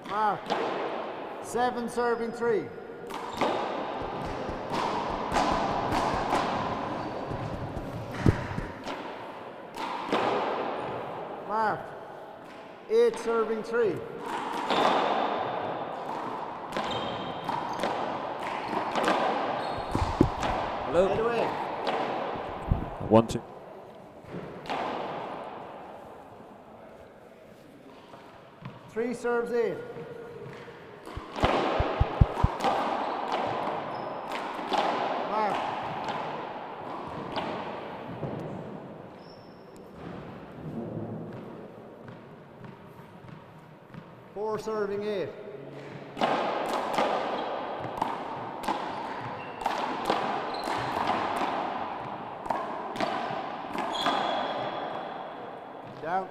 Mark. 7 serving 3. Mark. 8 serving 3. Hello. Right away. 1-2. Three serves 8. Mark. Four serving 8. Down.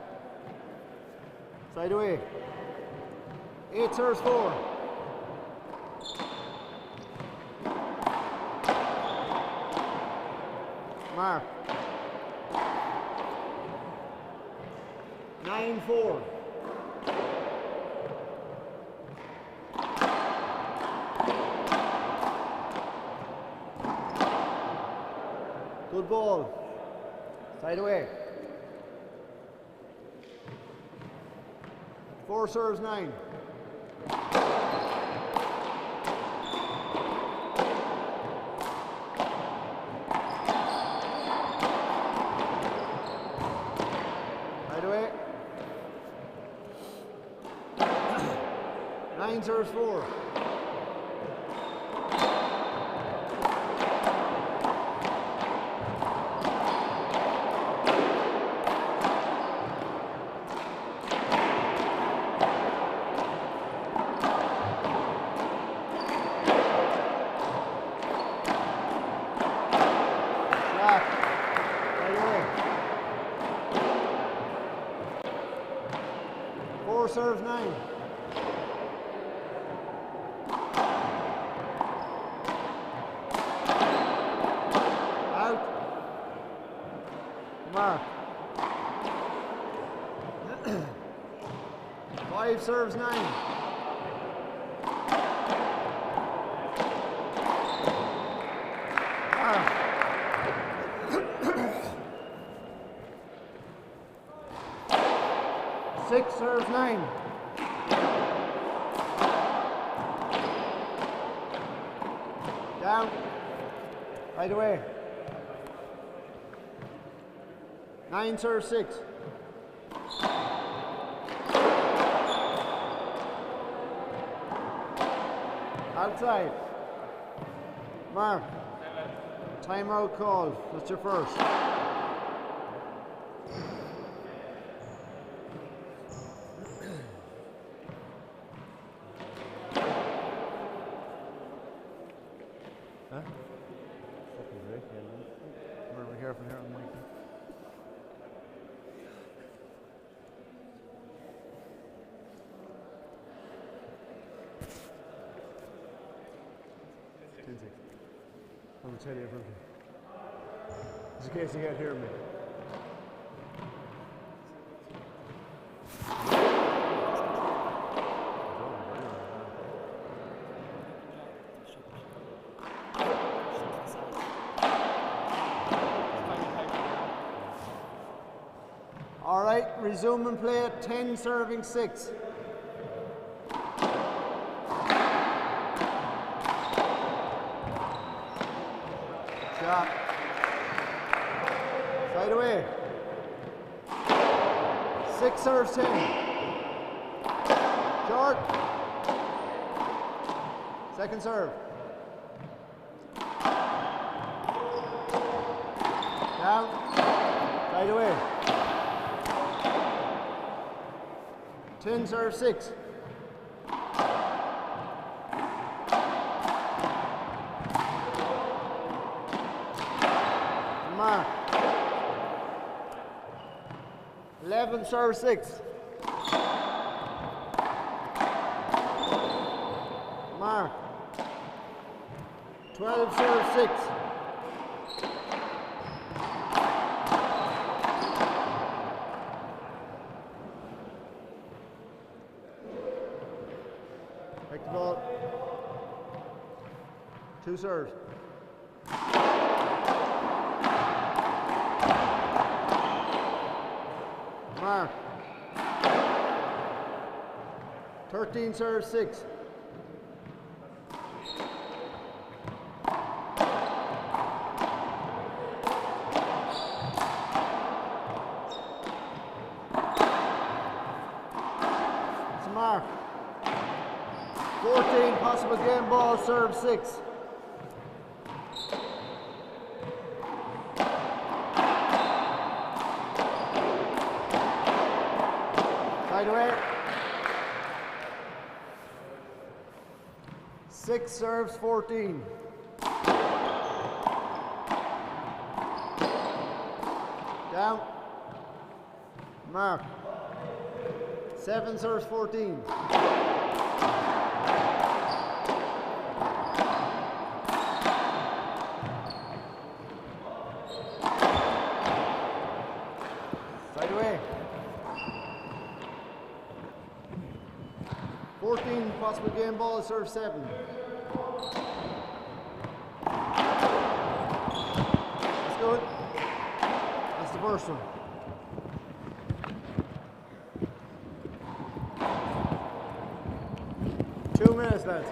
Side away. 8 serves 4. Mark. 9-4. Good ball. Side away. 4 serves 9. Right away. 9 serves 4. Serves 9. Out. Mark. 5 serves 9. Mark. 6 serves 9. Down. Right away. 9 serves 6. Outside. Mark. Timeout called. That's your first. I'm going to tell you everything. Just in case you can't hear me. All right, resume and play at 10 serving 6. Shot. Side away. 6 serves 10. Short. Second serve. Down. Side away. 10 serves 6. Mark. 11 serves 6. Mark. 12 serves 6. Back the ball. 2 serves. Mark. 13 serves, 6. Mark. 14 possible game ball, serve 6. Side away. 6 serves, 14. Down. Mark. 7 serves, 14. Side away. 14 possible game ball, serve 7. That's good. That's the first one. 2 minutes, lads.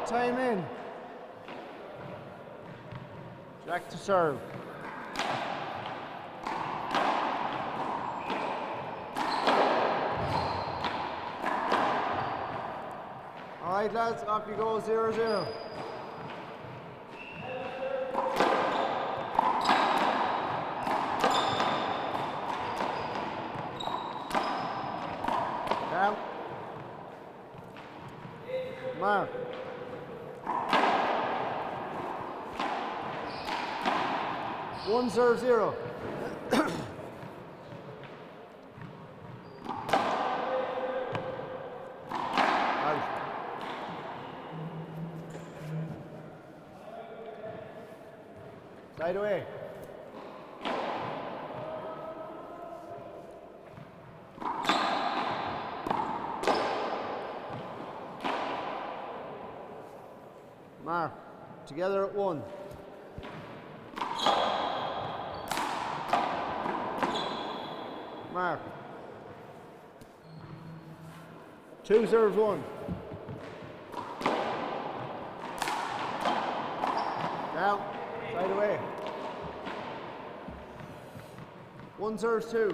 Time in. Jack to serve. All right, lads, up you go, 0-0. Down. Mark. 1-0. Out. Side away. Mark, together at 1. Mark. 2 serves 1. 1 serves 2.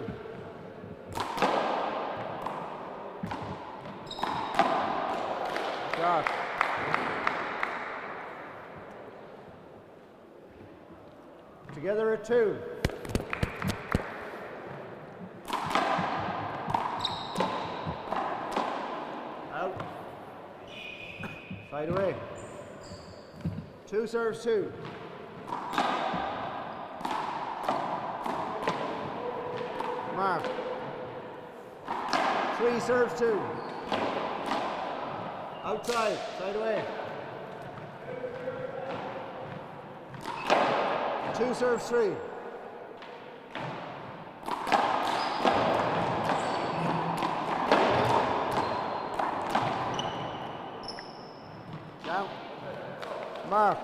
Sharp. Together at 2. Out. Side away. 2 serves 2. Mark. 3 serves 2. Outside, side away. 2 serves 3. Down. Mark.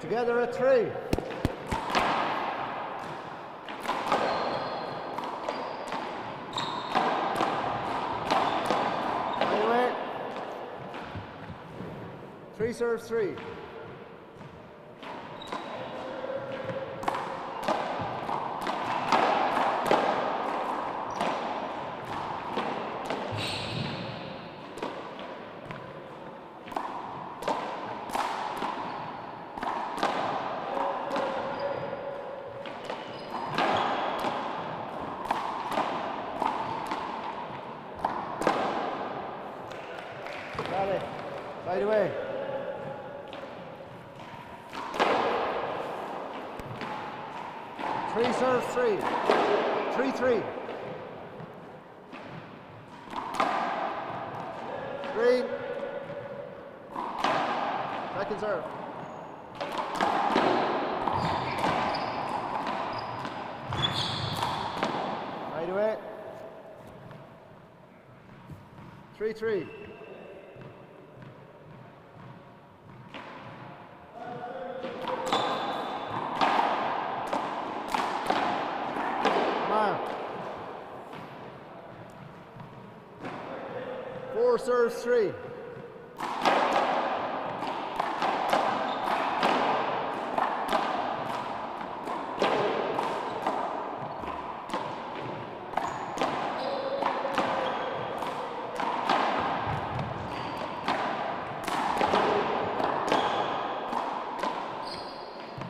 Together at 3. Right away. 3 serves 3. Side away. 3 serves 3. 3-3. Green. Second serve. Right away. 3-3. Serves 3.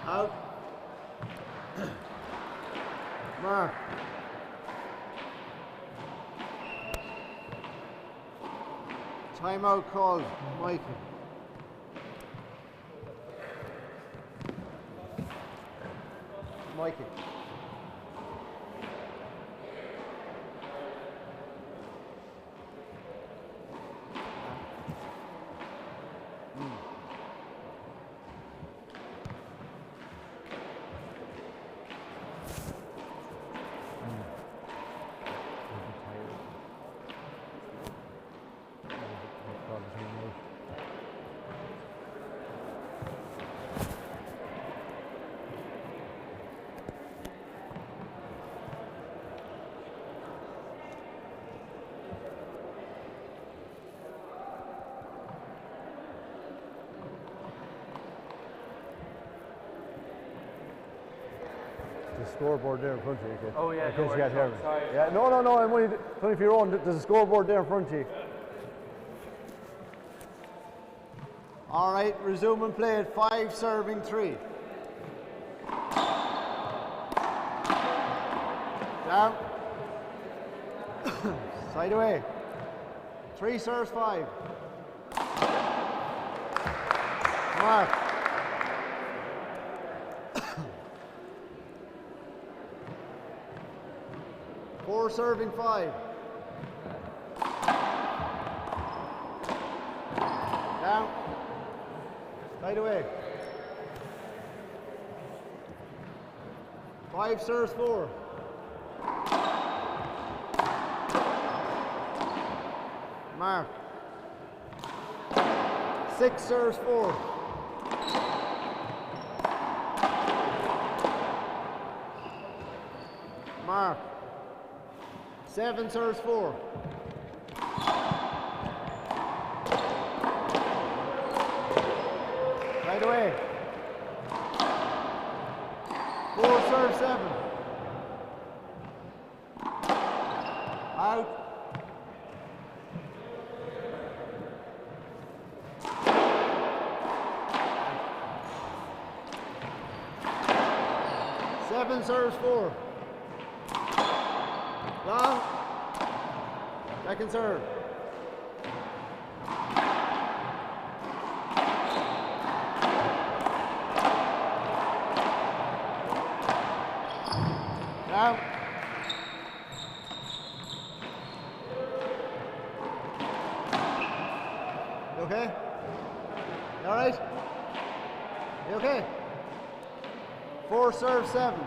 Out. Mark. Timeout called, Michael. Michael. Scoreboard there in front of you. Okay? Oh yeah, in case you got nervous. Sorry. Yeah, no. I'm only only for your own. There's a scoreboard there in front of you. All right, resume and play at 5 serving 3. Down. Side away. 3 serves 5. Mark. 4 serving 5. Down. Side away. 5 serves 4. Mark. 6 serves 4. Mark. 7 serves 4. Right away. 4 serves 7. 7 serves 4. Long. Second serve. Down. You okay? You alright? You okay? 4 serves 7.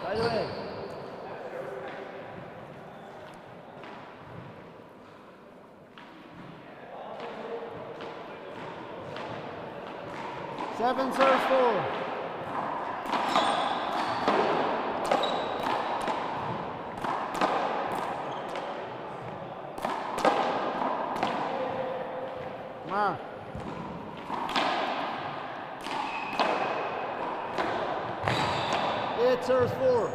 Right away. Seven serves 4. Mark. Eight serves 4.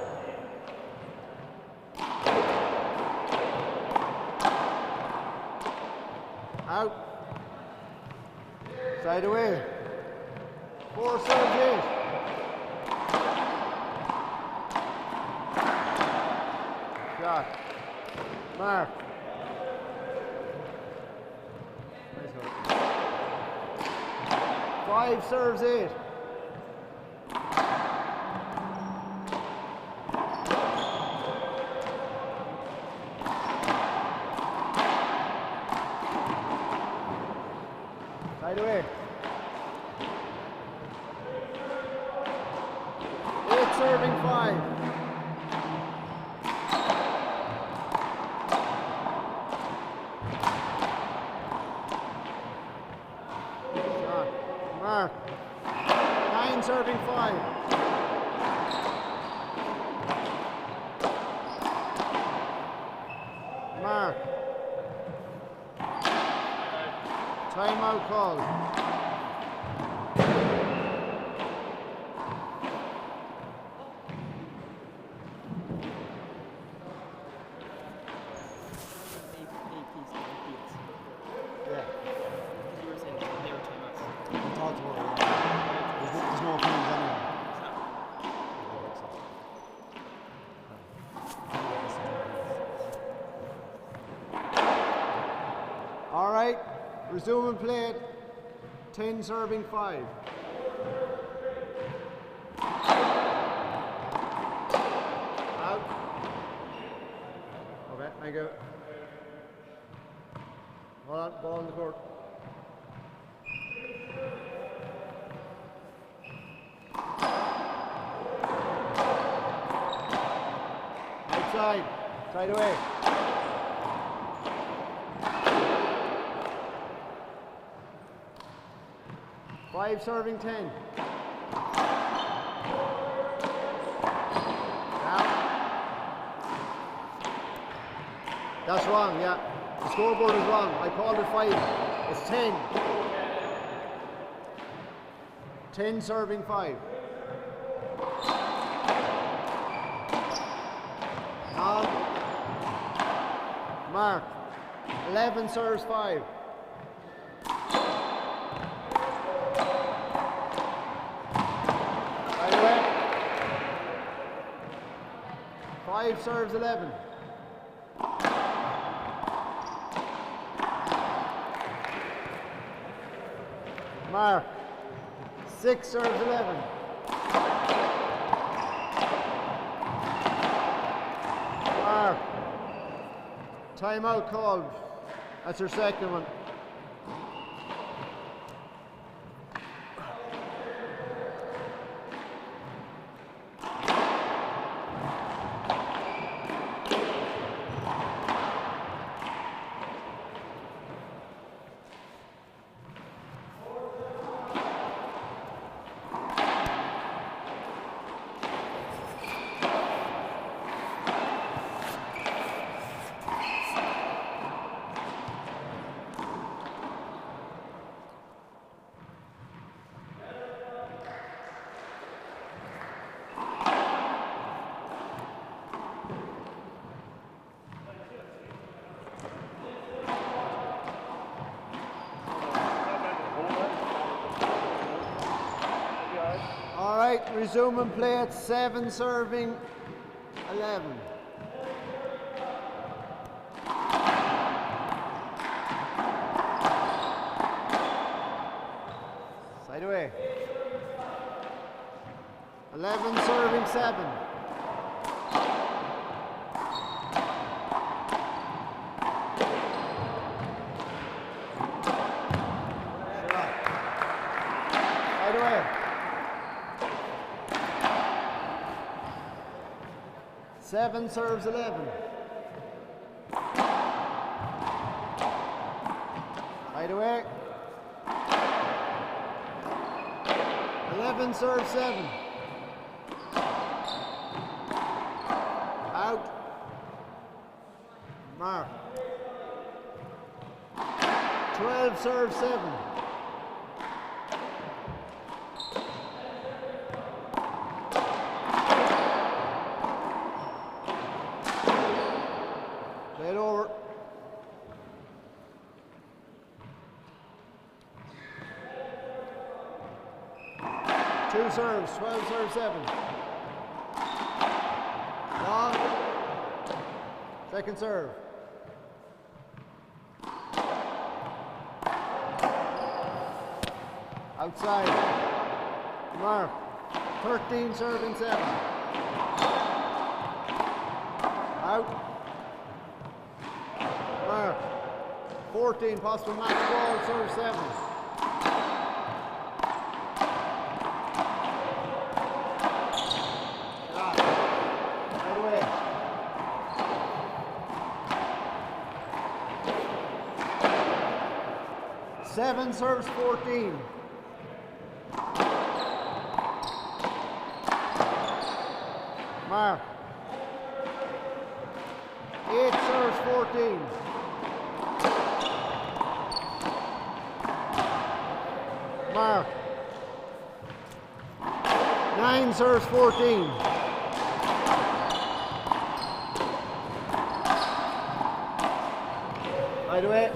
Out. Side away. 4 serves 8. Shot. Mark. Nice one. 5 serves 8. Side away. 8 serving 5. Shot. Mark. 9 serving 5. Mark. Timeout call. Resume and play it. 10 serving 5. Out. Okay, thank you. Hold on, ball in the court. Outside. Side away. 5 serving 10. Down. That's wrong, yeah. The scoreboard is wrong. I called it 5. It's 10. 10 serving 5. On. Mark. 11 serves 5. 5 serves 11. Mark. 6 serves 11. Mark. Timeout called. That's her second one. resuming play at 7 serving 11. Side away. 11 serving 7. Side away. 7 serves 11. Side away. 11 serves 7. Out. Mark. 12 serves 7. Played over. Two serves, 12 serves 7. Long. Second serve. Outside. Mark. 13 serving 7. Out. Mark. 14 possible match ball, serve 7. Right away. 7 serves 14. Mark. 8 serves 14. Mark. 9 serves 14. Right away.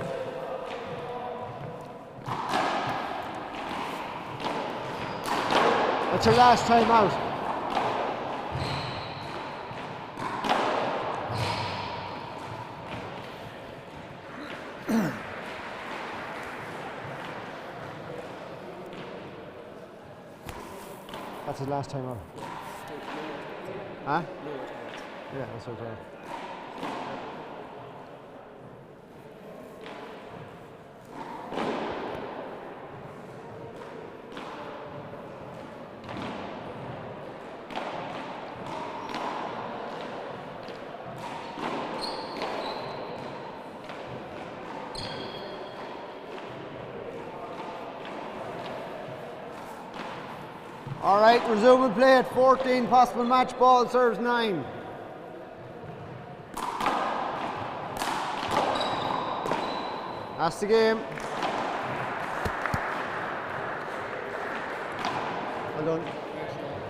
That's your last time out. That's his last time out. Huh? Yeah, that's okay. All right, resuming play at 14, possible match ball, serves 9. That's the game. Well done.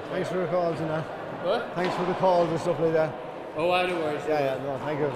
Thanks for the calls and that. What? Thanks for the calls and stuff like that. Oh, I don't worry. Yeah, no, thank you.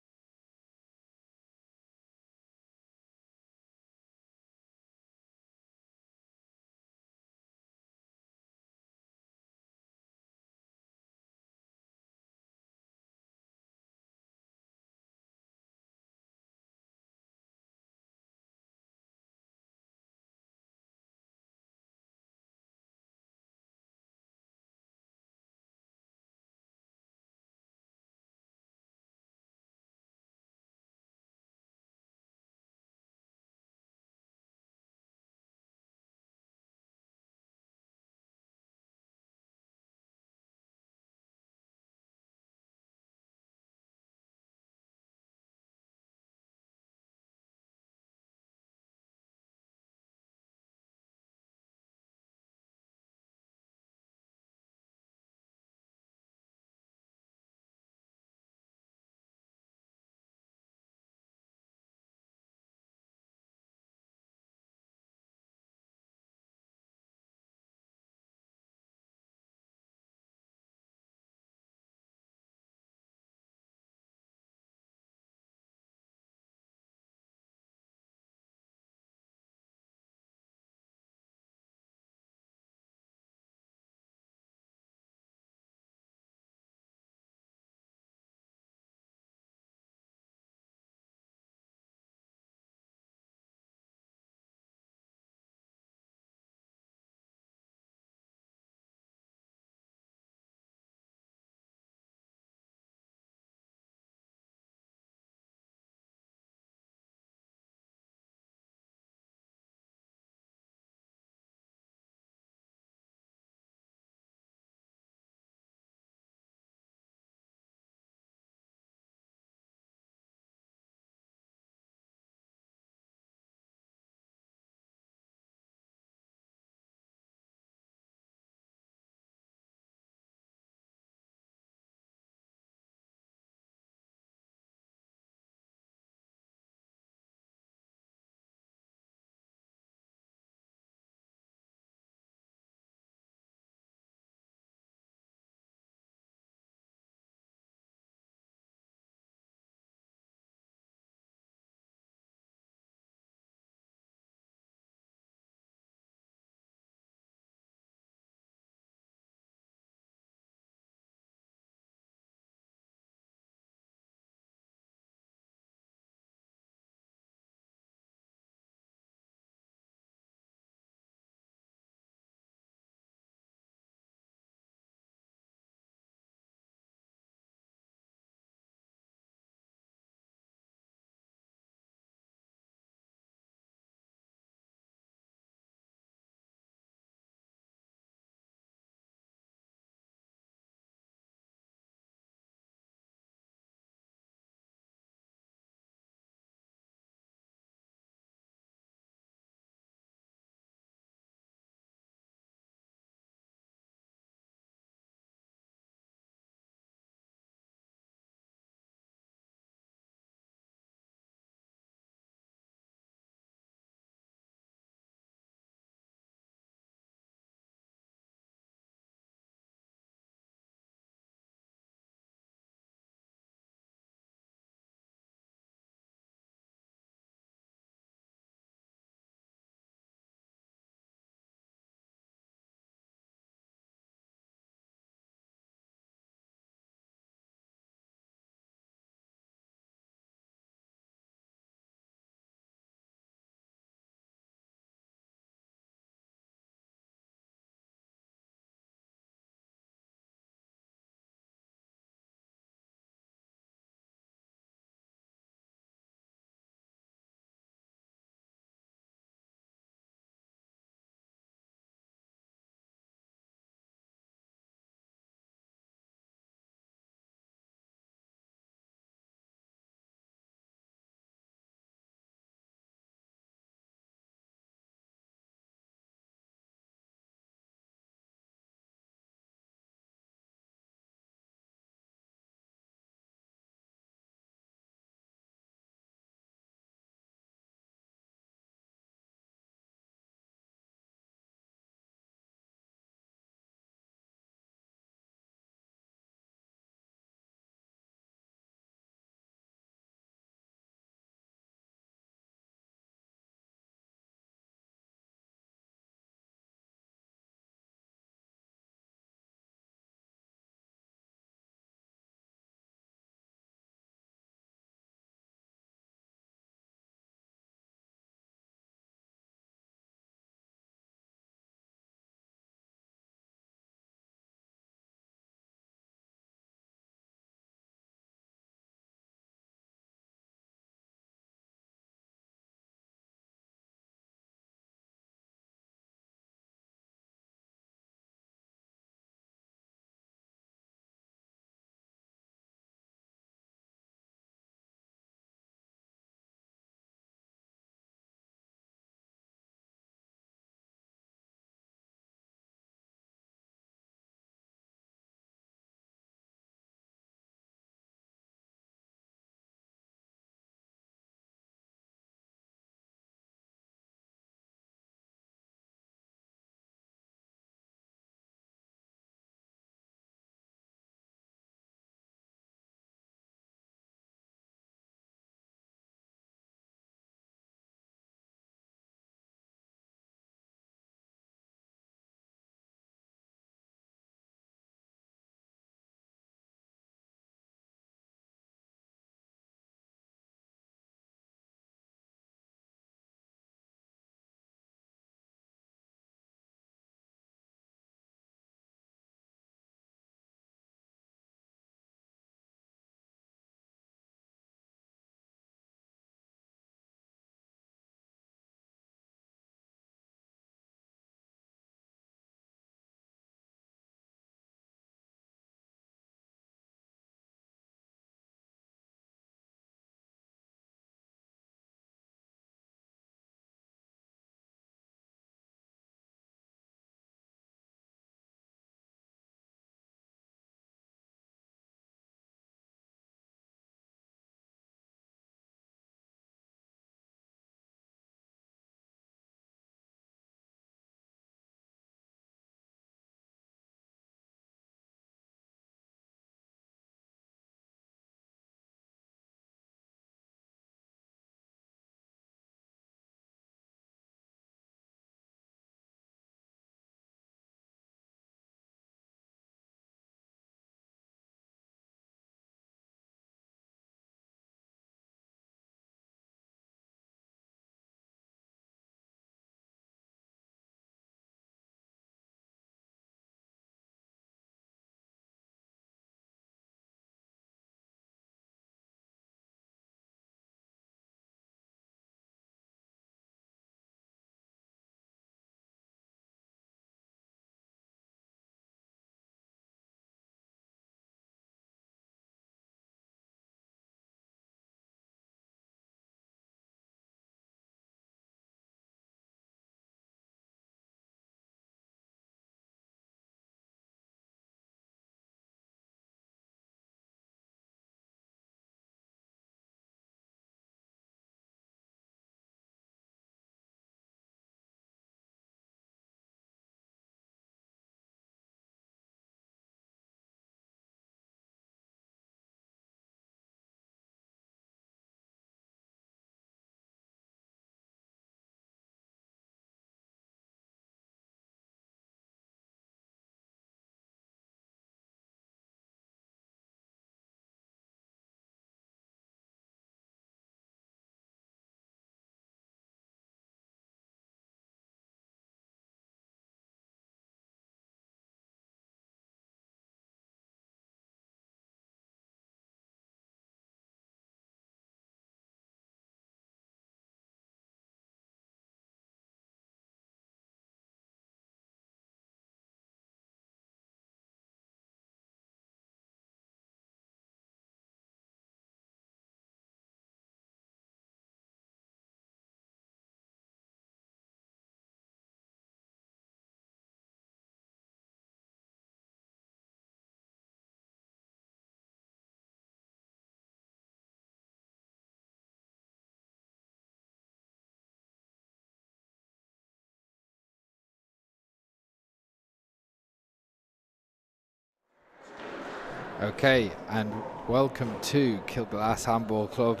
Okay, and welcome to Kilglass Handball Club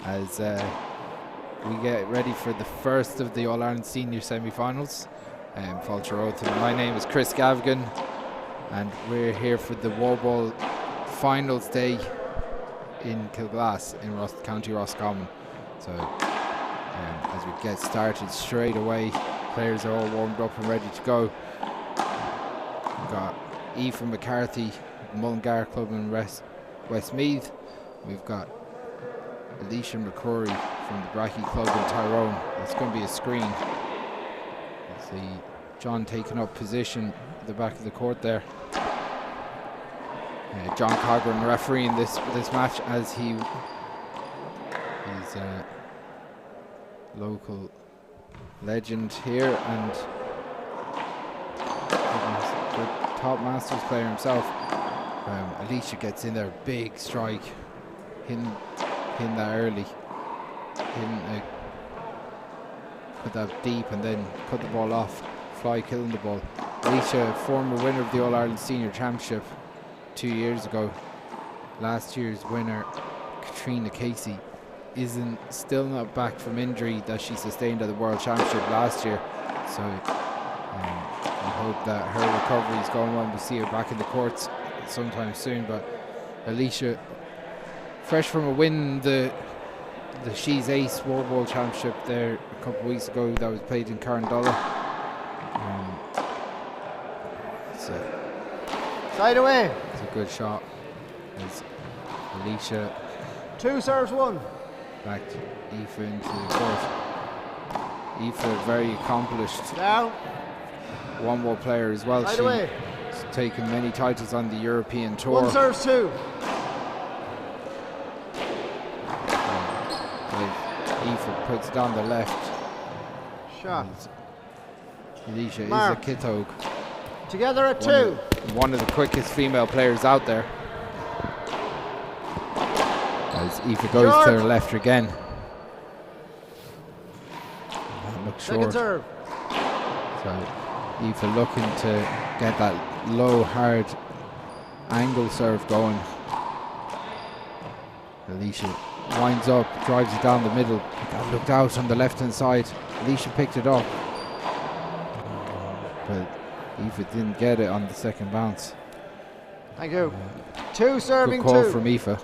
as we get ready for the first of the All-Ireland Senior semi-finals. My name is Chris Gavigan and we're here for the Wallball finals day in Kilglass in County Roscommon. So as we get started straight away, players are all warmed up and ready to go. We've got Aoife McCarthy, Mullingar Club in Westmeath. We've got Eilise McCrory from the Bracky Club in Tyrone. It's going to be a screen. You see John taking up position at the back of the court there. John Coghran refereeing this match as he's a local legend here and the top Masters player himself. Eilise gets in there, big strike, hitting that early, put that deep and then cut the ball off, fly killing the ball. Eilise, former winner of the All-Ireland Senior Championship 2 years ago. Last year's winner, Katrina Casey, still not back from injury that she sustained at the World Championship last year. So I hope that her recovery is going well. We'll see her back in the courts sometime soon. But Eilise, fresh from a win, the She's Ace Wallball Championship there a couple of weeks ago that was played in Carndullah. Side away. It's a good shot. As Eilise 2 serves 1. back to Aoife into the court. Aoife very accomplished. Down. One more player as well. Side away. She's taken many titles on the European tour. 1 serves 2. Aoife puts down the left. Shot. Eilise is Mark. a Kitog. Together at 2. One of the quickest female players out there. As Aoife goes to her left again. That looks short. Second serve. So Aoife looking to get that low, hard angle serve going. Eilise winds up, drives it down the middle. Got looked out on the left hand side. Eilise picked it up, but Aoife didn't get it on the second bounce. Thank you. 2 serving 2. Good call from Aoife.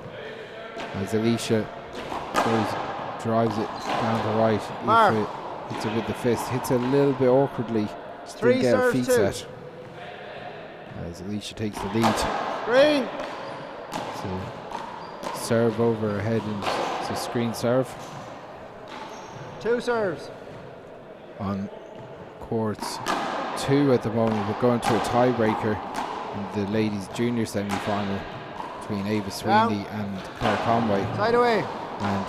As Eilise drives it down the right. Aoife hits it with the fist. Hits it a little bit awkwardly. 3 get her serves feet 2. set. As Eilise takes the lead. Green. So serve over her head and it's a screen serve. 2 serves. On courts 2 at the moment. We're going to a tiebreaker in the ladies junior semi-final between Ava Sweeney and Claire Conway. Side away. And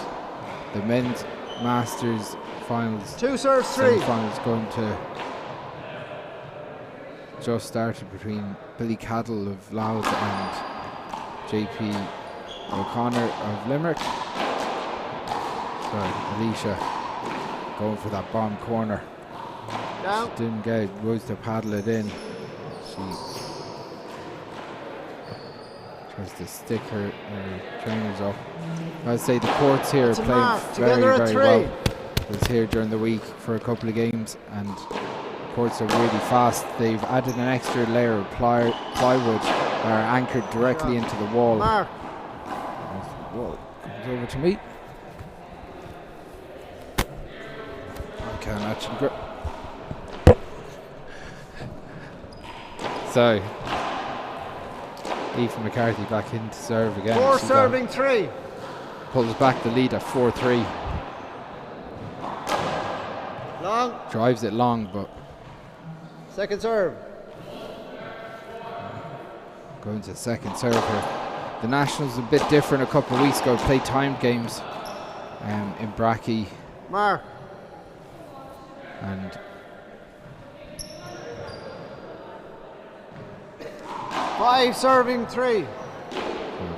the men's Masters finals 2 serves 3. semi-finals going to just started between Billy Caddle of Louth and JP O'Connor of Limerick. Sorry, Eilise going for that bomb corner. Down. She didn't get it, was to paddle it in. She tries to stick her trainers up. I'd say the courts here are playing very, very well. I was here during the week for a couple of games and courts are really fast. They've added an extra layer of plywood that are anchored directly into the wall. Mark. Wall comes over to me. I can't actually grip. So Aoife McCarthy back in to serve again. 4 serving 3. Pulls back the lead at 4-3. Long. Drives it long, but Second serve. going to second serve here. The Nationals a bit different. A couple of weeks ago played timed games in Bracky. Mark. And 5 serving 3.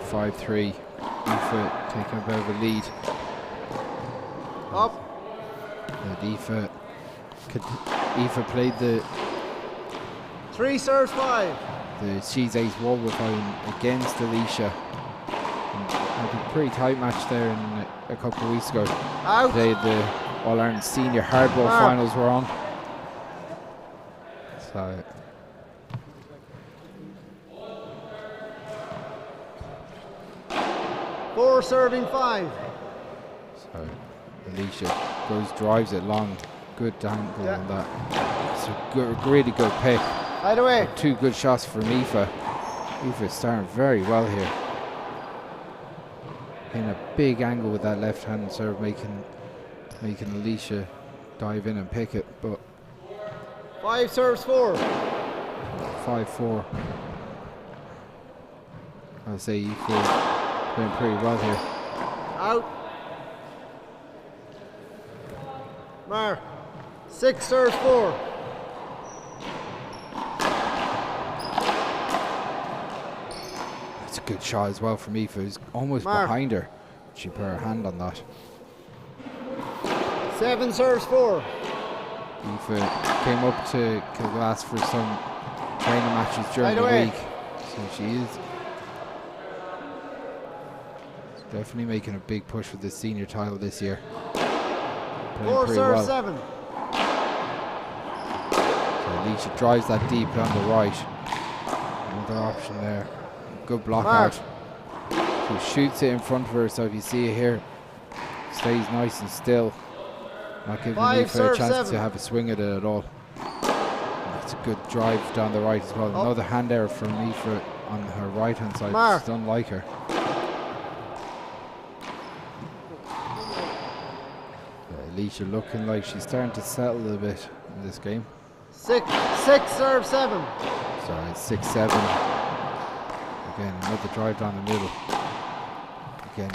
5-3. Aoife taking a bit of a lead. Up. And Aoife played the 3 serves 5. the She's Ace Wallball final against Eilise. Had a pretty tight match there a couple of weeks ago. Out. Today the All-Ireland Senior Hardball finals were on. So Four serving 5. So Eilise drives it long. Good angle on that. It's a really good pick. Right away. 2 good shots from Aoife. Aoife is starting very well here. In a big angle with that left hand serve, making Eilise dive in and pick it. But 5 serves 4. 5-4. I'll say Aoife doing pretty well here. Out. Mar. 6 serves 4. That's a good shot as well from Aoife, who's almost behind her. She put her hand on that. 7 serves 4. Aoife came up to Kilglass for some training matches during the week. So she is definitely making a big push for the senior title this year. 4 serves 7. So Eilise drives that deep on the right. Another option there. Good block out. She shoots it in front of her, so if you see it here, stays nice and still. Not giving Aoife a chance to have a swing at it at all. That's a good drive down the right as well. Another hand error from Aoife on her right hand side. Just don't like her. Eilise looking like she's starting to settle a little bit in this game. 6 serves 7. Sorry, 6-7. Again, another drive down the middle. Again.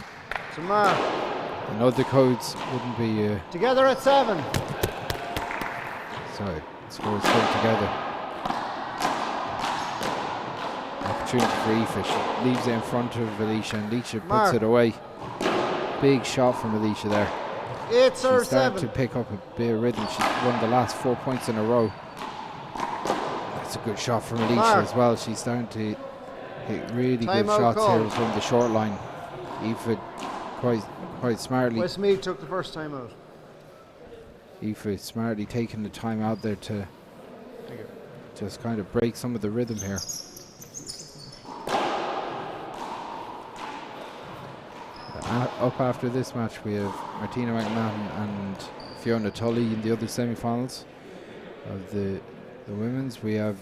Another codes wouldn't be. Together at 7. Sorry, scores come together. Opportunity for Aoife. She leaves it in front of Eilise, and Eilise puts it away. Big shot from Eilise there. 8 serves 7. She's starting to pick up a bit of rhythm. She's won the last 4 points in a row. That's a good shot from Eilise as well. She's starting to hit really good shots here from the short line. Aoife quite smartly. Westmeath took the first time out. Aoife smartly taking the time out there to just kind of break some of the rhythm here. Up after this match we have Martina McMahon and Fiona Tully in the other semi-finals of the women's. We have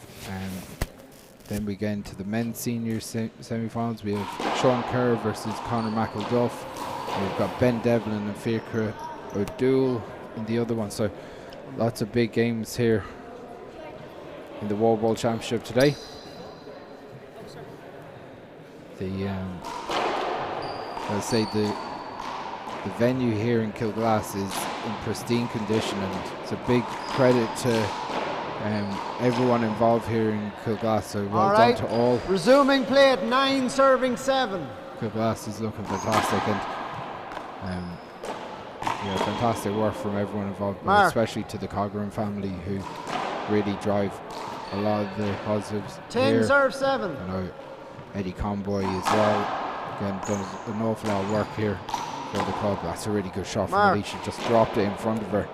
then we get into the men's senior semi-finals. We have Sean Kerr versus Conor McElduff. We've got Ben Devlin and Fíachra Dúill in the other one. So lots of big games here in the Wallball Championship today. I'll say the venue here in Kilglass is in pristine condition, and it's a big credit to everyone involved here in Kilglass. So well done to all. Resuming play at 9 serving 7. Kilglass is looking fantastic, and fantastic work from everyone involved, especially to the Cavan family who really drive a lot of the positives. 10 serve 7. You know, Eddie Conboy as well. Again, does an awful lot of work here for the club. That's a really good shot from Eilise. Just dropped it in front of her.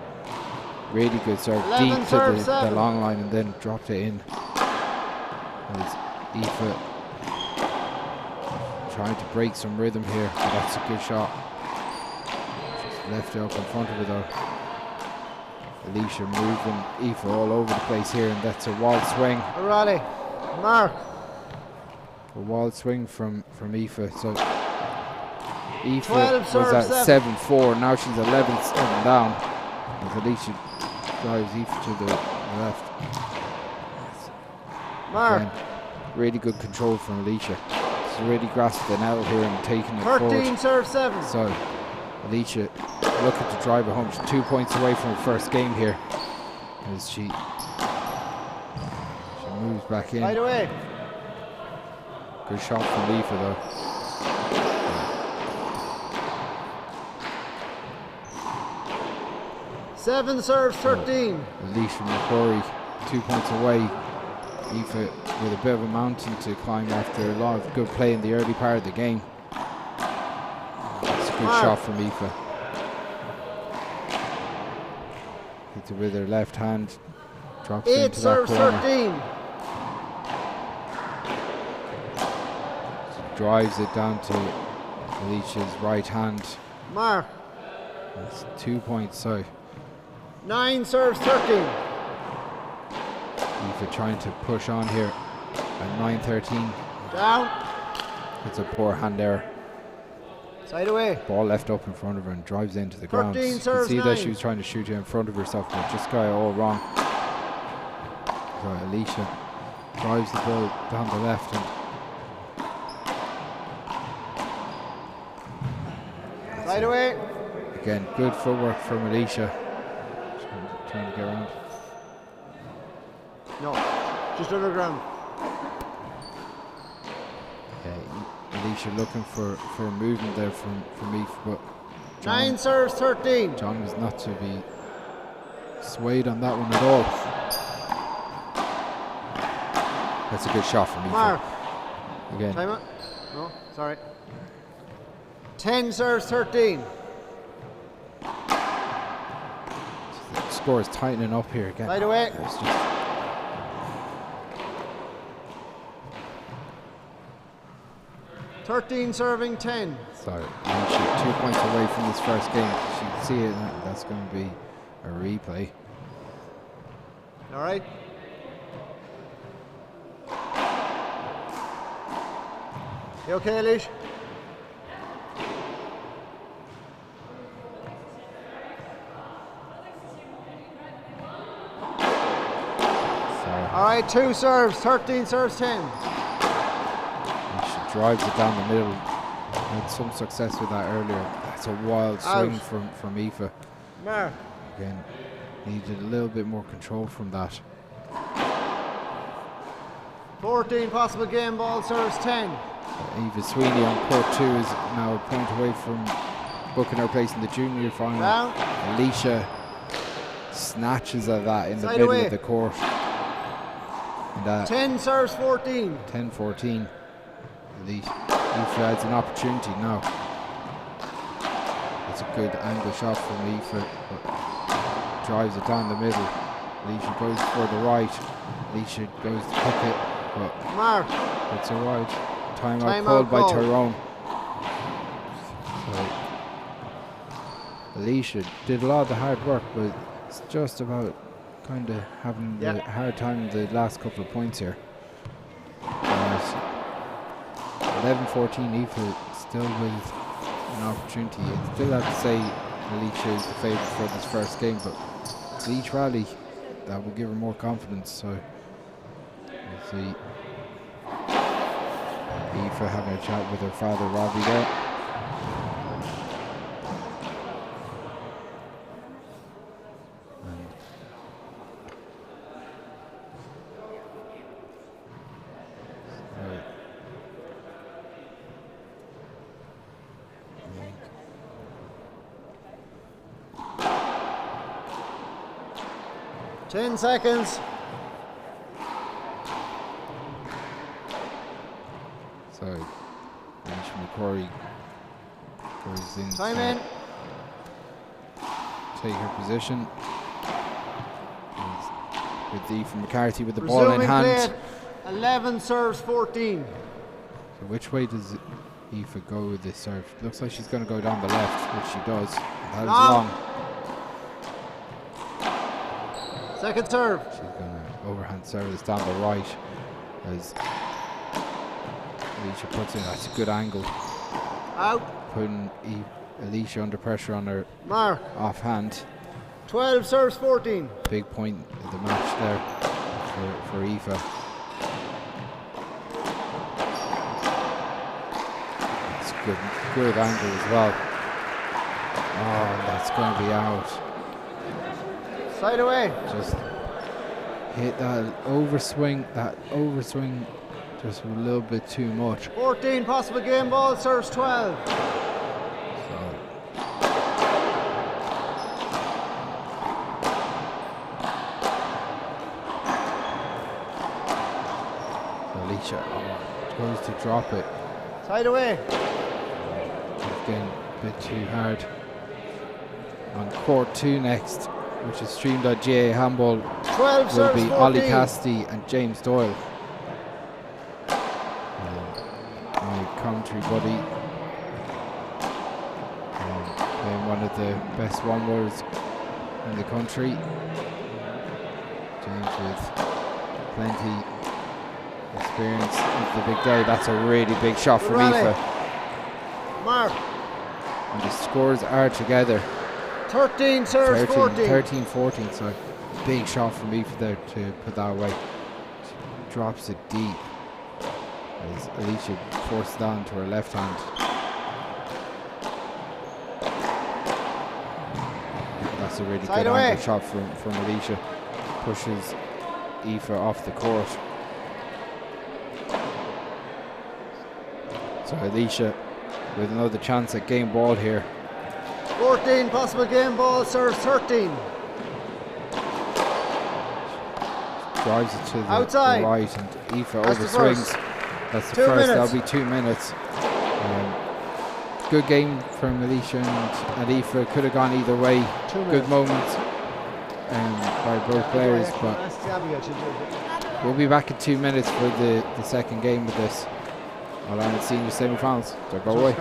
Really good serve, deep to the long line, and then dropped it in. As Aoife trying to break some rhythm here. That's a good shot. Just left it up in front of her though. Eilise moving Aoife all over the place here, and that's a wild swing. A rally. Mark. A wild swing from Aoife. So Aoife was at 7-4. Now she's 11-7 down. As Eilise drives Aoife to the left. Mark. Again, really good control from Eilise. She's really grasped the nettle here and taking it 13 forward. serve 7. So Eilise looking to drive it home. She's 2 points away from her first game here. As she moves back in. Right away. Good shot from Aoife though. Seven serves 13. Eilise from McCrory, 2 points away. Aoife with a bit of a mountain to climb after a lot of good play in the early part of the game. It's a good shot from Aoife. Hits it with her left hand, drops it into that corner. 13. She drives it down to Eilise's right hand. Mark. That's 2 points, so 9 serves 13. Aoife trying to push on here at 9-13. Down. It's a poor hand error. Side away. Ball left up in front of her and drives into the ground. 13 You can serves see 9. that she was trying to shoot it in front of herself, but just got it all wrong. So Eilise drives the ball down the left and Side away. again, good footwork from Eilise. Trying to get around. No, just underground. Eilise looking for movement there from Aoife, but 9 serves 13. John was not to be swayed on that one at all. That's a good shot from Aoife. Mark. Again, Time out. No, sorry. 10 serves 13. the score is tightening up here again. Side away. It's just 13 serving 10. so Eilise 2 points away from this first game. You can see it. That's going to be a replay. All right. You okay, Eilise? All right, 2 serves, 13 serves 10. She drives it down the middle. Had some success with that earlier. That's a wild swing from Aoife. Mark. Again, needed a little bit more control from that. 14 possible game ball serves 10. Eva Sweeney on court 2 is now a point away from booking her place in the junior final. Down. Eilise snatches at that in the Side middle away. of the court. And 10 serves 14. 10-14. Eilise has an opportunity now. It's a good angle shot from Aoife, but drives it down the middle. Eilise goes for the right. Eilise goes to pick it, but Mark. it's alright. Timeout Timeout called by call. Tyrone. So Eilise did a lot of the hard work, but it's just about kind of having the hard time the last couple of points here. 11-14, Aoife still with an opportunity. I still have to say Eilise is the favourite for this first game, but it's each rally that will give her more confidence. So we'll see. Aoife having a chat with her father Robbie there. And 10 seconds. So McCrory goes in. Time in. Take her position. With Aoife McCarthy with the ball in Resuming hand. play. 11 serves 14. So which way does Aoife go with this serve? Looks like she's going to go down the left, which she does. That is long. Second serve. She's going to overhand serve this down the right as Eilise puts in. That's a good angle. Out. Putting Eilise under pressure on her Mark. offhand. 12 serves 14. Big point of the match there for Aoife. It's good angle as well. Oh, that's going to be out. Side away. Just hit that overswing just a little bit too much. 14 possible game ball serves 12. So Eilise goes to drop it. Side away. It's getting a bit too hard. On court 2 next, which is streamed on GA Handball, 12 will serves be 14. Ollie Cassidy and James Doyle. My country buddy. Playing one of the best one-worders in the country. James with plenty experience of the big day. That's a really big shot from Aoife. Mark. And the scores are together. 13 serves 14. 13-14, so big shot from Aoife there to put that away. She drops it deep as Eilise forced it on to her left hand. That's a really Side good away. angle shot from Eilise. Pushes Aoife off the court. So Eilise with another chance at game ball here. 14 possible game ball, serves 13. Drives it to the Outside. right and Aoife That's the overswings. That's the 2 first, minutes. that'll be 2 minutes. Good game from Eilise and Aoife. Could have gone either way. 2 Good minutes. moments by both players, but we'll be back in 2 minutes for the second game of this All-Ireland Senior Semi-Finals. So go away.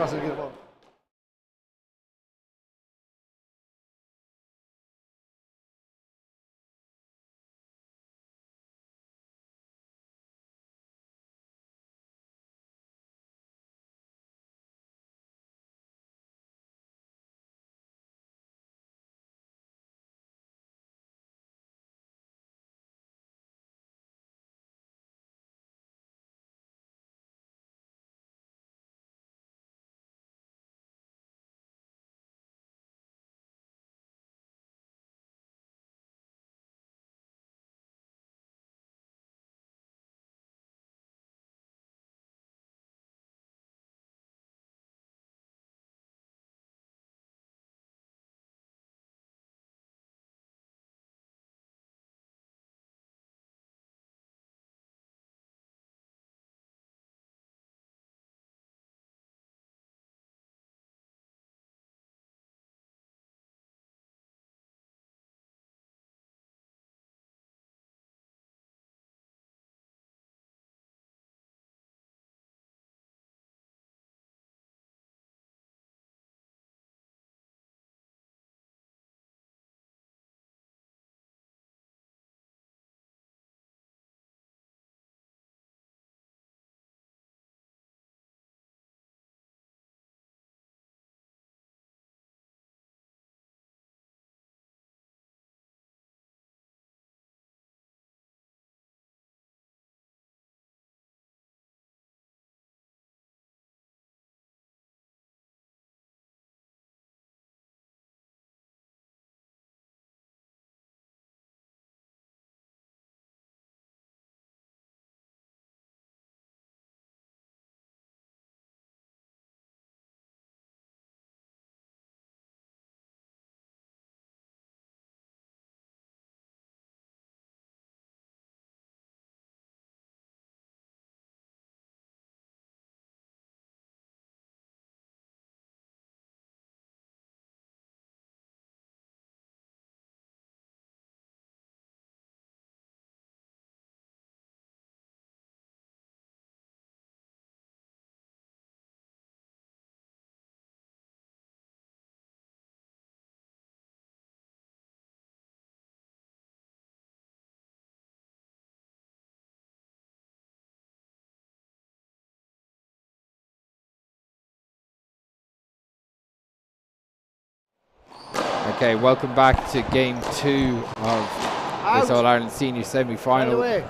Okay, welcome back to game 2 of this All-Ireland Senior Semi-Final.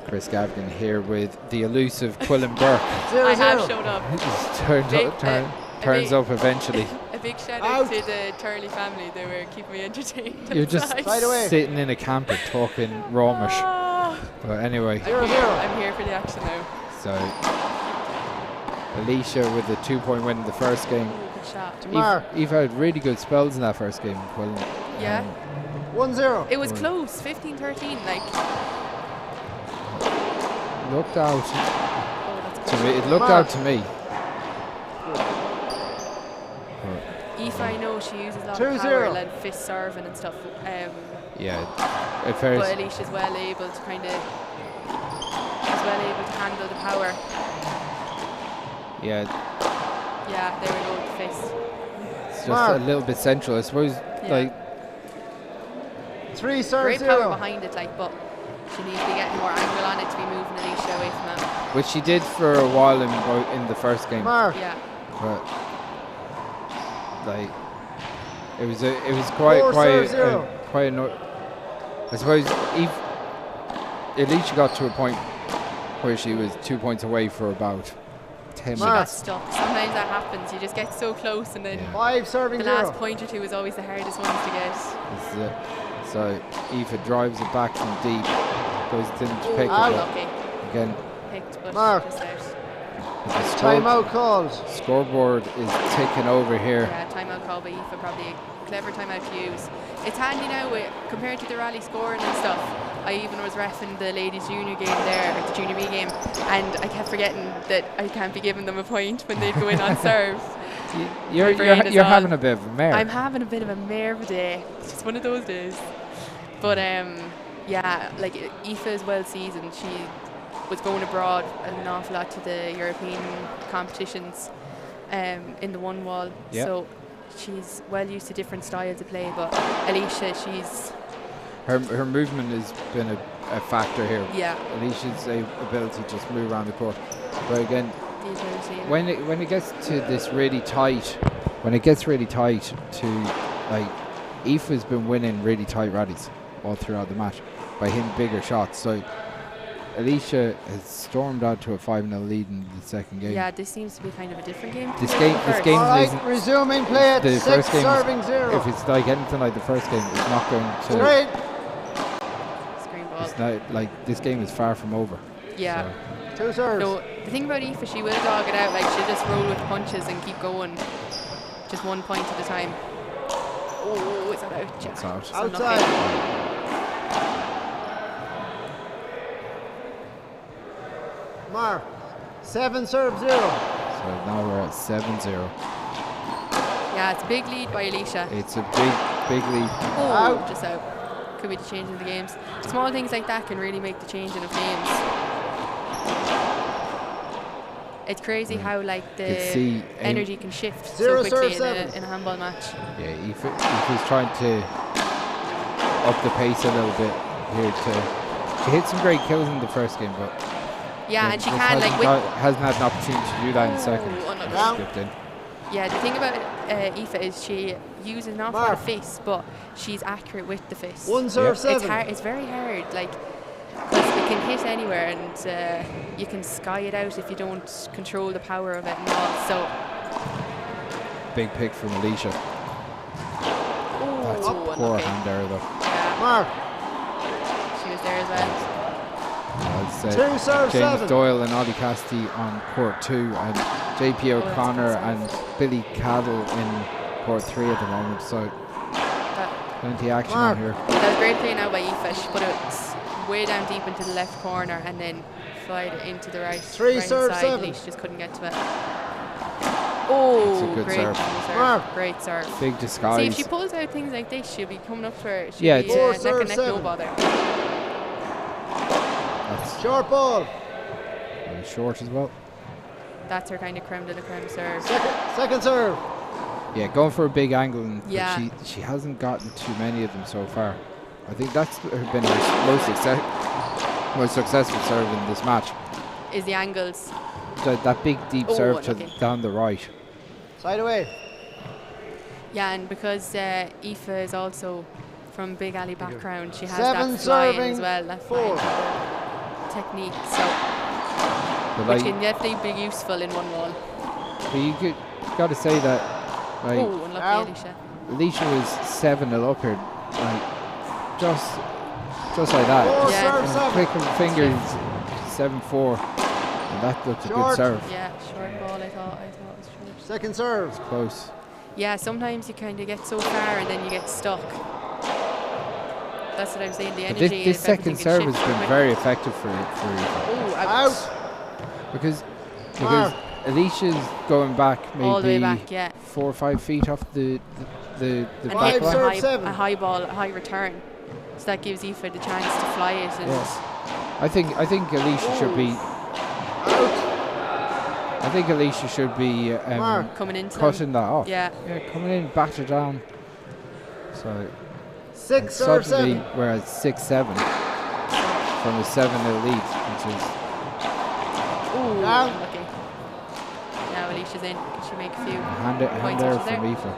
Chris Gavin here with the elusive Quillen Burke. I have showed up. Turns up eventually. A big shout out to the Turley family. They were keeping me entertained. You're just sitting in a camper talking Romish. But anyway. I'm here for the action now. So, Eilise with a 2-point win in the first game. Good shot. Aoife had really good spells in that first game. Quillen. Yeah. 1-0. It was close, 15-13. Like. looked out Oh, that's to good. me. It looked out to me. Aoife, I know she uses a lot 2-0. of power, like fist serving and stuff. Yeah, at first. But Eilise well able to kind of, she's well able to handle the power. Yeah, Yeah, there we go with the fist. it's just a little bit central, I suppose. Yeah. Like, 3 serves Great power 0. behind it, like, but she needs to be getting more angle on it to be moving Eilise away from it. which she did for a while in the first game. Mark. Yeah. But like, it was quite 4-0. quite I suppose Eilise got to a point where she was 2 points away for about 10 She Mark. got minutes. stuck. Sometimes that happens. You just get so close, and then 5 serving the 0. last point or two is always the hardest ones to get. This is it. So Aoife drives it back from deep, goes in to pick Out. it up. Lucky. Again, Picked, but Mark. just out. the Timeout called. scoreboard is ticking over here. Yeah, timeout call by Aoife, probably a clever timeout to use. It's handy now compared to the rally scoring and stuff. I even was reffing the ladies junior game there, or the junior B game, and I kept forgetting that I can't be giving them a point when they'd go in on serve. You're brain is having on. a bit of a mare. I'm having a bit of a mare of a day. It's just one of those days. But yeah, like Aoife is well seasoned. She was going abroad an awful lot to the European competitions in the one wall. Yep. So she's well used to different styles of play. But Eilise, she's her movement has been a factor here. yeah. Eilish's ability to just move around the court. But again, the ability. when it gets to this really tight, to like, Aoife's been winning really tight rallies all throughout the match by hitting bigger shots. So Eilise has stormed out to a 5-0 lead in the second game. Yeah, this seems to be kind of a different game. This to game first. All right, isn't- resuming play at the 6 first game is- serving 0. If it's like anything like the first game, it's not going to. Straight. Screen ball. It's not like this game is far from over. Yeah. Two serves. No, the thing about Aoife, she will dog it out. Like, she'll just roll with punches and keep going. Just 1 point at a time. Oh, is that out? Yeah. It's out. It's Outside. unlucky. Mark. 7 serve 0. So now we're at 7-0. Yeah, it's a big lead by Eilise. It's a big lead. Oh, Out. just out. Could be the change in the games. Small things like that can really make the changing of games. It's crazy how like You can see the energy can shift so Zero quickly serve in 7. a handball match. Yeah, Aoife's trying to up the pace a little bit here. She hit some great kills in the first game, but Yeah, and she just can like with hasn't had an opportunity to do that in the second. Oh, unlucky. Down. Skipped in. Yeah, the thing about Aoife is she uses an awful lot of Mark. fists, but she's accurate with the fist. 1 serve Yeah. 7. It's hard. It's very hard, like, because it can hit anywhere, and you can sky it out if you don't control the power of it and all. So, Big pick from Eilise. That's oh, poor unlucky. hand there though. Yeah, Mark. she was there as well. As 2 serve James 7. Doyle and Ollie Cassidy on court 2, and JP that's O'Connor good and serve. Billy Caddle in court 3 at the moment. So That, plenty of action Mark. on here. that was great play now by Aoife. She put it way down deep into the left corner and then fired it into the right. 3 right serve side. 7. Eilise just couldn't get to it. Oh, good great serve. serve. Mark. Great serve. Big See, if disguise. she pulls out things like this, she'll be coming up for it. She'll Yeah, be, it's- 4 neck serve and neck, no 7. bother. That's Short ball. very short as well. That's her kind of creme de la creme serve. Second serve. Yeah, going for a big angle, and but Yeah. she hasn't gotten too many of them so far. I think that's been her most successful serve in this match. Is the angles. That big deep Oh, serve to unlucky. down the right. Side away. Yeah, and because Aoife is also from big alley background, she has 7 that flying serving as well, that 4. flying technique, so But which like, can definitely be useful in one wall. but you got to say that like Oh, unlucky Out. Eilise. Alicia was 7-0 up here, like just like that. 4 Yeah. serve And 7. quick with the fingers, 7-4, and that looked a good Short. serve. Yeah, short ball. I thought it was short. Second serve. Close. Yeah, sometimes you kind of get so far and then you get stuck. that's what I'm saying. The But energy. this of second everything serve can has shift been quick. very effective for Aoife. Oh, Out. Because Mark. Alicia's going back maybe All the way back, yeah. 4 or 5 feet off the And back then Five serve line. seven. a high ball, a high return. So that gives Aoife the chance to fly it. And Yes. I think Alicia should be. I think Alicia should be Mark. coming into cutting that off. Yeah. Coming in, batter down. So 6 serve suddenly 7. we're at 6-7 from a 7-0 lead, which is Ooh, Down. unlucky. Now Alicia's in. Can she make a few hand points there out from there? Aoife.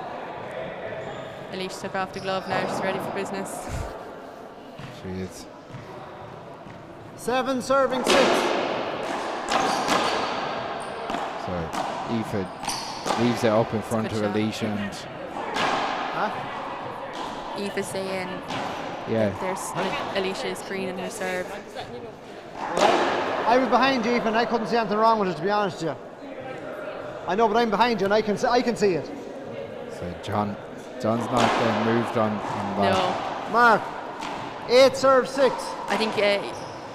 Eilise took off the glove. Now she's ready for business. She is. 7 serving 6. So Aoife leaves it up in front good of shot. Alicia, and Aoife saying yeah, there's Alicia is screening her serve. I was behind you, and I couldn't see anything wrong with it, to be honest with you. I know, but I'm behind you, and I can see it. so John's not moved on that. No, Mark. 8 serve 6. I think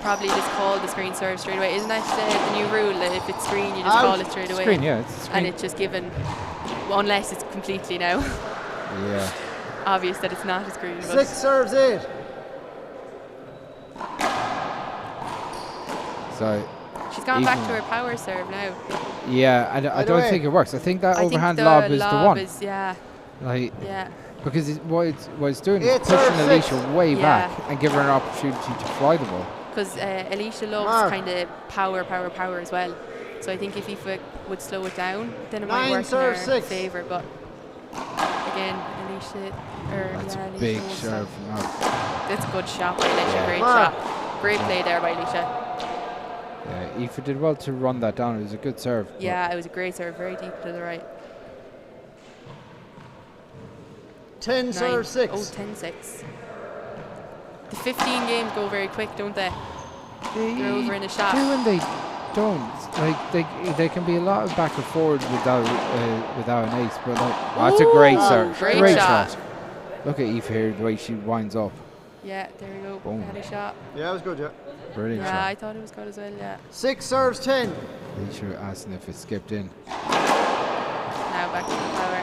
probably just call the screen serve straight away. Isn't that the new rule that if it's screen, you just Out. call it straight away? Screen, yeah, it's a screen. And it's just given, well, unless it's completely now Yeah. obvious that it's not a screen. But 6 serves 8. So she's gone back even- to her power serve now. yeah, I By the don't way, think it works. I think that I think overhand the lob is the one. is, yeah, Like, yeah. because what it's doing is 8 pushing serve 6. Alicia way Yeah. back and give her an opportunity to fly the ball. Because Alicia loves Mark. kind of power as well. So I think if Aoife would slow it down, then it 9 might work in serve her 6. favour. But again, Alicia, That's yeah, a Alicia big wants serve. that. No. That's a good shot by Alicia. Yeah. Great Mark. shot. Great play there by Alicia. Yeah, Aoife did well to run that down. It was a good serve. but Yeah, it was a great serve, very deep to the right. 10 serve 6. Oh, 10-6. The 15 games go very quick, don't they? They're over in a shot. do and they don't. Like they can be a lot of back and forward without an ace. But like, that's a great Ooh, serve. great shot. Look at Aoife here, the way she winds up. Yeah, there we go. Boom. Had a shot. Yeah, it was good, yeah. Brilliant Yeah, I shot. thought it was good as well, yeah. 6 serves 10. Alicia asking if it skipped in. Now back to the power.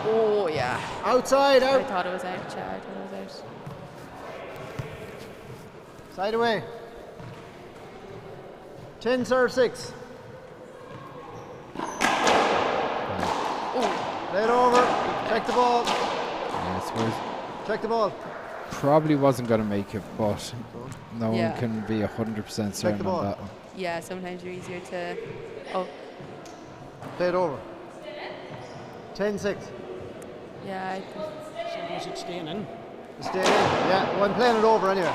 Oh, yeah. Outside, I out. thought it was out, yeah, I thought it was out. Side away. 10 serve 6. Oh, Play it over. Check the ball. Yeah, I suppose Check the ball. probably wasn't going to make it, but no Yeah. one can be 100% certain ball. on that one. yeah, sometimes you're easier to... Oh, Play it over. 10-6. yeah, I think... Stay in. Yeah, well, I'm playing it over anyway.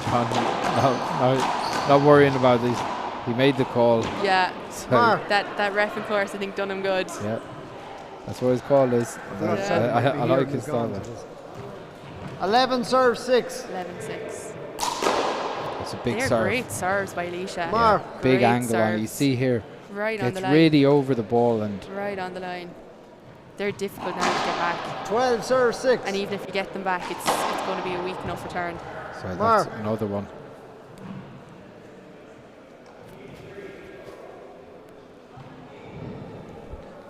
John, not worrying about this. He made the call. Yeah, So, Mark. that ref, of course, I think done him good. yeah, that's what his call is. That's- Yeah. I like his style. 11 serve 6. 11-6. It's a big They're serve. great serves by Alicia. Mark. Big Great angle on. You serves. see here, Right on gets the line. really over the ball, and Right on the line. They're difficult now to get back. 12 serve 6. And even if you get them back, it's going to be a weak enough return. so that's Mark. another one.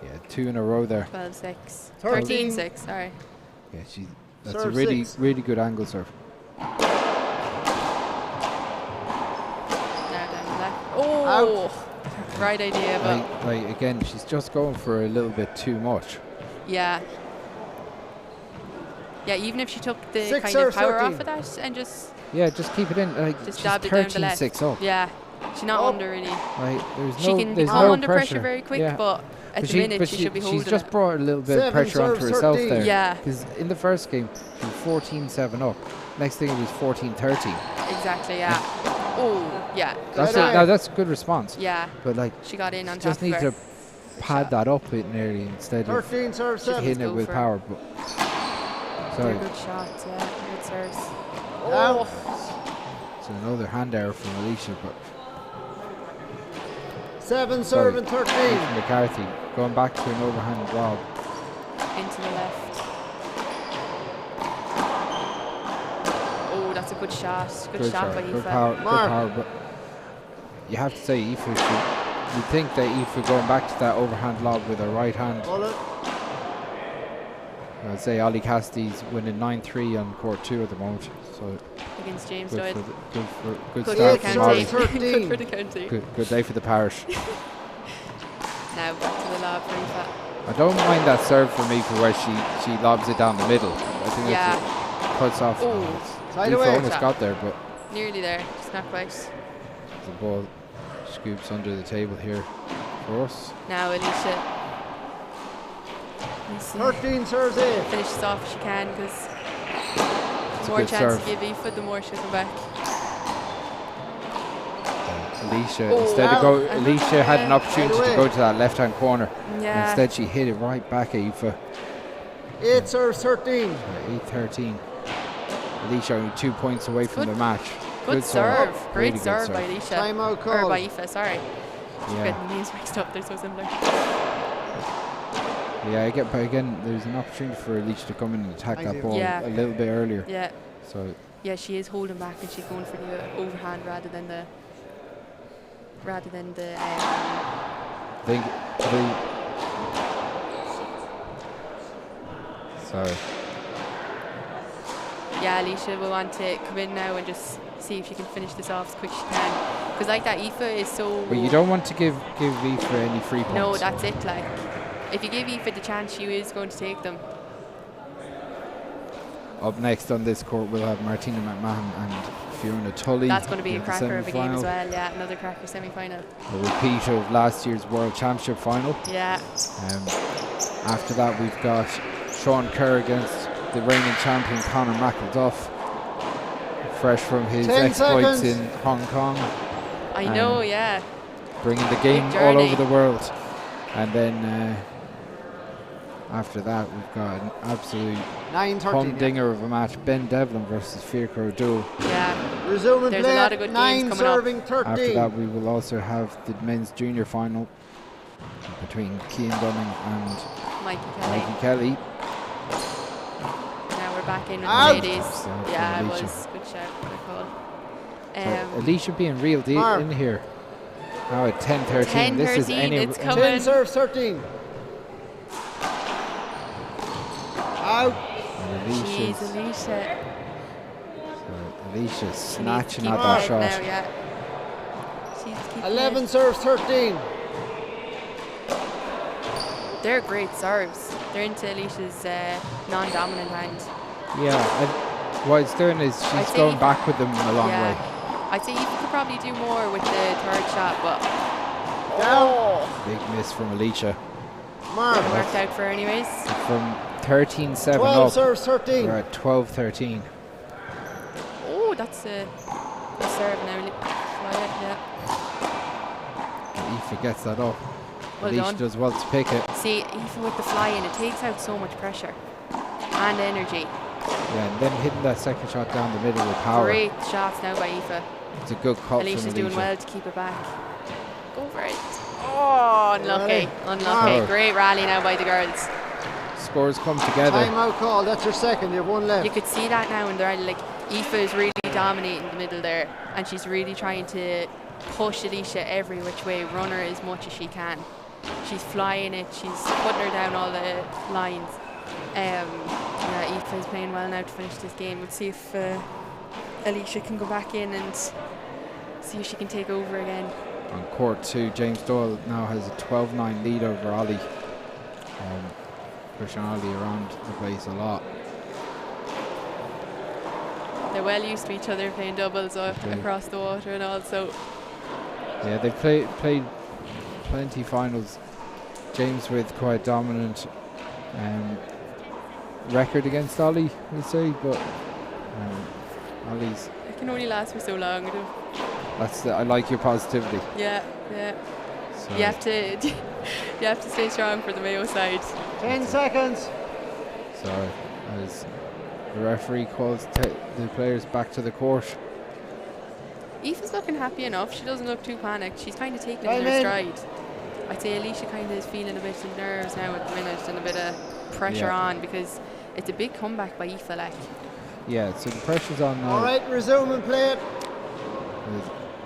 Yeah, 2 in a row there. 12-6. 13. 13-6, sorry. Yeah, that's Serve a really, 6. really good angle serve. Now down the left. Oh! Right idea, but Like again, she's just going for a little bit too much. yeah. Yeah, even if she took the 6 kind serve of power 13. off of that and just Yeah, just keep it in. Like, Just she's dabbed it down the left. 13-6 up. yeah, she's not Up. under really. Like, there's She no, can there's become no under pressure very quick, Yeah. but at the minute she should be holding she's just it. brought a little bit of 7 pressure onto serves herself 13. there. Yeah. Because in the first game, she was 14-7 up. Next thing it was 14-13. Exactly, yeah. Oh, yeah. That's Right. now that's a good response. Yeah, But like, she got in on she top just of needs her. to pad that up a bit nearly instead of 13 serve 7. hitting it go with for it. power. But They're sorry, good shots, yeah. Good serves. Now. it's another hand error from Eilise, but 7 Sorry. serve and 13. McCarthy going back to an overhand lob. into the left. Oh, that's a good shot. Good shot by Good Aoife. power, but you have to say Aoife, you think that Aoife going back to that overhand lob with her right hand. Bullet. I'd say Ollie Cassidy's winning 9-3 on court 2 at the moment. So Against James good Doyle. for good Good start for from the Ollie. county. Good for the county. Good day for the parish. Now back to the lob for Aoife. I don't mind that serve from Aoife where she lobs it down the middle. I think Yeah. it cuts off. Oh. Side Aoife away. almost got there, but Nearly there, just not quite. the ball scoops under the table here for us. Now Eilise. Let's see. 13 serves 8. Finishes off if she can, because It's the a more good chance serve. to give Aoife, the more she'll come back. Eilise, Oh, instead of wow. go, Eilise had an opportunity Right to away. go to that left-hand corner. Yeah. Instead, she hit it right back at Aoife. 8 serves 13. 8-13. Eilise only 2 points away from Good. the match. Good serve. Really Great good serve by Eilise. Timeout Or call. by Aoife, sorry. Yeah. Getting the names mixed up, they're so similar. Yeah, but again, there's an opportunity for Eilise to come in and attack Thank that you. ball Yeah. a little bit earlier. Yeah. So Yeah, she is holding back and she's going for the overhand rather than the I think sorry. yeah, Eilise will want to come in now and just see if she can finish this off as quick as she can. Because like that, Aoife is so... But you don't want to give Aoife any free points. No, that's it. Like, if you give Aoife the chance, she is going to take them. Up next on this court, we'll have Martina McMahon and Fiona Tully. That's going to be a in the cracker of a game as semi-final. well. Yeah, another cracker semi-final. A repeat of last year's World Championship final. Yeah. After that, we've got Sean Kerr against the reigning champion Conor McElduff, fresh from his 10 exploits seconds. in Hong Kong, I know, yeah. bringing the game all journey. over the world. And then after that, we've got an absolute 9-13. humdinger of a match: Ben Devlin versus Fiachra Dúill. Yeah. Resuming There's play. a lot of good 9 games coming up. serving 13. After that, we will also have the men's junior final between Cian Dunning and Mikey Kelly. Mikey Kelly. Now we're back in with Out. the ladies. So Yeah, it Eilise. was. Good shout. Good call. So Eilise being real deep Mark. in here. Now at 10-13. This is 10-13, any. it's coming. 10 serves 13. Out. Jeez, Eilise. So Eilise snatching Keep at that it shot. now, yeah. She's keeping 11 it. serves 13. They're great serves. They're into Eilise's non-dominant hand. Yeah, what it's doing is I'd she's say going Aoife- back with them a long way. Yeah. I'd say you could probably do more with the third shot, but Down. Big miss from Eilise. Mark. it worked out for her anyways. From 13-7 12 up, serves 13. we're at 12-13. Oh, that's a serve now. Yeah. Aoife gets that up. Well Eilise done. does well to pick it. See, even with the fly-in, it takes out so much pressure and energy. Yeah, and then hitting that second shot down the middle with power. Great shots now by Aoife. It's a good cut Eilise from is doing Eilise. well to keep it back. Go for it. Oh, unlucky. Unlucky. Wow. Great rally now by the girls. Scores come together. Timeout call. That's your second. You have one left. You could see that now in the rally. Like, Aoife is really dominating the middle there, and she's really trying to push Eilise every which way, run her as much as she can. She's flying it, she's putting her down all the lines. Yeah, Aoife is playing well now to finish this game. We'll see if Eilise can go back in and see if she can take over again. On court 2, James Doyle now has a 12-9 lead over Ollie. Pushing Ollie around the place a lot. They're well used to each other playing doubles across the water and all, so Yeah, they've played plenty finals. James with quite dominant record against Ollie, we'll say, but Ollie's. it can only last for so long. I like your positivity. Yeah. So You have to you have to stay strong for the Mayo side. 10 seconds. Sorry, as the referee calls the players back to the court. Aoife's looking happy enough. She doesn't look too panicked. She's kind of taking it Time in her in. stride. I'd say Eilise kind of is feeling a bit of nerves now at the minute and a bit of pressure on because it's a big comeback by Aoife, like. Yeah, so the pressure's on now. All right, resume and play it.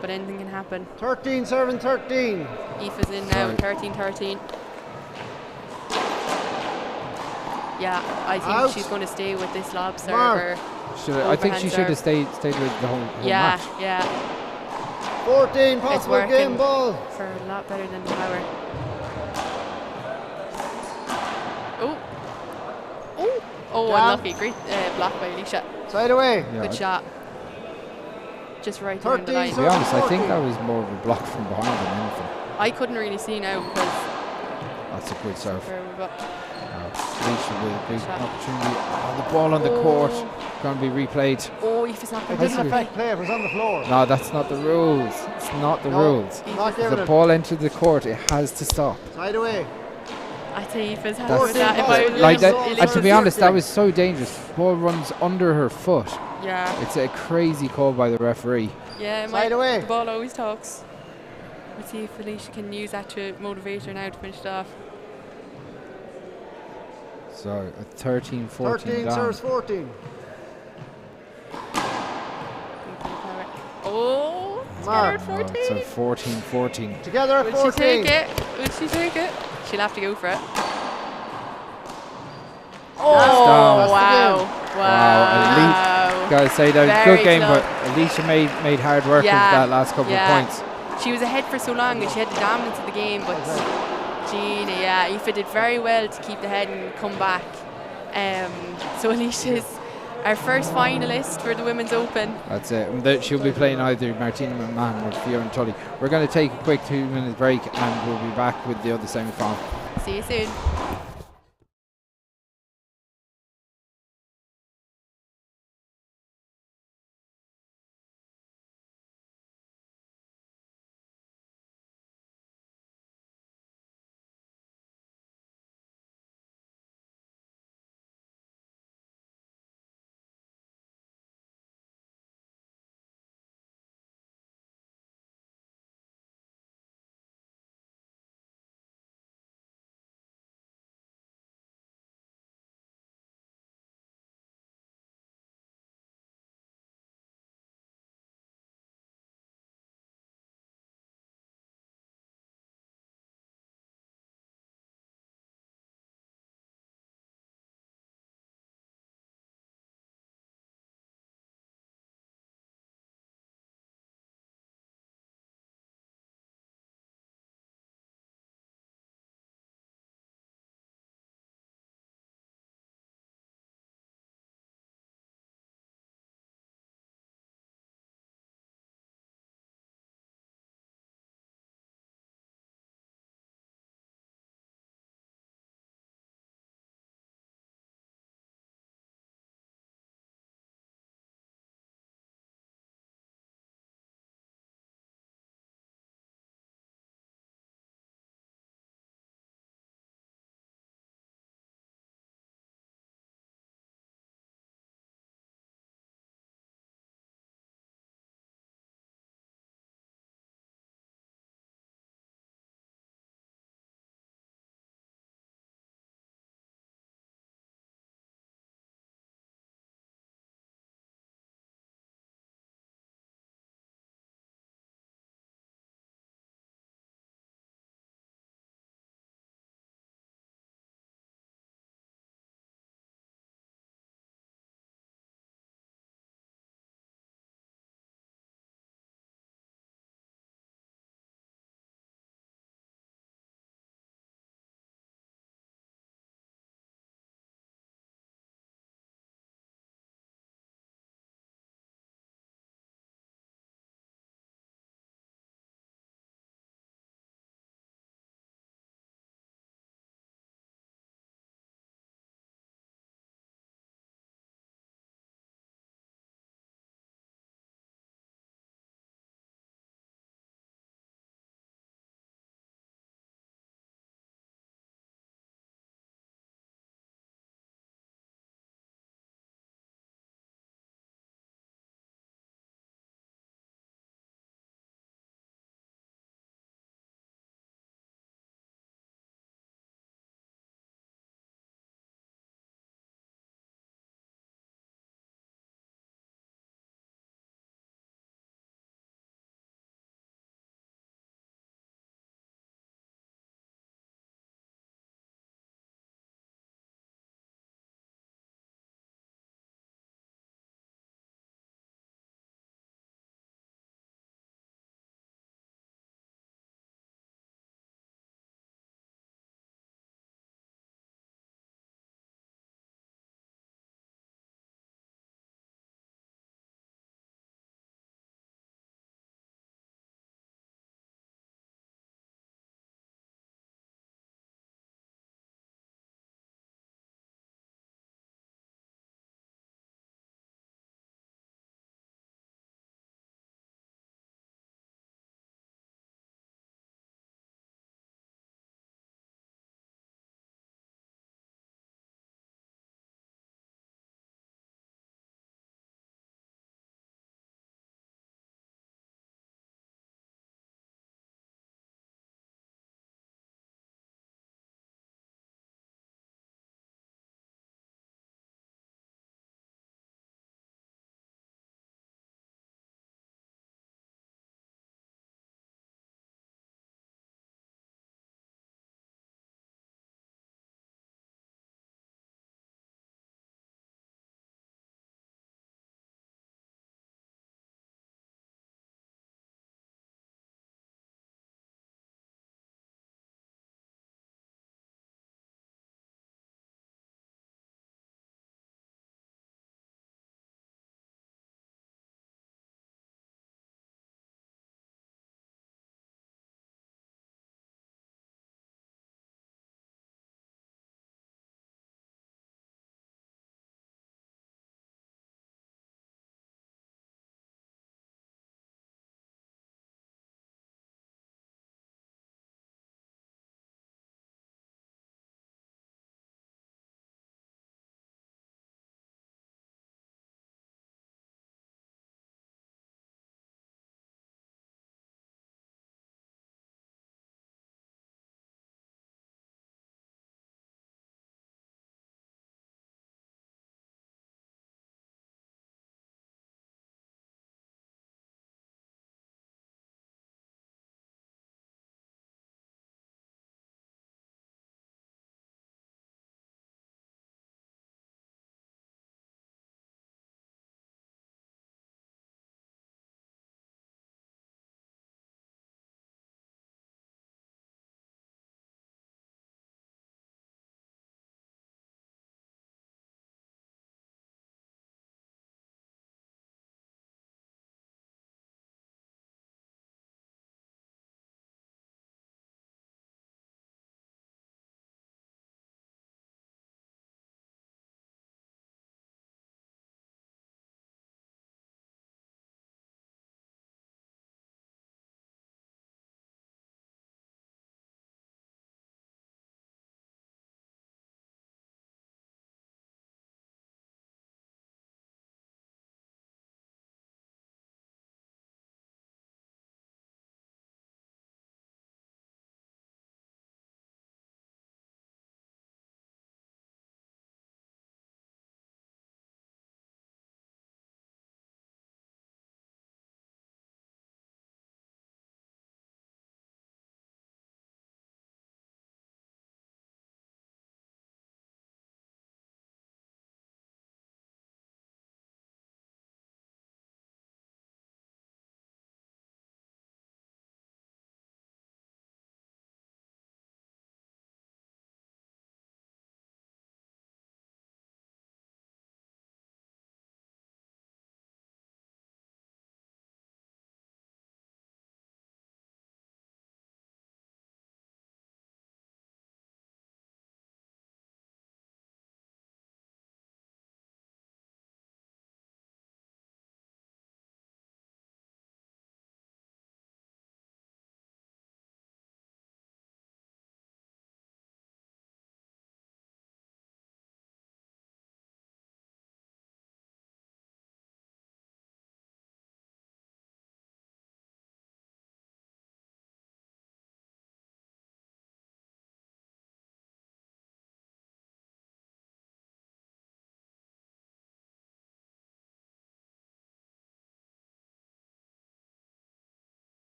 But anything can happen. 13 serving 13. Aoife's in now, 13-13. Yeah, I think she's going to stay with this lob server. I think she should have stayed with the whole match. Yeah. 14 possible game ball. For a lot better than the power. Oh, unlucky. Great block by Eilise. Side away. Yeah, Good shot. Just right down the line. To be honest, I think that was more of a block from behind than anything. I couldn't really see now because that's a good serve. Eilise with a big opportunity. The ball on the court. Going to be replayed. Oh, Aoife's not going to. It didn't affect play. It was on the floor. No, that's not the rules. It's not the rules. If the ball entered the court, it has to stop. Side away. I think Aoife's happy with that. And to be honest, that was so dangerous. The ball runs under her foot. Yeah. It's a crazy call by the referee. Yeah, the ball always talks. Let's see if Eilise can use that to motivate her now to finish it off. So, a 13-14 13 down. serves 14. Oh, together at 14. So 14-14. Together at 14. Will she take it? Will she take it? She'll have to go for it. Oh, wow. Gotta say, that was a good game, but Eilise made hard work of that last couple of points. She was ahead for so long and she had the dominance of the game, but Gina, Aoife did very well to keep the head and come back. So Eilise is our first finalist for the Women's Open. That's it. She'll be playing either Martina McMahon or Fiona and Tully. We're going to take a quick 2-minute break and we'll be back with the other semi-final. See you soon.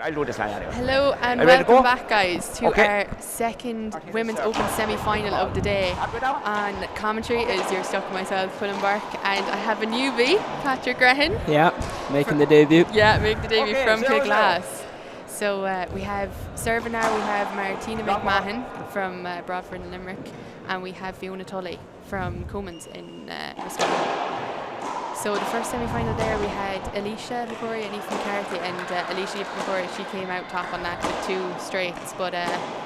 I'll do this anyway. Hello and Are you ready to welcome go? back, guys, to our second Women's Open semi-final of the day. On commentary is your stuck myself, Fulham Burke, and I have a newbie, Patrick Grehan. Yeah, making the debut. Yeah, making the debut Okay, from 0-0. Kilglass. So we have serving now. We have Martina McMahon from Bradford and Limerick, and we have Fiona Tully from Comórtas in Roscommon. So the first semi-final there, we had Eilise McCrory and Aoife McCarthy, and Eilise McCrory, she came out top on that with 2 straights, but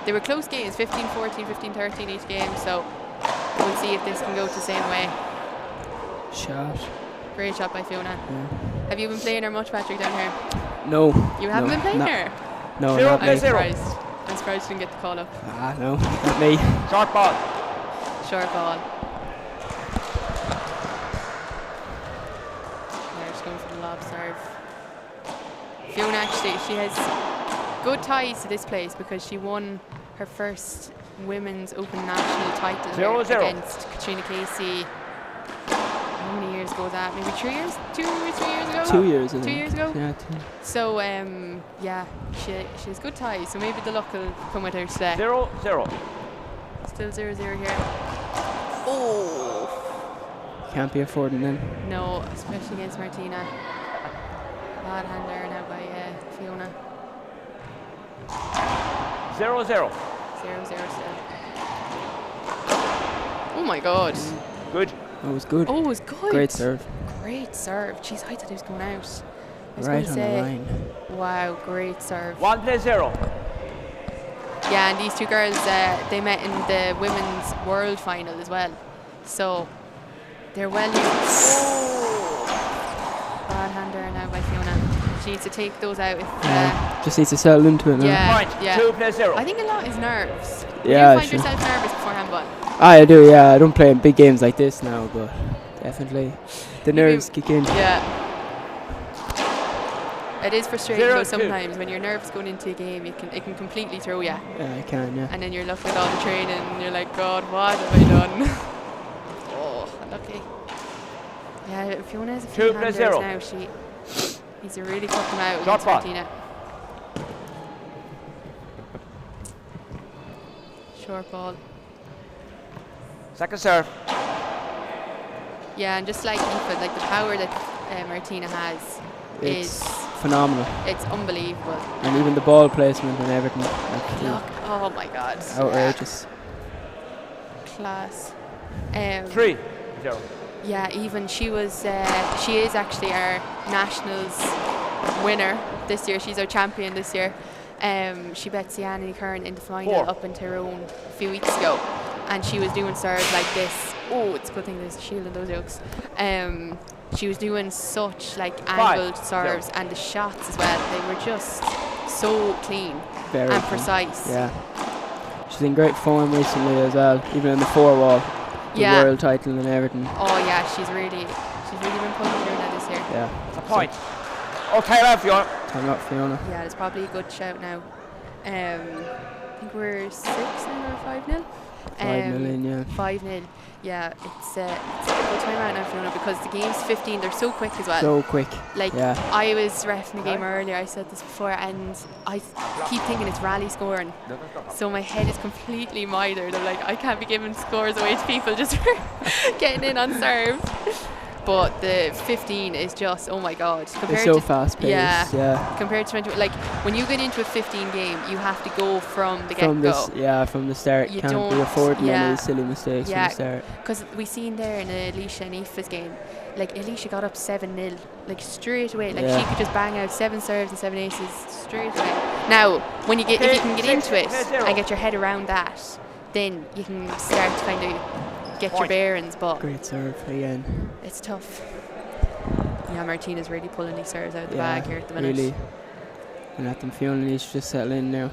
they were close games, 15-14, 15-13 each game, so we'll see if this can go the same way. Shot. Great shot by Fiona. Yeah. Have you been playing her much, Patrick, down here? No. You haven't been playing her? No, Zero not play me. I'm zero. surprised. I'm surprised you didn't get the call up. Ah, no, not me. Short ball. Short ball. They're just going for the lob serve. Fiona actually, she has good ties to this place because she won her first Women's Open National title 0-0. against Katrina Casey. How many years ago was that? Maybe 3 years? 2 or 3 years ago? 2 years, I 2 think. years ago? Yeah, 2. So, yeah, she has good ties, so maybe the luck will come with her today. 0-0. Still 0-0 here. Oh! Can't be affording them. No, especially against Martina. Bad hand there now by Fiona. 0-0. 0-0 still. Oh my god. Good. That was good. Oh, it was good. Great serve. Great serve. Jeez, I thought he was going out. I was Right going on to say, the line. wow, great serve. 1-0. Yeah, and these two girls, they met in the women's world final as well. So, they're well used. Oh! Bad hand there now by Fiona. She needs to take those out if... Just needs to settle into it now. yeah, Point. yeah. 2-0. I think a lot is nerves. Yeah, Do you find sure. yourself nervous before handball? I do, yeah. I don't play in big games like this now, but definitely the nerves kick in. Yeah. It is frustrating 0-2. though sometimes when you're nervous going into a game. It can completely throw you, Yeah, I can, yeah. and then you're looking at all the training and you're like, God, what have I done? Oh, unlucky. Yeah, Fiona has a few 2-0. handers now. She needs to really cut them out Shot against ball. Martina. Short ball. Second serve. Yeah, and just like Aoife, like the power that Martina has It's is phenomenal. it's unbelievable. And even the ball placement and everything. Like, Look, oh my God. outrageous. Yeah, class. 3-0. Yeah, even she is actually our nationals winner this year. She's our champion this year. She beat Sienna Kerr in the final 4. up in Tyrone a few weeks ago, and she was doing serves like this. Oh, it's a good thing there's a shield in those yokes. She was doing such like angled 5-0. serves, and the shots as well. They were just so clean Very and clean. precise. Yeah. She's in great form recently as well, even in the 4-wall. The Yeah. world title and everything. Oh yeah, she's really been putting it in this year. Yeah. It's a point. Okay, left, Fiona. Time out, Fiona. Yeah, it's probably a good shout now. I think we're 6-0 or 5-0. 5-0 in, yeah. 5-0. Yeah, it's a good time out now, Fiona, because the game's 15. They're so quick as well. So quick. Like, Yeah. I was reffing the game earlier, I said this before, and I keep thinking it's rally scoring. So my head is completely mithered. I'm like, I can't be giving scores away to people just for getting in on serve. But the 15 is just, oh my God. It's so fast paced. Yeah. Compared to 20, like, when you get into a 15 game, you have to go from the From get-go. from the start. You Can't be don't- affording yeah. any silly mistakes Yeah. from the start. Because we seen there in Eilise and Aoife's game, like Eilise got up 7-0, like straight away. Like she could just bang out 7 serves and 7 aces straight away. Now, when you get, if you can get into it and get your head around that, then you can start to kind of get your bearings. But Great serve again. it's tough. Yeah, Martina's really pulling these serves out of the bag here at the minute. Really. And let them Fiona needs to just settle in now.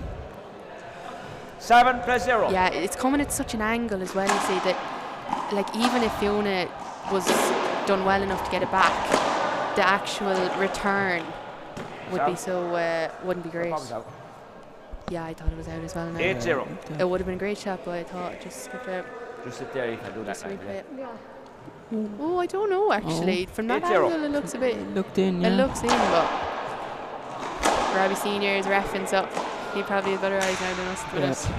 7-0. Yeah, it's coming at such an angle as well. You see that, like, even if Fiona was done well enough to get it back, the actual return would be wouldn't be great. Yeah, I thought it was out as well. Now. 8-0. It would have been a great shot, but I thought it just skipped out. Just sit there, you can do that. Just replay it. Oh, I don't know actually. From that 8-0. angle, it looks a bit. Looked in, It yeah. looks in, but Robbie Senior's reference so he probably has better eyes now than us. Yes.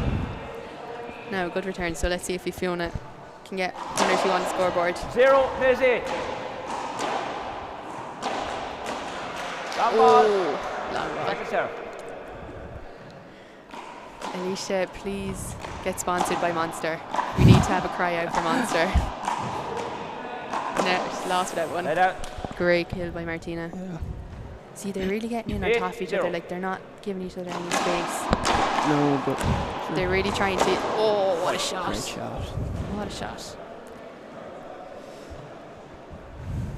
No, good return. So let's see if Fiona can get 1 or 2 on the scoreboard. 0 plays 8. Long ball. Long ball. Second serve. Eilise, please get sponsored by Monster. We need to have a cry out for Monster. No, she's lost without one. Let out. Great kill by Martina. Yeah. See, they're really getting in on top of each other. Like, they're not giving each other any space. No, but They're really trying to. Oh, what a shot! great shot. What a shot!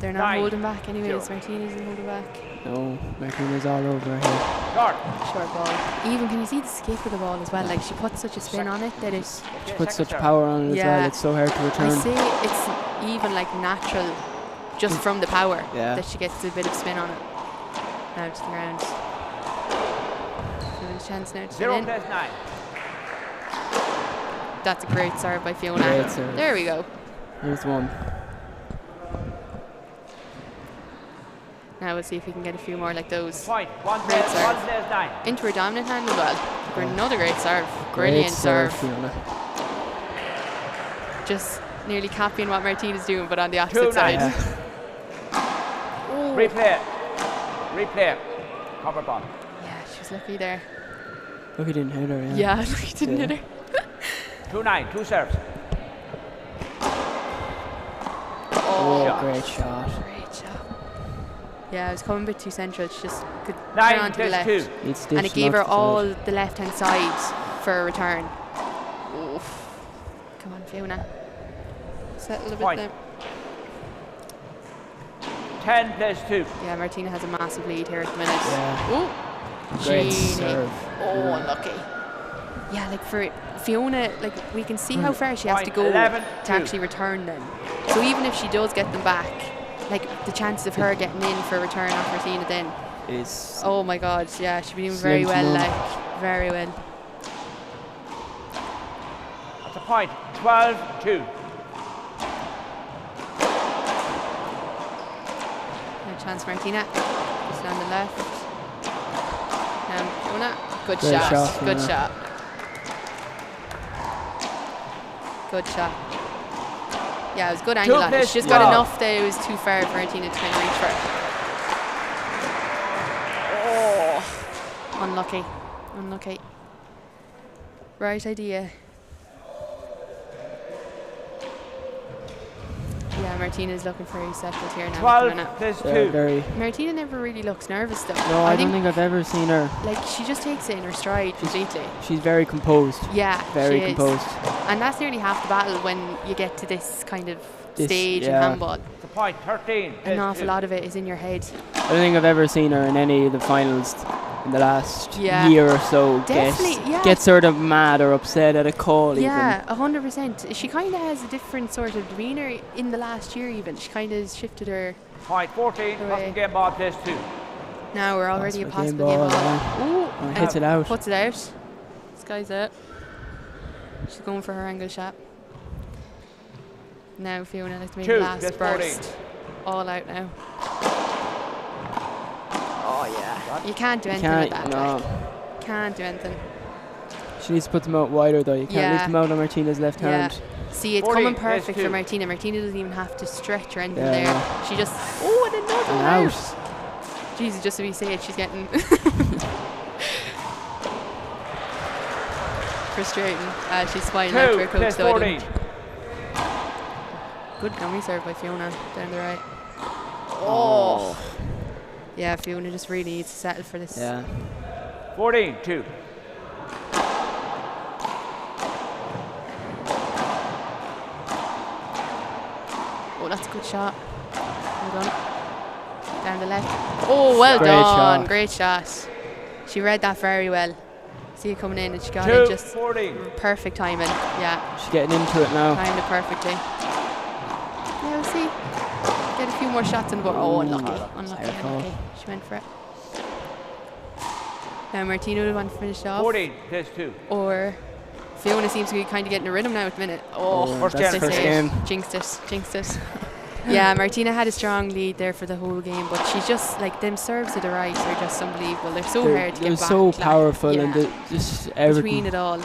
They're not 9, holding back, anyways. 0. Martina isn't holding back. No, Martina's all over here. Short. Short ball. Even can you see the skip of the ball as well? Like, she puts such a spin on it that it's. She puts Second such serve. power on it as Yeah. well. It's so hard to I return. say it's even like natural, just from the power Yeah. that she gets a bit of spin on it. Now to the ground. So there's a chance now to 0 get in. plays 9. That's a great serve by Fiona. Great serve. There we go. Here's one. Now we'll see if we can get a few more like those. Point. 1 Great plays serve. 9. Into her dominant hand as well. For another great serve. Great Brilliant serve. Fiona. Just nearly copying what Martina's doing, but on the 2 opposite side. 9. Ooh. Replay. Replay. Cover ball. Yeah, she was lucky there. Look, he didn't hit her. Yeah, lucky didn't Yeah. hit her. 2 9. 2 serves. Oh, Shot. great shot. Great shot. Yeah, it was coming a bit too central. She just could turn 9 on to the plays left. 2. Needs And it gave her all the left-hand side for a return. Oof. Come on, Fiona. Settle a bit Point. there. 10 plays 2. Yeah, Martina has a massive lead here at the minute. Yeah. Ooh. Great Genie. serve. Oh, unlucky. Yeah, like for Fiona, like we can see how far she has to Point. go 11, to 2. actually return them. So even if she does get them back, like the chances of her getting in for a return off Martina then. Is Oh my God, yeah, she'd be doing very Slim to well, none. like very well. That's a point. 12 2. No chance, Martina. Just on the left. Fiona. Good Great shot. shot, Good Fiona. shot. Good shot. Yeah, it was good angle on it. plays She just got 12. enough that it was too far for Martina to try and reach for it. Oh, unlucky. Unlucky. Right idea. Yeah, Martina's looking very settled here now. 12 Fiona. plays yeah, 2. very. Martina never really looks nervous though. No, I don't think I've ever seen her. like she just takes it in her stride completely. She's very composed. Yeah, Very she is. composed. And that's nearly half the battle when you get to this kind of This- stage in yeah. handball. It's a point. 13 plays An awful 2. lot of it is in your head. I don't think I've ever seen her in any of the finals in the last Yeah. year or so. Definitely, yeah. Get sort of mad or upset at a call. Yeah, 100%. She kind of has a different sort of demeanour in the last year even. She kind of shifted her. Point. 14. Hooray. Passing game ball plays 2. Now we're already a Pass for game possible game ball, ball. yeah. Ooh, And hits it out. puts it out. This guy's out. She's going for her angle shot. Now Fiona, let's make the 2 last plays 14. burst. All out now. Oh yeah. You can't do anything with that. No. Like. Can't do anything. She needs to put them out wider though. You can't Yeah. leave them out on Martina's left Yeah. hand. See, it's 40, coming perfect there's for 2. Martina. Martina doesn't even have to stretch or anything Yeah. there. She just, oh, and another And one out. out. Jesus, just to be safe, she's getting frustrating. She's smiling out to her 2 coach. plays So I 14. didn't. Good dummy serve by Fiona down the right. Oh. Yeah, Fiona just really needs to settle for this. Yeah. 14 2. Oh, that's a good shot. Well done. Down the left. Oh, well Great done. shot. Great shot. She read that very well. See it coming in and she got 2 it just 14. perfect timing. Yeah, She's getting into it now. timed it perfectly. Yeah, we'll see. Get a few more shots in the board. Oh, unlucky. Unlucky, Fair call. unlucky. She went for it. Now Martina would want to finish it off. 14 plays 2. Or Fiona seems to be kind of getting a rhythm now at the minute. Oh, First that's game. the First save. game. Jinxed it. Jinxed it. Yeah, Martina had a strong lead there for the whole game, but she's just like them serves to the right are just unbelievable. They're so hard to get They're back. so like, powerful yeah, and just between everything. it all.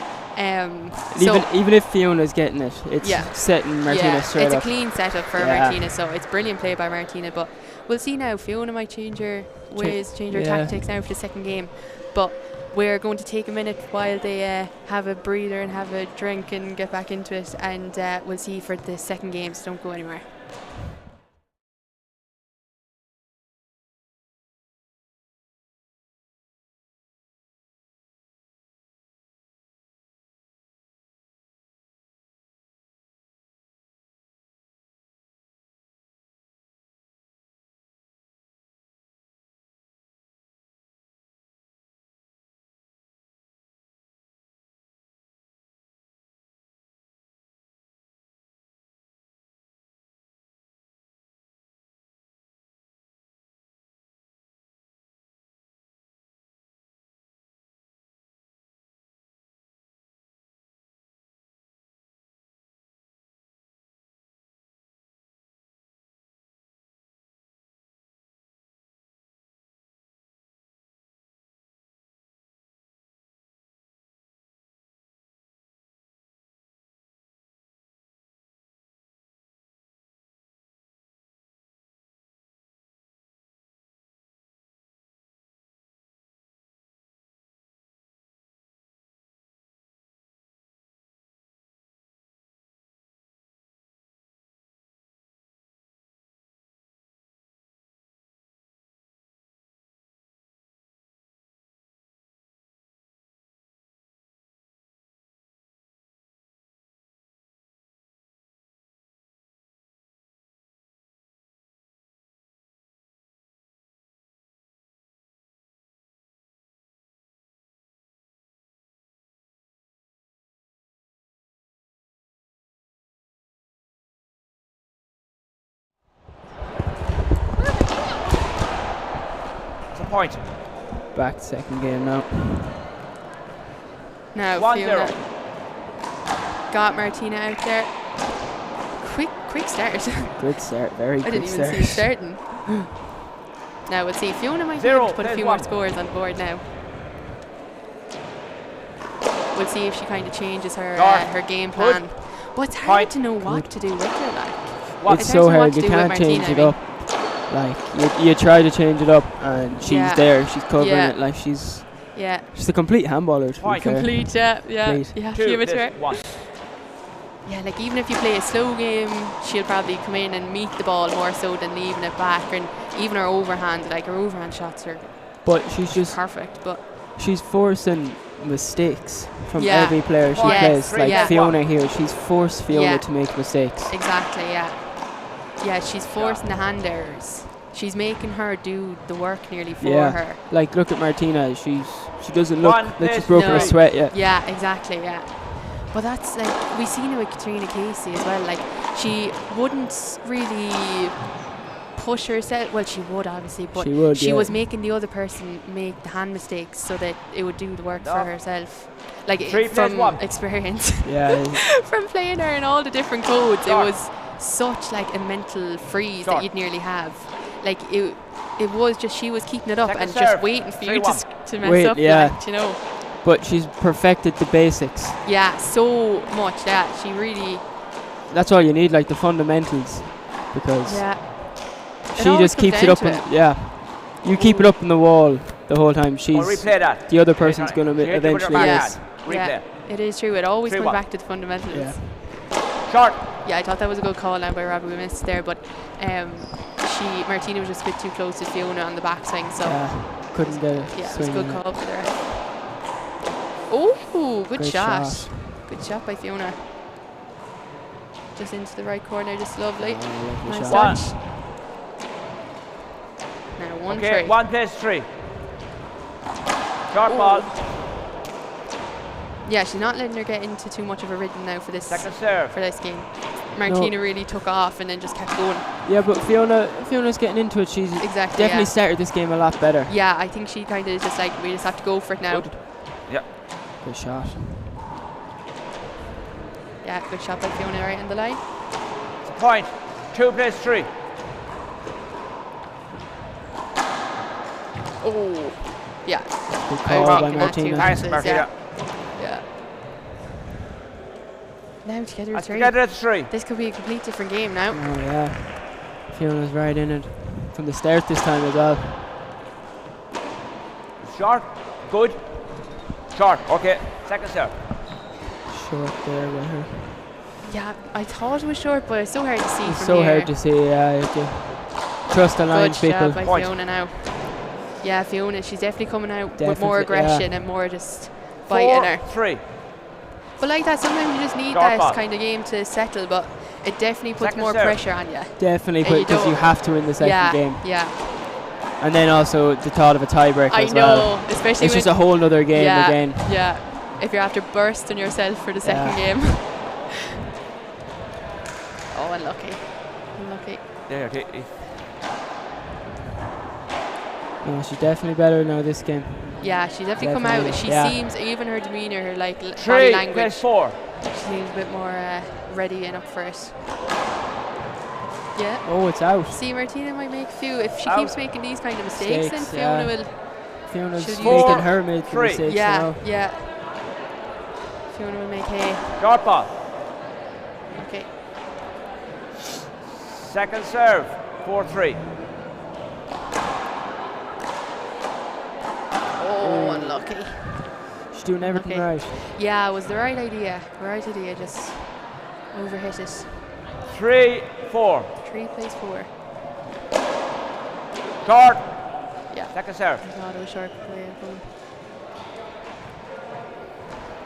Even if Fiona's getting it, it's setting Martina straight it's up. a clean setup for Martina, so it's brilliant play by Martina. But we'll see now. Fiona might change her ways, change her tactics now for the second game. But we're going to take a minute while they have a breather and have a drink and get back into it, and we'll see for the second game, so don't go anywhere. Point. Back to second game now. Now 1-0. Fiona got Martina out there. Quick start. Good start, very I quick didn't even start. see it starting. Now we'll see. Fiona might be able to put a few more scores on the board now. We'll see if she kind of changes her game plan. But it's hard to know what to do with her. Like, it's so hard. You can't change it up. Like you try to change it up, and she's there. She's covering it. Like she's a complete handballer. Complete, yeah. Complete. You have to give it to her. Yeah, like even if you play a slow game, she'll probably come in and meet the ball more so than leaving it back. And even her overhand, like her overhand shots are. But she's just perfect. But she's forcing mistakes from every player she plays. Like Fiona here, she's forced Fiona to make mistakes. Exactly. Yeah, she's forcing the hand errors. She's making her do the work nearly for her. Like look at Martina. She doesn't look like she's broken a sweat yet. Yeah, exactly. Yeah. But that's like we seen it with Katrina Casey as well. Like she wouldn't really push herself. Well, she would obviously, but she was making the other person make the hand mistakes so that it would do the work for herself. Like from experience. Yeah. From playing her in all the different codes, it was such like a mental freeze that you'd nearly have. Like it was just she was keeping it up and just waiting for you to mess up. Like, you know. But she's perfected the basics. Yeah, so much. Yeah, she really. That's all you need, like the fundamentals, because she just keeps it up. You keep it up in the wall the whole time. The other person's going to eventually. Yeah, it is true. It always comes back to the fundamentals. Short. Yeah, I thought that was a good call now by Robbie. We missed there, but Martina was just a bit too close to Fiona on the backswing, so couldn't get it. Yeah, it was a good call for the ref. Oh, good shot. Good shot by Fiona. Just into the right corner, just lovely. Nice touch. Now 1-3. 1+3. Short ball. Yeah, she's not letting her get into too much of a rhythm now for this second serve. For this game. Martina really took off and then just kept going. Yeah, but Fiona's getting into it. She's definitely started this game a lot better. Yeah, I think she kind of just like, we just have to go for it now. Good shot. Yeah, good shot by Fiona right on the line. Point. 2 plays 3. Oh, yeah. Good call by Martina. Thanks, Martina. Yeah. Now together at That's 3. together at 3. This could be a complete different game now. Oh yeah. Fiona's right in it from the start this time as well. Short. Good. Short. Okay. Second serve. Short there with her. Yeah, I thought it was short, but it's so hard to see It's from so here. hard to see. Yeah, you have to trust the line, Good people. job by Point. Fiona now. Yeah, Fiona, she's definitely coming out with Definitely, more aggression and more just biting her. 4-3. But like that, sometimes you just need Short that ball. kind of game to settle, but it definitely puts Second more serve. pressure on you. Definitely, And you because you don't- have to in the second Yeah, game. yeah. And then also the thought of a tiebreaker I as know, well. especially It's when just a whole other game yeah, again. Yeah, if you're after bursting yourself for the second game. Oh, unlucky. Unlucky. There, okay. No, she's definitely better now this game. Yeah, she's definitely come out. Definitely, She yeah. seems, even her demeanour, her like body 3 language, plays 4. she seems a bit more ready and up for it. Yeah. Oh, it's out. See, Martina might make a few. If she Out. keeps making these kind of mistakes, then Mistakes, Fiona yeah. will. Fiona's Should making use- her make the 4-3. mistakes Yeah, now. yeah. Fiona will make hay. Short ball. Okay. Second serve. 4-3. Oh, unlucky. She's doing everything Okay. right. Yeah, it was the right idea. Right idea, just overhit it. 3-4. 3 plays 4. Short. Yeah. Second serve. I thought it was short play.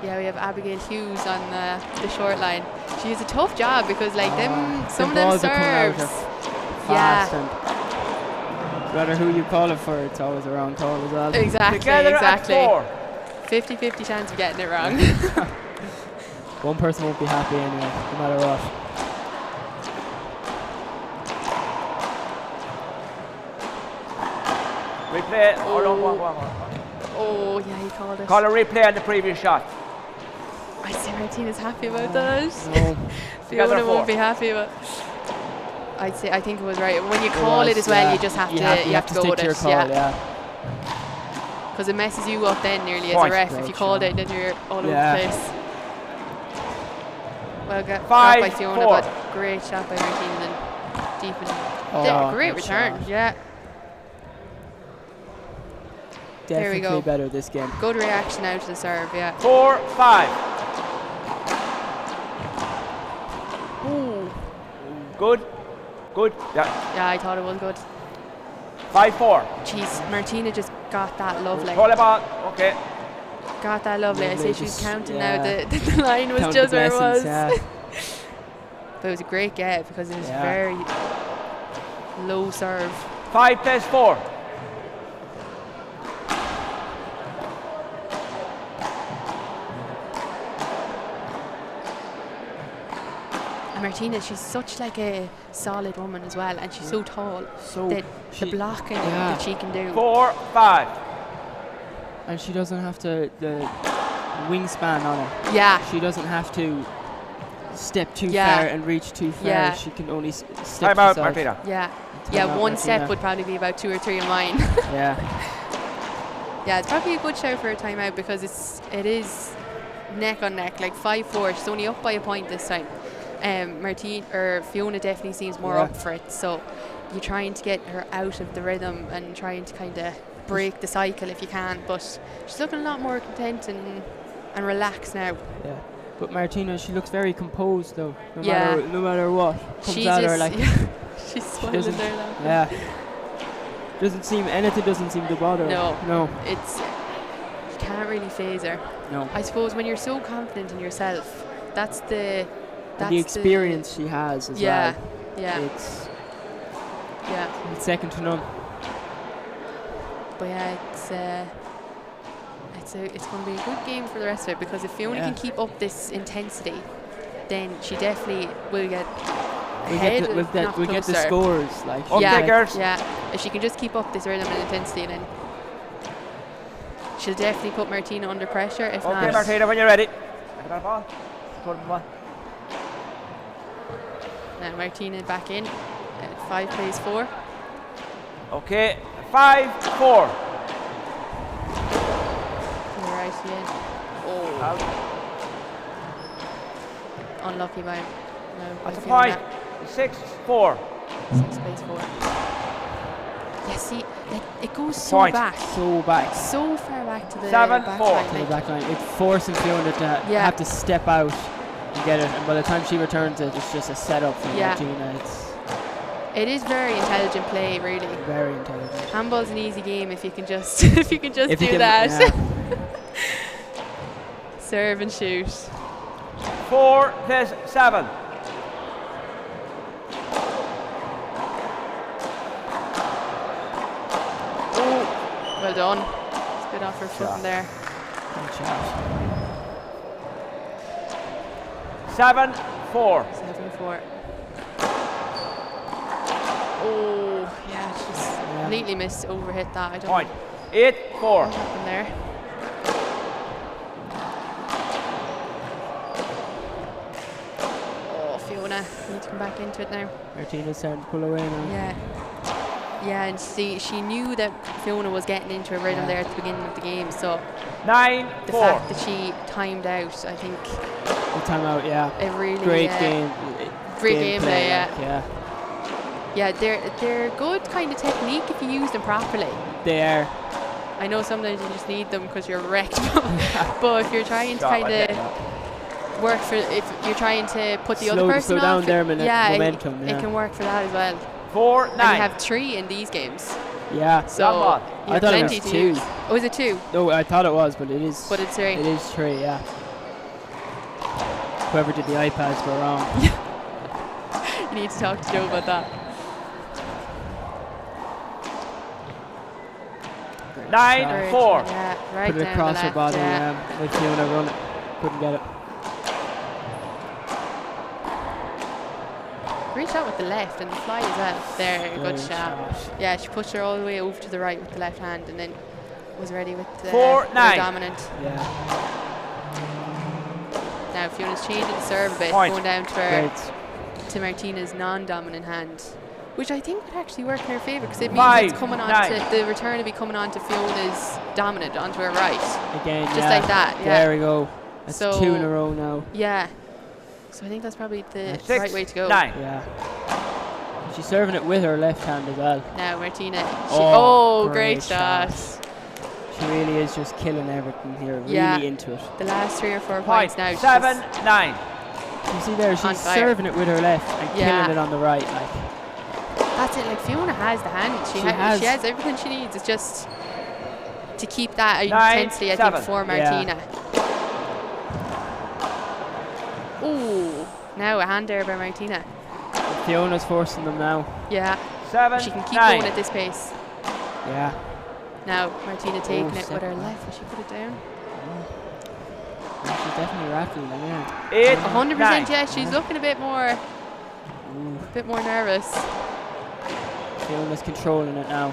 Yeah, we have Abigail Hughes on the short line. She has a tough job because, like, some of them balls are coming out of serves. her Yeah. fast, and no matter who you call it for, it's always a wrong call as well. Exactly, Together exactly. at 4. 50-50 chance of getting it wrong. One person won't be happy anyway, no matter what. Replay. Oh, no, go on. Oh, yeah, he called it. Call a replay on the previous shot. I see Martina's happy about that. No, Together Fiona won't four. be happy about. I think it was right. When you it call it was, as well, yeah. you just have to you have to go stick with to your it. call, Yeah, because it messes you up then nearly Point. as a ref. If Great you called shot. it, then you're all Yeah. over the place. Well, got by 5-4. Fiona, but great shot by Martina then deep in. Oh, Great good return. shot. Yeah, There we Definitely go. better this game. good reaction out to the serve. Yeah. 4-5. Ooh. Good. Good. Yeah. Yeah, I thought it was good. 5-4. Jeez, Martina just got that lovely. Call it back. Okay. Got that lovely. I say Lovely, she was just- counting yeah. now. The line was Count just the where it was. blessings, yeah. But it was a great get because it was Yeah. very low serve. 5+4. And Martina, she's such like a solid woman as well, and she's so tall. So The she- blocking yeah. that she can do. 4-5. and she doesn't have to the wingspan on her. Yeah, She doesn't have to step too Yeah. far and reach too far. Yeah. She can only step Time to out, the side. Martina. yeah. Time Yeah, out, one Martina. step would probably be about 2 or 3 of mine. Yeah. Yeah, it's probably a good shout for a timeout because it is neck on neck, like 5-4. She's only up by a point this time. Fiona definitely seems more Yeah. up for it. So you're trying to get her out of the rhythm and trying to kind of break the cycle if you can. But she's looking a lot more content and relaxed now. Yeah. But Martina, she looks very composed though. Yeah. No matter what comes She at her, just, like she's smiling doesn't- there laughing. yeah. Anything doesn't seem to bother her. No. No. It's, you can't really phase her. No. I suppose when you're so confident in yourself, that's the And the experience she has as Yeah, well. yeah, It's yeah. second to none. But yeah, it's going to be a good game for the rest of it because if Fiona Yeah. can keep up this intensity, then she definitely will get We'll ahead. get the closer. scores. Like Okay, Yeah, girls. yeah. If she can just keep up this rhythm and intensity, then she'll definitely put Martina under pressure. If Okay, not, Martina, when you're ready. Take that ball. Throw the ball. Now Martina back in. 5 plays 4. Okay, 5-4. Right again. Oh. Out. Unlucky by him. No, That's a point. 6-4. 6 plays 4. Yeah, see, it goes so Point. back. So back. So far back to the 7-4. back line. To the Like, back line. It forces Fiona to have to step out and get it. And by the time she returns it, it's just a setup for Martina. it is very intelligent play, really. Very intelligent. Handball's an easy game if you can just do that. Yeah. Serve and shoot. 4+7. Well done. It's a bit off her foot in there. Good shot. 7-4. 7-4. Oh, yeah, she's completely missed, overhit that. I don't Point. know 8-4. what happened there. Oh, Fiona, you need to come back into it now. Martina's starting to pull away now. Yeah. Yeah, and she knew that Fiona was getting into a rhythm there at the beginning of the game, so 9-4. the fact that she timed out, I think The timeout, yeah. it really Great game. great gameplay, yeah. they're good kind of technique if you use them properly. They are. I know sometimes you just need them because you're wrecked, but if you're trying to kind of work for, if you're trying to put the other person slow down off, their momentum, it can work for that as well. 4-9. And you have 3 in these games, Yeah. so Come on. you I have thought it plenty was to 2. use. Oh, is it 2? No, I thought it was, but it is. But it's 3. It is 3, yeah. Whoever did the iPads were wrong. You need to talk to Joe about that. 9-4. Yeah, right Put it down across the her left, body, yeah. like Fiona run it. Couldn't get it. Great shot with the left and the fly as well. There, good Great shot. Yeah, she pushed her all the way over to the right with the left hand and then was ready with the 4-9. dominant. Yeah. Now Fiona's changing the serve a bit, Point. going down to her Great. to Martina's non-dominant hand, which I think would actually work in her favour because it means 5-9. it's coming on to the return will be coming on to Fiona's dominant onto her right. Again, Just like that, yeah. There we go. That's So- 2 in a row now. Yeah. So I think that's probably the 6-9. right way to go. Yeah. She's serving it with her left hand as well. Now Martina. Great Great shot. She really is just killing everything here. Yeah. Really into it. The last 3 or 4 Point. points now. 7-9. You see there, On she's fire. serving it with her left and Yeah. killing it on the right. Like. That's it. Like Fiona has the hand. She has. has everything she needs. It's just to keep that 9-7. intensity. I think for Martina. Ooh, now a hand there by Martina. Fiona's forcing them now. Yeah, 7-9. she can keep going at this pace. Yeah. Now Martina taking it with her second. left. Will she put it down? Yeah, she's definitely rattling them in. 100%. 8-9. Yeah, she's looking a bit more nervous. Fiona's controlling it now.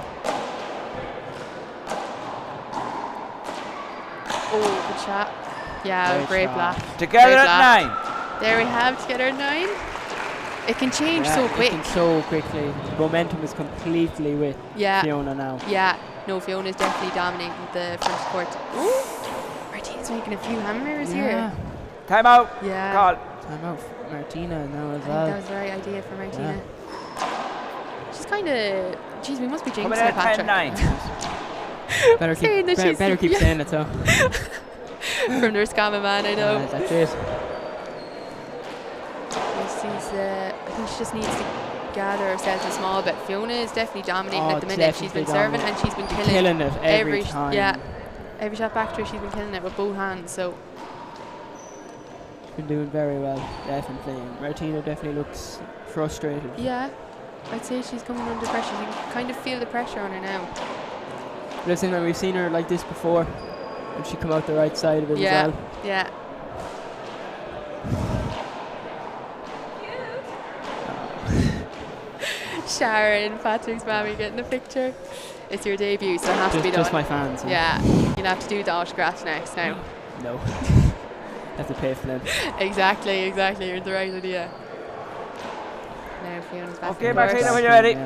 Oh, good shot. Yeah, great shot. block. Together Great at block. 9. There we have together at 9. It can change Yeah, so it quick. can so quickly. The momentum is completely with Yeah. Fiona now. Yeah, no, Fiona's definitely dominating the front court. Ooh, Martina's making a few hammers here. Time out. Yeah. Call. Time out for Martina now as I think well. that was the right idea for Martina. She's kind of, geez, we must be Coming jinxing in it, at Patrick. 10-9. Better Saying that she's- better keep yeah. saying it, so. From the Roscommon man, I know. That's it. I think she just needs to gather herself a small bit. Fiona is definitely dominating at the minute. She's been definitely serving and she's been killing it every time. Yeah, every shot back to her, she's been killing it with both hands. So She's been doing very well, definitely. And Martina definitely looks frustrated. yeah, I'd say she's coming under pressure. You can kind of feel the pressure on her now. Listen, we've seen her like this before, when she come out the right side of it Yeah, as well. yeah. Sharon, Patrick's mommy getting a picture. It's your debut, so it has to be done. Just my fans. Yeah, you'll have to do the autographs next now. No. Have to pay for them. Exactly, you're the right idea. Now Fiona's back. Okay, in course. Martina, when you're ready.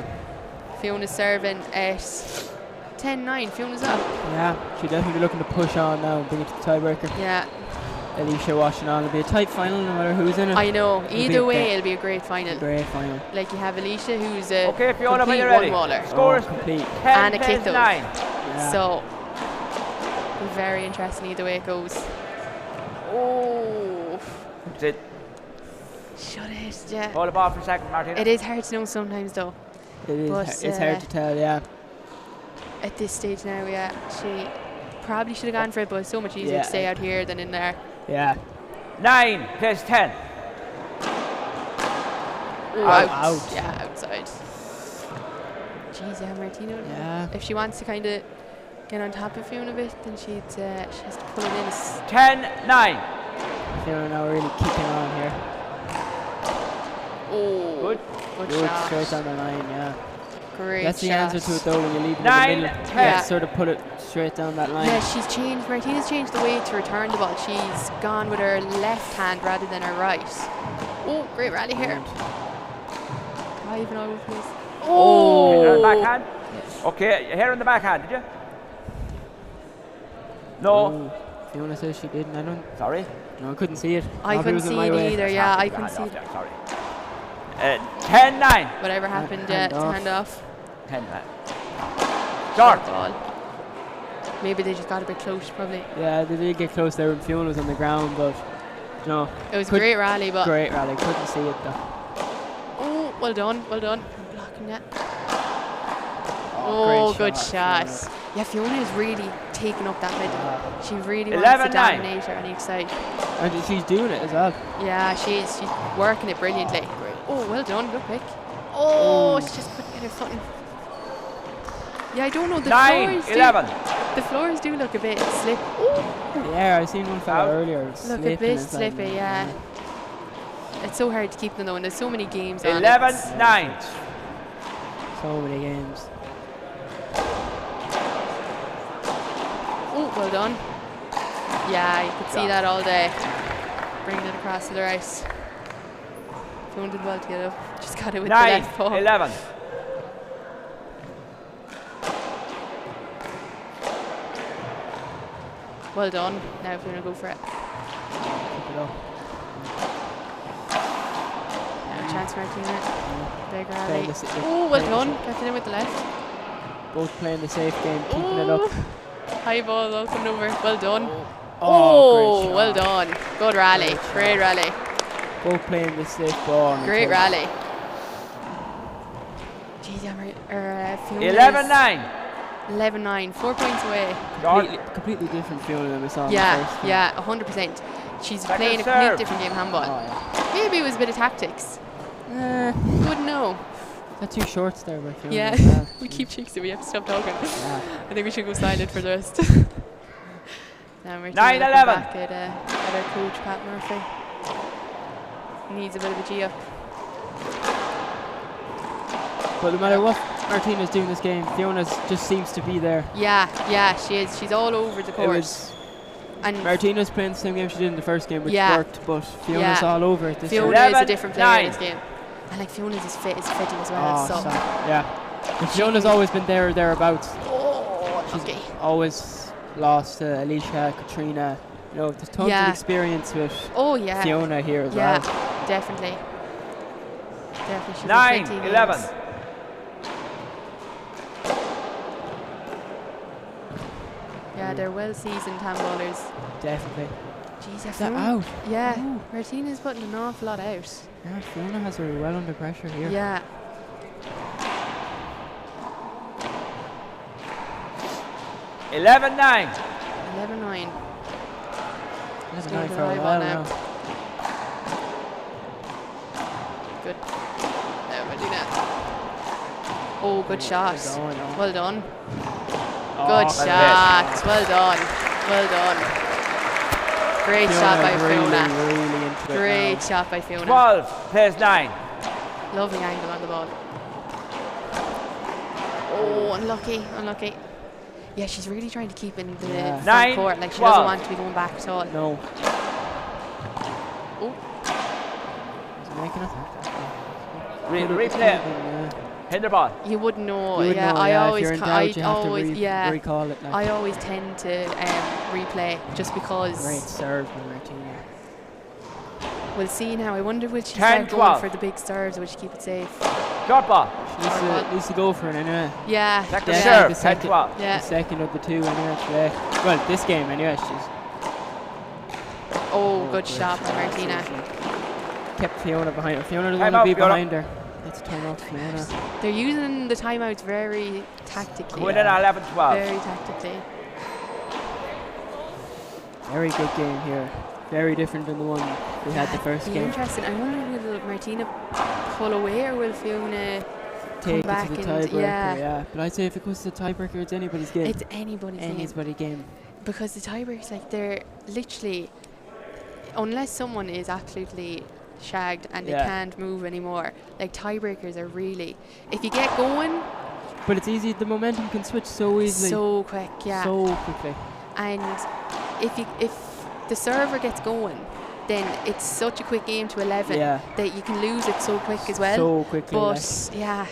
Fiona's serving at 10-9. Fiona's up. Yeah, she'll definitely be looking to push on now and bring it to the tiebreaker. Yeah. Eilise watching on. It'll be a tight final no matter who's in it. I know. Either way, it'll be a great final. Great final. Like you have Eilise, who's a Okay, Fiona, when complete you're ready. one-waller. Scores complete. 10 And a kick 9. Yeah. So, it'll be very interesting either way it goes. Oh. That's it. Shut it, yeah. Hold the ball for a second, Martina. It is hard to know sometimes though. It is. But, It's hard to tell, yeah. At this stage now, yeah, she probably should have gone for it, but it's so much easier to stay out here than in there. Yeah. 9 plus 10. Oh, out. Yeah, outside. Jeez, yeah, Martina. Yeah. If she wants to kind of get on top of Fiona a bit, then she has to pull it in. 10-9. Fiona now really kicking on here. Oh, good shot. Straight on the line, yeah. Great That's the shot. answer to it though, when you leave it in the 9, middle. 10. Yeah, sort of put it straight down that line. Yeah, Martina's changed the way to return the ball. She's gone with her left hand rather than her right. Oh, great rally here. I even know this. Oh! Backhand? Yes. Okay, here on the backhand, did you? No. Oh, Fiona says she didn't. I don't. Sorry? No, I couldn't see it. I couldn't see it either, yeah, I couldn't see it. Sorry. 10-9. Whatever happened, it's hand off. 10-9. Short. Ball. Maybe they just got a bit close, probably. Yeah, they did get close there when Fiona was on the ground, but no. It was a great rally, but. Great rally, couldn't see it though. Oh, well done, well done. I'm blocking that. Oh, good shot. Yeah, Fiona is really taking up that middle. She really wants to dominate her on each side. And she's doing it as well. Yeah, she is. She's working it brilliantly. Great. Oh, well done, good pick. Oh, she just couldn't get her foot in. Yeah, I don't know. The 9-11. The floors do look a bit slip. Ooh. Yeah, I seen one fella earlier. Look a bit slippy, yeah. It's so hard to keep them though, and there's so many games on 11-9. So many games. Oh, well done. Yeah, you could see that all day. Bringing it across to the right. Fiona did well to get up. Just got it with the left paw. 9-11. Well done. Now if we're going to go for it. Keep it up. Now chance Martina. Big rally. Oh, well done. Got it in with the left. Both playing the safe game, keeping it up. High ball all coming over. Well done. Oh, well done. Good rally. Great rally. Both playing the safe ball. Great rally. Jeez, 11-9. 11-9. 4 points away. Completely different Fiona than we saw. Yeah, 100%. She's playing a completely different game handball. Oh, yeah. Maybe it was a bit of tactics. Wouldn't know. Got 2 shorts there by Fiona. Yeah, we keep cheeks, so we have to stop talking. Yeah. I think we should go silent for the rest. Now we're 9-11. back at our coach, Pat Murphy. Needs a bit of a G up. But no matter what Martina's doing this game, Fiona just seems to be there. Yeah, she is. She's all over the course. And Martina's playing the same game she did in the first game, which worked, but Fiona's all over it. Fiona is a different player in this game. And like Fiona's is fitting as well. So. Yeah. But Fiona's always been there or thereabouts. Oh, she's always lost to Eilise, Katrina. You know, there's tons of experience with Fiona here as well. Yeah, definitely. She's 9-11. Yeah, they're well-seasoned handballers. Definitely. Jeez, is that out? Yeah, Martina's putting an awful lot out. Yeah, Fiona has her well under pressure here. Yeah. 11-9. 11-9. 11-9 for a while now. Good. Now Martina. Oh, good shot. Well done. Good shot. Well done. Well done. Great shot by Fiona. Great shot by Fiona. 12 plays 9. Lovely angle on the ball. Oh, unlucky. Yeah, she's really trying to keep in the front court. Like, she doesn't want to be going back at all. No. Oh. making it. Replay. Hit the ball. You wouldn't know. You would Yeah, know, I yeah, if always, you're in doubt, you have to recall it. Like. I always tend to replay just because. Great serve from Martina. We'll see now. I wonder will she 10, start going for the big serves or will she keep it safe? Short ball. She needs to go for it anyway. Yeah. Second serve. 10-12. Yeah. The second of the two anyway today. Well, this game anyway. Oh, good shot by Martina. Kept Fiona behind her. Fiona doesn't want to be behind her. Let's turn off Fiona. They're using the timeouts very tactically. Going in at 11-12. Very tactically. Very good game here. Very different than the one we had the first game. Interesting. I wonder will Martina pull away or will Fiona take come back it to the and tiebreaker? Yeah. But I'd say if it goes to the tiebreaker, it's anybody's game. It's anybody's game. Because the tiebreakers, like they're literally, unless someone is absolutely shagged and they can't move anymore, like tiebreakers are really, if you get going. But it's easy. The momentum can switch so easily. So quick, yeah. So quickly. And if the server gets going, then it's such a quick game to 11 that you can lose it so quick as well. So quickly. But yeah,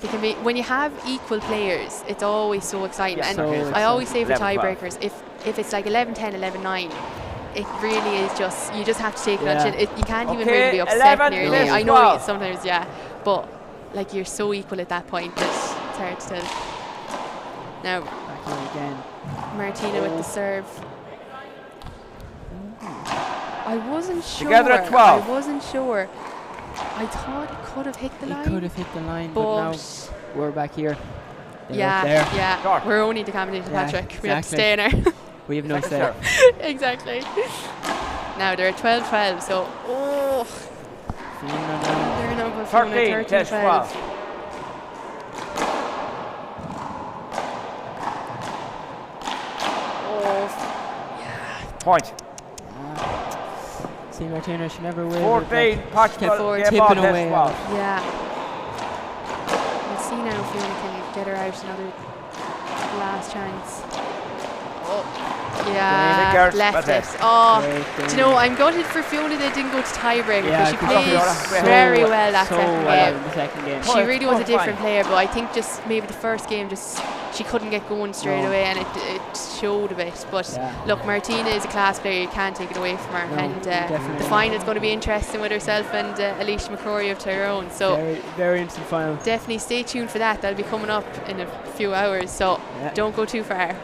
they can be, when you have equal players, it's always so exciting. And I always say for tiebreakers, if it's like 11-10, 11-9, it really is just, you just have to take it on chin. You can't even really be upset nearly. I know sometimes, but like you're so equal at that point that it's hard to tell. Now, back here again. Martina with the serve. I wasn't sure. Together at 12. I wasn't sure. I thought it could have hit the line. It could have hit the line, but now we're back here. Yeah. We're only the competition, Patrick. Exactly. We have to stay in there. We have no say. Exactly. Now they're at 12-12, so they're number 13-12. Point. See, Martina, she never will. 14, kept tipping away. Yeah. We'll see now if Fiona can get her out another last chance. Yeah, left it. Do you know, I'm gutted for Fiona they didn't go to tiebreaker because she played very well that second game. She really was a different player, but I think just maybe the first game she couldn't get going straight away and it showed a bit. But look, Martina is a class player, you can't take it away from her. And the final's going to be interesting with herself and Eilise McCrory of Tyrone. So very, very interesting final. Definitely stay tuned for that. That'll be coming up in a few hours, so don't go too far.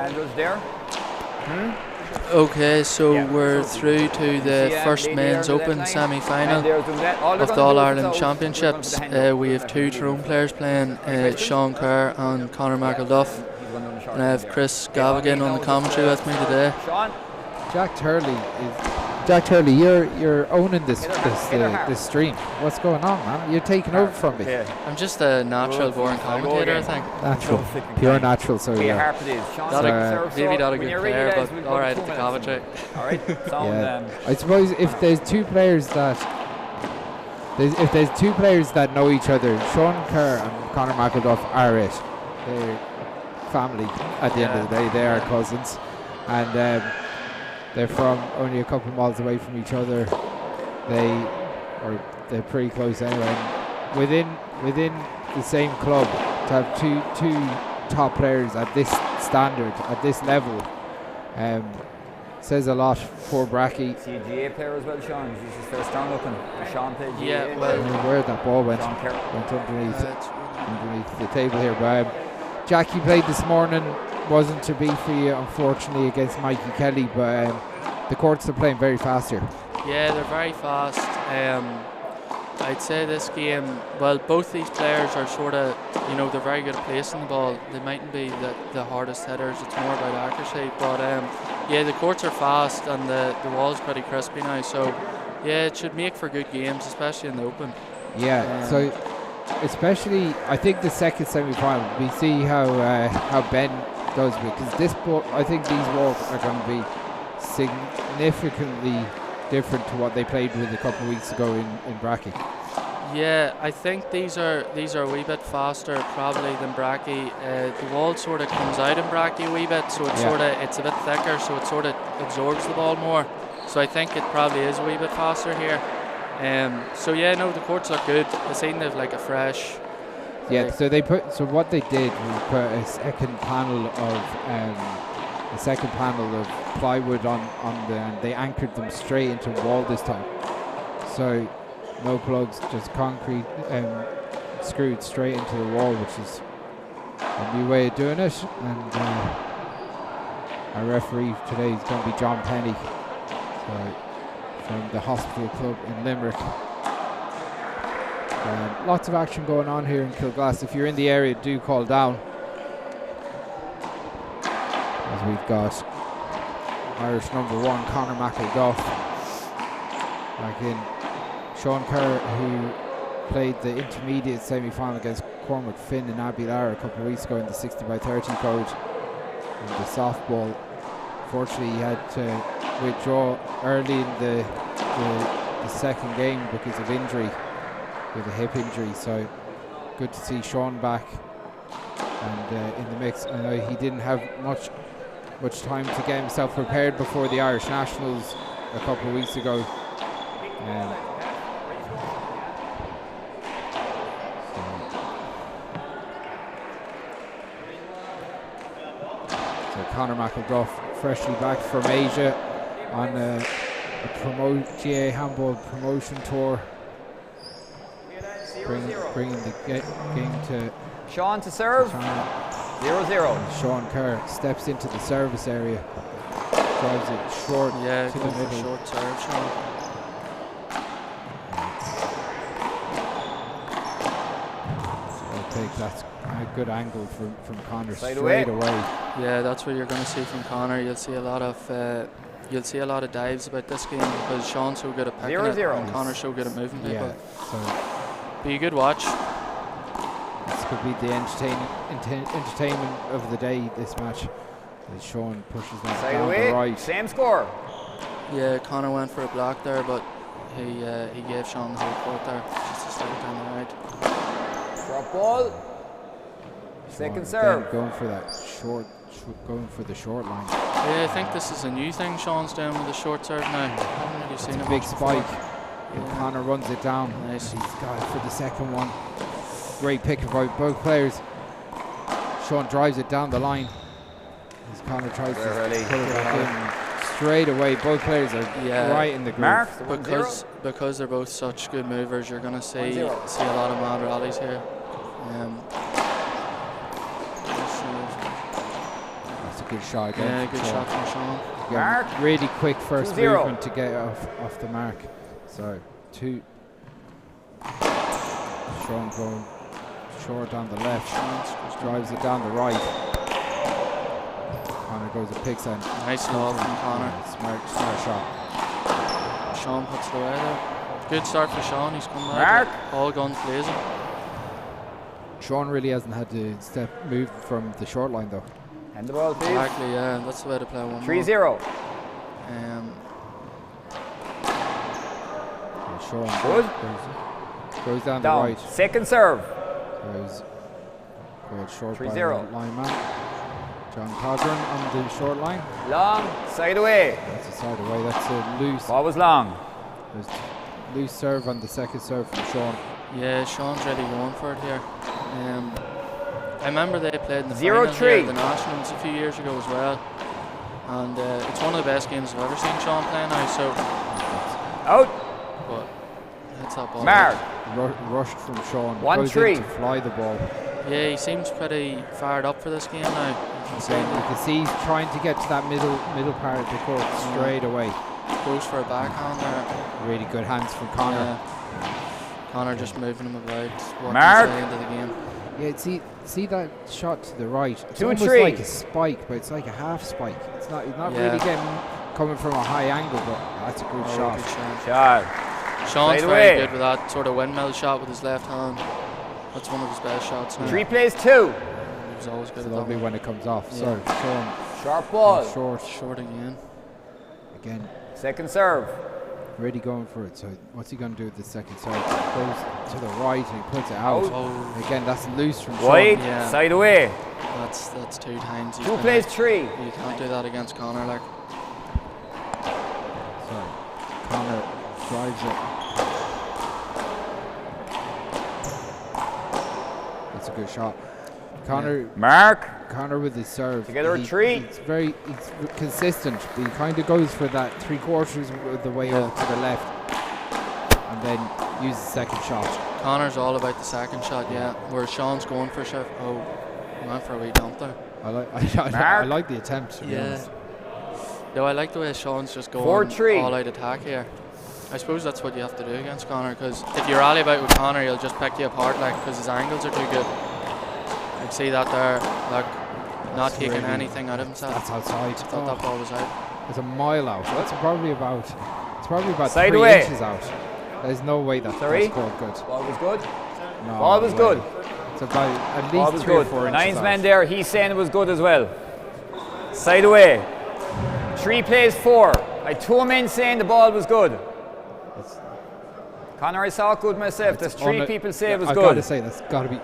Andrews there. Okay, so we're through to the first men's open semi-final of the All-Ireland Championships. We have 2 Tyrone players playing, Sean Kerr and Conor McElduff. And I have Chris Gavigan on the commentary with me today. Jack Turley, you're owning this stream. What's going on, man? You're taking over from me. I'm just a natural born commentator, I think. Natural, pure natural. So yeah. Maybe not a good player, but all right at the commentary. All right. Yeah. I suppose if there's two players that know each other, Sean Kerr and Conor McElduff are it. They're family at the end of the day. They are cousins, and they're from only a couple of miles away from each other. They're pretty close anyway. Within the same club, to have two top players at this standard, at this level, says a lot for Bracky. CGA player as well, Sean. He's his first down looking. Sean played GA. Yeah, well, where that ball went underneath the table here. But Jackie played this morning. Wasn't to be for you, unfortunately, against Mikey Kelly, but the courts are playing very fast here. Yeah, they're very fast. I'd say this game, well, both these players are sort of, they're very good at placing the ball. They mightn't be the hardest hitters, it's more about accuracy, but yeah, the courts are fast and the wall's pretty crispy now, so yeah, it should make for good games, especially in the open. Yeah, so especially, I think the second semi-final, we see how Ben does, because I think these walls are going to be significantly different to what they played with a couple of weeks ago in Bracky. Yeah, I think these are a wee bit faster probably than Bracky. The wall sort of comes out in Bracky a wee bit, so it's a bit thicker, so it sort of absorbs the ball more. So I think it probably is a wee bit faster here. So yeah, no, the courts look good. They seem to have like a fresh. Yeah, so what they did was put a second panel of plywood on and they anchored them straight into wall this time. So no plugs, just concrete screwed straight into the wall, which is a new way of doing it. And our referee today is going to be John Penny, from the Hospital Club in Limerick. Lots of action going on here in Kilglass. If you're in the area, do call down. As we've got Irish #1 Conor McElduff back in. Sean Kerr, who played the intermediate semi-final against Cormac Finn in Abilar a couple of weeks ago in the 60x30 code in the softball. Unfortunately, he had to withdraw early in the second game because of injury, with a hip injury. So good to see Sean back and in the mix. I know he didn't have much time to get himself prepared before the Irish Nationals a couple of weeks ago. So Conor McElduff, freshly back from Asia on a GA handball promotion tour, bringing the game to Sean to serve. 0-0. Sean Kerr steps into the service area, drives it short to the middle. Short serve, Sean. So take that a good angle from Conor straight away. Yeah, that's what you're going to see from Conor. You'll see a lot of dives about this game because Sean's so good at picking it and Conor's so good at moving people. Yeah, so be a good watch. This could be the entertainment of the day, this match, as Sean pushes that down the right. Same score. Yeah, Conor went for a block there, but he gave Sean the whole court there, just to slide down the right. Drop ball. Second serve. Going for that going for the short line. Yeah, I think this is a new thing Sean's doing with the short serve now. I haven't really seen it. Big spike. And Conor runs it down. Nice. He's got it for the second one. Great pick by both players. Sean drives it down the line as Conor tries to put it back in straight away. Both players are right in the groove. Because they're both such good movers, you're going to see a lot of mad rallies here. That's a good shot again. Yeah, good shot from Sean. Yeah, really quick first 2-0. movement to get off the mark. So 2. Sean going short on the left, drives it down the right. Conor goes and picks and Nice love from Conor. Smart shot. Sean puts it away there. Good start for Sean. He's come back. All guns blazing. Sean really hasn't had to move from the short line though. And the ball, please. Exactly, yeah. That's the way to play one. 3-0. Sean Good. goes down the Down. right. Second serve. Goes short 3-0. by line man. John Codron on the short line. Long. Side away. That's a side away. That's a loose. Ball was long. There's loose serve on the second serve from Sean. Yeah, Sean's really going for it here. I remember they played in the 0-3. final here at the Nationals a few years ago as well. And it's one of the best games I've ever seen Sean play now, so... Out. But hits that ball. Mark. Rushed from Sean. 1-3. Goes in to fly the ball. Yeah, he seems pretty fired up for this game now. You can see he's trying to get to that middle part of the court straight away. Goes for a backhand there. Really good hands from Conor. Yeah. Conor just moving him about, working Mark. his way into the game. Yeah, see that shot to the right. It's 2-3. almost like a spike, but it's like a half spike. It's not really coming from a high angle, but that's a good shot. Good shot. Shot. Sean's Straight very away. good with that sort of windmill shot with his left hand. That's one of his best shots now. 3 plays 2. He was always good It's at lovely that when it comes off. Yeah. So Sean Sharp ball. Short again. again, Second serve. really going for it. So what's he going to do with the second serve? Goes to the right and he puts it out. Oh. Again, that's loose from Wide. Sean. Yeah. Side away. That's 2 times. he's 2 been plays out. 3. You can't do that against Conor. Like, So Conor drives it. That's a good shot. Conor Conor with his serve. Together a 3. It's consistent. He kind of goes for that 3/4 of the way over to the left, and then uses the second shot. Conor's all about the second shot, yeah. Where Sean's going for chef. Oh, he went for a wee dump there. I like the attempt. To be honest. No, I like the way Sean's just going 4-3. all out attack here. I suppose that's what you have to do against Conor, because if you rally about with Conor, he'll just pick you apart, like, because his angles are too good. I can see that there, like, not taking really anything out of himself. That's outside. I thought that ball was out. It's a mile out. That's probably about Side 3 away. inches out. There's no way that's Sorry? scored good. Ball was good. No Ball was way. good. It's about at Ball least was 3 or good. 4 inches Nine's out. man there. He's saying it was good as well. Side away. 3 plays 4. I 2 men saying the ball was good. Conor, I saw it good myself. There's 3 people say it was I've good. got to say that's got to be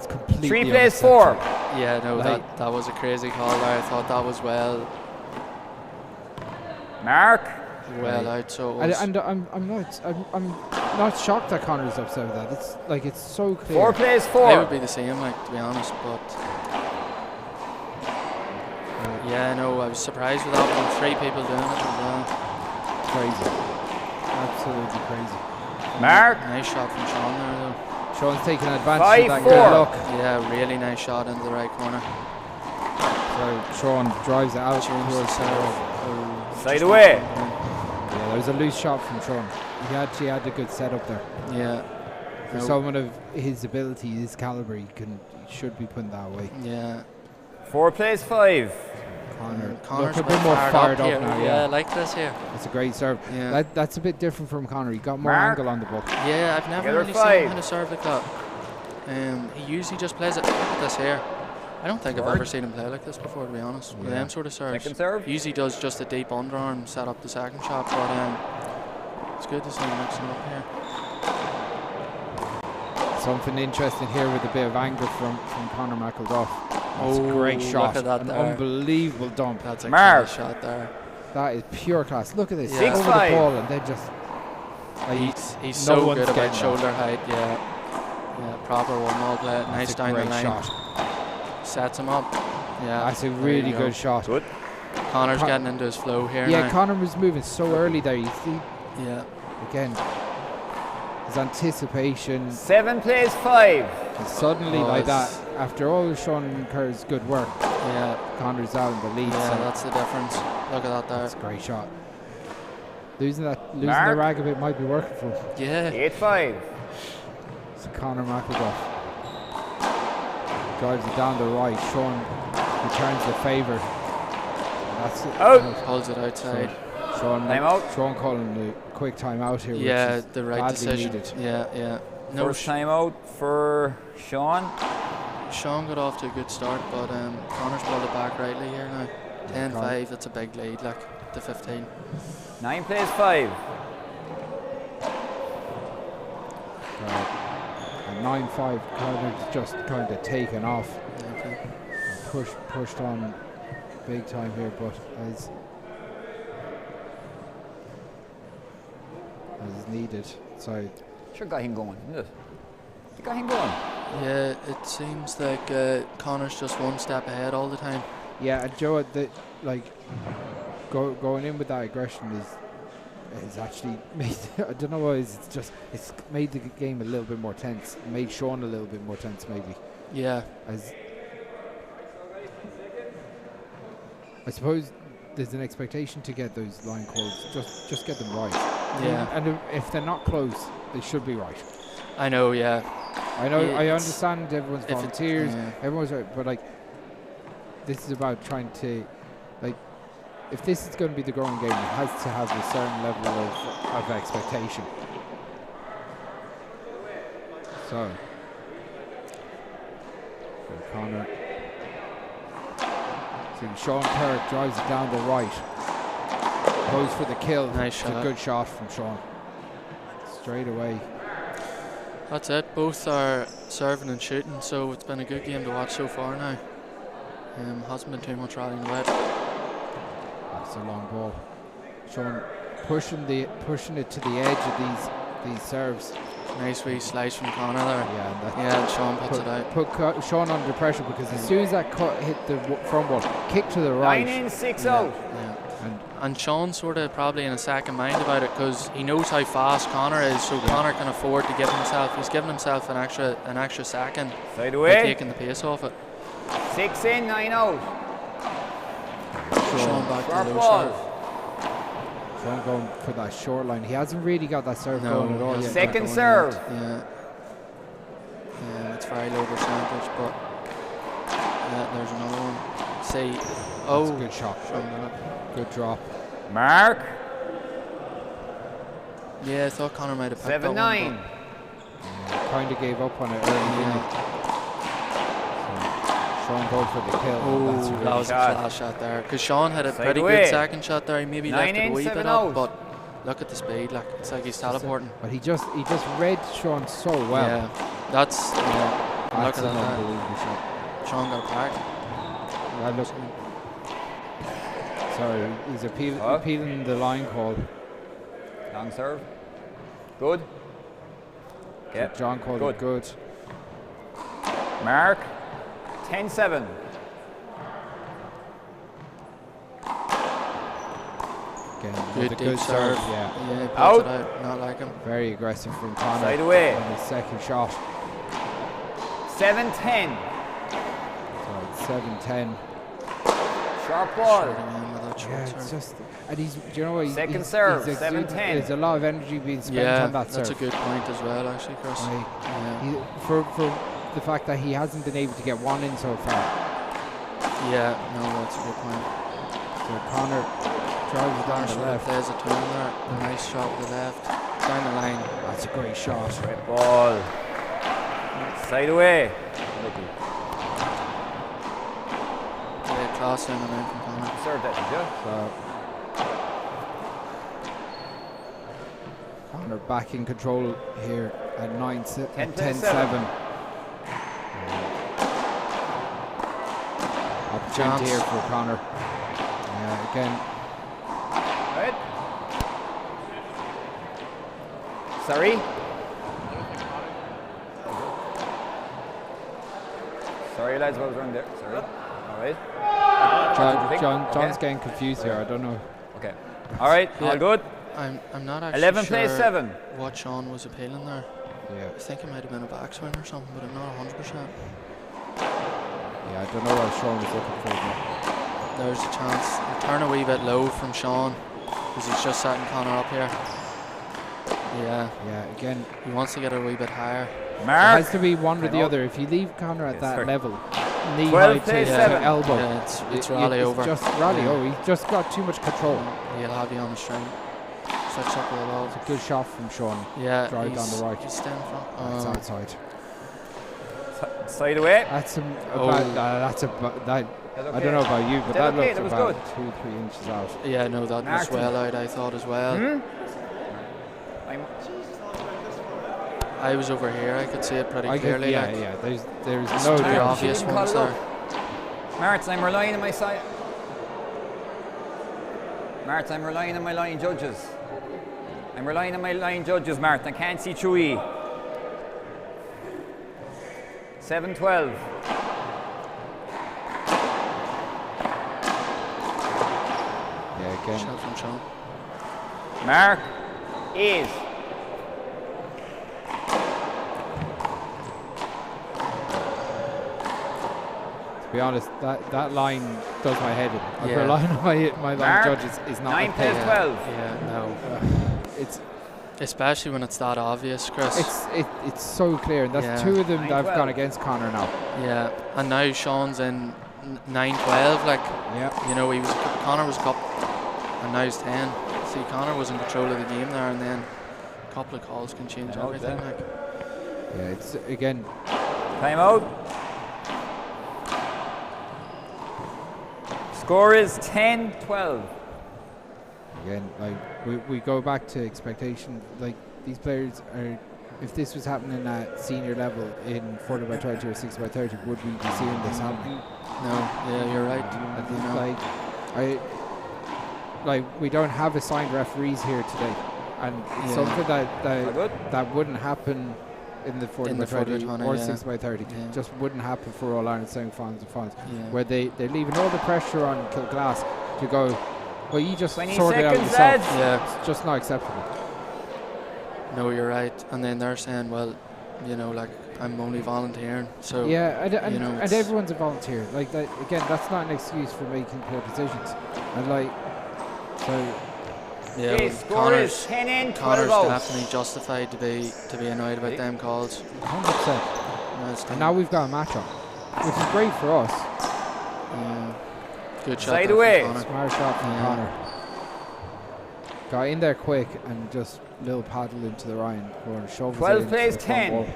completely 3 plays 4. Yeah, no, Like- that was a crazy call there. I thought that was well Mark. out. So it was, And I'm not shocked that Conor's upset with that. It's so clear. 4 plays I 4. would be the same, like, to be honest, but yeah, no, I was surprised with that one. 3 people doing it as well. Crazy. Absolutely crazy. Mark. Nice shot from Sean there, though. Sean's taking advantage of that 5-4. good luck. Yeah, really nice shot into the right corner. So Sean drives it out Change the towards serve. Side away. Yeah, there was a loose shot from Sean. He actually had a good setup there. Yeah. For No. someone of his ability, his caliber, he should be putting that away. Yeah. 4 plays 5. Connor's look a bit more fired up here. now. Yeah, Yeah, I like this here. it's a great serve. Yeah. That's a bit different from Conor. He got more Mark. angle on the book. Yeah, I've never Together really seen 5. him hit a serve like that. He usually just plays it. Look at this here. I don't think I've ever seen him play like this before, to be honest. With them sort of serves. Second serve. He usually does just a deep underarm, set up the second shot, but it's good to see him mixing up here. Something interesting here with a bit of anger from Conor McElduff. That's a Oh, great shot. look at that An there. unbelievable dump. That's a Mark. class shot there. That is pure class. Look at this. Yeah. Over the 6-5. ball and then just. Like, He's no so one's good getting about that. shoulder height, yeah. Yeah, proper one-ball play. That's Nice a down the great line. shot. Sets him up. Yeah, That's a there really you go. good shot. Good. Connor's getting into his flow here Yeah, now. Conor was moving so early there. You see, Yeah. again, his anticipation. 7 plays 5. And suddenly, Oh, like that, it's after all of Sean Kerr's good work, Conor's out in the lead. Yeah, so that's the difference. Look at that there. that's a great shot. Losing the rag a bit might be working for him. Yeah. 8-5. So Conor McElduff drives it down the right. Sean returns the favour. That's it. Out. Pulls it outside. So Timeout. Sean calling the quick timeout here. Yeah, which is the right badly decision. needed. Yeah. First timeout for Sean. Sean got off to a good start, but Conor's pulled it back rightly here now. 10-5, that's a big lead, like, to 15. 9 plays 5. And 9-5, Conor's just kind of taken off. Okay. Pushed on big time here, but as needed. So Sure got him going, isn't it? You got him going. Yeah, it seems like Conor's just one step ahead all the time. yeah, and Joe, going in with that aggression is actually made. I don't know why. It's made the game a little bit more tense. Made Sean a little bit more tense, maybe. Yeah. As I suppose there's an expectation to get those line calls. Just get them right. Yeah. And if they're not close, they should be right. I know. Yeah. I know. Yeah, I understand everyone's if volunteers. yeah. Everyone's right, but like, this is about trying to, like, if this is going to be the growing game, it has to have a certain level of expectation. So Conor. So Sean Kerr drives it down the right. Goes for the kill. Nice it's shot. a good shot from Sean. Straight away. That's it. Both are serving and shooting, so it's been a good game to watch so far now. Hasn't been too much rallying about. That's a long ball. Sean pushing it to the edge of these serves. Nice wee slice from Conor there. Yeah, And Sean puts it out. Put Sean under pressure, because as soon as that hit the front wall, kick to the right. 9 in, 6 out. Yeah. And Sean's sort of probably in a second mind about it, because he knows how fast Conor is, so Conor can afford to give himself. He's given himself an extra second Side by away. taking the pace off it. 6 in, 9 out. Sean back Sharp to the low ball. serve. Sean going for that short line. He hasn't really got that serve No, going at all he yet. hasn't Second got serve. going yet. Yeah. It's very low percentage, but there's another one. See, That's a good shot. Sean got it. Good drop. Mark. Yeah, I thought Conor might have picked 7-9. that one, Kind of gave up on it early. Yeah. Sean goes for the kill. Oh, That's a that really was a shot. class shot there. Because Sean had a Side pretty away. good second shot there. He maybe 9 left it a in, wee 7 bit out. up, but look at the speed. Like, it's like he's teleporting. But he just read Sean so well. Yeah, that's look That's at an that. unbelievable shot. Sean got a pack. Yeah, look. Sorry, he's appealing the line call. Long serve. Good. Yeah. John called it good. Mark. 10-7. Again, Good another deep serve. Yeah. Yeah, he puts Out. it out. Not like him. Very aggressive from Conor. Side away. On his second shot. 7-10. So it's 7-10. Sharp ball. Shooting in with that short Yeah, serve. it's just, and do you know what? Second serve, he's 7-10. There's a lot of energy being spent Yeah, on that that's serve. a good point as well, actually, Chris. Right. Yeah. For the fact that he hasn't been able to get one in so far. Yeah, no, that's a good point. So Conor drives it down the left. There's a turn there. A nice shot with the left. Down the line. That's a great shot. Red ball. Side away. Yeah, class down the line from Conor. Serve that, did you? So Conor back in control here at 10-7. Opportunity here for Conor. Again. Right. Sorry. Sorry, lads, what was wrong there? Sorry. All right. John's getting confused here. I don't know. Okay. All right. Yeah. All good. I'm not actually 11 sure plays 7. what Sean was appealing there. Yeah. I think it might have been a backswing or something, but I'm not 100%. Yeah, I don't know what Sean was looking for. There's a chance. He'll turn a wee bit low from Sean because he's just setting Conor up here. Yeah. Yeah, again. He wants to get a wee bit higher. It has to be one or the other. If you leave Conor at that level, knee high to elbow, it's rally over. Just rally. He's just got too much control. He'll have you on the string. Switch up with the ball. It's a good shot from Sean. Yeah, drive down the right. He's down front. That's outside. Side away. That's I don't know about you, but that looks about 2-3 inches out. Yeah, no, that was well out, I thought as well. I was over here, I could see it pretty clearly. Yeah. There's no very obvious ones there. Martin, I'm relying on my side. Martin, I'm relying on my line judges. Martin. I can't see through E. 7-12. Yeah, again. Shot from Sean. Mark is. To be honest, that line does my head in. Yeah. Relying on my line judges is not 9 plays 12. Yeah, no. It's especially when it's that obvious, Chris. It's so clear, and that's two of them that have gone against Conor now. Yeah, and now Sean's in 9-12. Like, you know, Conor was cup, and now he's 10. See, Conor was in control of the game there, and then a couple of calls can change everything. Like. Yeah, it's again. Time out. Score is 10-12. Again, like we go back to expectation. Like, these players are, if this was happening at senior level in 40x20 or 60x30, would we be seeing this happening? No, yeah, you're right. I think we don't have assigned referees here today, and something that wouldn't happen in the 40x20 or 60x30 just wouldn't happen for All Ireland semi-finals and finals, where they're leaving all the pressure on Kilglass to go, well, you just sort it out yourself. Yeah, it's just not acceptable. No, you're right. And then they're saying, well, you know, like, I'm only volunteering. So and everyone's a volunteer. Like, that, again, that's not an excuse for making poor decisions. And Connor's 10-12. Connor's definitely justified to be annoyed about them calls. 100%. And now we've got a match on, which is great for us. Good shot. Side away. Smart shot from Conor. Got in there quick and just little paddle into the Ryan corner. 12 plays 10.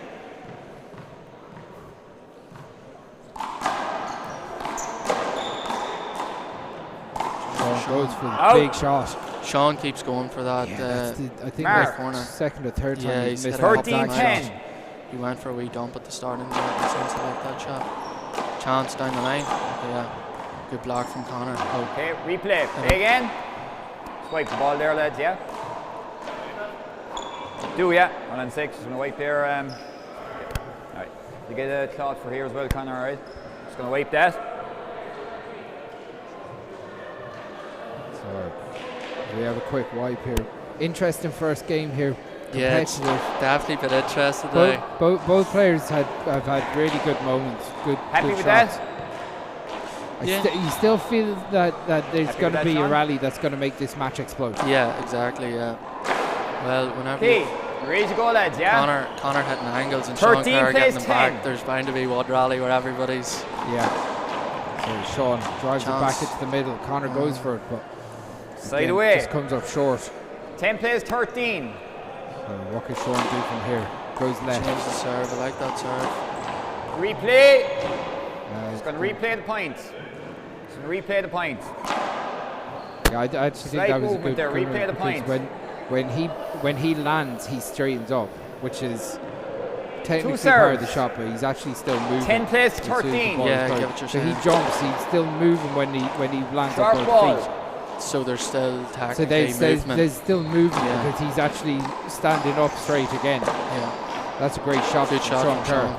Sean goes for the big shot. Sean keeps going for that. I think that's corner. Second or third time he's missed 13-10. He went for a wee dump at the starting point. About that shot. Chance down the line. Yeah. Good block from Conor. Okay, replay. Play again. Swipe the ball there, lads, yeah? Do, yeah. 1 on 6. Just going to wipe there. Alright. You get a cloth for here as well, Conor, alright? Just going to wipe that. So, we have a quick wipe here. Interesting first game here. Yeah, it's definitely been interesting today. Both players have had really good moments. Happy good with shots. that? You still feel that there's going to be a rally that's going to make this match explode. Yeah, exactly, yeah. Well, whenever ready to go, lads, yeah? Conor hitting angles and Sean Kerr getting them back, there's bound to be one rally where everybody's... Yeah. So Sean drives it back into the middle. Conor goes for it, but... Side away. Just comes up short. 10 plays 13. What can Sean do from here? Goes left. Change the serve, I like that serve. Replay. He's going to replay the points. Yeah, I actually think that was a good there. Replay the points. When he lands, he straightens up, which is technically part of the shot, but he's actually still moving. 10 plays 13. Yeah, I get what you're saying. So he jumps. He's still moving when he lands on both feet. So there's still tactically movement. There's still movement because he's actually standing up straight again. Yeah, that's a great shot. Good shot from Kerr.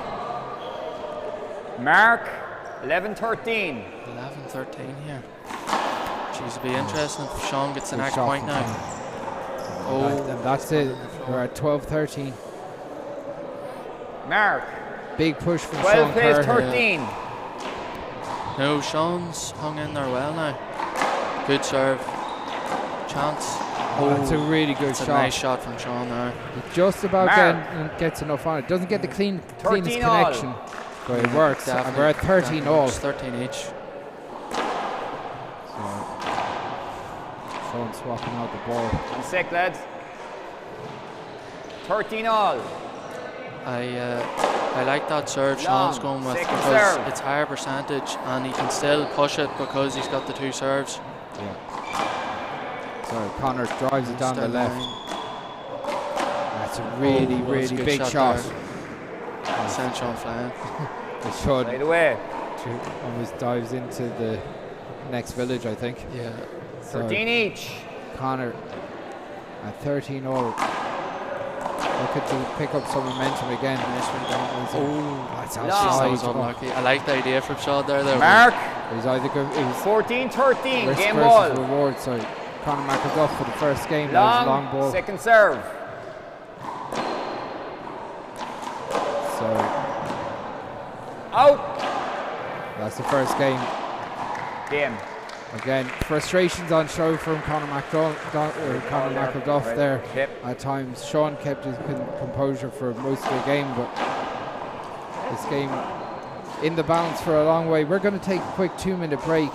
Mark, 11-13. 11-13 here. Jeez, it'll be interesting if Sean gets the next point now. And that's it. We're at 12-13. Mark. Big push from 12 Sean plays Kerr. 13. No, Sean's hung in there well now. Good serve. Chance. That's a really good shot. shot. A nice shot from Sean there. It just about gets enough on it. Doesn't get the cleanest connection, but it works. And we're at 13 all. 13 each. So Sean swapping out the ball. 1 sec, lads. 13 all. I like that serve Sean's going with because it's higher percentage and he can still push it because he's got the 2 serves. Yeah. So Conor drives it down the left. That's a really big shot. Sent Sean flying. The shot right away. Almost dives into the next village, I think. Yeah. So 13 each. Conor at 13 all. Looking to pick up some momentum again. That's outside. That was unlucky. I like the idea from Sean there. Mark. He's either good. It was 14-13. Game versus ball. Reward. So Conor McElduff for the first game. Long ball. Second serve. So out. That's the first game. Game. Again, frustrations on show from Conor McElduff there. Yep. At times, Sean kept his composure for most of the game, but this game in the balance for a long way. We're going to take a quick 2-minute break.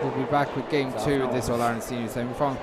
We'll be back with game 2 of this All-Ireland Senior Semi-Final.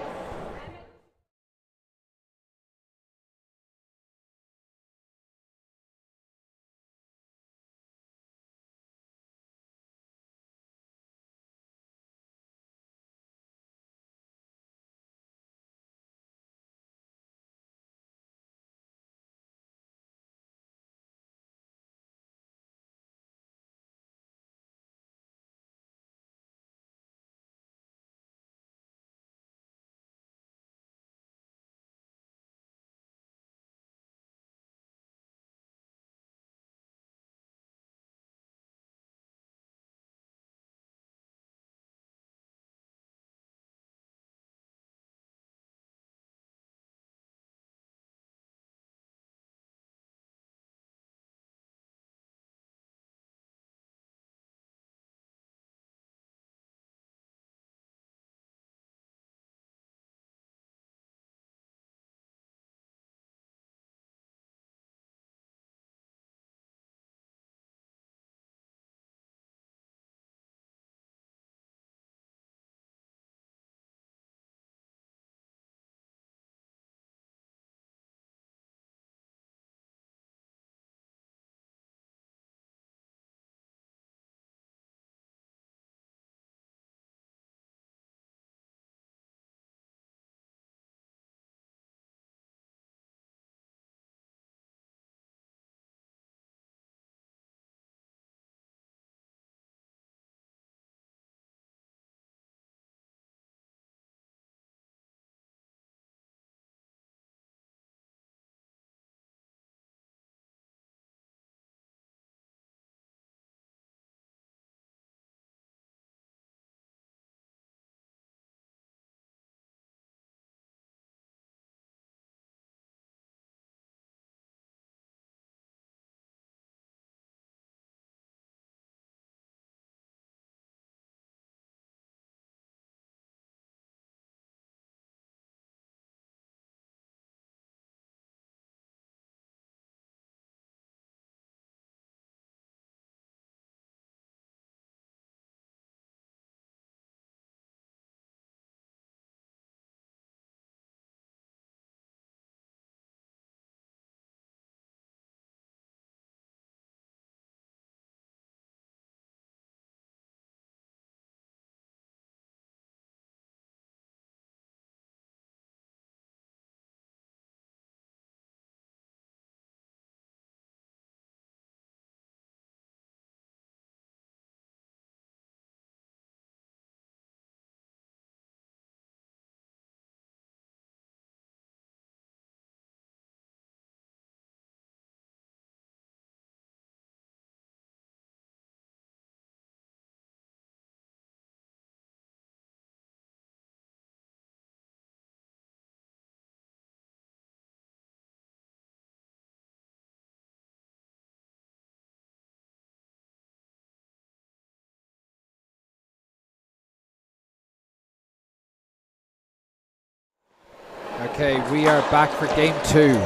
Okay, we are back for game 2.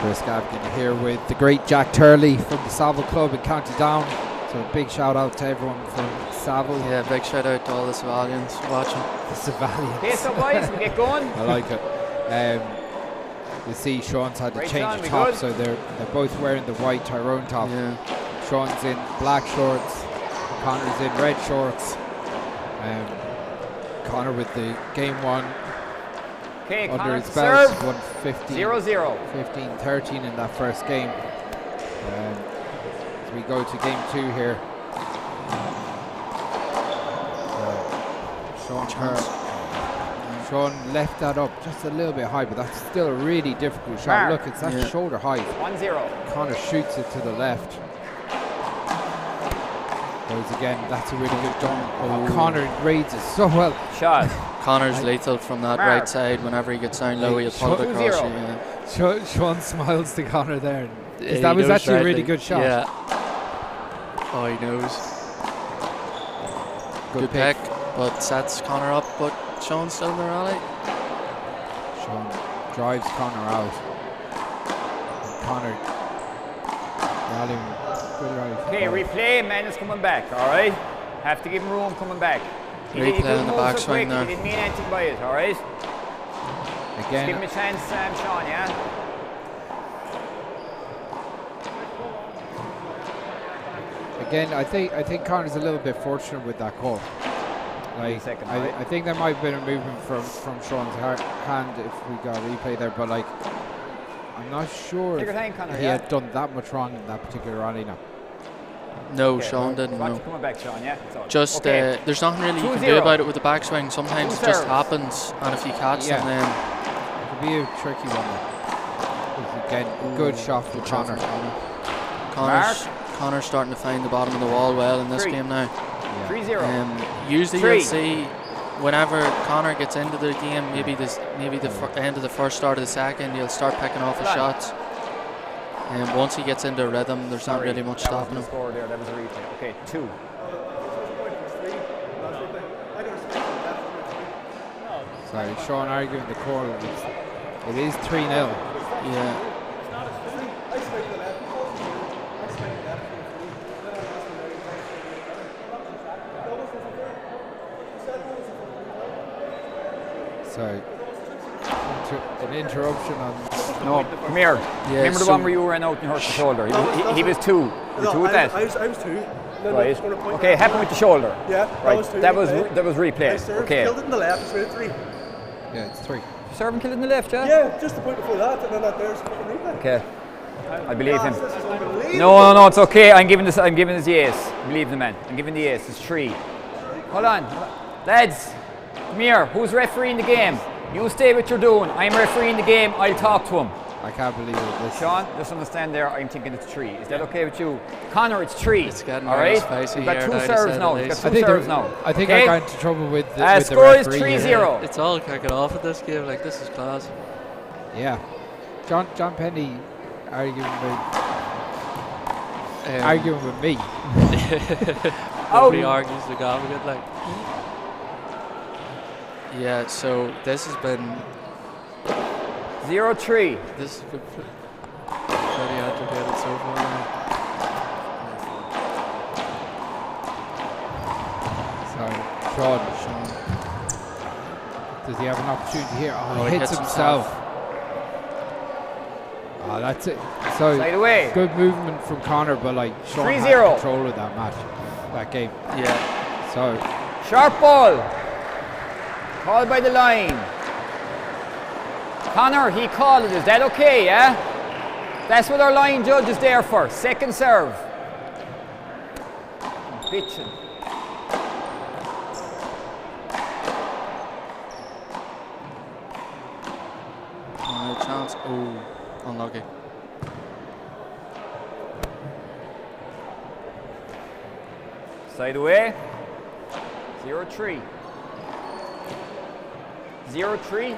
Chris Gavkin here with the great Jack Turley from the Savile Club in County Down. So a big shout out to everyone from Savile. Yeah, big shout out to all the Savalians watching. The Savalians. Okay, so boys, we get going. I like it. You see Sean's had to Right, change Sean, the we top, good? so they're both wearing the white Tyrone top. Yeah. Sean's in black shorts, Conor's in red shorts. Conor with the game 1 Okay, under Conor his to belt, serve. won 15, 0-0. 15-13 in that first game. As we go to game 2 here. Sean left that up just a little bit high, but that's still a really difficult shot. Look, it's that shoulder height. 1-0. Conor shoots it to the left. Goes again, that's a really good done. Oh, Conor reads it so well. Shot. Conor's lethal from that right side. Whenever he gets down low, he'll pull it across you. Yeah. Sean smiles to Conor there. Yeah, That he was knows actually a really rightly. good shot. Yeah. Oh, he knows. Good pick, but sets Conor up, but Sean's still in the rally. Sean drives Conor out. And Conor rallying. Good rally. Okay, replay. Man is coming back. All right. Have to give him room coming back. Replay on the backswing there. He didn't mean anything by it. All right. Again. Give him a chance, Sean. Yeah. Again, I think Conor's a little bit fortunate with that call. Like, I think there might have been a movement from Sean's hand if we got a replay there, but like, I'm not sure if Conor, he had done that much wrong in that particular rally now. No, Sean didn't. Watch No. it coming back, Sean. Yeah. Just there's nothing really you can do about it with the backswing. Sometimes it just happens, and if you catch them, then it could be a tricky one there. Again, good shot from Conor. Conor's starting to find the bottom of the wall well in this game now. 3-0. Usually you'll see whenever Conor gets into the game, maybe the end of the first, start of the second, he'll start picking off his shots. And once he gets into a rhythm, there's not really much stopping him. Score there. That was a replay. Okay, 2. Sorry, Sean arguing the call. It is 3-0. Yeah. Sorry. An interruption on. No, come here. Remember the one where you ran out and hurt the shoulder? He was 2. You were 2 with that? I was 2. Right. Okay, happened with the shoulder. Yeah, right. that was 2. That was replay. Okay. Killed it in the left, it's really 3. Yeah, it's 3. Serve and killed it in the left, yeah? Yeah, just the point before that, and then that there's fucking replay. Okay. I believe him. No, it's okay. I'm giving this the ace. Believe the man. I'm giving the ace. It's 3. Hold on. Lads, come here. Who's refereeing the game? You stay what you're doing. I'm refereeing the game. I'll talk to him. I can't believe it. Sean, just understand there. I'm thinking it's 3. Is that okay with you? Conor, it's 3. It's getting all right. spicy. You've got 2 serves now. You've got 2 serves now. I think okay? I got into trouble with the score is referee. 3-0. It's all kicking off at this game. Like, this is class. Yeah. John Penny arguing with me. Nobody argues the Gavin, like. Yeah, so this has been 0-3. This has been pretty agitated so far now. Sorry, Sean. Does he have an opportunity here? Oh, he hits himself. Oh, that's it. So side away. Good movement from Conor, but like Sean 3-0. had control of that match, that game. Yeah. So sharp ball. Called by the line. Conor, he called it. Is that okay, yeah? That's what our line judge is there for. Second serve. Bitchin'. No chance. Oh, unlucky. Side away. 0-3. 0-3.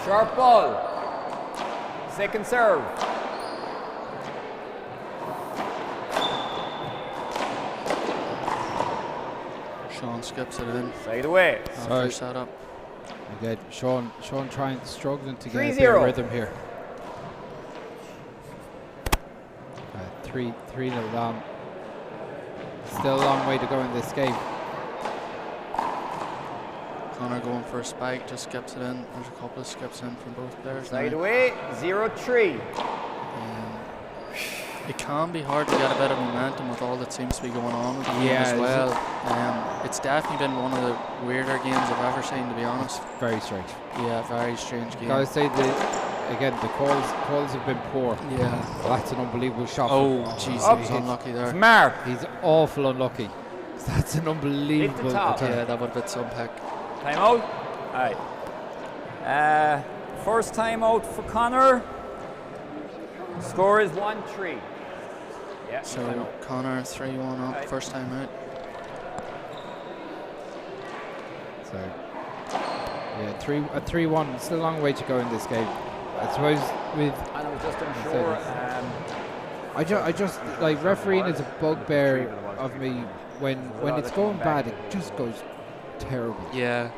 Sharp ball. Second serve. Sean skips it in. Side away. After setup. Again, Sean struggling to get a 3-0. bit of rhythm here. 3-0 down. Still a long way to go in this game. Conor going for a spike, just skips it in. There's a couple of skips in from both players. Side away, 0-3. It can be hard to get a bit of momentum with all that seems to be going on with the game as well. It's definitely been one of the weirder games I've ever seen, to be honest. Very strange. Yeah, very strange game. Gotta say, the calls have been poor. Yeah. That's an unbelievable shot. Oh, jeez, he was unlucky there. Mark. He's awful unlucky. That's an unbelievable attack. Yeah, that would have been some pick. Time out. All right. First time out for Conor. Score is 1-3. Yeah. So Conor 3-1 up, first time out. So yeah, 3-1. Still a long way to go in this game. I suppose with. And I was just unsure. I just like refereeing is a bugbear of me when it's going bad. It just goes terrible. Yeah,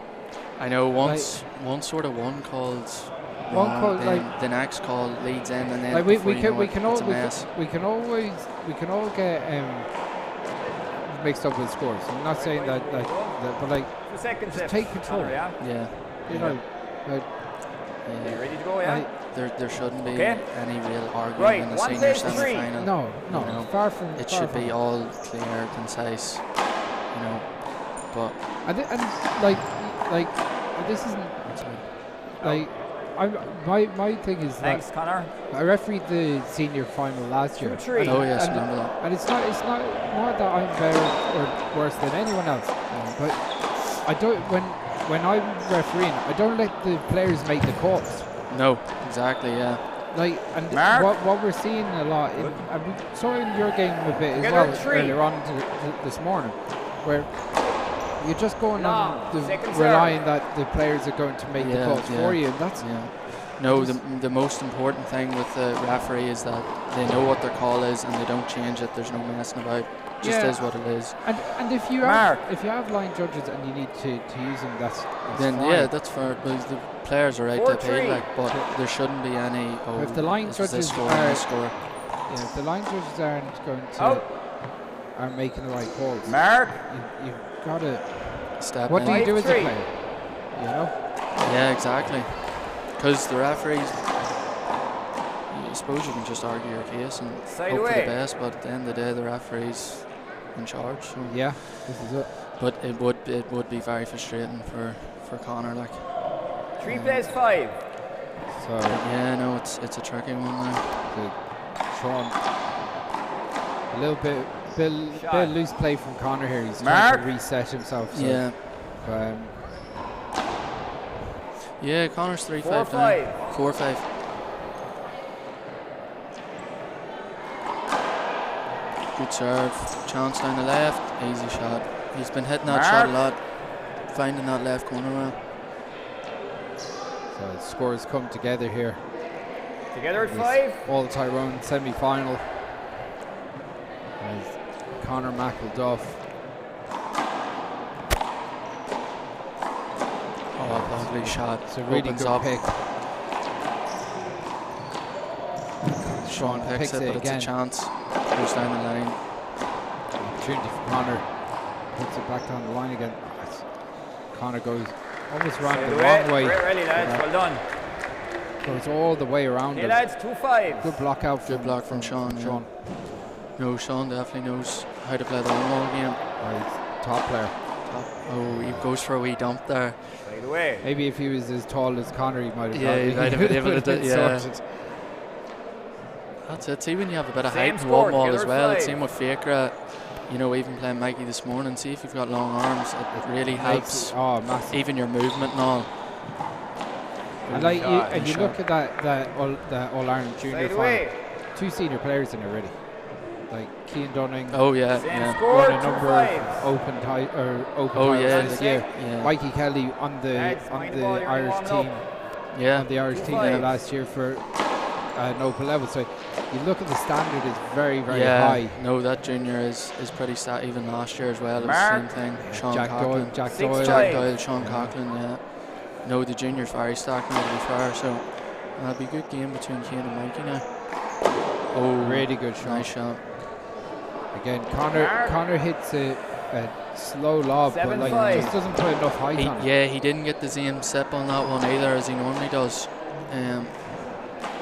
I know. Once sort of one called. Like the next call leads in, and then like we can all get mixed up with scores. I'm not saying that but like just take control. Yeah. You know. Like, are you ready to go? Yeah. There shouldn't be any real argument in the senior semi-final. No. You know, far from. It should be all clear, concise. You know, but and this isn't like. My thing is thanks, that Conor. I refereed the senior final last year. Oh yes, remember that. And it's not that I'm better or worse than anyone else. But I don't when I'm refereeing, I don't let the players make the calls. No, exactly, yeah. Like and what we're seeing a lot, and we saw in your game a bit as well earlier on this morning, where you're just going on relying that the players are going to make the calls for you, and that's no. The most important thing with the referee is that they know what their call is and they don't change it. There's no messing about. Just is what it is. And if you have line judges and you need to use them, that's then fine. Yeah, that's fair. Because the players are right to pay, like, but there shouldn't be any. If the line judges if the line judges aren't going to are making the right calls, Mark, you've got to step. What do you do as a player? You know? Yeah, exactly. Because the referees, I suppose you can just argue your case and hope for the best, but at the end of the day, the referee's in charge. So. Yeah, this is it. But it would be very frustrating for Conor, like. 3 plays 5. So yeah, no, it's a tricky one now. So Sean, a little bit of loose play from Conor here. He's trying to reset himself. So yeah. Yeah, Conor's 3-5 down. 4-5. Good serve. Chance down the left. Easy shot. He's been hitting that shot a lot. Finding that left corner well. So scores come together here. Together at 5. All Tyrone semi-final. As Conor McElduff. Oh, lovely shot. It's a really good pick. Sean picks it, but again. it's a chance. Goes down the line. Opportunity for Conor. Puts it back down the line again. Conor goes almost around the wrong way. Really, lads. Well done. Goes all the way around. Hey, lads, 2-5. Good block out. Good block from Sean. Yeah. No, Sean definitely knows how to play the long game. Right, top player. Oh, he goes for a wee dump there. Straight away. Maybe if he was as tall as Conor, he might have. Yeah, he might have been able to do it. Yeah. Sorted. That's it. See when you have a bit of height in Wallball as well. Same with Fiachra. You know, even playing Mikey this morning. See if you've got long arms, it really helps. Massive. Even your movement and all. And like you look at that All Ireland Junior final. 2 senior players in it already. Like Cian Dunning. Oh yeah, Score, won a number of open titles this year. Yeah. Mikey Kelly on the Irish team. Yeah. On the Irish team last year for an open level. So you look at the standard, it's very, very high. No, that junior is pretty stat. Even last year as well, it was the same thing. Sean Coughlin. Jack Doyle, Sean Coughlin, yeah. No, the junior's very stacked now, to be fair, so it'll be a good game between Kane and Mikey now. Oh, really good shot. Nice shot. Again, Conor hits a slow lob, but like he just doesn't put enough height on it. Yeah, he didn't get the same step on that one either as he normally does.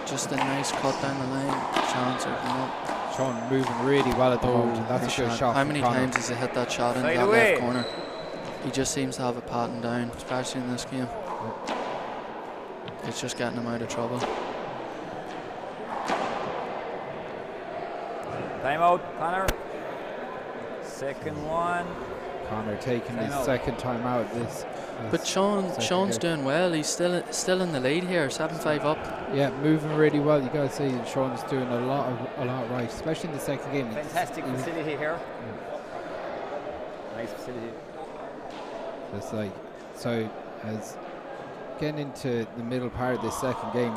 Just a nice cut down the line. Chance opening up. Sean moving really well at the moment. That's a good shot. How many times has he hit that shot in that left corner? He just seems to have it patting down, especially in this game. It's just getting him out of trouble. Time out, Conor. Second one. Conor taking his second time out this. But Sean's doing well. He's still in the lead here, 7-5 up. Yeah, moving really well. You gotta say Sean's doing a lot right, especially in the second game. Fantastic facility here. Nice facility. It's like so as getting into the middle part of this second game.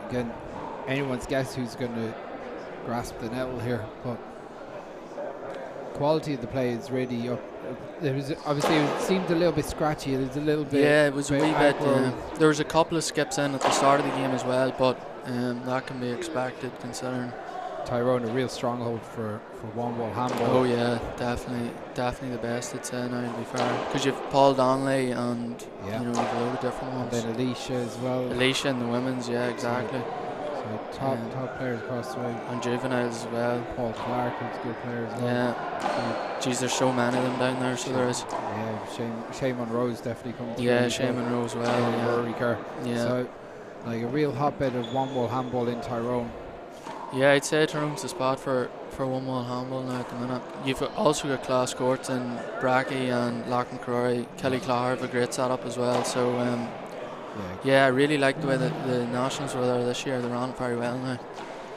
Again, anyone's guess who's going to grasp the nettle here, but quality of the play is really up. There was obviously it seemed a little bit scratchy. It was a little bit. Yeah, it was a wee bit. There was a couple of skips in at the start of the game as well, but that can be expected considering Tyrone a real stronghold for one-wall handball. Oh yeah, definitely the best I'd say now, to be fair, because you've Paul Donnelly and you know you've a load of different ones. And then Eilise as well. Eilise and the women's, yeah, exactly. So top players across the way. And juveniles as well. Paul Clark is a good player as well. Yeah. Geez, there's so many of them down there, so there is. Yeah, Shane Monroe's definitely coming through. Yeah, Shane Monroe as well. Yeah. Kerr. Yeah. So like a real hotbed of one-wall handball in Tyrone. Yeah, I'd say Tyrone's the spot for one-wall handball now at the minute. You've also got class courts in Bracky and Loch McCrory. Kelly Clogher have a great setup as well. So yeah, I really like the way that the Nationals were there this year. They ran very well now.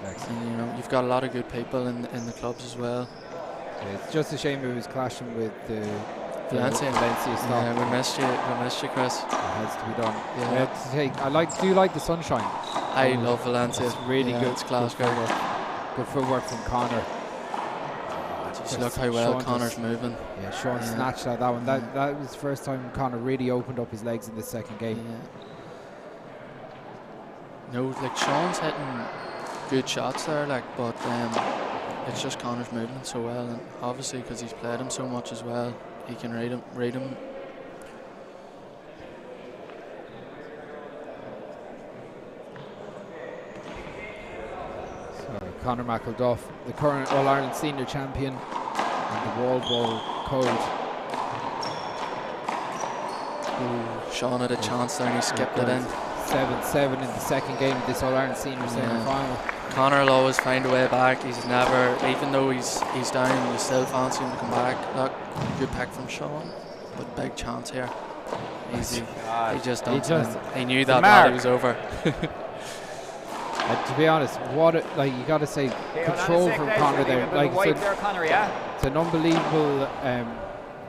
Excellent. And you know, you've got a lot of good people in the clubs as well. Yeah, it's just a shame it was clashing with the Valencia stop. Yeah, we missed you, Chris. It has to be done. Yeah. Do you like the sunshine? I love Valencia. It's really good. It's class. Good footwork from Conor. Just look how well Conor's moving. Yeah, Sean snatched at that one. That was the first time Conor really opened up his legs in the second game. Yeah. No, like Sean's hitting good shots there, like, but it's just Conor's moving so well, and obviously because he's played him so much as well, he can read him. So Conor McElduff, the current All-Ireland senior champion, and the Wallball code. Ooh, Sean had a chance there and he skipped it in. 7-7 in the second game of this All-Ireland senior semi-final. Conor will always find a way back. He's never, even though he's down, you still fancy him to come back. Look, good pick from Sean, but big chance here. Easy. He just he knew that body was over. To be honest, you got to say control from Conor there. Like it's an unbelievable.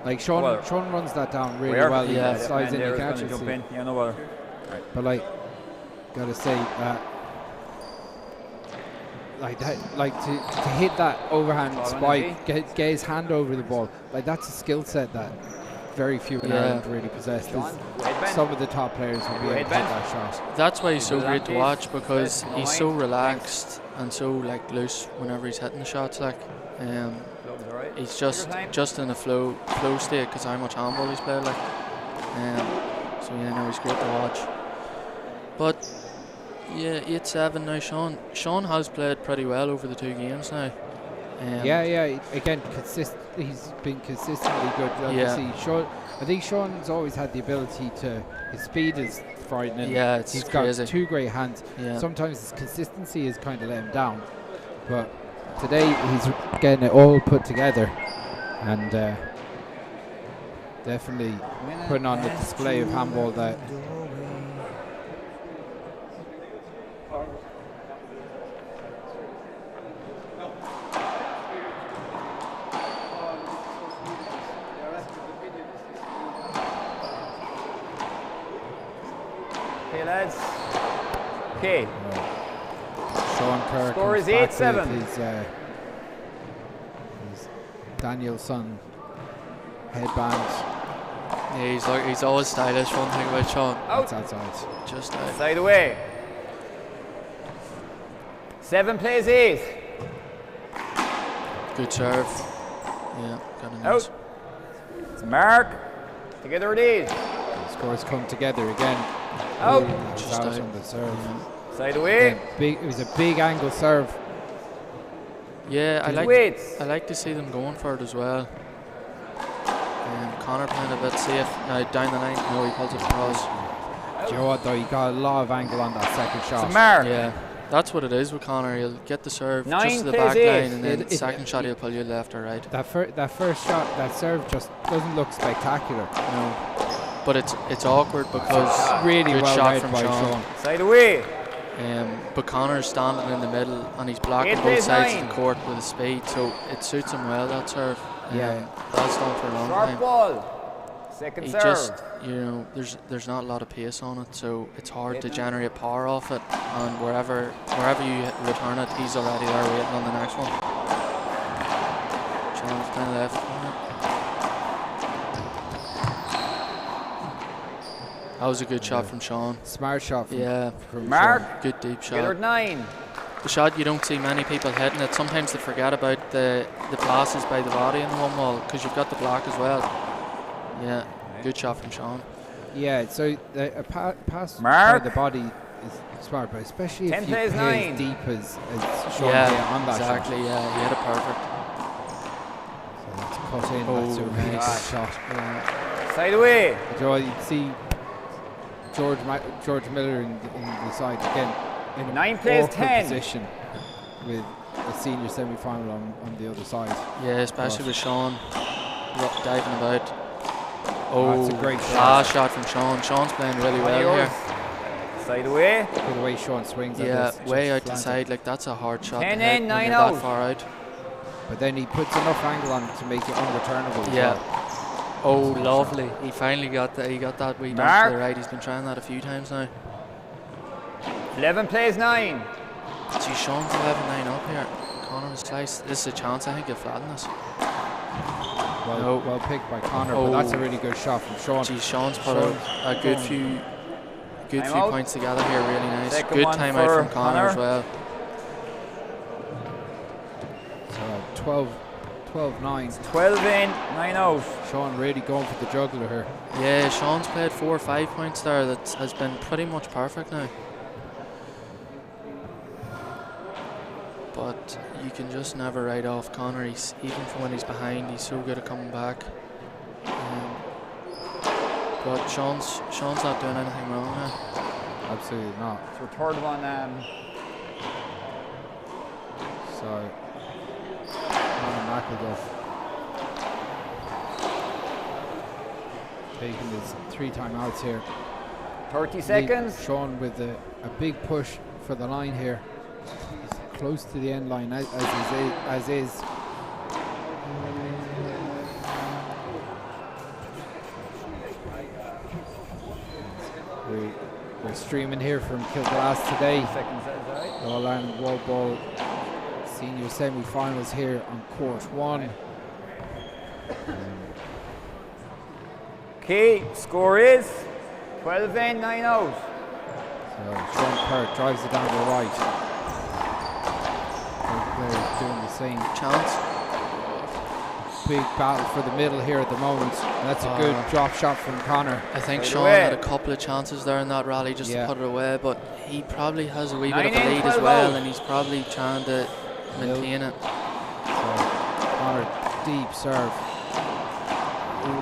Like Sean runs that down really well. Yeah, he slides in, you catch it. Yeah, no bother. But like, gotta say like that, like to hit that overhand spike, get his hand over the ball. Like that's a skill set that very few in Ireland really possess. Some of the top players will be able to hit that shot. That's why he's so great to watch, because he's so relaxed and so like loose whenever he's hitting the shots. Like, he's just in a flow state because how much handball he's played. Like, so yeah, no, he's great to watch. But yeah, 8-7 now. Sean has played pretty well over the two games now. Again, he's been consistently good. Obviously, I think Sean's always had the ability to. His speed is frightening. Yeah, it's he's crazy. got two great hands. Yeah. Sometimes his consistency is kind of let him down, but today he's getting it all put together, and definitely putting on the display of handball that. Okay, lads. Okay. Sean Kerr Score is comes back 8-7. with his Danielson headband. Yeah, he's always stylish. One thing about Sean. That's outside. Just out. Side away. 7 plays 8. Good serve. Yeah, got a Out. It's Mark. Together it is. The scores come together again. Out. Just out on the serve. Side away. It was a big angle serve. Yeah, I Weights. like to see them going for it as well. Conor playing a bit safe. Down the line. No, he pulls it across. Do you know what though? He got a lot of angle on that second shot. It's Mark. Yeah, that's what it is with Conor. He'll get the serve 9 just to the plays back 8. line, and then second shot he'll pull you left or right. That first shot, that serve just doesn't look spectacular. No, but it's awkward because Really good well shot read from by Sean. Sean. Side away. But Conor's standing in the middle and he's blocking 8 both plays sides 9. of the court with his speed, so it suits him well, that serve. Yeah. That's done for a long Sharp time. ball. Second He serve. just, there's not a lot of pace on it, so it's hard to generate power off it. And wherever you return it, he's already there waiting on the next one. Sean's kind of left. That was a good shot from Sean. Smart shot from Mark. Sean. Good deep shot. Together at 9. The shot you don't see many people hitting it. Sometimes they forget about the passes by the body in the one wall because you've got the block as well. Yeah, good shot from Sean. Yeah, so a pass Mark. by the body is smart, but especially 10 if you plays play 9. as deep as Sean Yeah, did on that exactly. shot. Yeah, he had it perfect. So that's cut in. Oh, That's a really nice. good shot. Side away. You know, you'd see George Miller in the side again in a 9 plays awkward 10. position with a senior semi-final on the other side. Yeah, especially with Sean diving about. Oh, that's a great shot from Sean. Sean's playing really well here. Side away. Look at the way Sean swings at Yeah, this. way just out the slanted. side. Like that's a hard shot. 10 to hit in, when 9 you're out. that far out. But then he puts enough angle on it to make it unreturnable. as Yeah. well. Oh, lovely. He finally got that. He got that wee dunk Mark. to the right. He's been trying that a few times now. 11 plays 9. Gee, Sean's 11-9 up here. Conor slice. This is a chance. I think he'll flatten this. Well picked by Conor, but that's a really good shot from Sean. Gee, Sean's put a good few Time out. points together here. Really nice. Second Good one timeout for from Conor as well. So 12-9. 12 in, 9 out. Sean really going for the juggler here. Yeah, Sean's played 4 or 5 points there. That has been pretty much perfect now. But you can just never write off Conor. He's, even from when he's behind, he's so good at coming back. But Sean's not doing anything wrong now. Absolutely not. So third one. So McElduff taking his 3 timeouts here. 30 seconds. Sean with a big push for the line here. He's close to the end line as is. We're streaming here from Kilglass today. Seconds, that's right. All-Ireland Wallball senior semi-finals here on court 1. Okay, score is 12 in, 9 out. So Sean Kerr drives it down to the right. Both players doing the same. Chance. Big battle for the middle here at the moment. That's a good drop shot from Conor. I think Right Sean away. had a couple of chances there in that rally just to put it away, but he probably has a wee bit of 9 a in, lead as 12 well, out. and he's probably trying to maintain it. So Conor deep serve.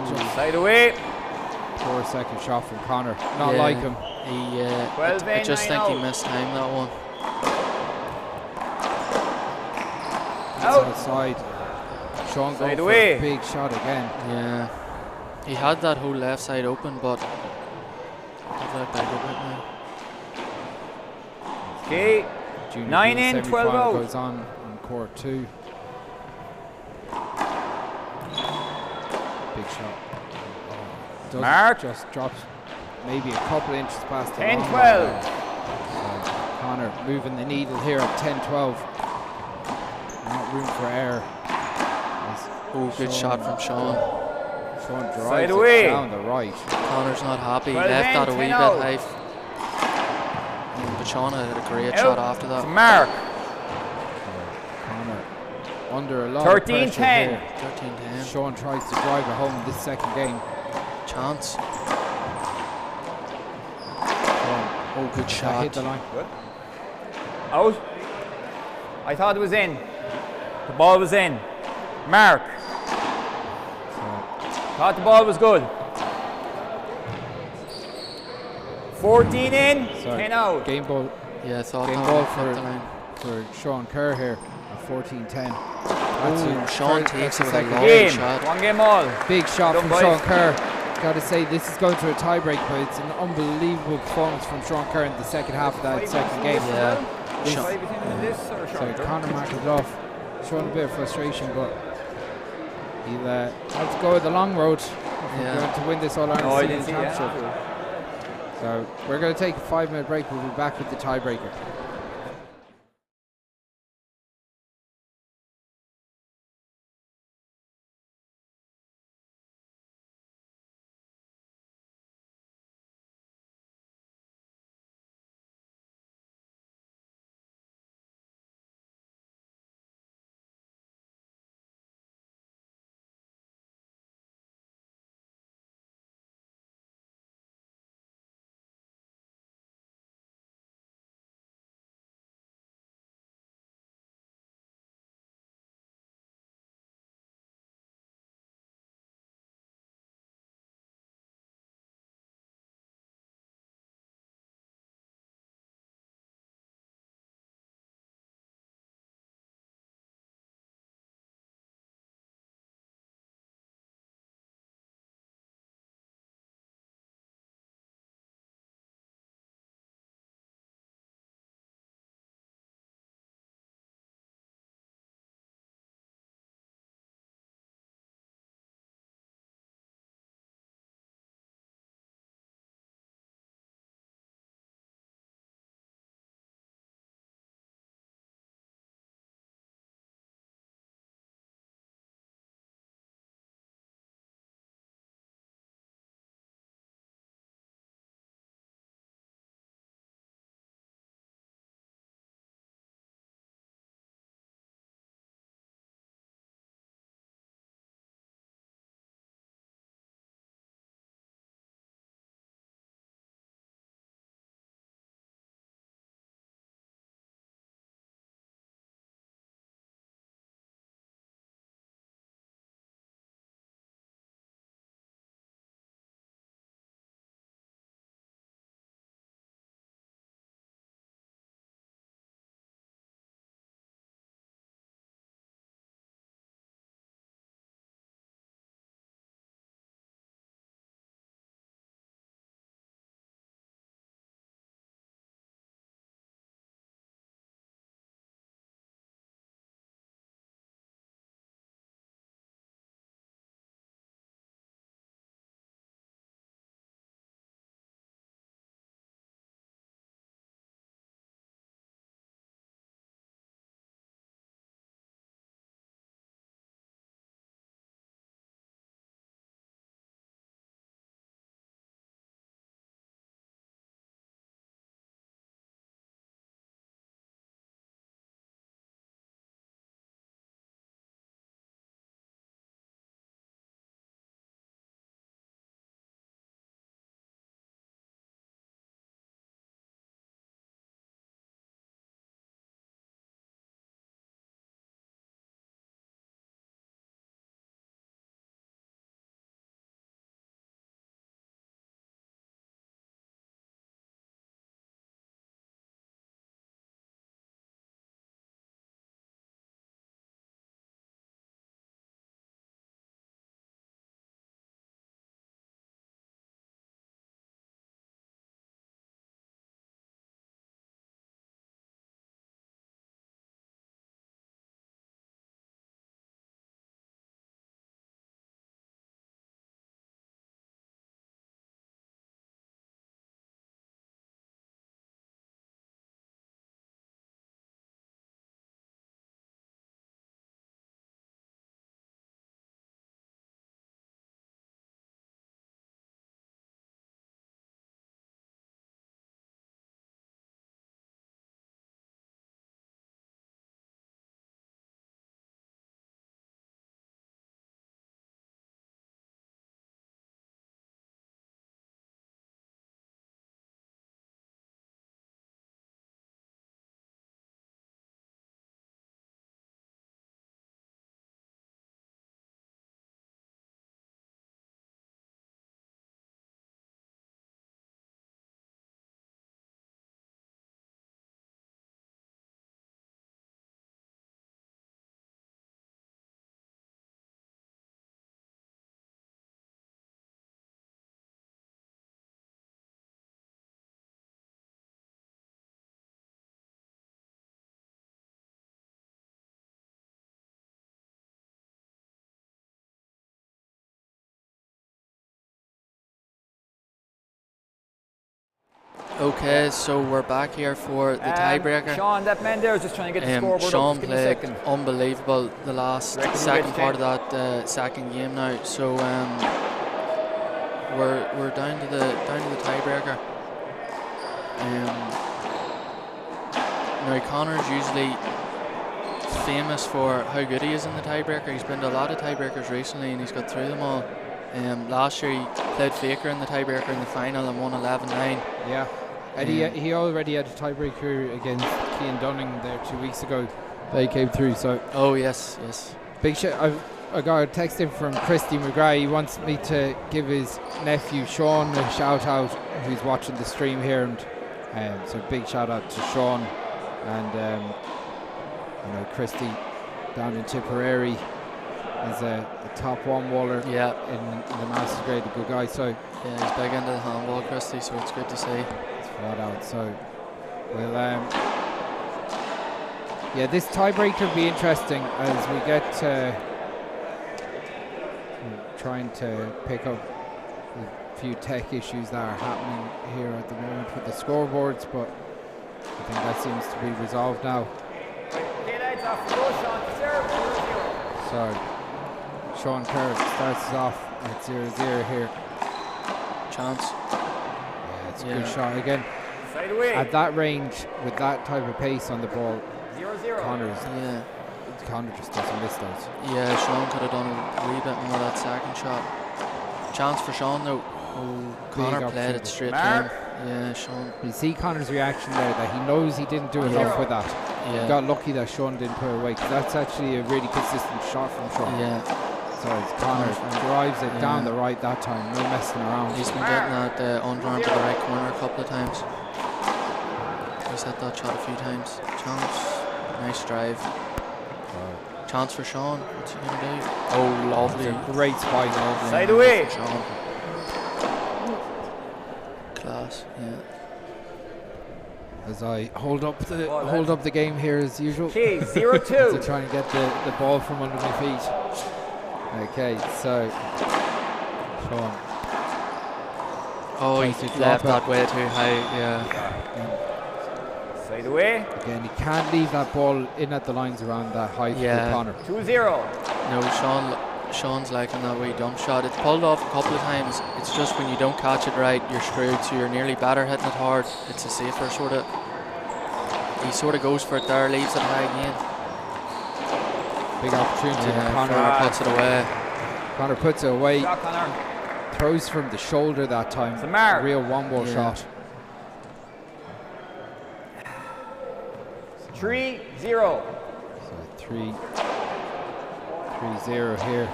Just Side away. poor second shot from Conor. Not Yeah. like him. He, 12 I in, just 9 think he out. missed time that one. It's Out. outside. Sean going Side for away. a big shot again. Yeah, he had that whole left side open, but Okay, Junior 9 B in, 12 semi-final out. goes on court 2. Big shot. Doesn't, Mark. just drops maybe a couple inches past the 10, long 12. line. So Conor moving the needle here at 10-12. Not room for error. Oh, good shot from Sean. Sean drives it down the right. Conor's not happy. He left that a wee bit high. But Sean had a great shot after that. Mark. Conor under a lot of pressure 13-10. here. 13-10. Sean tries to drive it home this second game. Chance. Oh, good shot. Hit the line. Good. Out. I thought it was in. The ball was in. Mark. Thought the ball was good. 14 in, 10 out. Game ball. Yeah, it's all game ball for Sean Kerr here at 14-10. Sean takes it with a long shot. One game all. Big shot from Sean Kerr. Got to say, this is going to a tiebreak, but it's an unbelievable performance from Sean Kerr in the second half of that second game. Yeah. So Conor McElduff showing a bit of frustration, but he'll have to go the long road if we're going to win this All-Ireland Senior Championship. So we're going to take a 5-minute break. We'll be back with the tiebreaker. Okay, so we're back here for the tiebreaker. Sean, that man there is just trying to get the scoreboard Sean up. Just give me a played second. unbelievable the last second part of that second game now. So we're down to the tiebreaker. Now Conor's usually famous for how good he is in the tiebreaker. He's been to a lot of tiebreakers recently and he's got through them all. Last year he played Fíachra in the tiebreaker in the final and won 11-9. Yeah. And he already had a tiebreaker against Cian Dunning there 2 weeks ago. They came through. So. Oh yes. Big shout. I got a text in from Christy McGrath. He wants me to give his nephew Sean a shout out, who's watching the stream here, and so big shout out to Sean and Christy down in Tipperary is a top one waller in the Masters grade, a good guy. So yeah, he's big into the handball, Christy. So it's good to see. Flat out. So we'll this tiebreaker will be interesting as we get trying to pick up a few tech issues that are happening here at the moment with the scoreboards, but I think that seems to be resolved now. So Sean Kerr starts us off at 0-0 here. Chance. Yeah, it's a good shot again. At that range, with that type of pace on the ball, 0-0. Conor just doesn't miss those. Yeah, Sean could have done a wee bit more of that second shot. Chance for Sean though. Oh, Conor played it straight to him. Yeah, Sean. You see Conor's reaction there, that he knows he didn't do enough with that. Yeah. He got lucky that Sean didn't put it away, because that's actually a really consistent shot from Sean. Yeah. So it's Conor drives it down the right that time, no messing around. He's been getting that underarm to the right corner a couple of times. He's had that shot a few times. Chance, nice drive. Chance for Sean. What's he gonna do? Oh, lovely! Great spike. Side away. Sean. Class. Yeah. As I hold up the game here as usual. Okay, 0-2. To try and get the ball from under my feet. Okay, so Sean. Oh, he left that way too high. Yeah. Side away. Again, he can't leave that ball in at the lines around that height for Conor. 2-0. No, Sean's liking that wee dump shot. It's pulled off a couple of times. It's just when you don't catch it right, you're screwed. So you're nearly better hitting it hard. It's a safer sort of. He sort of goes for it there, leaves it high again. Big opportunity. Conor puts it away. Conor puts it away. Shot, Conor. Throws from the shoulder that time. It's a mark. Real one-ball shot. 3-0. So 3-0 here.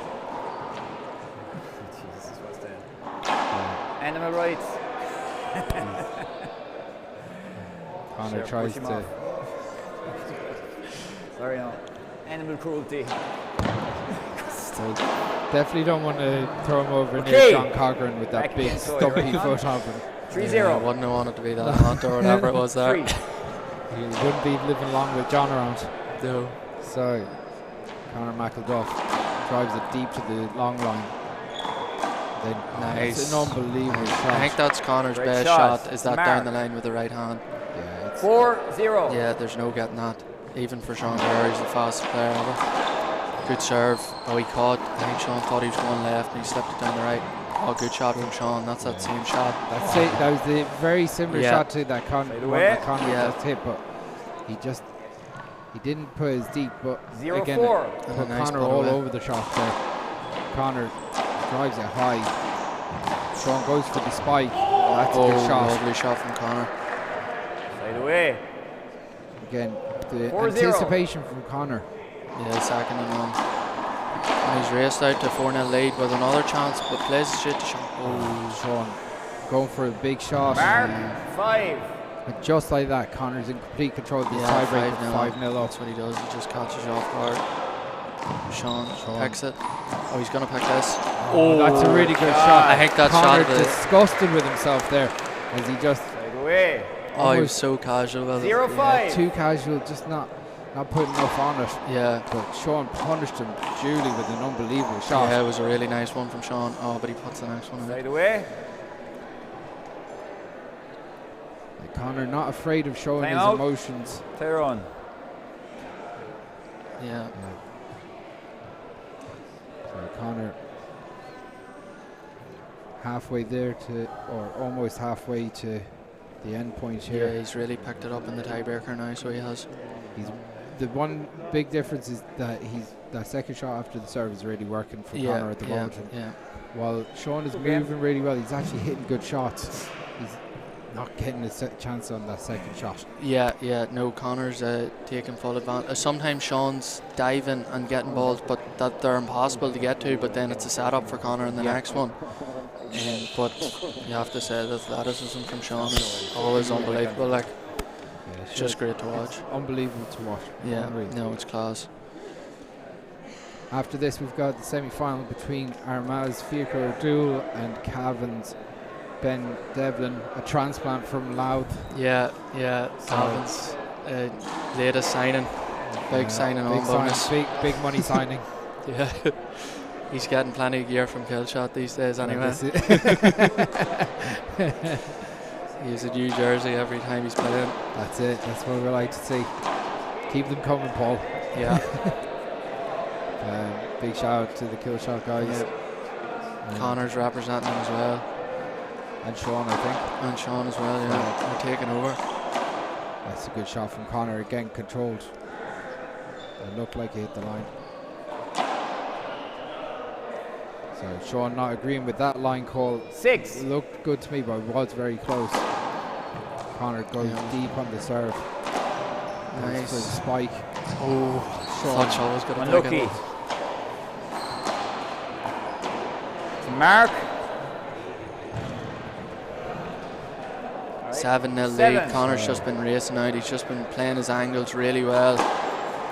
Jesus, what's that? Animal rights. Conor tries to. Sorry, no. Animal cruelty. So definitely don't want to throw him over near John Cochran with that big stumpy foot on him. 3-0. Yeah, wouldn't have wanted to be that hunt or whatever it was there. He wouldn't be living long with John around. No. So Conor McElduff drives it deep to the long line. Then nice. It's an unbelievable shot. I think that's Conor's best shot. Is that down the line with the right hand? Yeah, it's 4-0. Yeah, there's no getting that. Even for Sean Kerr, he's the fastest player ever. Good serve. Oh, he caught. I think Sean thought he was going left and he slipped it down the right. Oh, good shot from Sean. That's that same shot. That's it. That was the very similar shot to that Conor just hit, but he didn't put his deep. But again, put nice Conor all over the shot there. Conor drives it high. Sean goes for the spike. That's a good shot. Lovely shot from Conor. Side away. Again, the anticipation from Conor. Yeah, second and one. And he's raced out to 4-0 lead with another chance, but plays it straight to Sean. Oh, Sean going for a big shot. 5. But just like that, Conor's in complete control of this tiebreaker. 5-0 up. That's what he does. He just catches you off guard. Sean picks it. Oh, he's going to pick this. Oh, that's a really good shot. I think that Conor shot disgusted with himself there as he just. Side away. Oh, he was so casual with it. 0-5. Yeah, too casual, just not putting enough on it. Yeah. But Sean punished him duly with an unbelievable shot. Yeah, it was a really nice one from Sean. Oh, but he puts the next one in. Side away. Conor not afraid of showing his emotions. Tyrone. Yeah. So Conor halfway there to, or almost halfway to the end point here. Yeah, he's really picked it up in the tiebreaker now, so he has. The one big difference is that that second shot after the serve is really working for Conor at the moment. Yeah. While Sean is moving really well, he's actually hitting good shots. He's not getting a chance on that second shot. Yeah. No, Conor's taking full advantage. Sometimes Sean's diving and getting balls, but that they're impossible to get to. But then it's a setup for Conor in the next one. But you have to say the athleticism from Sean is always unbelievable. Like, it's just great to watch. Unbelievable to watch. Yeah, Unreal. no, it's class. After this, we've got the semi-final between Armagh's Fíachra Dúill and Cavan's Devlin, a transplant from Louth. Yeah. Cavan's latest signing, big signing on bonus. Big money signing. Yeah. He's getting plenty of gear from Killshot these days anyway. He has a new jersey every time he's playing. That's it. That's what we like to see. Keep them coming, Paul. Yeah. Big shout out to the Killshot guys. Yeah. Conor's representing them as well. And Sean, I think. And Sean as well, yeah. They're taking over. That's a good shot from Conor. Again, controlled. It looked like he hit the line. So Sean not agreeing with that line call. 6. It looked good to me, but it was very close. Conor goes deep on the serve. Nice. For the spike. Oh, Sean. Sean was going to unlucky. Mark. 7-0 lead. Conor's just been racing out. He's just been playing his angles really well.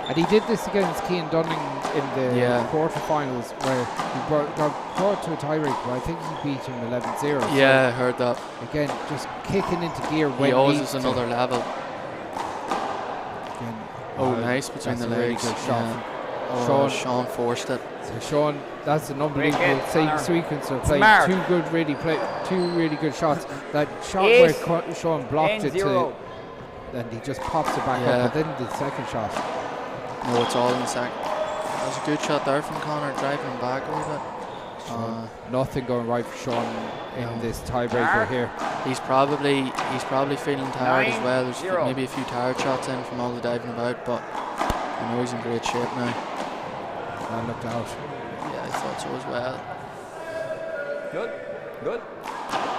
And he did this against Cian Dunning in the quarterfinals, where he got brought to a tiebreak, but I think he beat him 11-0. Yeah, I heard that. Again, just kicking into gear when he always is another level. Again, nice between the legs. Really good shot. Yeah. Sean forced it. So Sean, that's an unbelievable sequence of play. Two really good shots. That shot where Sean blocked it and he just pops it back up. But then the second shot. No, it's all in the second. That was a good shot there from Conor, driving him back a wee bit. Nothing going right for Sean in this tiebreaker here. He's probably feeling tired as well. There's maybe a few tired shots in from all the diving about, but I know he's in great shape now. I looked out. Yeah, I thought so as well. Good.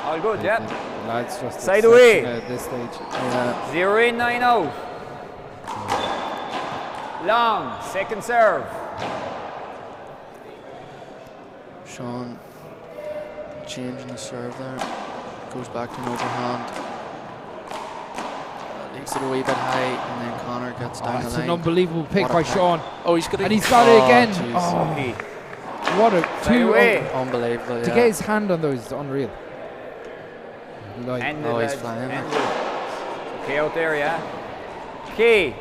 All good, yeah. The lads just side away at this stage. 0-9 out. Long, second serve. Sean changing the serve there. Goes back to an overhand. Leaves it a wee bit high, and then Conor gets down the line. That's an unbelievable pick by Sean. Oh, he's got it. And he's got it again. Geez. What a two. Unbelievable. To get his hand on those is unreal. He's flying. Okay, out there, yeah. Okay.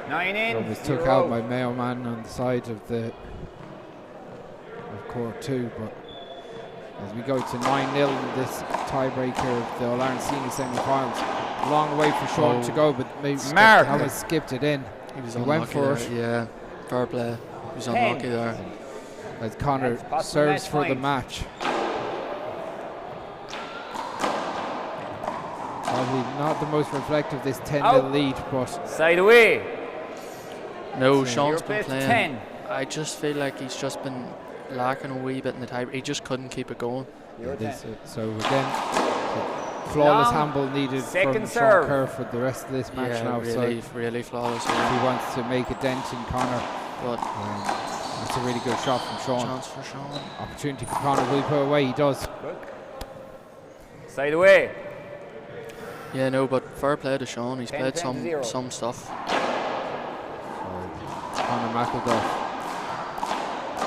9 in. I was took out by Mayo man on the side of court 2, but as we go to 9-0 in this tiebreaker of the All-Ireland Senior semi-finals, a long way for Sean to go, but maybe Thomas skipped it in. He went for it. Yeah, fair play. He was unlucky there. As Conor serves for the match. Probably not the most reflective of this 10-0 lead, but side away. No, Sean's been playing. 10. I just feel like he's just been lacking a wee bit in the tie. He just couldn't keep it going. So again, flawless handball needed from Sean Kerr for the rest of this match now. Really flawless. If he wants to make a dent in Conor, but that's a really good shot from Sean. Chance for Sean. Opportunity for Conor. Will he put away? He does. Good. Side away. Yeah, no, but fair play to Sean. He's played some stuff. Conor McElduff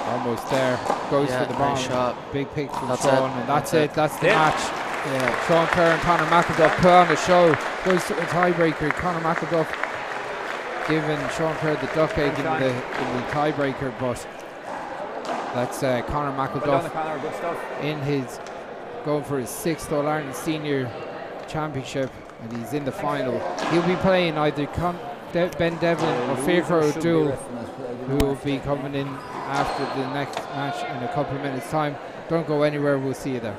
almost there, goes for the bomb. Nice shot. Big pick from Sean, and that's it. That's the match. Yeah. Sean Kerr and Conor McElduff put on a show. Goes to a tiebreaker. Conor McElduff giving Sean Kerr the duck egg in the tiebreaker, but that's Conor McElduff in his going for his 6th All-Ireland Senior Championship, and he's in the final. He'll be playing either Ben Devlin or Fíachra or Dúill, who will be coming in after the next match in a couple of minutes' time. Don't go anywhere, we'll see you there.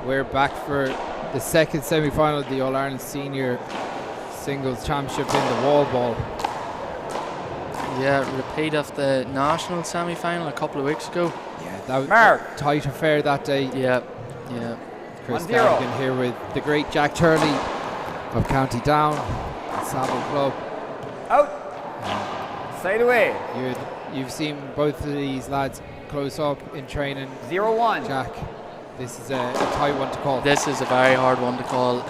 We're back for the second semi-final of the All-Ireland Senior Singles Championship in the Wallball. Yeah, repeat of the national semi-final a couple of weeks ago. Yeah, that was a tight affair that day. Yeah. Chris Garrigan here with the great Jack Turley of County Down, Savile Club. Out. Side away. You've seen both of these lads close up in training. 0-1. Jack, this is a tight one to call. This is a very hard one to call.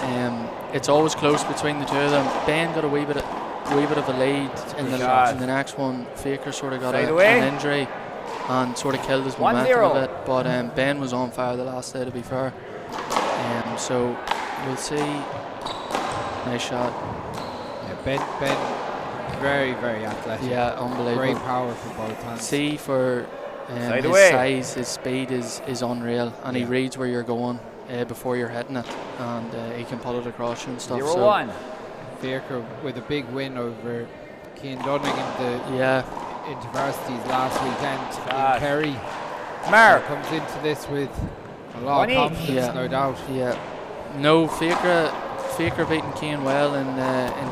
It's always close between the two of them. Ben got a wee bit of a lead in the next one. Fíachra sort of got an injury and sort of killed his momentum a bit. But Ben was on fire the last day, to be fair. So we'll see. Nice shot. Yeah, Ben, very, very athletic. Yeah, unbelievable. Great power from both hands. See, for his size, his speed is unreal, and he reads where you're going before you're hitting it, and he can pull it across you and stuff. 0-1. Fíachra with a big win over Cian Dunning in the InterVarsities last weekend in Kerry. Mark comes into this with a lot of confidence, no doubt. Yeah. No, Fíachra beating Cian well in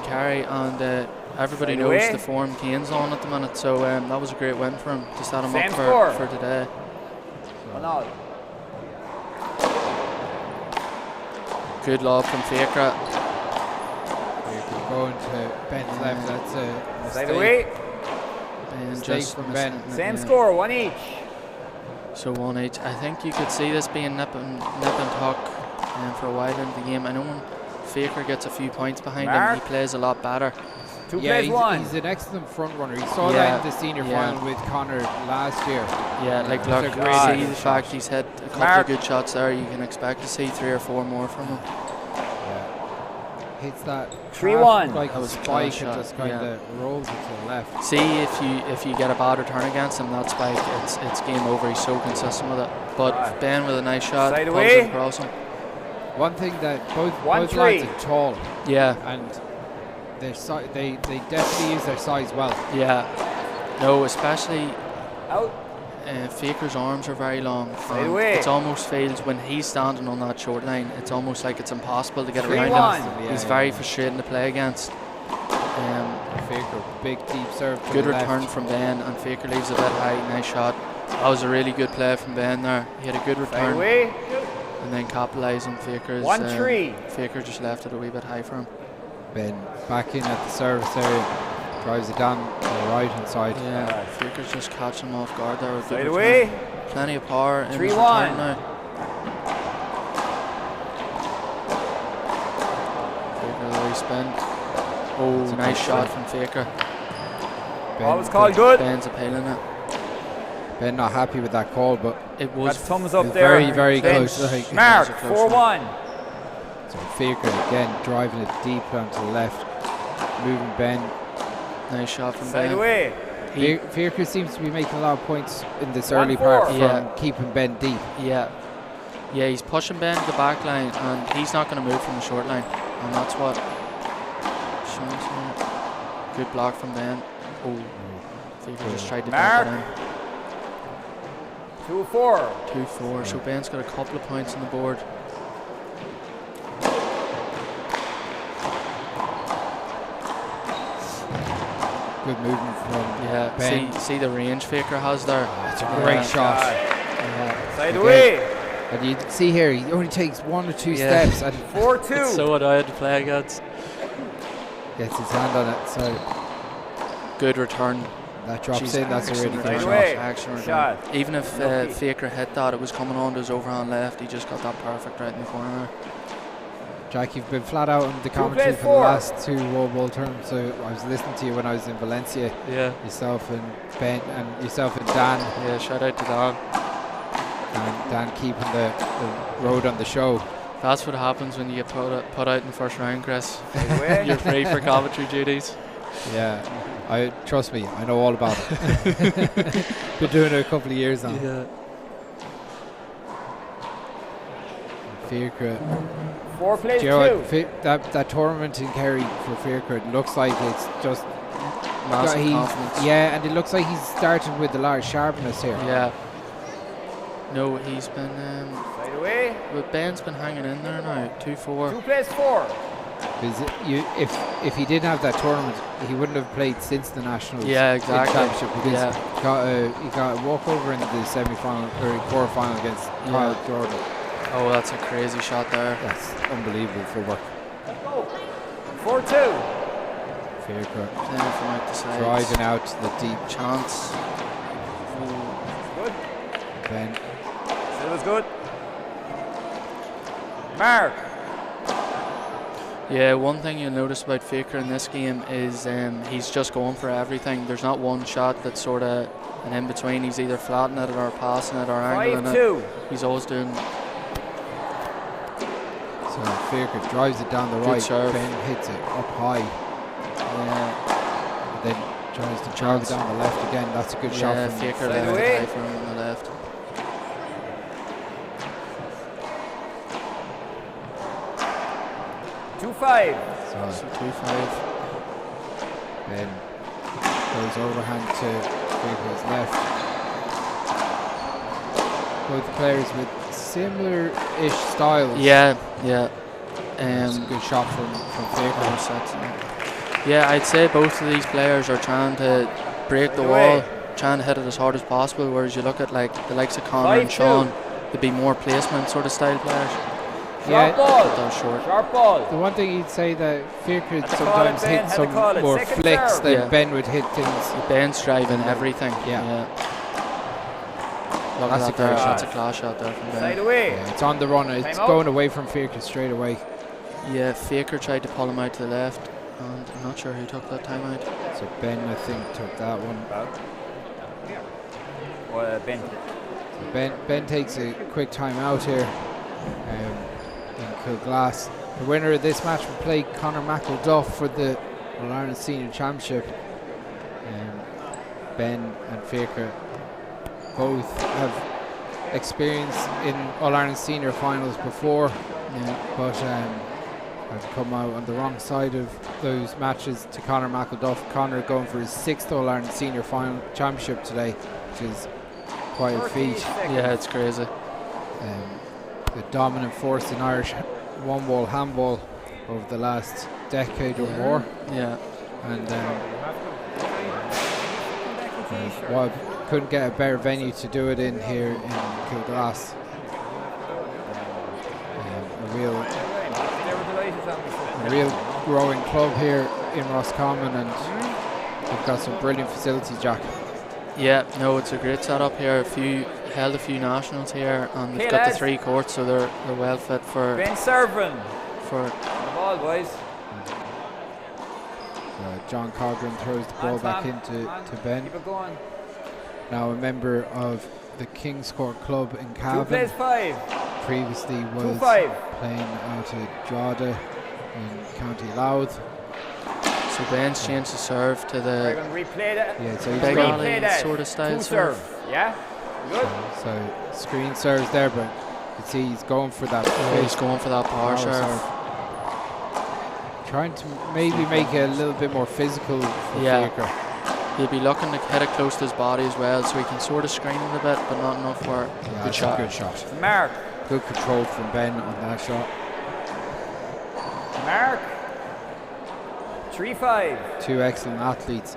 Kerry, and everybody knows the form Cian's on at the minute, so that was a great win for him to set him up for today. Good lob from Fíachra. Going to Ben's left, that's a mistake. Side away. And just from Ben. Same score, 1 each. So 1 each. I think you could see this being nip and tuck for a while into the game. I know when Fíachra gets a few points behind him, he plays a lot better. He's an excellent front runner. He saw that in the senior final with Conor last year. Yeah, like look, see the fact he's hit a couple of good shots there. You can expect to see 3 or 4 more from him. Hits that 3-1 like a spike and just kind of rolls it to the left. See, if you get a bad return against him, that spike, it's game over. He's so consistent with it. But Ben with a nice shot, pulls it across him. One thing that both lads are tall. Yeah. And they definitely use their size well. Yeah. No, especially Fíachra's arms are very long. It almost feels when he's standing on that short line, it's almost like it's impossible to get around him. He's very frustrating to play against. Fíachra, big deep serve. Good return from Ben, and Fíachra leaves a bit high. Nice shot. That was a really good play from Ben there. He had a good return. And then capitalise on Fíachra's. 1-3. Fíachra just left it a wee bit high for him. Ben back in at the service area. Drives it down to the right hand side. Yeah, Fíachra's just catching him off guard there. Side away. Plenty of power in his return now. Fíachra spin. Oh, nice shot from Fíachra. Ball was called good. Ben's appealing it. Ben not happy with that call, but it was thumbs up there. Very, very close. Mark 4-1. So Fíachra again driving it deep onto the left, moving Ben. Nice shot from Side Ben. away. Fíachra seems to be making a lot of points in this early part from keeping Ben deep. Yeah, he's pushing Ben to the back line, and he's not going to move from the short line, and that's what Sean's doing. Good block from Ben. Oh, Fíachra just tried to dump it in. 2-4. 2-4. So Ben's got a couple of points on the board. Good movement from Ben. See the range Fíachra has there. It's a great shot. Side away. And you see here, he only takes 1 or 2 steps. And 4-2. It's so annoying to play against. Gets his hand on it. So good return. That drops in. That's a really good shot. Even if Fíachra hit that, it was coming on to his overhand left. He just got that perfect right in the corner. Jack, you've been flat out on the commentary for the last 2 Wallball terms. So I was listening to you when I was in Valencia. Yeah. Yourself and Ben and yourself and Dan. Yeah, shout out to Dan. And Dan keeping the road on the show. That's what happens when you get put out in the first round, Chris. You're free for commentary duties. Yeah, trust me, I know all about it. Been doing it a couple of years now. Yeah. Fíachra. 4 plays 2. That tournament in Kerry for Fíachra, it looks like it's just massive confidence. Yeah, and it looks like he's started with a lot of sharpness here. Yeah. No, he's been. Side away. But Ben's been hanging in there now. 2-4. 2 plays 4. If he didn't have that tournament, he wouldn't have played since the Nationals. Yeah, exactly. Championship because he got a walkover in the semi-final or quarter-final against Kyle Jordan. Oh, that's a crazy shot there. That's unbelievable footwork. 4-2. Fíachra Playing from out the side. driving out to the deep. Chance. Good. Ben. It was good. Mark. Yeah, one thing you'll notice about Fíachra in this game is he's just going for everything. There's not one shot that's sort of an in-between. He's either flattening it or passing it or angling it. He's always doing... So Fíachra drives it down the right. Serve. Ben hits it up high. And then tries to charge it down the left again. That's a good shot from Fíachra there from the left. Two 5. So 2-5. Ben goes overhand to Fíachra's left. Both players with similar-ish styles. Yeah. It's a good shot from Fíachra. Yeah, I'd say both of these players are trying to break the wall, trying to hit it as hard as possible, whereas you look at like the likes of Conor and Sean, they'd be more placement sort of style players. Sharp ball. Short. Sharp ball. The one thing you'd say that Fíachra sometimes hit some more flicks than Ben would hit things. Ben's driving everything. Yeah. Look That's at a great that. shot. That's a class shot there from Ben. Side away. Yeah, it's on the run. It's going away from Fíachra straight away. Yeah, Fíachra tried to pull him out to the left, and I'm not sure who took that time out. So Ben, I think, took that one. Ben. So Ben takes a quick time out here in Kilglass. The winner of this match will play Conor McElduff for the All-Ireland Senior Championship. Ben and Fíachra both have experience in All-Ireland Senior finals before, but have come out on the wrong side of those matches to Conor McElduff. Conor going for his 6th All-Ireland Senior final championship today, which is quite a feat. Yeah, it's crazy. The dominant force in Irish one-ball handball over the last decade or more. Yeah. And couldn't get a better venue to do it in here in Kilglass. A real growing club here in Roscommon, and we've got some brilliant facilities, Jack. Yeah, no, it's a great setup here. Held a few nationals here, and they've got the 3 courts, so they're well fit for. Ben serving for the ball, boys. John Coghran throws the ball back into Ben. Keep it going. Now a member of the King's Court Club in Cavan. 2 plays 5. Previously was 2-5. playing out at Drogheda in County Louth. So Ben's changed the serve to the so he's big going alley sort of style serve. Yeah, good. So screen serves there, but you see he's going for that. He's going for that power serve. Trying to maybe make it a little bit more physical for Fíachra. He'll be looking to hit it close to his body as well, so he can sort of screen it a bit, but not enough for good shot. Good shot. Mark. Good control from Ben on that shot. Mark. 3-5. 2 excellent athletes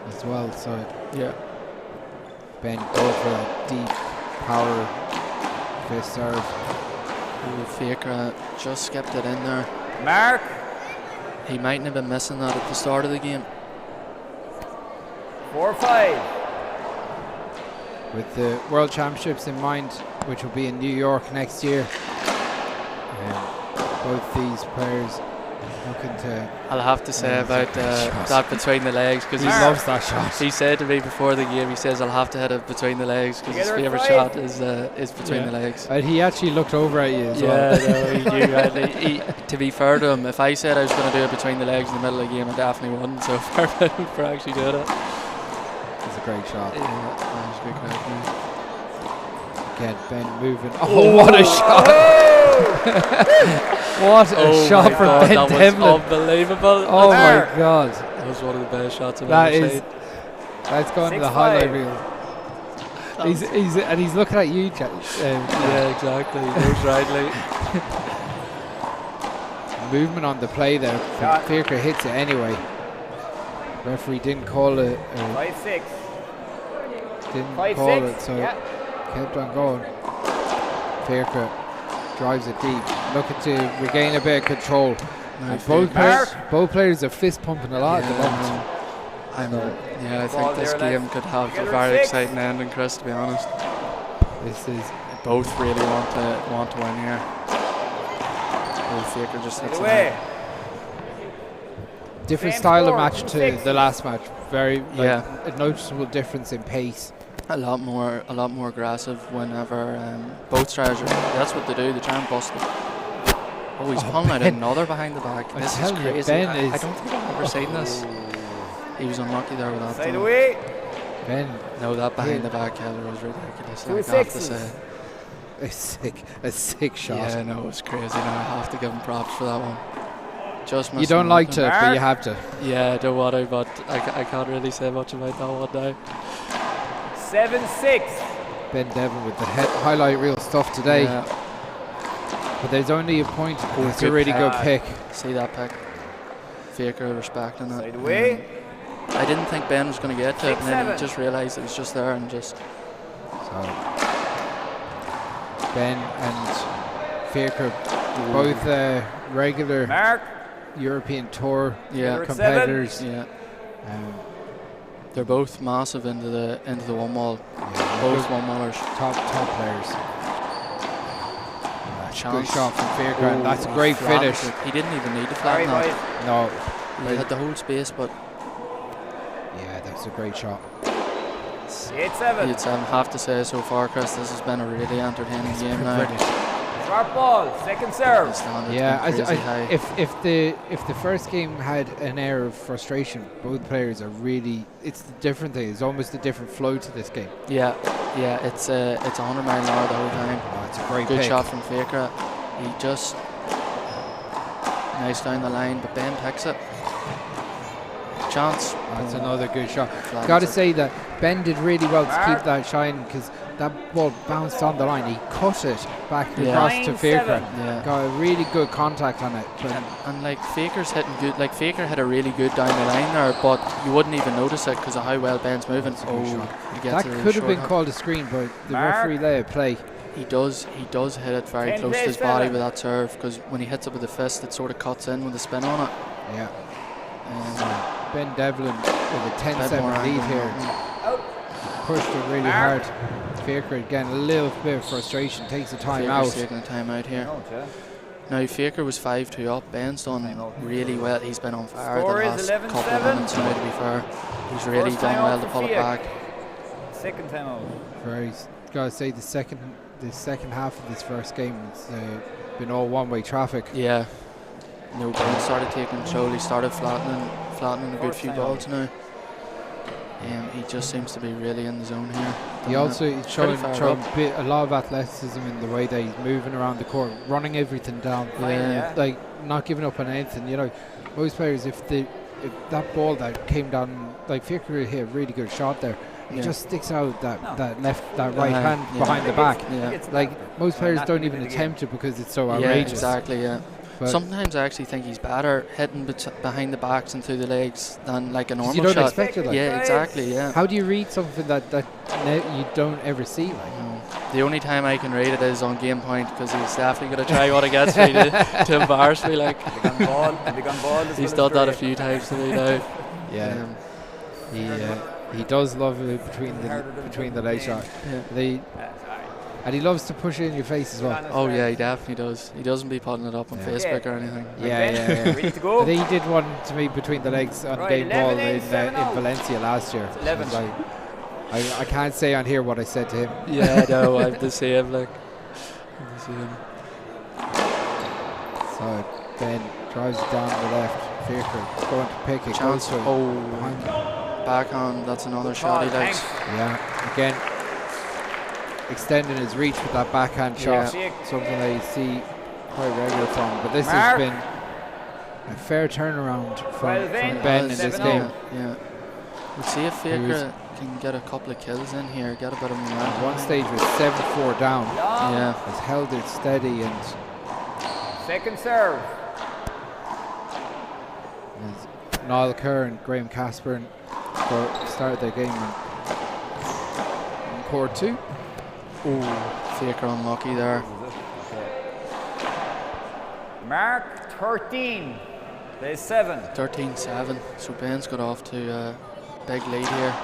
as well, so Ben go for a deep power fist serve. Fíachra just skipped it in there. Mark. He mightn't have been missing that at the start of the game. 4-5. With the World Championships in mind, which will be in New York next year, both these players looking to... I'll have to say about that between the legs, because he loves that shot. He said to me before the game, he says, I'll have to hit it between the legs, because his favourite shot is between the legs. And he actually looked over at you as well. No, he knew. To be fair to him, if I said I was going to do it between the legs in the middle of the game, I definitely wouldn't, so fair play for actually doing it. It's a great shot. Yeah, that was a good crowd. Again, Ben moving. Oh, what a shot! What a shot from Ben Devlin. That was unbelievable. Oh my God. That was one of the best shots I've ever seen. That's going to the highlight reel. he's looking at you, Jack. Yeah, exactly. Goes rightly. Movement on the play there. Fiachra hits it anyway. Referee didn't call it. 5-6. Didn't call it, so kept on going. Fiachra drives it deep, looking to regain a bit of control. Both players are fist pumping a lot at the moment. I know. Yeah, I think this game could have a very exciting ending, Chris. To be honest, this is both really want to win here. Fiachra just hits away. Different style of match to the last match. Very a noticeable difference in pace. A lot more aggressive whenever both strategies. That's what they do. They try and bust it. Oh, he's pulling out another behind the back. This is crazy. I don't think I've ever seen this. He was unlucky there with that. Side away. Ben. No, that behind the back header was ridiculous. I have to say. A sick shot. Yeah, no, it was crazy. No, I have to give him props for that one. Just you don't like to, but you have to. Yeah, I don't want to, but I can't really say much about that one now. 7-6. Ben Devlin with the highlight reel stuff today. Yeah. But there's only a point. It's a really good pick. See that pick. Fiachra respecting it. Side away. I didn't think Ben was going to get to it, and then I just realised it was just there and just. So Ben and Fiachra, both regular European Tour competitors. Yeah. They're both massive into the one wall. Yeah, both one wallers. Top players. Good shot from Fiachra, and that's a great finish. He didn't even need to flatten that. No. He had the whole space, but yeah, that's a great shot. 8-7. Have to say so far, Chris, this has been a really entertaining game now. Sharp ball, second serve. Yeah, if the first game had an air of frustration, both players are really. It's a different thing. It's almost a different flow to this game. Yeah, it's 100 mile an hour the whole time. Oh, it's a great good pick. shot from Fiachra. He just nice down the line, but Ben picks it. Chance. That's another good shot. Got to say that Ben did really well to keep that shine, because that ball bounced on the line. He cut it back across to Fiachra. Yeah. Got a really good contact on it. And like Fiachra's hitting good. Like Fiachra had a really good down the line there, but you wouldn't even notice it because of how well Ben's moving. That could have been called a screen, but the referee let it play. He does hit it very close to his body with that serve, because when he hits it with the fist, it sort of cuts in with the spin on it. Yeah. Ben Devlin with a 10-7 lead here. Pushed it really hard. Fiachra again, a little bit of frustration, takes a time out. Taking a time out here. Now Fiachra was 5-2 up. Ben's done really well. He's been on fire the last couple of minutes now, to be fair. He's really done well to pull it back. Second time out. Gotta say the second half of this first game, it's been all one-way traffic. Yeah. No, Ben started taking control. He started flattening a good few balls now. He just seems to be really in the zone here. He also is showing a lot of athleticism in the way that he's moving around the court, running everything down, like not giving up on anything. You know, most players, if that ball that came down, like Fiachra hit a really good shot there. He just sticks out that right hand behind the back. Yeah. Like most players don't even attempt it because it's so outrageous. Yeah, exactly. Yeah. But sometimes I actually think he's better hitting behind the backs and through the legs than like a normal shot. You don't expect it. Like. Yeah, exactly. Yeah. How do you read something that you don't ever see? Like the only time I can read it is on game point, because he's definitely going to try what he gets me to embarrass me. Like he's done that a few times to me now. Yeah. He does love it between the leg shot. Yeah. And he loves to push it in your face as well. Oh yeah, he definitely does. He doesn't be putting it up on Facebook or anything. Yeah. Ready to go? I think he did one to me between the legs on game ball in Valencia last year. 11. I can't say on here what I said to him. Yeah, no, I'm the same. So Ben drives it down the left. Fiachra going to pick it. Chance. Backhand. That's another shot he likes. Yeah. Again, extending his reach with that backhand shot, something that you see quite regular from. But this has been a fair turnaround from Ben in this game. Yeah. We'll see if Fiachra can get a couple of kills in here, get a bit of momentum. At one stage with 7-4 down. Yeah. Has held it steady and Second serve. Niall Kerr and Graham Casper started their game in court 2. Ooh, Fiachra unlucky there. Mark 13. There's 7. 13-7. So Ben's got off to a big lead here.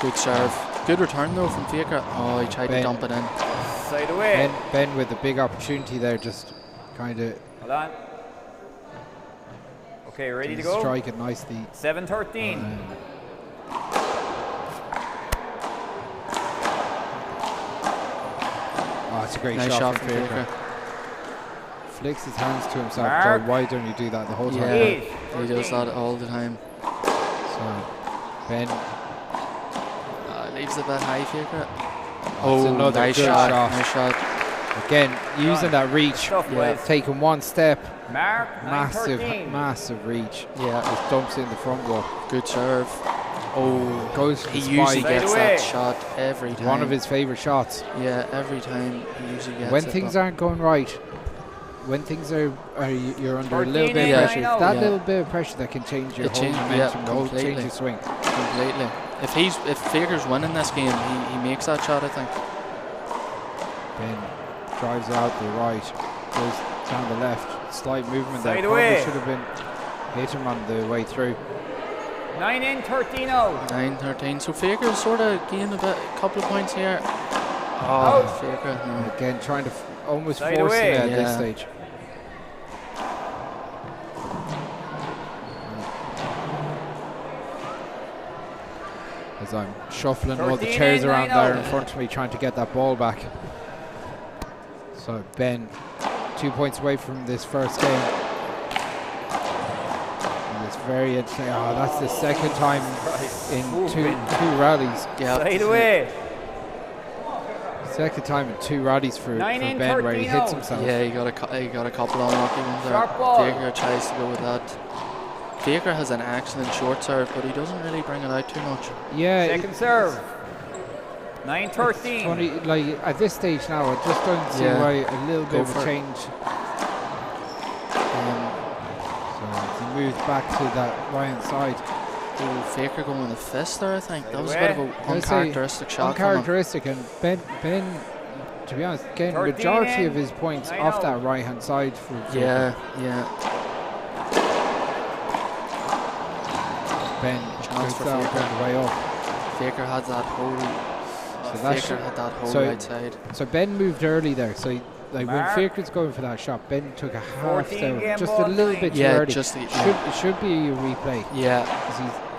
Good serve. Good return though from Fiachra. Oh, he tried to dump it in. Side away. Ben with a big opportunity there, just kind of. Hold on. Okay, ready to go? Strike it nicely. 7-13. Oh, it's a great Nice shot from from Fiachra. Flicks his hands to himself. Mark. Why don't you do that the whole time? Yeah, he does that all the time. So, Ben. Leaves it a bit high, Fiachra. Oh, another nice good shot. shot. Nice shot. Again, using that reach. Taking one step. Mark, massive reach. Yeah. Just dumps it in the front wall. Good serve. Oh, goes for the He usually spike. gets that shot every time. One of his favourite shots. Yeah, every time he usually gets when it. things aren't going right, when things are you're under a little bit of pressure, it's that little bit of pressure that can change your whole momentum, change your swing. Completely. If Fiachra's winning this game, he makes that shot, I think. Ben drives out the right, goes down the left, slight movement there. Away. Should have been hit him on the way through. 9-in, 13-0. 9-13. So Fiachra sort of gained a couple of points here. Oh, Fiachra. No. Again, trying to almost force it at this stage. As I'm shuffling all the chairs around there in front of me, trying to get that ball back. So Ben, 2 points away from this first game. And it's very interesting. Oh, that's the second time in two rallies. Yeah. Side away. Second time in 2 rallies for Ben where he hits himself. Yeah, he got a couple unlucky ones there. Fiachra tries to go with that. Fiachra has an excellent short serve, but he doesn't really bring it out too much. Yeah. Second serve. 9-13. Funny, like at this stage now, I just don't see why a little bit of a change. So he moves back to that right-hand side. Oh, Fiachra going with a fist there, I think. That was a bit of an uncharacteristic shot. Uncharacteristic, and Ben, to be honest, getting the majority of his points off that right-hand side. For yeah. Ben chance for Fiachra on the way up. Fiachra had that whole. Right side. So Ben moved early there. So when Fiachra's going for that shot, Ben took a half step, just a little bit too early. It should be a replay. Yeah.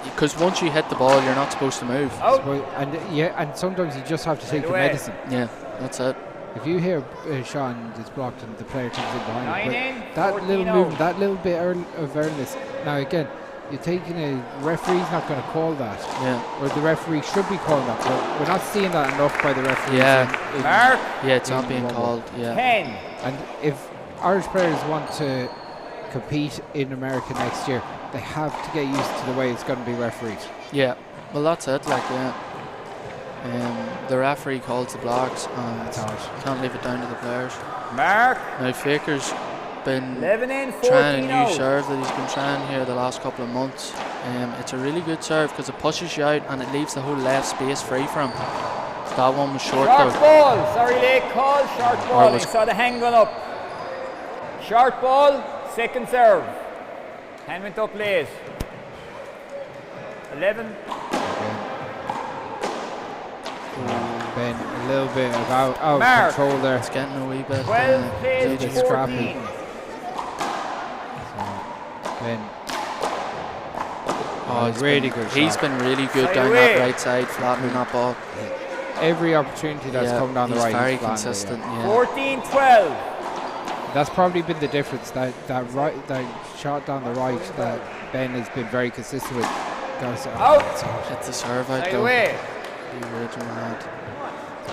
Because once you hit the ball, you're not supposed to move. And sometimes you just have to take the medicine. Yeah, that's it. If you hear a shot and it's blocked and the player comes in behind it, that little movement, that little bit of earliness. Now again, you're taking a referee's not going to call that. Yeah. Or the referee should be calling that. But we're not seeing that enough by the referees. Yeah. It's not being called. Yeah. 10. And if Irish players want to compete in America next year, they have to get used to the way it's going to be refereed. Yeah. Well, that's it. The referee calls the blocks, and can't leave it down to the players. Mark. Now Fiachra's been 11-in, trying a new serve that he's been trying here the last couple of months. It's a really good serve because it pushes you out and it leaves the whole left space free for him. That one was short Short though. ball. Sorry, late call. Short ball. I saw the hand going up. Short ball. Second serve. Hand went up late. 11. Ben, a little bit out of control there. It's getting a wee bit 12 plays, 14. Scrappy. Ben. He's really good. He's been really good down that right side, flattening that ball. Every opportunity that's come down the right, very consistent. 14-12. That's probably been the difference. That shot down the right that Ben has been very consistent with. It's a serve out though. The original hat.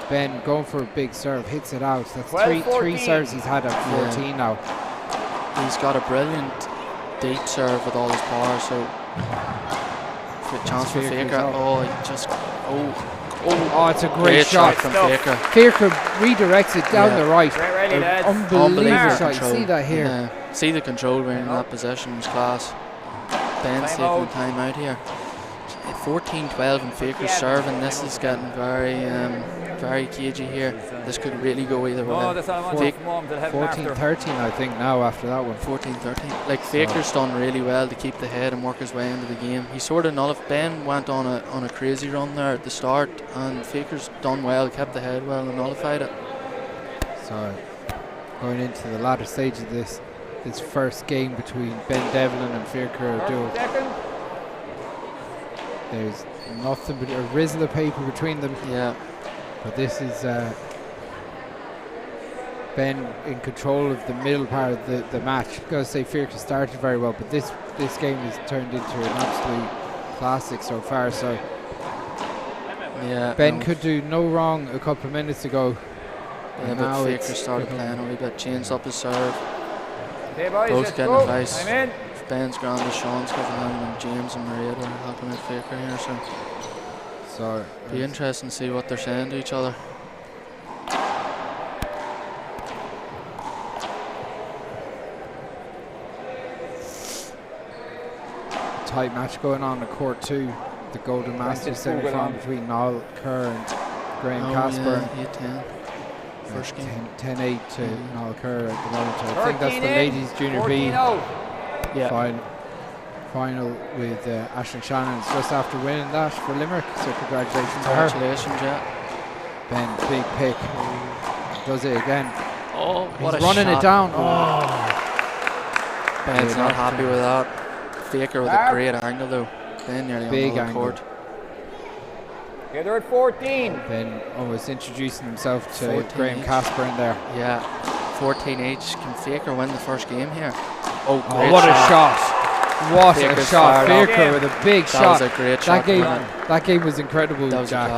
Ben going for a big serve, hits it out. That's three serves he's had at 14 now. He's got a brilliant deep serve with all his power, so chance for Fiachra. Oh, he just. Oh, it's a great shot from Fiachra. Fiachra redirects it down the right. Unbelievable shot. You Control. see that here? Yeah. See the control when in that position was class. Ben's taking the time out here. 14-12 and Fiachra's serving. This is getting very cagey here. This could really go either way. 14-13 I think now after that one. 14-13. Like Fiachra's done really well to keep the head and work his way into the game. He sort of nullified. Ben went on a crazy run there at the start, and Fiachra's done well, kept the head well and nullified it. So going into the latter stage of this first game between Ben Devlin and Fiachra Dúill. There's nothing but a rizzle of paper between them. Yeah. But this is Ben in control of the middle part of the match. I've got to say Fiachra started very well, but this game has turned into an absolute classic so far. So yeah, Ben could do no wrong a couple of minutes ago. Yeah, but Fiachra started playing a wee bit, changed up his serve. Both getting advice. Ben's grand as Sean's giving him, and James and Maria are helping out Fiachra here. So be interesting to see what they're saying to each other. Tight match going on in court 2, the Golden Masters semi-final between Niall Kerr and Graham Casper. Yeah, 8-10. First game. 10-8 to Niall Kerr at the moment. I think that's the ladies junior B final with Aisling Shannon. It's just after winning that for Limerick, so congratulations to her. Congratulations, yeah. Ben, big pick, does it again. Oh, what he's a running shot. it down. Ben's not happy with that. Fiachra with a great angle though. Ben nearly big on the angle. court. Yeah, they're at 14. Ben almost introducing himself to 14 Graham each. Casper in there. Yeah, 14 each. Can Fiachra win the first game here? Oh, what a shot! What Fiachra's a shot! fired Fiachra with a big that shot. That was a great shot. That game was incredible. That was Jack. a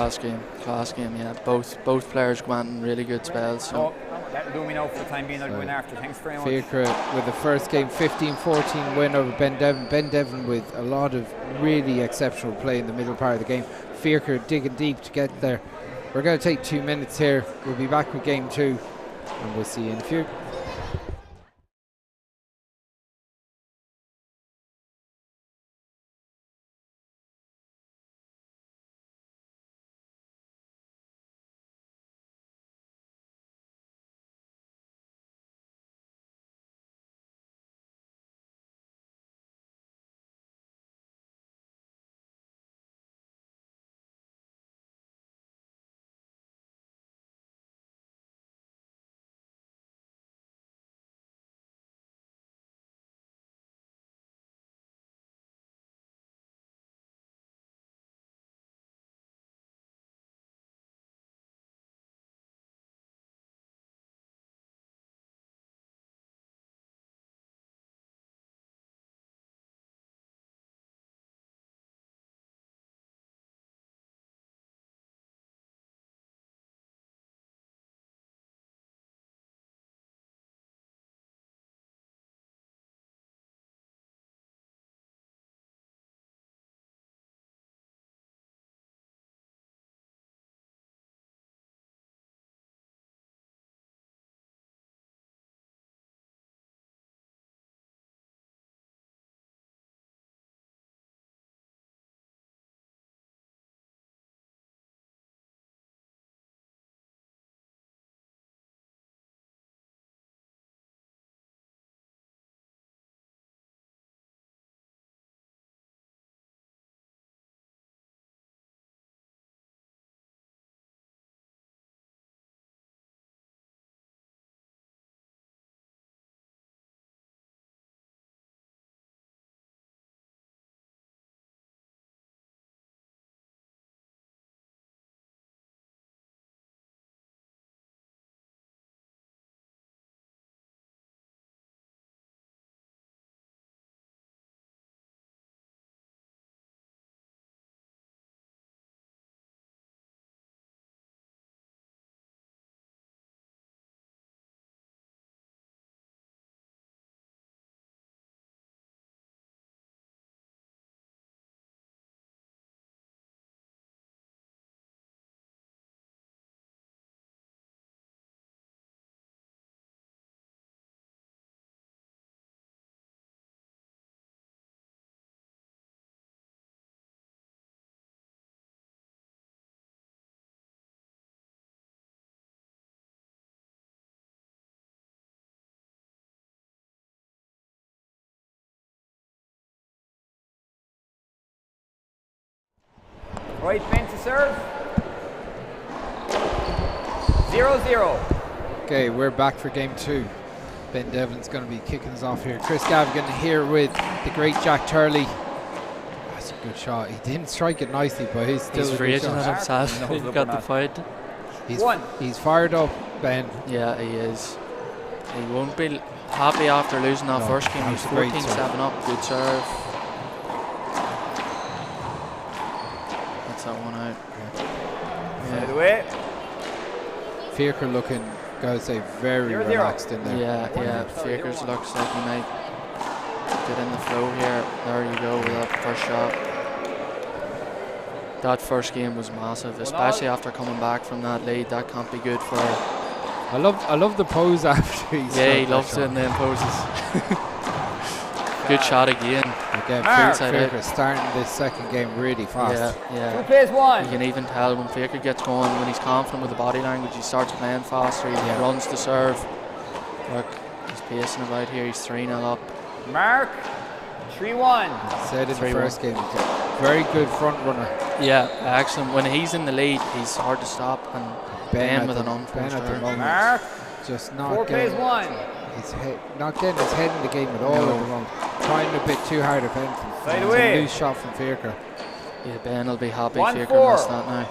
class game. Yeah, both players went in really good spells. So. That'll do me now for the time being. I'll go in after. Thanks very much. Fiachra with the first game 15-14 win over Ben Devlin. Ben Devlin with a lot of really exceptional play in the middle part of the game. Fiachra digging deep to get there. We're going to take 2 minutes here. We'll be back with game 2 and we'll see you in a few. Right, Ben to serve. 0-0. Okay, we're back for game 2. Ben Devlin's going to be kicking us off here. Chris Gavigan here with the great Jack Turley. That's a good shot. He didn't strike it nicely, but he's still a good raging shot. at himself. He got the fight. He's fired up, Ben. Yeah, he is. He won't be happy after losing that first game. He was 14-7 up. Good serve. That's that one out. Side away. Fiachra looking, gotta say, very relaxed in there. Yeah. Fiachra's looks like he might get in the flow here. There you go with that first shot. That first game was massive, especially after coming back from that lead. That can't be good for. I love the pose after he's. Yeah, he loves doing them poses. Good shot again. Again, Fiachra starting this second game really fast. Yeah. 2 plays 1. You can even tell when Fiachra gets going, when he's confident with the body language, he starts playing faster. He runs the serve. Look, he's pacing about here. He's 3-0 up. Mark. 3-1. Said in the first game, very good front runner. Yeah, excellent. When he's in the lead, he's hard to stop. And Ben with an unforced error. Mark. Just not 4 plays 1. Not getting his head in the game at all at the moment. Trying a bit too hard of anything. Side away. A loose shot from Fiachra. Yeah, Ben will be happy. 1-4. Fiachra missed that now.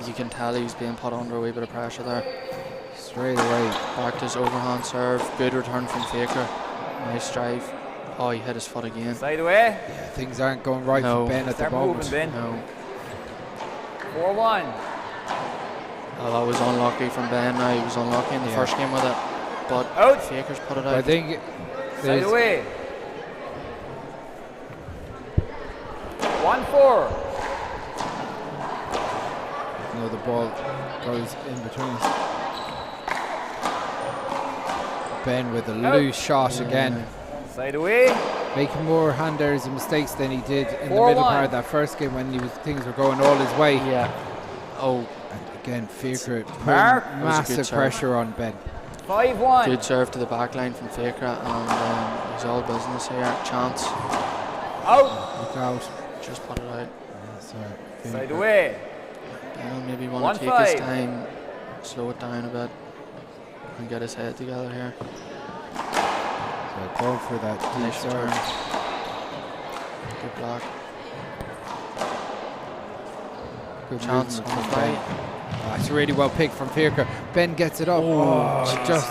You can tell he's being put under a wee bit of pressure there. Straight away. Back to his overhand serve. Good return from Fiachra. Nice drive. Oh, he hit his foot again. Side away. Yeah, things aren't going right for Ben at the moment. Moving, Ben. No. 4-1. Oh, that was unlucky from Ben. Now he was unlucky in the first game with it. But Fiachra's put it out. I think side away. 1-4. No, the ball goes in between. Ben with a loose shot again. Side away. Making more hand errors and mistakes than he did in the middle part of that first game when things were going all his way. Yeah. Oh. And again, Fiachra putting massive pressure on Ben. 5-1. Good serve to the back line from Fiachra, and he's all business here. Chance. Out. Look out. Just put it out. Side away. Ben maybe want to take his time, slow it down a bit, and get his head together here. So go for that deep serve. Good block. Good chance on the play. Oh, it's really well picked from Fiachra. Ben gets it up. Just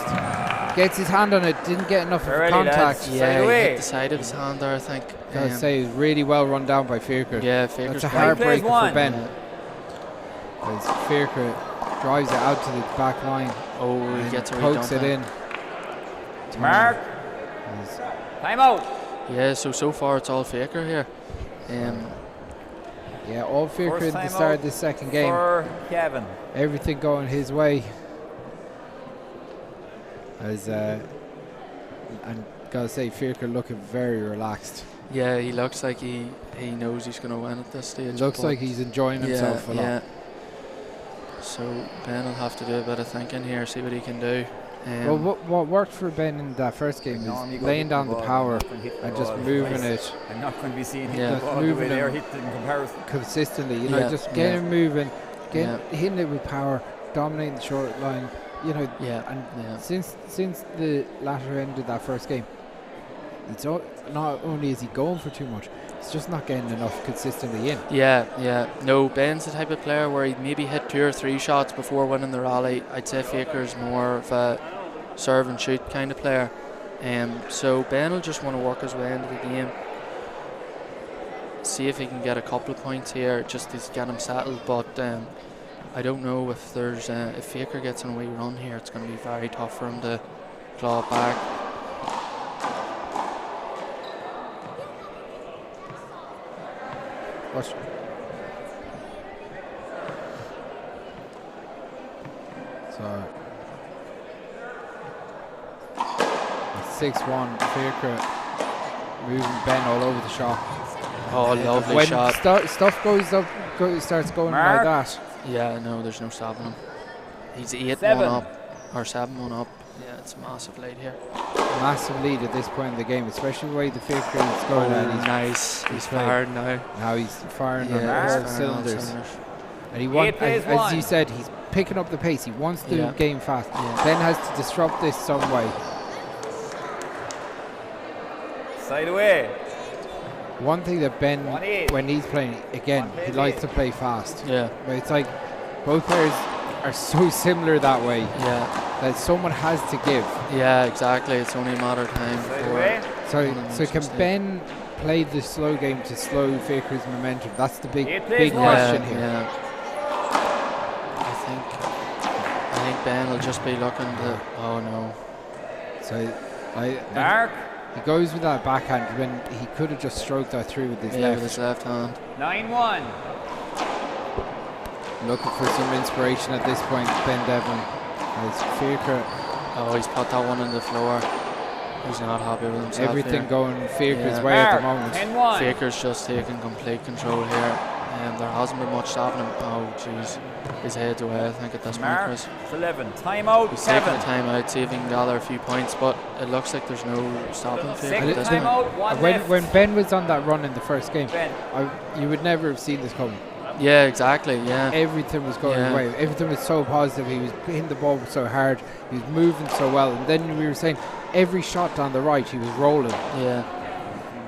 gets his hand on it. Didn't get enough of contact. Yeah, he hit the side of his hand there, I think. I'd say really well run down by Fiachra. Yeah, Fiachra's that's a heartbreaker for Ben. Because Fiachra drives it out to the back line. Oh, he gets a pokes it in. Mark. Time out. Yeah, so far it's all Fiachra here. Yeah, all Fiachra in the start of the second game. For Cavan. Everything going his way. And gotta say, Fiachra looking very relaxed. Yeah, he looks like he knows he's going to win at this stage. Looks like he's enjoying himself a lot. Yeah. So Ben will have to do a bit of thinking here, see what he can do. Well, what worked for Ben in that first game is laying down the power and just moving it. I'm not going to be seeing just moving it in comparison consistently. You know, just getting him moving, hitting it with power, dominating the short line. You know, and since the latter end of that first game, it's not only is he going for too much, it's just not getting enough consistently in. Yeah. No, Ben's the type of player where he'd maybe hit 2 or 3 shots before winning the rally. I'd say Fiachra's more of a serve and shoot kind of player. So Ben will just want to work his way into the game, see if he can get a couple of points here just to get him settled. But I don't know if there's if Fiachra gets an away run here, it's going to be very tough for him to claw it back. So 6-1, Fiachra moving Ben all over the shot. Oh, lovely when shot. Stuff goes up, starts going like that. Yeah, no, there's no stopping him. He's 8-1 up, or 7-1 up. Yeah. it's a massive lead here. Massive lead at this point in the game, especially the way the Fiachra is going. He's nice. He's firing now. Now he's firing on all cylinders. And he wants, as you said, he's picking up the pace. He wants the game fast. Ben has to disrupt this some way. Side away. One thing that Ben, when he's playing, again, he likes to play fast. Yeah. But it's like both players are so similar that way. Yeah. That someone has to give. Yeah, exactly. It's only a matter of time before. So can Ben play the slow game to slow Fiachra's momentum? That's the big question here. Yeah. I think Ben will just be looking to. Oh no. So Mark. He goes with that backhand when he could have just stroked that through with his left. With his left hand. 9-1. Looking for some inspiration at this point, Ben Devlin. As Fiachra. Oh, he's put that one on the floor. He's not happy with himself. Everything here. going Fiachra's way at the moment. Fiachra's just taking complete control here. There hasn't been much stopping him. Oh, jeez. His head's away, I think, at this point, Chris. 11. Timeout. He's taking a timeout, see if he can gather a few points, but it looks like there's no stopping Fiachra at this point. When Ben was on that run in the first game, you would never have seen this coming. Yeah, exactly, yeah. Everything was going away. Everything was so positive. He was hitting the ball so hard. He was moving so well. And then we were saying every shot down the right, he was rolling. Yeah.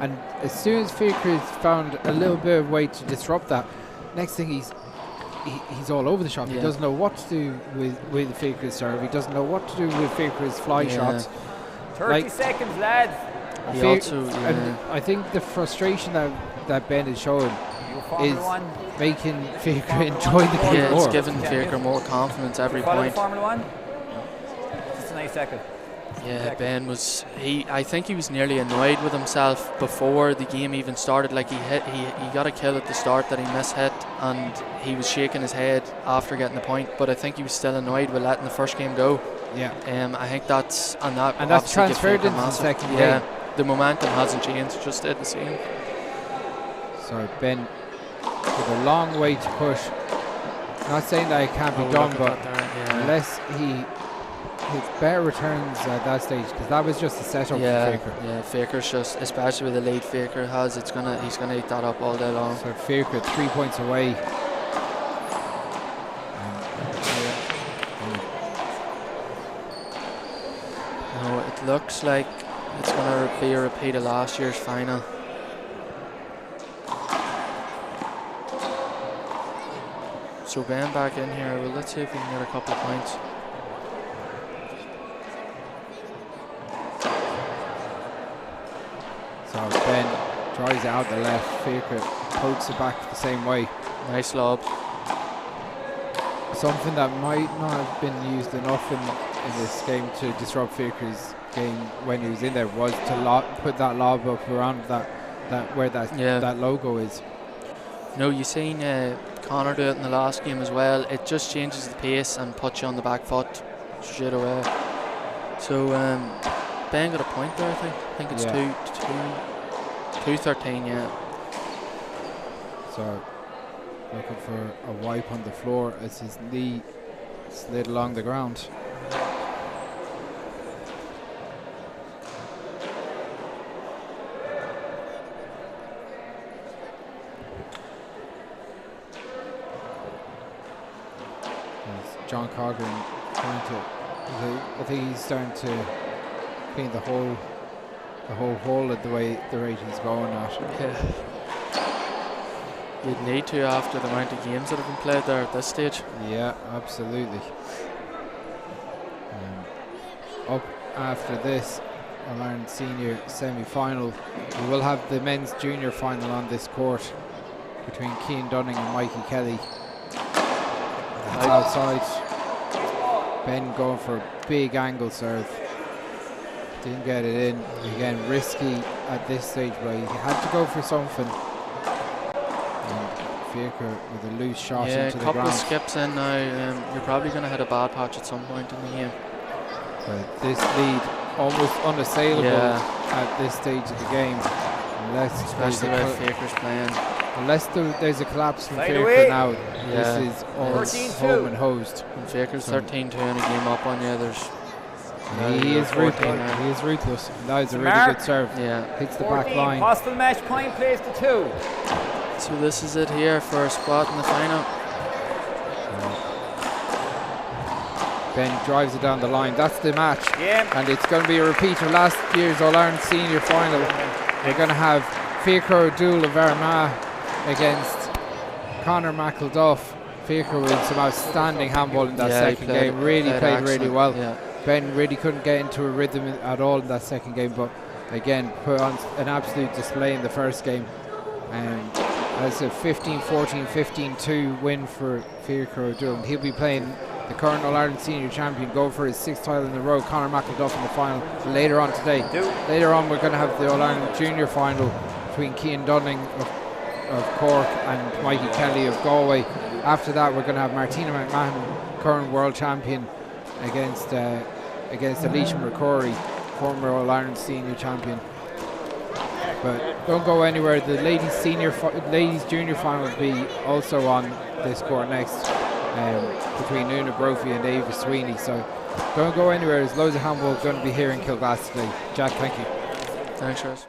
And as soon as Fiachra found a little bit of way to disrupt that, next thing he's all over the shop. He doesn't know what to do with Fiachra's serve. He doesn't know what to do with Fiachra's fly shots. 30 seconds, lads. And I think the frustration that Ben is showing is making Fiachra enjoy the game more. It's giving Fiachra more confidence every point. Formula 1? Just a nice second. Yeah, Ben was. I think he was nearly annoyed with himself before the game even started. Like he got a kill at the start that he mishit, and he was shaking his head after getting the point. But I think he was still annoyed with letting the first game go. Yeah. I think that's transferred into the second game. Yeah, the momentum hasn't changed; just stayed the same. So Ben with a long way to push. Not saying that it can't be done, but unless his better returns at that stage, because that was just a setup for Fiachra. Yeah, Fiachra's just, especially with the lead Fiachra has, he's gonna eat that up all day long. So Fiachra 3 points away. No, it looks like it's gonna be a repeat of last year's final. So Ben back in here. Well, let's see if we can get a couple of points. So Ben tries it out the left. Fiachra pokes it back the same way. Nice lob. Something that might not have been used enough in this game to disrupt Fiachra's game when he was in there was to put that lob up around that logo is. No, you seen Conor do it in the last game as well. It just changes the pace and puts you on the back foot straight away. So Ben got a point there, I think it's 2-13, yeah. So looking for a wipe on the floor as his knee slid along the ground. John Coghran trying to, I think he's starting to clean the whole hole at the rate he's going at. Yeah. You'd need to after the amount of games that have been played there at this stage. Yeah, absolutely. Up after this All-Ireland Senior semi-final, we will have the men's junior final on this court between Cian Dunning and Mikey Kelly. That's outside. Ben going for a big angle serve. Didn't get it in. Again, risky at this stage, but he had to go for something. Fiachra with a loose shot into the ground. Yeah, a couple of skips in now. You're probably going to hit a bad patch at some point in the game. But this lead almost unassailable at this stage of the game. Especially the way Fiachra's playing. Unless there's a collapse from Fiachra now, this is all home and hosed. When Fiachra's 13-2 in a game up on you, there's He is ruthless. He is ruthless. That is a really good serve. Yeah. Hits the back line. Possible match point plays to 2. So this is it here for a spot in the final. Ben drives it down the line. That's the match. Yeah. And it's going to be a repeat of last year's All-Ireland Senior Final. We're going to have Fíachra Dúill of Armagh against Conor McElduff. Fíachra with some outstanding handball in that second game. Really played really well. Yeah. Ben really couldn't get into a rhythm at all in that second game, but again put on an absolute display in the first game. As a 15-14, 15-2 win for Fíachra Dúill. He'll be playing the current All-Ireland Senior Champion, go for his 6th title in a row, Conor McElduff, in the final later on today. Later on we're going to have the All-Ireland Junior final between Cian Dunning of Cork and Mikey Kelly of Galway. After that we're going to have Martina McMahon, current world champion, against Eilise McCrory, former All-Ireland Senior Champion. But don't go anywhere. The ladies junior final will be also on this court next, between Una Brophy and Aoife Sweeney. So don't go anywhere. There's loads of handball going to be here in Kilglass today. Jack, thank you. Thanks, Ross.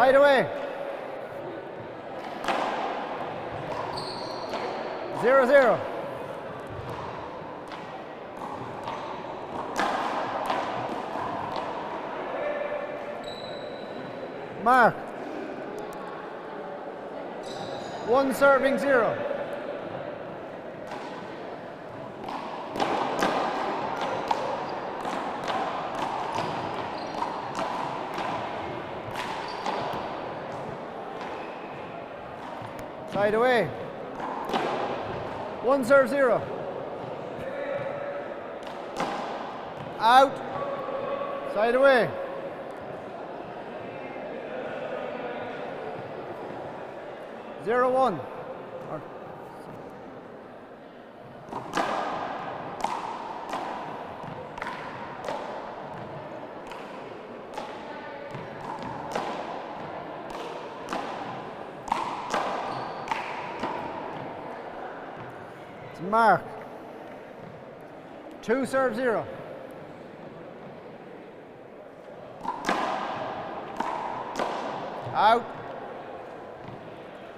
Side away. 0-0. Mark. 1 serving 0. Side away. 1 serve 0. Out. Side away. Zero one. It's Mark. 2 serve 0. Out.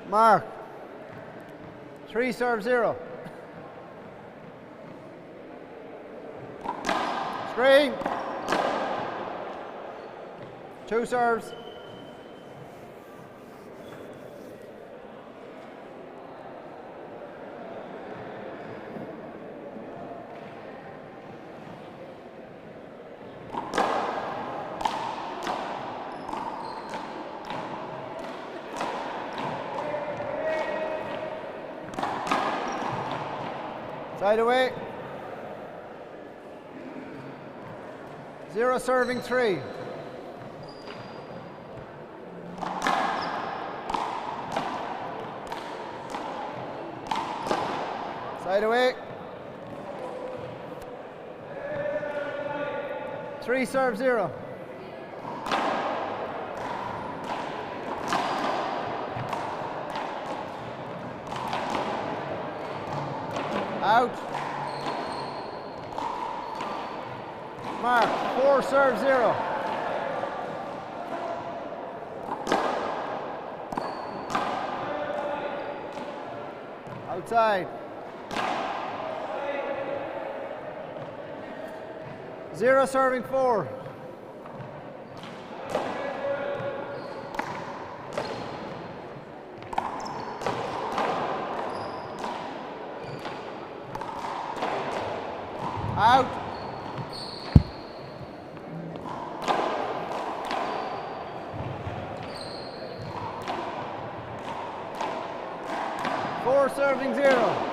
Mark. 3 serve 0. Screen. 2 serves. Side away. 0 serving 3. Side away. 3 serve 0. Out. Mark, 4 serve 0. Outside. 0 serving 4. Out. Four serving 0.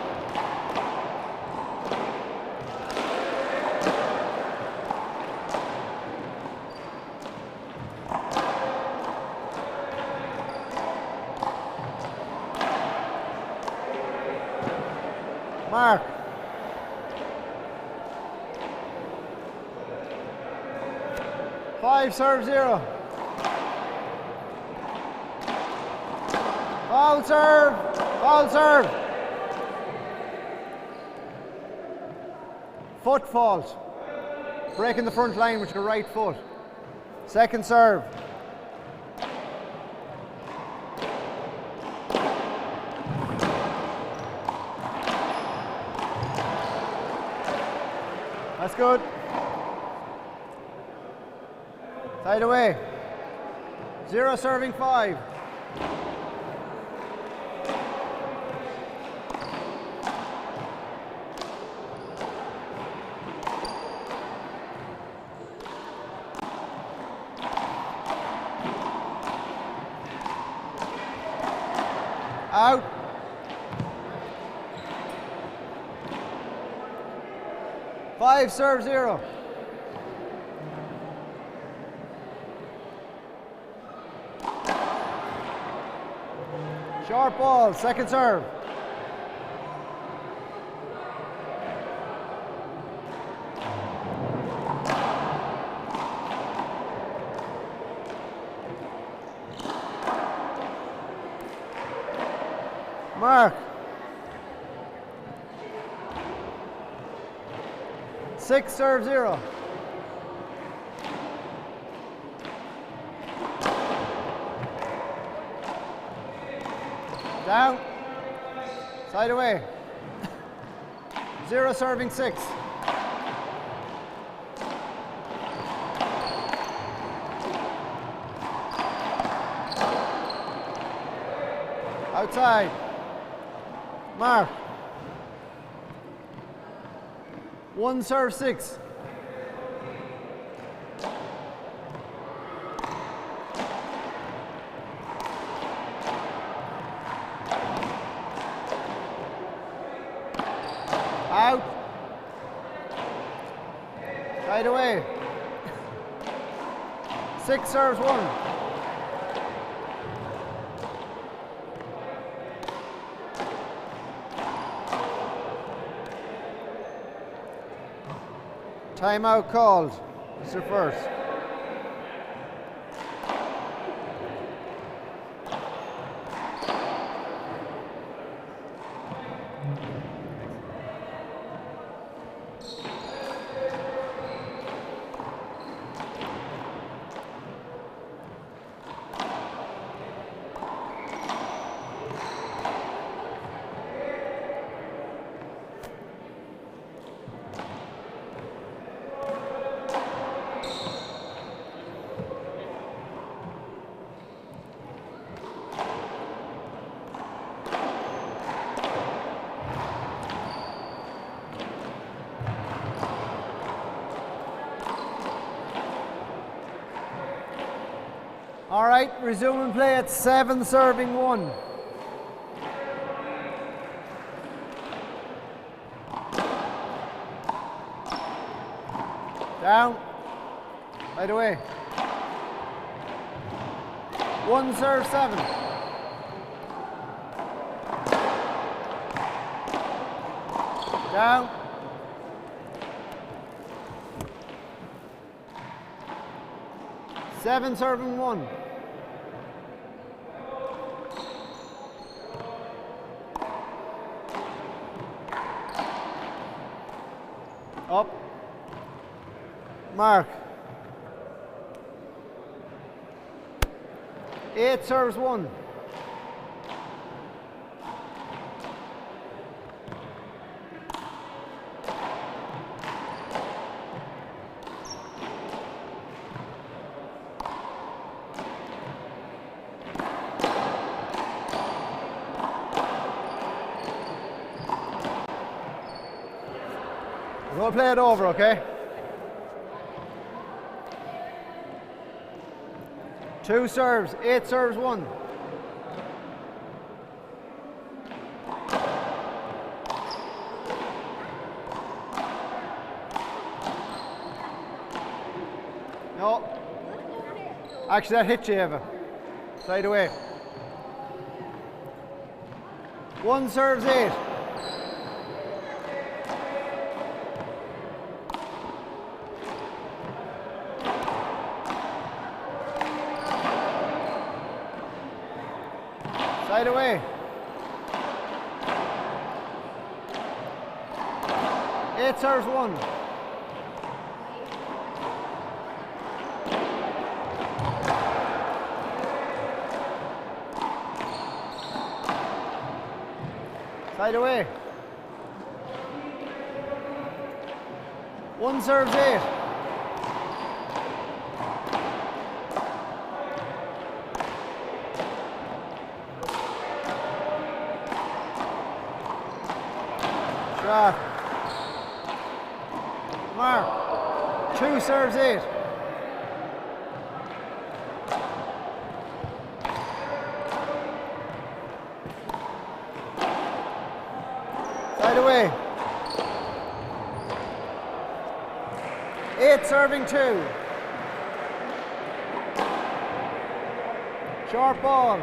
Mark. 5 serve 0. Foul serve. Foul serve. Foot fault. Breaking the front line with your right foot. Second serve. That's good. Side away. 0 serving 5. Out. Five serve 0. Short ball, second serve. Mark. 6 serve 0. Down. Side away. 0 serving 6. Outside. Mark. 1 serve 6. Out. Side away. 6 serves 1. Timeout called. Mr. First. All right, resuming play at 7 serving 1. Down. Right away. 1 serve 7. Down. Seven serving 1. Up. Mark. 8 serves 1. We'll play it over, okay? 2 serves, 8 serves 1. No. Actually, that hit you, Eva. Side away. 1 serves 8. Side away. 8 serves 1. Side away. 1 serves 8. Shot. Mark. 2 serves 8. Side away. 8 serving 2. Short ball.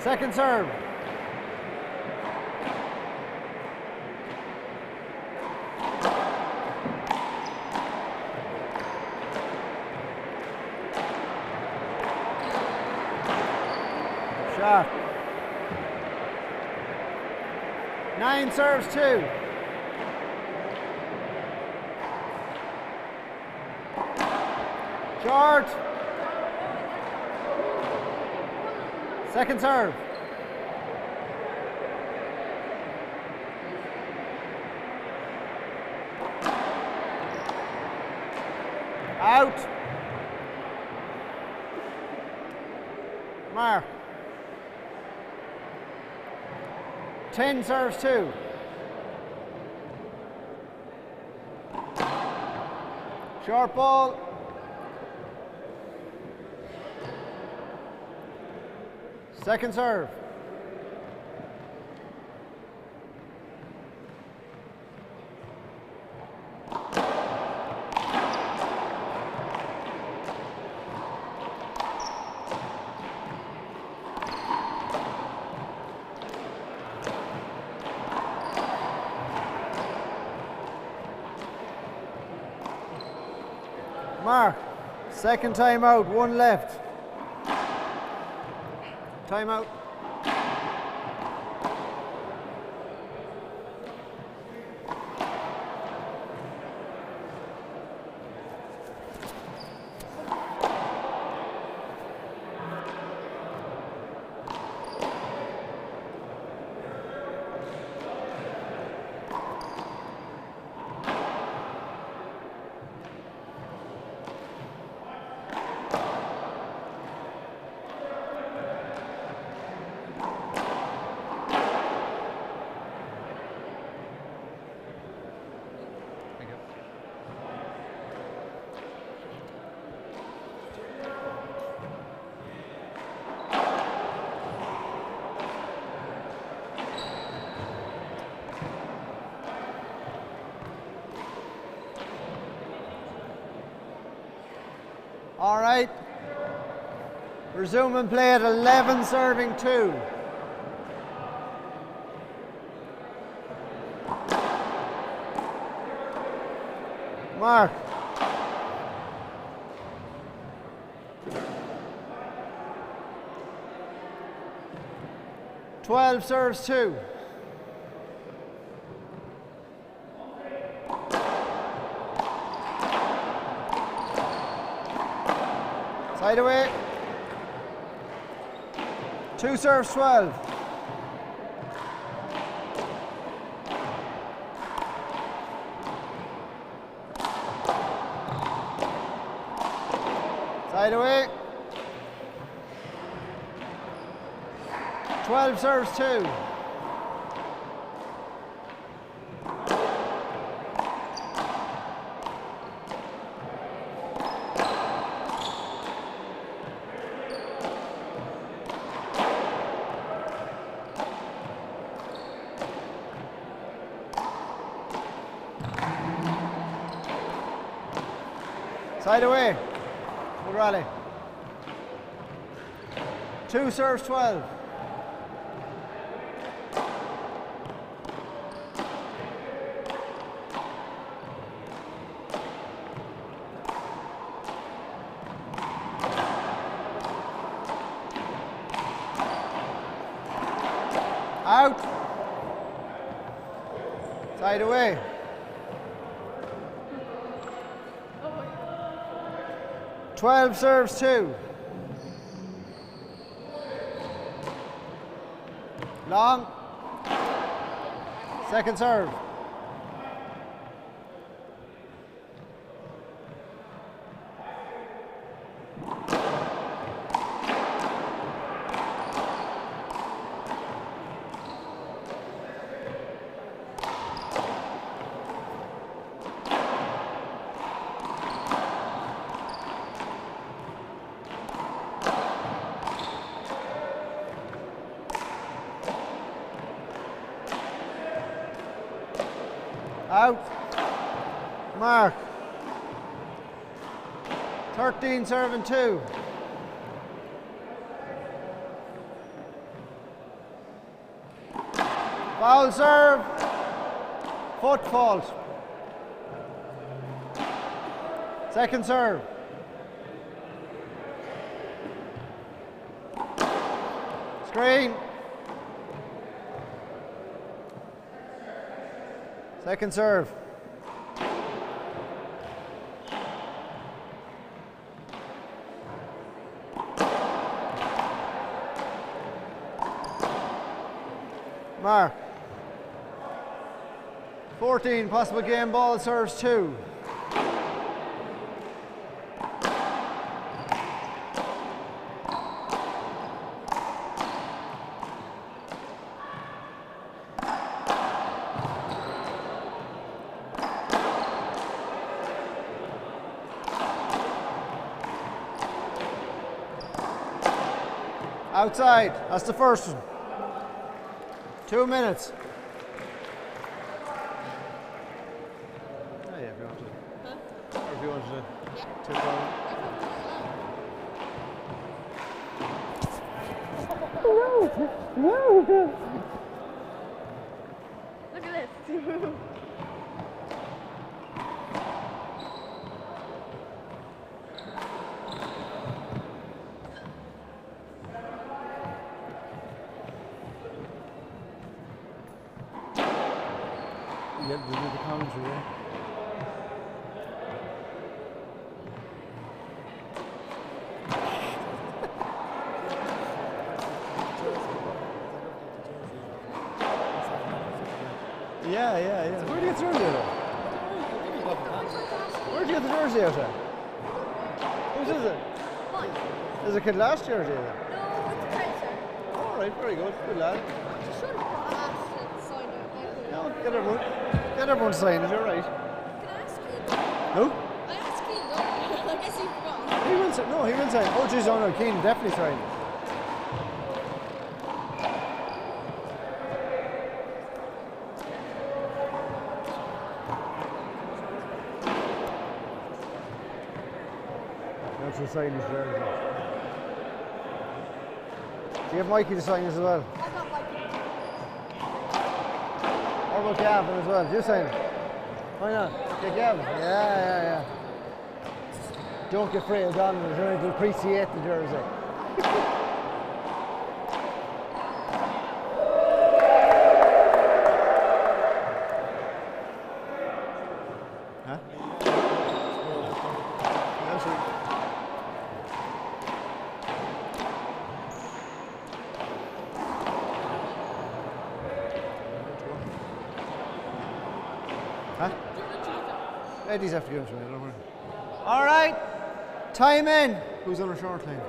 Second serve. Shot. 9 serves 2. Short. Second serve. Out. Mark. 10 serves 2. Short ball. Second serve. Mark, second time out, 1 left. Time out. All right. Resume and play at 11 serving 2. Mark. Twelve serves 2. Side away. 2 serves 12. Side away. 12 serves 2. Side away. Good rally. 2 serves 12. Out. Side away. 12 serves 2. Long. Second serve. Out. Mark. 13 serving 2. Foul serve. Foot fault. Second serve. Screen. Second serve. Mark. 14, possible game ball, serves 2. Outside, that's the first one. 2 minutes. Oh yeah, if you want to. Huh? If you want to. Yeah. Look at this. Yeah, we do the commentary, yeah. Yeah. Where'd you get the jersey out of? Where'd you get the jersey out of? Whose is it? Mine. Is it a kid last year, or is it? No, it's a treasure. Alright, very good. Good lad. You should have asked and signed it. No, get everyone to sign it, you're right. Can I ask you? Who? I asked you, though. I guess you forgot. He will sign. No, he will sign. Oh, geez, oh no, Keane definitely signed it. That's the sign his jersey. Do you have Mikey to sign as well? I got like Or about Cavan as well? Do you sign it? Why not? Get Cavan? Yeah. Don't get afraid of Donald, he'll appreciate the jersey. Huh? That's right. Huh? Eddie's have to give it to me, don't worry. All right, time in. Who's on a short line?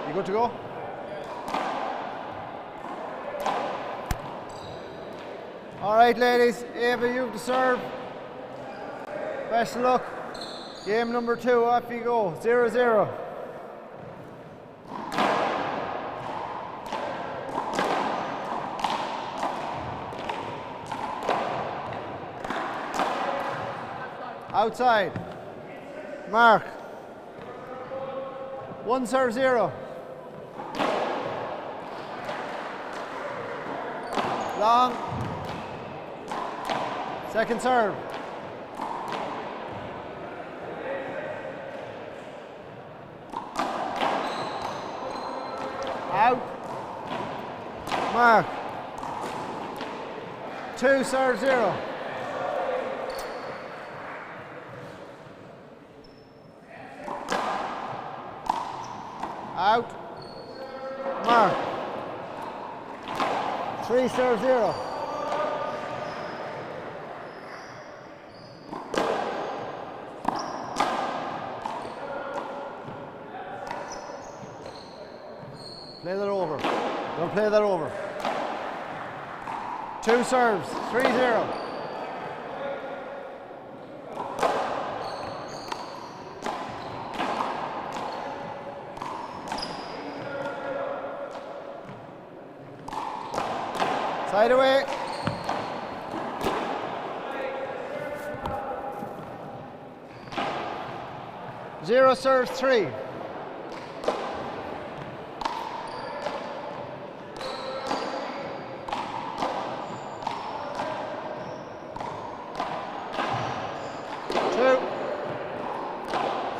You good to go? All right, ladies, Ava, you have to serve. Best of luck. Game number 2, off you go. 0-0. Outside. Mark. 1 serve 0. Long. Second serve. Out. Mark. 2 serve 0. Out. Mark. 3 serve 0. Play that over. Don't play that over. 2 serves. 3-0. Side away. Zero serves 3.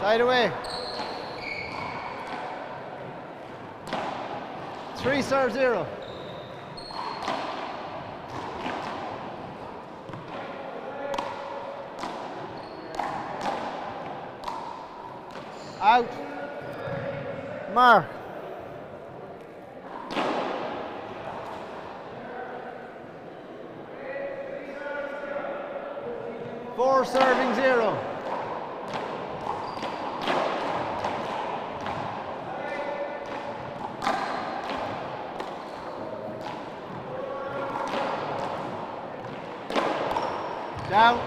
Side away. 3 serve 0. Out. Mark. 4 serving 0. Down.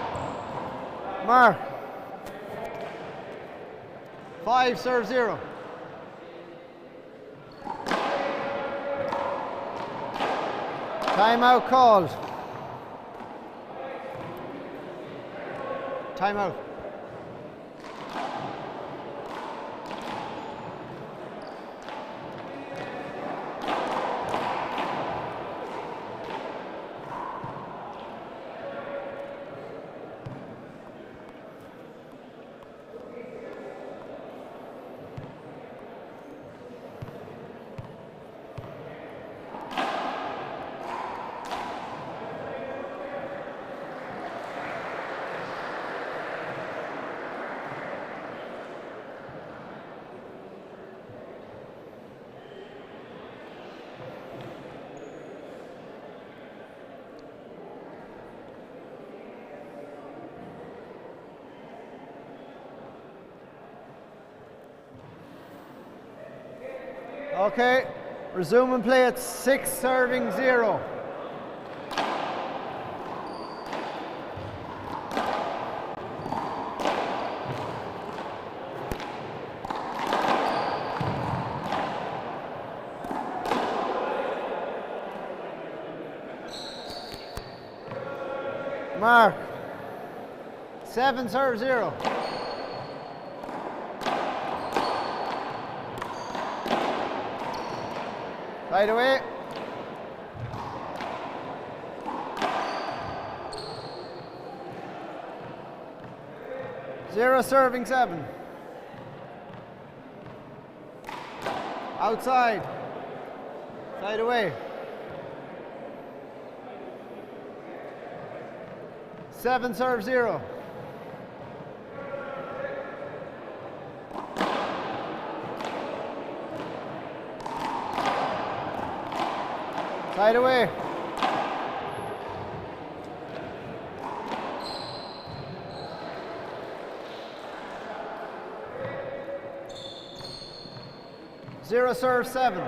Mark. 5 serve 0. Timeout called. Timeout. Okay, resume and play at 6 serving 0. Mark, 7 serve 0. Right away. Zero serving 7. Outside. Side away. 7 serve 0. Side away. Zero serve 7.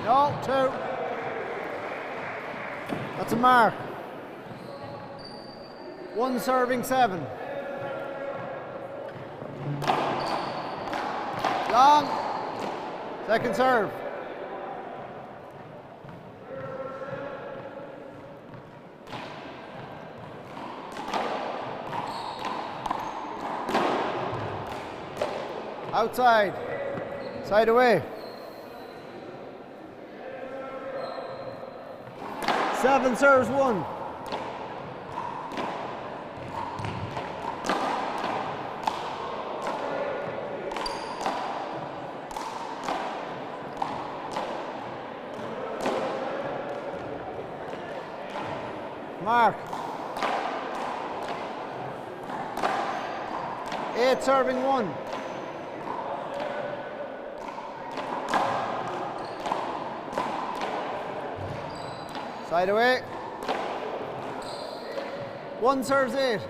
No, 2. That's a mark. 1 serving 7. Long. Second serve. Outside. Side away. 7 serves 1. Mark. 8 serving 1. Side away. 1 serves 8.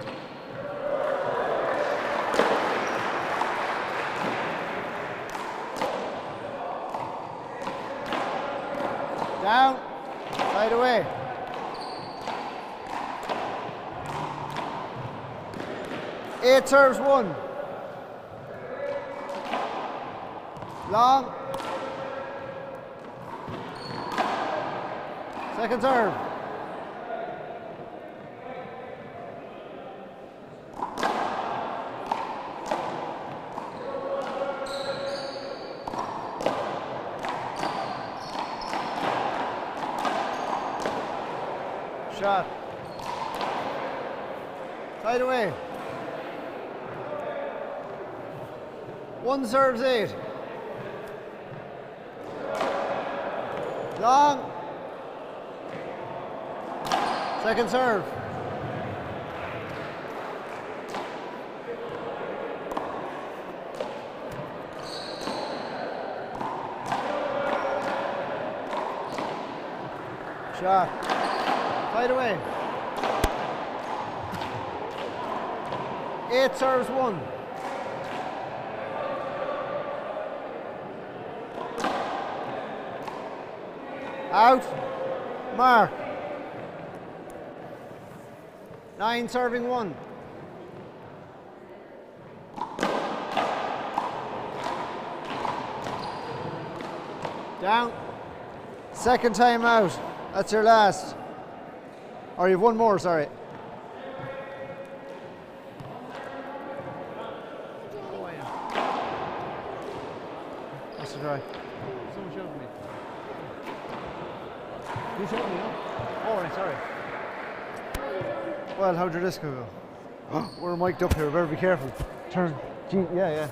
Down. Side away. 8 serves 1. Long. Second serve. Shot. Side away. 1 serves 8. Long. Second serve. Shot. Fight away. 8 serves 1. Out. Mark. 9 serving 1. Down. Second time out. That's your last. Or you've one more, sorry. That's a try. Someone showed me. You showed me, no? Oh, right, sorry. Well, how'd your disco go? We're mic'd up here, better be careful. Turn. Gee, yeah.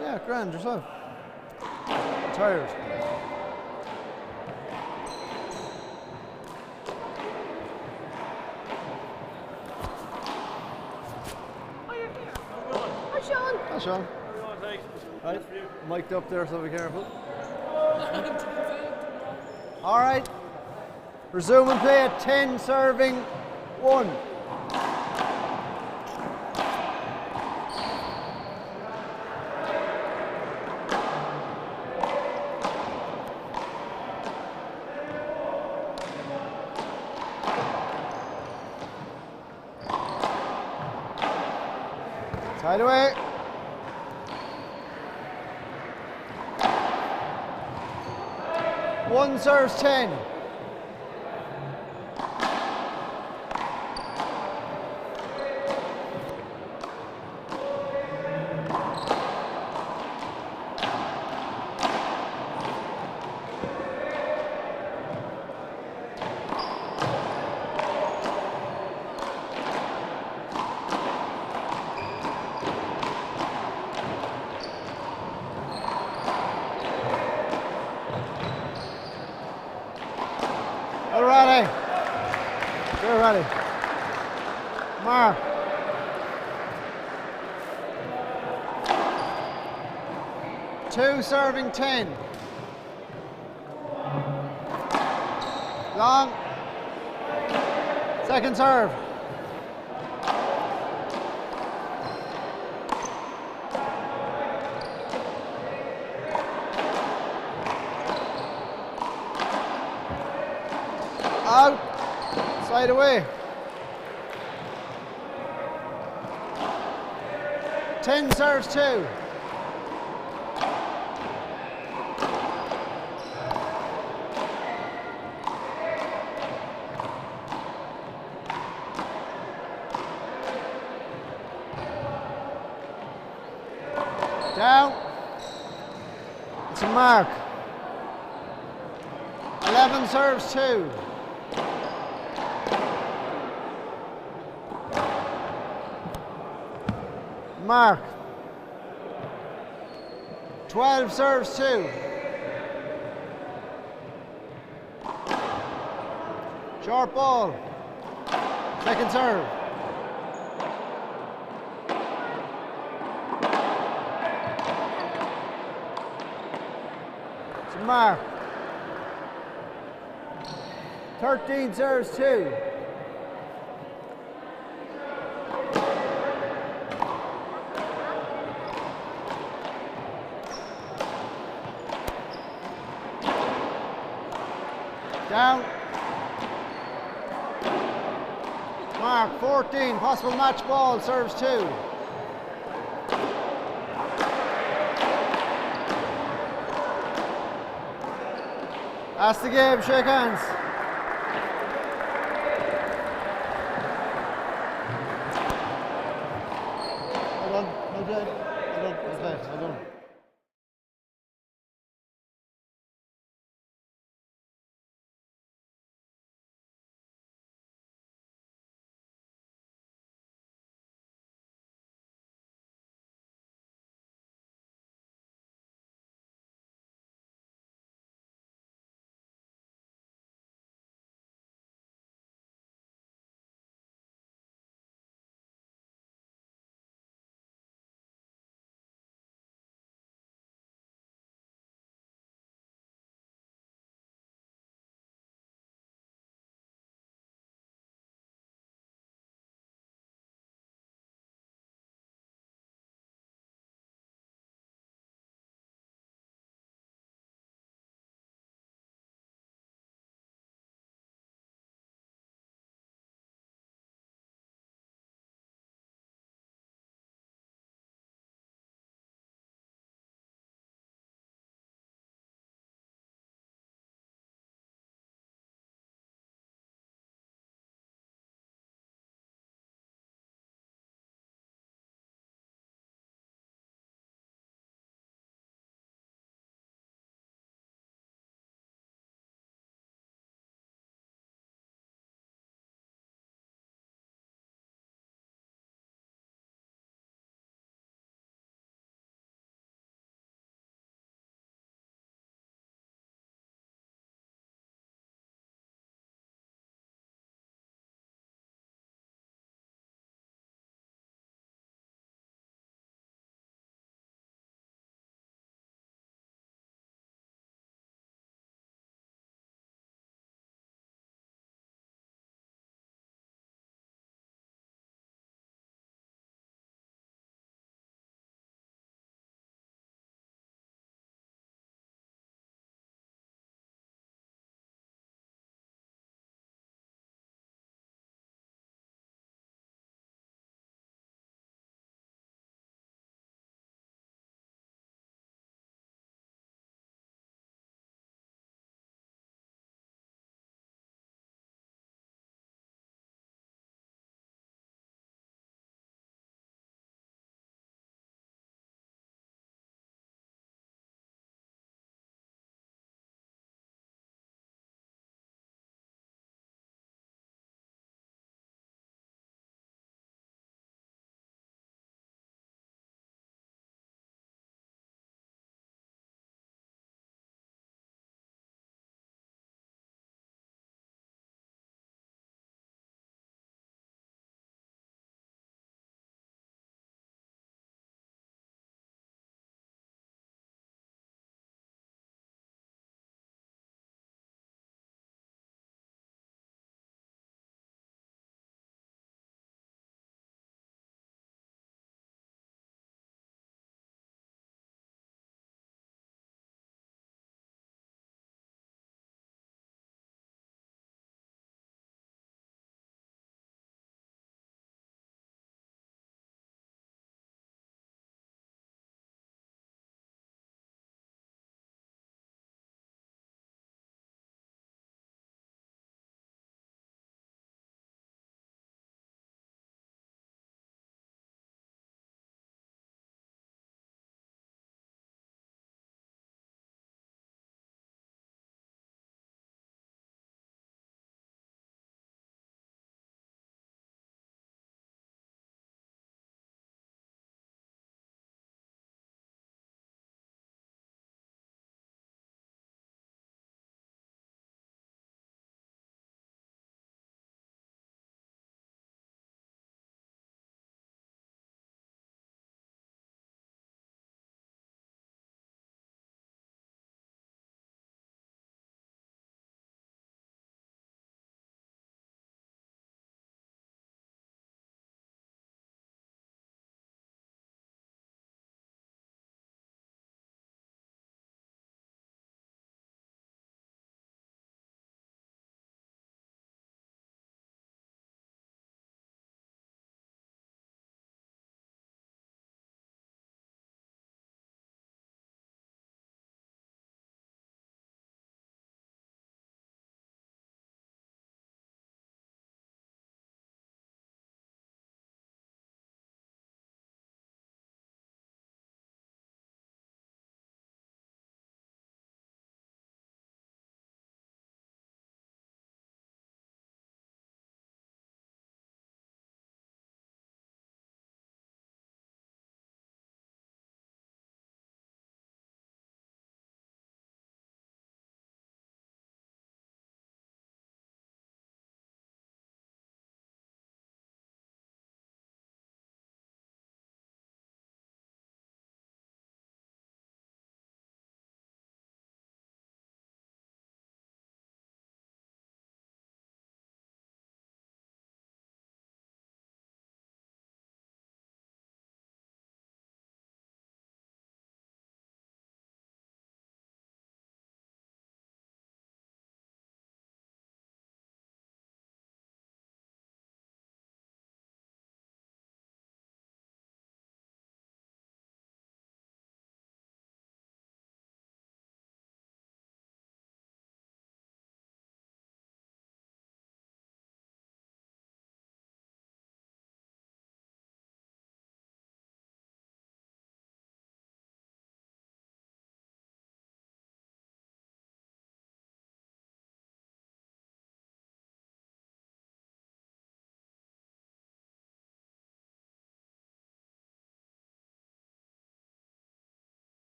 Yeah, grand yourself. Tired. Hi, Sean. Right, mic'd up there, so be careful. All right. Resume and play at 10 serving 1. Side away. One serves 10. Ready. Mark. Two serving 10. Long. Second serve. Out. Side away. 10 serves 2. Down. It's a mark. 11 serves 2. Mark. 12 serves 2. Short ball. Second serve. It's a mark. 13 serves 2. Down. Mark, 14, possible match ball, serves 2. That's the game, shake hands. Well done, well played, well done.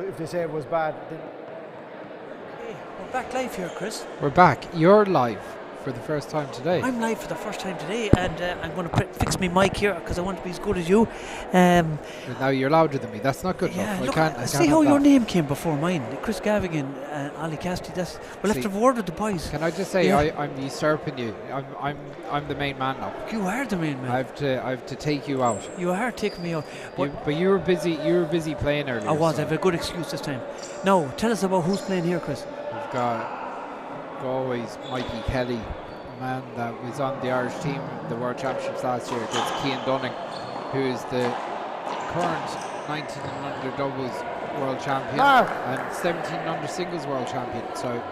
if they say it was bad. Then Okay, we're back live here, Chris. We're back. You're live for the first time today. I'm live for the first time today, and I'm going to fix my mic here because I want to be as good as you. Now you're louder than me. That's not good Yeah, enough. look, I can't see how have your that. name came before mine. Chris Gavigan and Ali Cassidy. We'll have to have a word with the boys. Can I just say Yeah. I'm usurping you. I'm the main man now. You are the main man. I have to take you out. You are taking me out. But you were busy. You were busy playing earlier. I was. so I have a good excuse this time. Now, tell us about who's playing here, Chris. We've got Galway's Mikey Kelly, a man that was on the Irish team in the World Championships last year against Cian Dunning, who is the current 19 and under doubles world champion and 17 and under singles world champion. So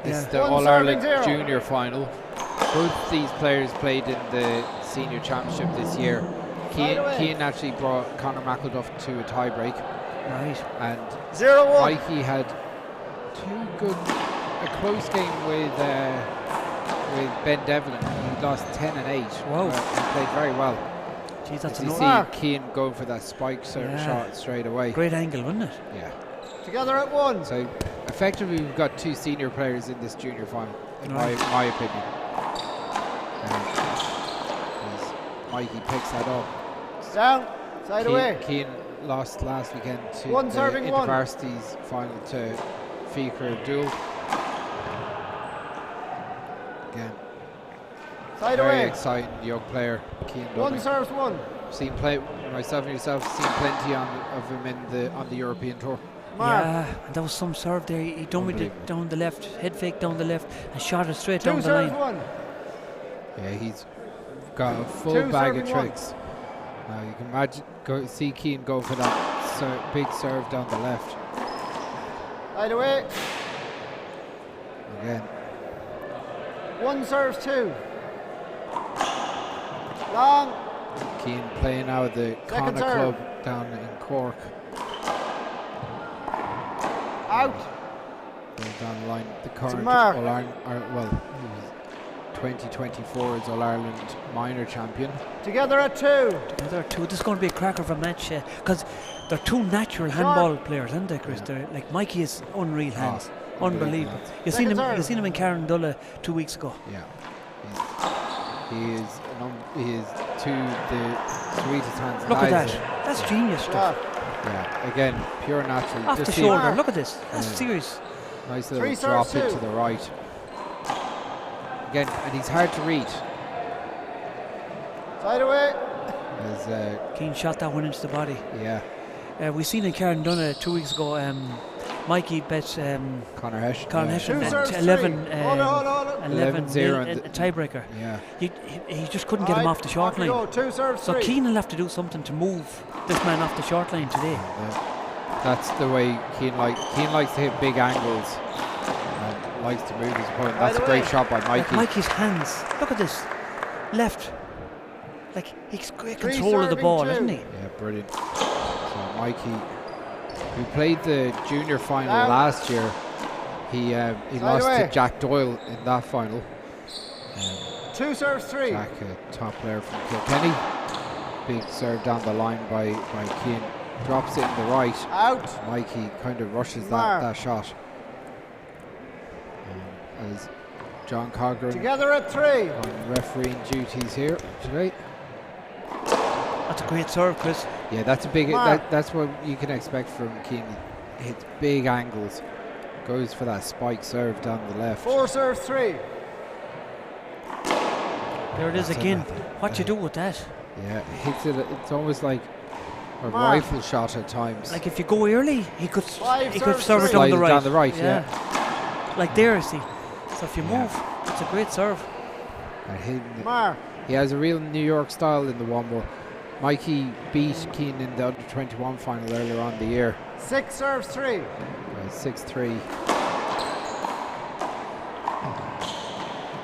this is the All-Ireland junior final. Both these players played in the senior championship this year. Cian actually brought Conor McElduff to a tiebreak. Right. And 0-1. Mikey had a close game with Ben Devlin. He lost 10 and 8. Wow. He played very well. Jeez, that's you enough. see Cian going for that spike shot straight away. Great angle, wasn't it? Yeah. Together at 1. So effectively, we've got two senior players in this junior final, in my opinion. Mikey picks that up. Down, side away. Cian lost last weekend to One the serving one. InterVarsities final to Fíachra Dúill. Again, Side very away. exciting young player, Cian Dunning. One serves one. Seen play myself and yourself. Seen plenty of him on the European tour. Yeah, and that was some serve there. He done with it down the left, head fake down the left, and shot it straight down the line. One. Yeah, he's got a full Two bag of serving tricks. Now you can imagine see Cian go for that big serve down the left. Side away. Again. One serves two. Long. Cian playing now at the Second Conor serve. club down in Cork. Out. Going down the line, the current mark. All-Ireland, 2024 is All-Ireland minor champion. Together at 2. Together at 2. This is going to be a cracker of a match because they're two natural handball players, aren't they, Chris? They're, like Mikey is unreal hands, unbelievable. You seen him in Carndullah 2 weeks ago. Yeah, he is to the sweetest hands. Look at that. That's genius stuff. Yeah, again, pure natural. Off the shoulder. Look at this. That's serious. Nice little drop into the right. Again, and he's hard to read. Side away. Cian shot that one into the body. Yeah. We seen in Carndullah 2 weeks ago. Mikey bet Conor Hesh. Conor Hesh bet 11 0 a tiebreaker. Yeah. He just couldn't get him off the short line. So Cian will have to do something to move this man off the short line today. That's the way Cian likes to hit big angles and likes to move his opponent. That's a great shot by Mikey. Like Mikey's hands. Look at this. Left. Like he's great control of the ball, isn't he? Yeah, brilliant. So Mikey, who played the junior final last year, he lost to Jack Dúill in that final. 2 serves 3. Jack, a top player from Kilkenny. Big serve down the line by Cian. Drops it in the right. Out. Mikey kind of rushes that shot. As John Coghran together at 3 on refereeing duties here today. That's a great serve, Chris. Yeah, that's a big. That's what you can expect from Cian. Hits big angles. Goes for that spike serve down the left. 4 serves 3. There it is again. What you do with that? Yeah, hits it. It's almost like a rifle shot at times. Like if you go early, he could serve it down down the right. Yeah. Like there, see. So if you move, it's a great serve. He has a real New York style in the Wallball. Mikey beat Cian in the under-21 final earlier on the year. 6 serves 3. 6-3.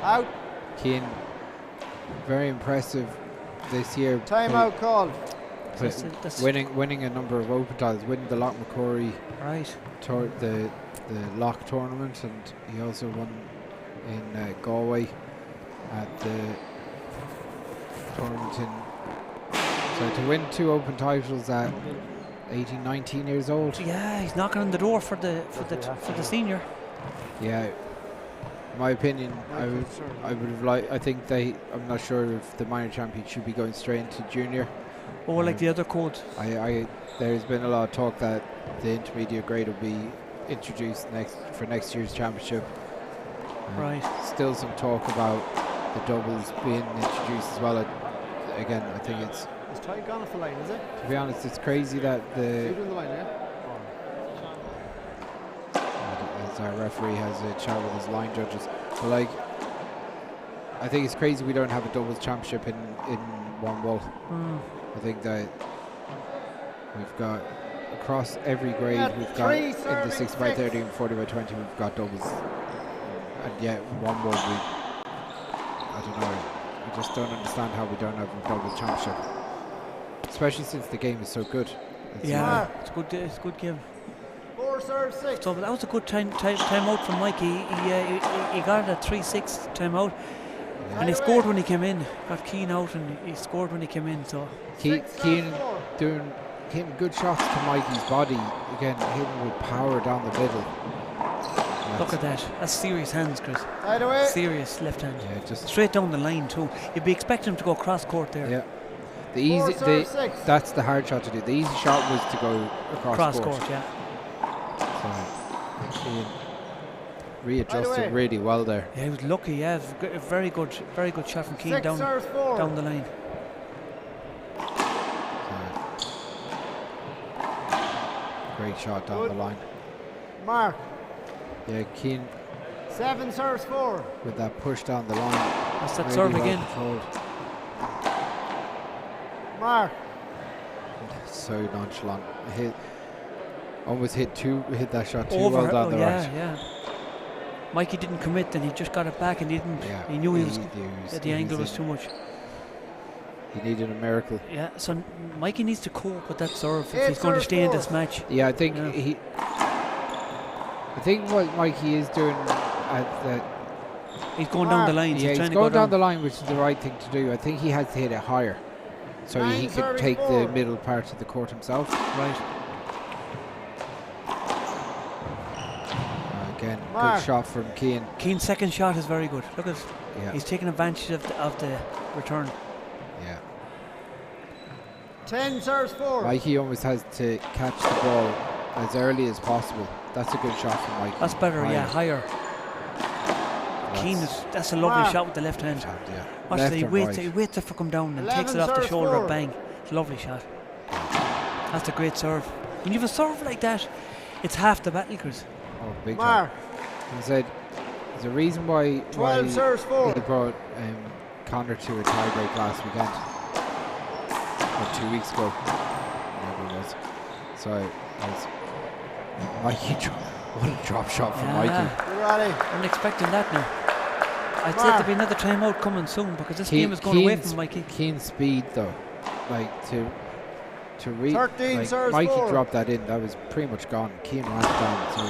Out. Cian, very impressive this year. Timeout called. Winning a number of open titles, winning the Loch McCrory, the Loch tournament, and he also won in Galway at the tournament in. So to win 2 open titles at 18, 19 years old. Yeah, he's knocking on the door for the senior. Yeah, in my opinion, I would have liked. I think I'm not sure if the minor champion should be going straight into junior. Or like the other codes. There's been a lot of talk that the intermediate grade will be introduced for next year's championship. Right. Still some talk about the doubles being introduced as well. Again, I think it's. Is Ty gone off the line, is it? To be honest, it's crazy that You're doing the line, yeah? As our referee has a chat with his line judges, but like, I think it's crazy we don't have a doubles championship in Wallball. I think that we've got across every grade, we've got in the 60x30 and 40x20, we've got doubles, and yet Wallball I don't know. I just don't understand how we don't have a doubles championship, especially since the game is so good. It's good. It's a good game. 4 serve 6. So that was a good time out from Mikey. He got a 3-6 timeout, and he scored when he came in. Got Keane out, and he scored when he came in. So Keane hitting good shots to Mikey's body again, hitting with power down the middle. Look at that. That's serious hands, Chris. Right away. Serious left hand. Yeah, just straight down the line too. You'd be expecting him to go cross court there. Yeah. That's the hard shot to do. The easy shot was to go across court. Yeah. So Keane readjusted really well there. Yeah, he was lucky. Yeah, a very good shot from Keane down the line. Great shot down the line. Mark. Yeah, Keane. 7 serves 4. With that push down the line. That's that serve again. Controlled. Mark. So nonchalant. Almost hit that shot too Over, well down the right. Yeah. Mikey didn't commit, and he just got it back, and he didn't. Yeah, he knew the angle was too much. He needed a miracle. Yeah, so Mikey needs to cope with that serve if he's going to stay in this match. Yeah, I think I think what Mikey is doing he's going down the line. Yeah, he's going down the line, which is the right thing to do. I think he has to hit it higher, so he can take the middle part of the court himself. Right. Again, good shot from Keane. Keane's second shot is very good. Look at it. Yeah. He's taking advantage of the return. Yeah. 10 serves 4. Mikey almost has to catch the ball as early as possible. That's a good shot from Mikey. That's better, higher. Keane, that's a lovely shot with the left hand. Yeah. Watch that, he waits it for come down and takes it off the shoulder, bang. It's a lovely shot. That's a great serve. When you have a serve like that, it's half the battle, Chris. Oh, big time. He said there's a reason why he brought Conor to a tiebreak last weekend. Or 2 weeks ago. Whatever it was. So Mikey, what a drop shot from Mikey. I'm expecting that now. I'd say there'll be another timeout coming soon because this game is going away from Mikey. Keen speed though, like to read. Like Mikey dropped that in. That was pretty much gone. Keane ran down. So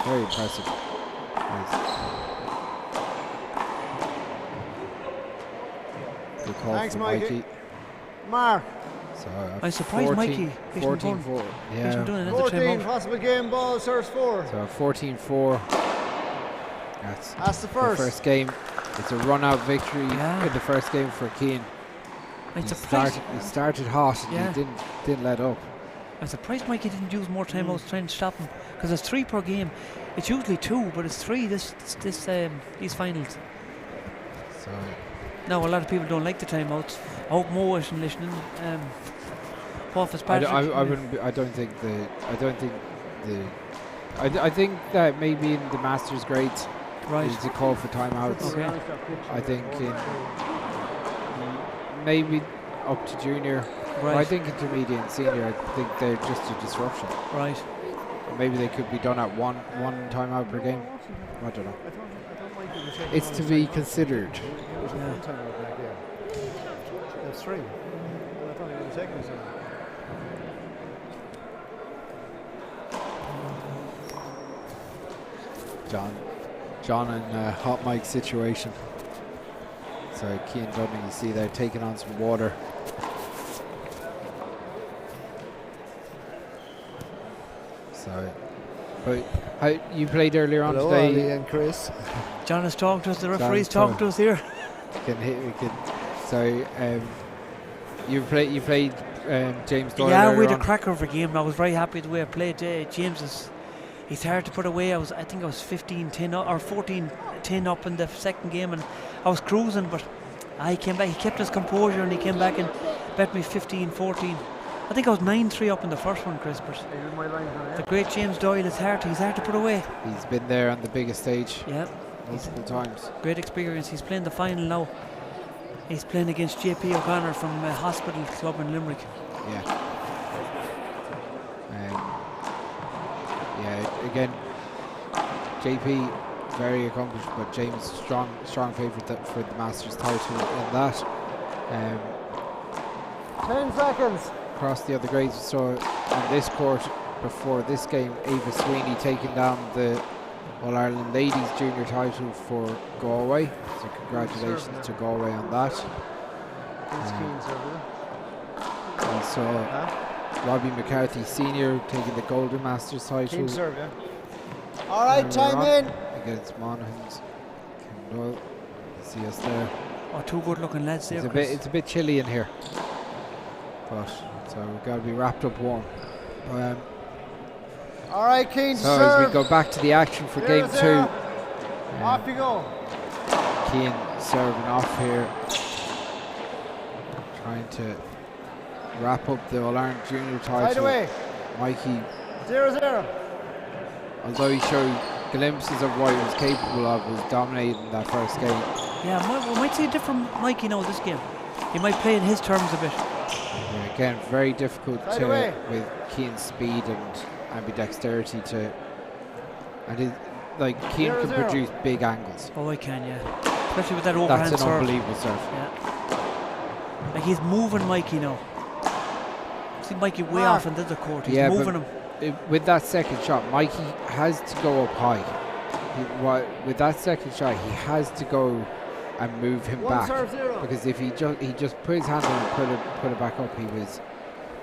very impressive. Good call from Mikey. Mark. So I'm surprised Mikey 14-4. Yeah. Doing another 14 possible game ball, serves 4. So 14-4. That's the first game. It's a run-out victory in the first game for Keane. He started hot and he didn't let up. I'm surprised Mikey didn't use more timeouts trying to stop him because it's 3 per game. It's usually 2, but it's 3 these finals. So now a lot of people don't like the timeouts. I hope Mo isn't listening. Paul Fitzpatrick. I think that maybe in the Masters grades, it's a call for timeouts. Okay. I think maybe up to junior. Right. I think intermediate and senior, I think they're just a disruption. Right. Maybe they could be done at one timeout per game. I don't know. It's to be considered. That's 3. I thought he would have taken this. John in a hot mic situation. So Keane Dunning, you see they're taking on some water. So, but how you played earlier on Hello, today? Ali and Chris. John is talking to us. The referee's talking to us here. So, you played James Dúill. Yeah, we had a cracker of a game. I was very happy the way I played. James he's hard to put away. I think I was 15-10 or 14-10 up in the second game, and I was cruising, but he came back. He kept his composure, and he came back and bet me 15-14. I think I was 9-3 up in the first one, Chris. But the great James Dúill is hard to put away. He's been there on the biggest stage. Yeah, multiple times. Great experience. He's playing the final now. He's playing against JP O'Connor from Hospital Club in Limerick. Yeah. Again, JP very accomplished, but James strong favourite for the Masters title in that. 10 seconds. Across the other grades, so on this court before this game, Aoife Sweeney taking down the All-Ireland Ladies Junior title for Galway. So congratulations to Galway on that. Also, Robbie McCarthy Senior taking the Golden Masters title. Team serve, yeah. All right, time in. Against Monaghan's. Dúill. See us there. Oh, two good-looking lads there. It's a bit chilly in here, but so we've got to be wrapped up warm. All right, Keane. So serve. as we go back to the action for game 2. Off you go. Keane serving off here, trying to wrap up the All-Ireland Junior title. Right away. Mikey, 0-0. although he showed glimpses of what he was capable of, was dominating that first game. Yeah, we might see a different Mikey now this game. He might play in his terms a bit. Yeah, again, very difficult with Keane's speed and ambidexterity to, and Keane can produce big angles. Oh, I can, yeah. Especially with that overhand serve. That's an unbelievable serve. Yeah. Like he's moving Mikey now. See Mikey way off in the other court. He's moving him. With that second shot, Mikey has to go up high. With that second shot, he has to go and move him back, because if he just put his hand on and put it back up, he's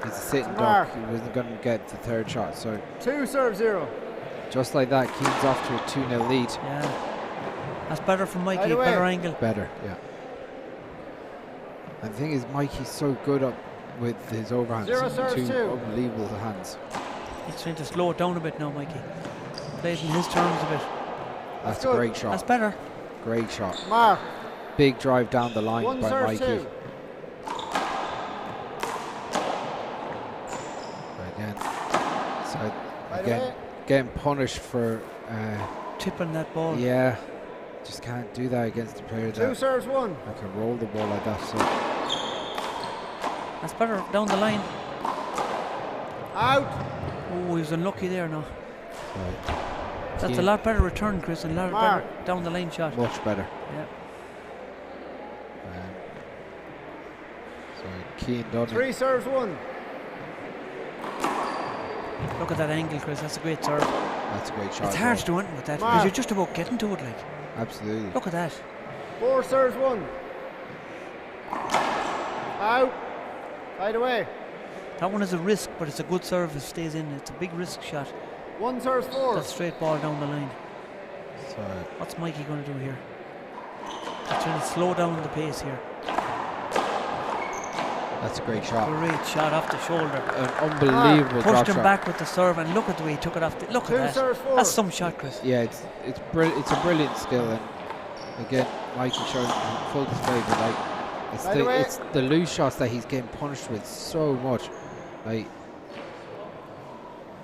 a sitting duck. He wasn't going to get the third shot. So 2-0. Just like that, Keane's off to a 2-0 lead. Yeah, that's better for Mikey. Better angle. Better, yeah. And the thing is, Mikey's so good up with his overhands. Two unbelievable hands. He's trying to slow it down a bit now, Mikey. Plays in his terms a bit. That's a great shot. That's better. Great shot. Mark. Big drive down the line by Mikey. Again, getting punished for tipping that ball. Yeah, just can't do that against a player that 2 serves 1. I can roll the ball like that. So that's better down the line. Out. Oh, he was unlucky there now. That's a lot better return, Chris, and a lot better down the line shot. Much better. Yeah. So Keane done 3 serves 1. Look at that angle, Chris. That's a great serve. That's a great shot. It's hard to do anything with that because you're just about getting to it, like. Absolutely. Look at that. 4 serves 1. Out. Right away. That one is a risk, but it's a good serve. It stays in. It's a big risk shot. 1 serves 4. That straight ball down the line. So what's Mikey going to do here? He's trying to slow down the pace here. That's a great shot. Great shot off the shoulder. An unbelievable pushed him shot. back with the serve, and look at the way he took it off. Look at that. That's some shot, Chris. Yeah, it's a brilliant skill, and again, Mikey showing full display, but it's the loose shots that he's getting punished with so much, like,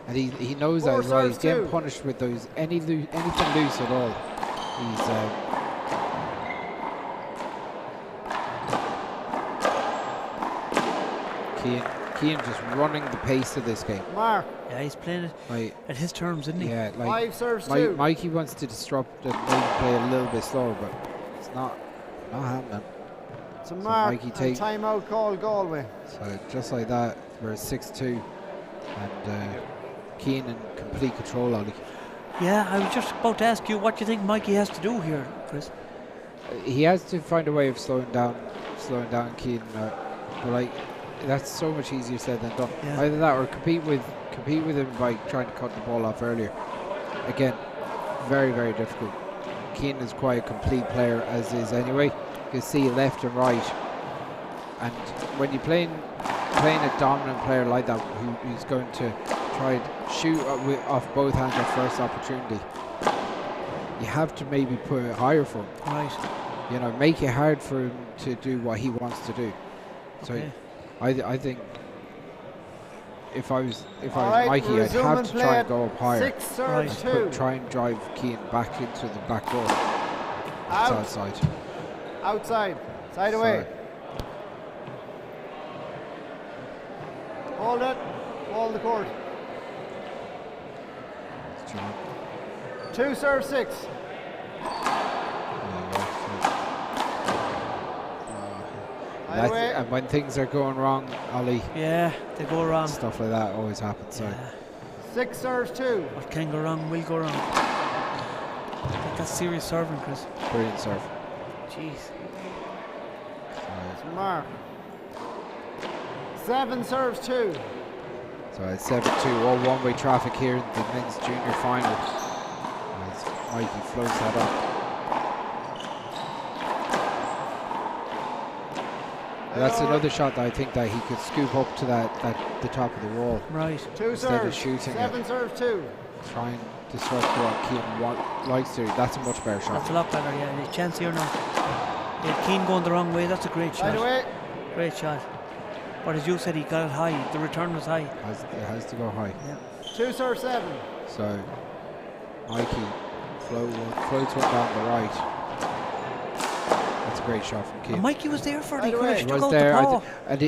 and he knows that as well. He's getting punished with those anything loose at all. He's Keane just running the pace of this game. Mark. Yeah, he's playing it at his terms, isn't he? Yeah, 5 serves 2. Mikey wants to disrupt and maybe play a little bit slower, but it's not happening. It's a mark and timeout call Galway. So just like that, we're at 6-2, and Keane in complete control, Ollie. Yeah, I was just about to ask you what you think Mikey has to do here, Chris. He has to find a way of slowing down Keane, but like that's so much easier said than done. Yeah. Either that or compete with him by trying to cut the ball off earlier. Again, very, very difficult. Keane is quite a complete player as is anyway. You can see left and right. And when you're playing a dominant player like that, who's going to try and shoot off both hands at first opportunity, you have to maybe put it higher for him. Right. You know, make it hard for him to do what he wants to do. So I think if I was Mikey, I'd have to try and go up higher. Try and drive Keane back into the back door. Outside. Outside. Side away. Hold it. Hold the court. 2 serve 6. And when things are going wrong, Ollie. Yeah, they go wrong. Stuff like that always happens. So 6 serves 2. What can go wrong will go wrong. That's serious serving, Chris. Brilliant serve. Jeez. Mark. 7 serves 2. So it's 7-2, all one-way traffic here in the men's junior final. As Mikey floats that up. That's another shot that I think that he could scoop up to the top of the wall. Right. 2 instead serves. of shooting 7 serves 2. Try and disrupt what Keane likes to do. That's a much better shot. That's a lot better, yeah. Any chance here now? Yeah, Keane going the wrong way. That's a great shot. Right away. Great shot. But as you said, he got it high. The return was high. It has to go high. Yeah. 2 serves 7. So Mikey floats one down the right. That's a great shot from Keane. And Mikey was there for it. He was there, and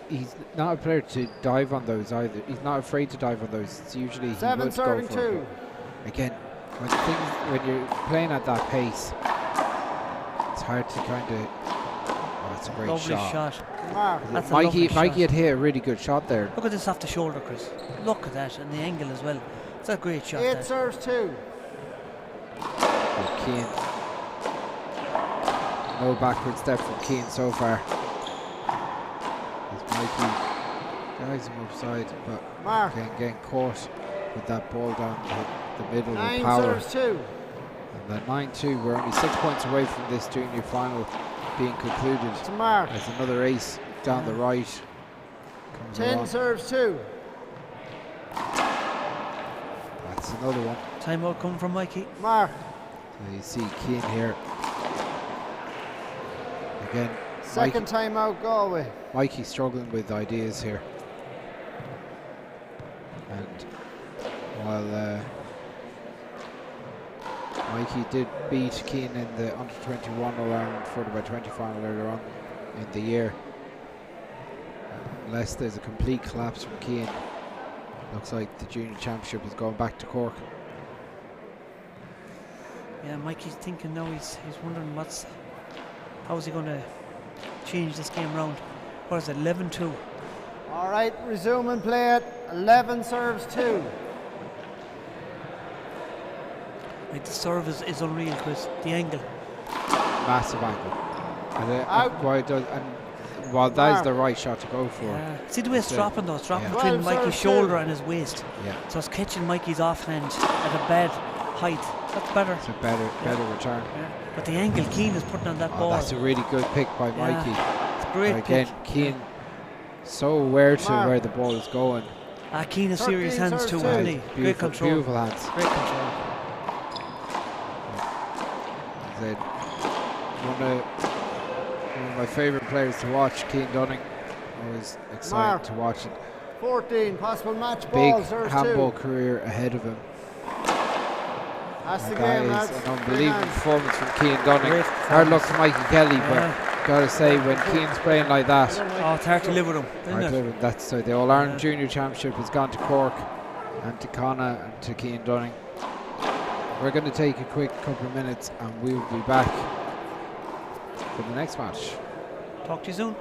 he's not a player to dive on those either. He's not afraid to dive on those. It's usually 7 serving 2. Again, when you're playing at that pace, it's hard to kind of. Oh, that's a great lovely shot. That's Mikey shot. had hit a really good shot there. Look at this off the shoulder, Chris. Look at that, and the angle as well. It's a great shot. 8 serves 2. Keane. No backward step from Keane so far. As Mikey guides him upside, but again getting caught with that ball down the middle with power. 9 serves 2. And then 9-2. We're only 6 points away from this junior final being concluded. As another ace down the right. 10 serves 2. That's another one. Timeout coming from Mikey. Mark. So you see Keane here. Again, second timeout, Galway. Mikey struggling with ideas here. And while Mikey did beat Keane in the under-21 All-Ireland 40x20 final earlier on in the year, unless there's a complete collapse from Keane, looks like the junior championship is going back to Cork. Yeah, Mikey's thinking now. He's wondering how is he going to change this game round. What is it, 11-2? All right, resume and play it. 11 serves 2. Like the serve is unreal, Chris. The angle. Massive angle. While that is the right shot to go for. Yeah. See the way it's dropping though? It's dropping between Mikey's shoulder and his waist. Yeah. So it's catching Mikey's offhand at a bad height. That's better. It's a better return. Yeah. But the angle Keane is putting on that ball. That's a really good pick by Mikey. It's a great again, pick. Keane so aware to where the ball is going. Keane has serious hands too, isn't he? Great control. Beautiful hands. Great control. One of my favourite players to watch, Keane Dunning. Always exciting to watch it. 14 possible match big balls. Big handball career ahead of him. That's the that game, is an unbelievable performance from Keane Dunning. Hard luck to Mikey Kelly, but gotta say when Keane's playing like that, it's hard to live with him. That's so the All-Ireland Junior Championship has gone to Cork and to Conor and to Keane Dunning. We're going to take a quick couple of minutes and we'll be back for the next match. Talk to you soon.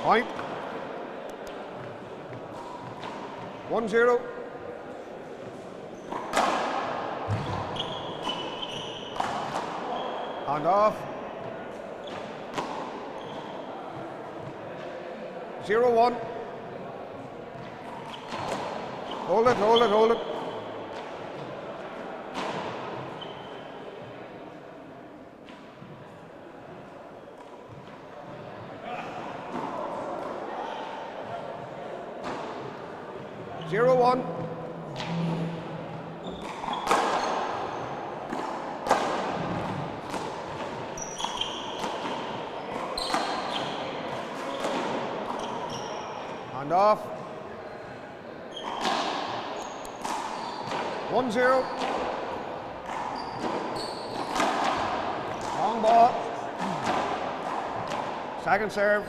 Point. 1-0. Hand off. 0-1. Hold it, hold it, hold it. Zero one. Hand off. 1-0. Long ball. Second serve.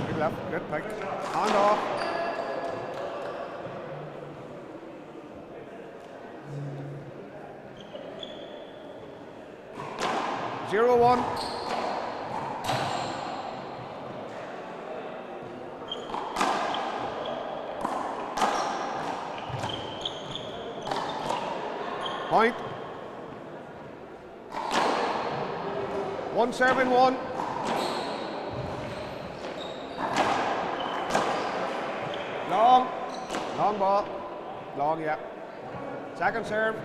Good left, good pick. Hand off. Zero one. Point. 1-7-1. Long. Long ball. Long, yeah. Second serve.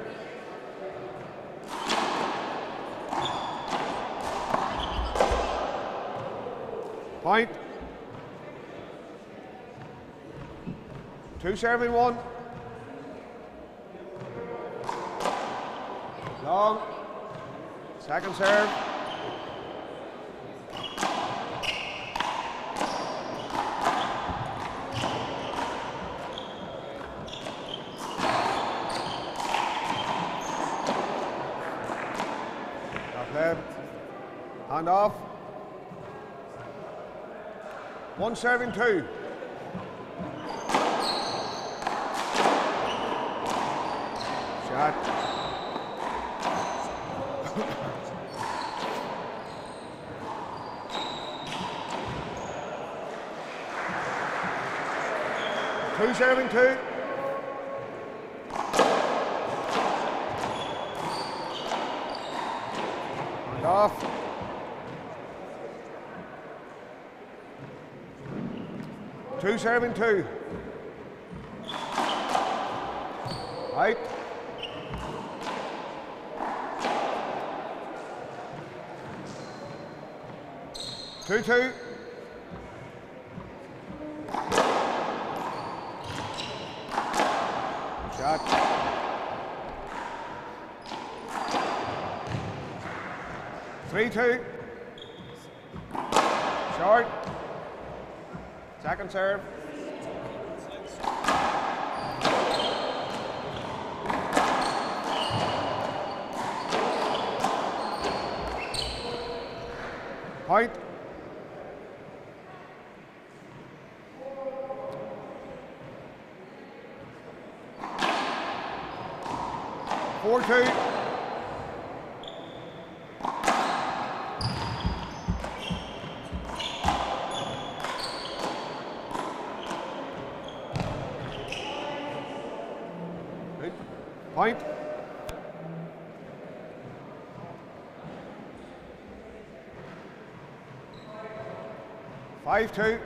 Point. 2-7-1. Long. Second serve. Left. Hand off. 1-7-2. Shot. Two serving two. And off. Two serving two. Right. Two. Shot. Three. Short. Second serve. Point. 4-2. Point. 5-2.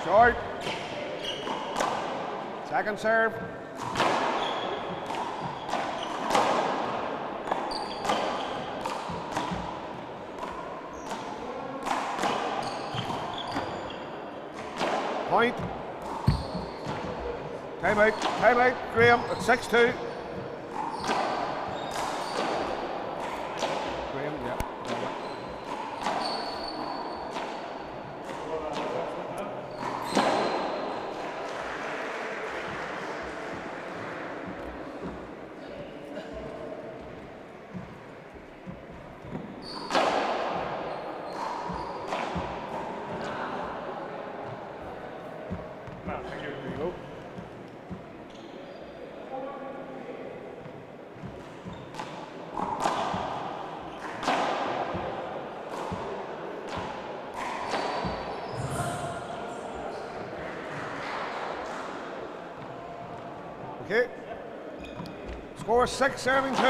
Short. Second serve. Point. Time out, Graham at 6-2. Graham, yeah. There you go. Okay. Score 6, serving 2.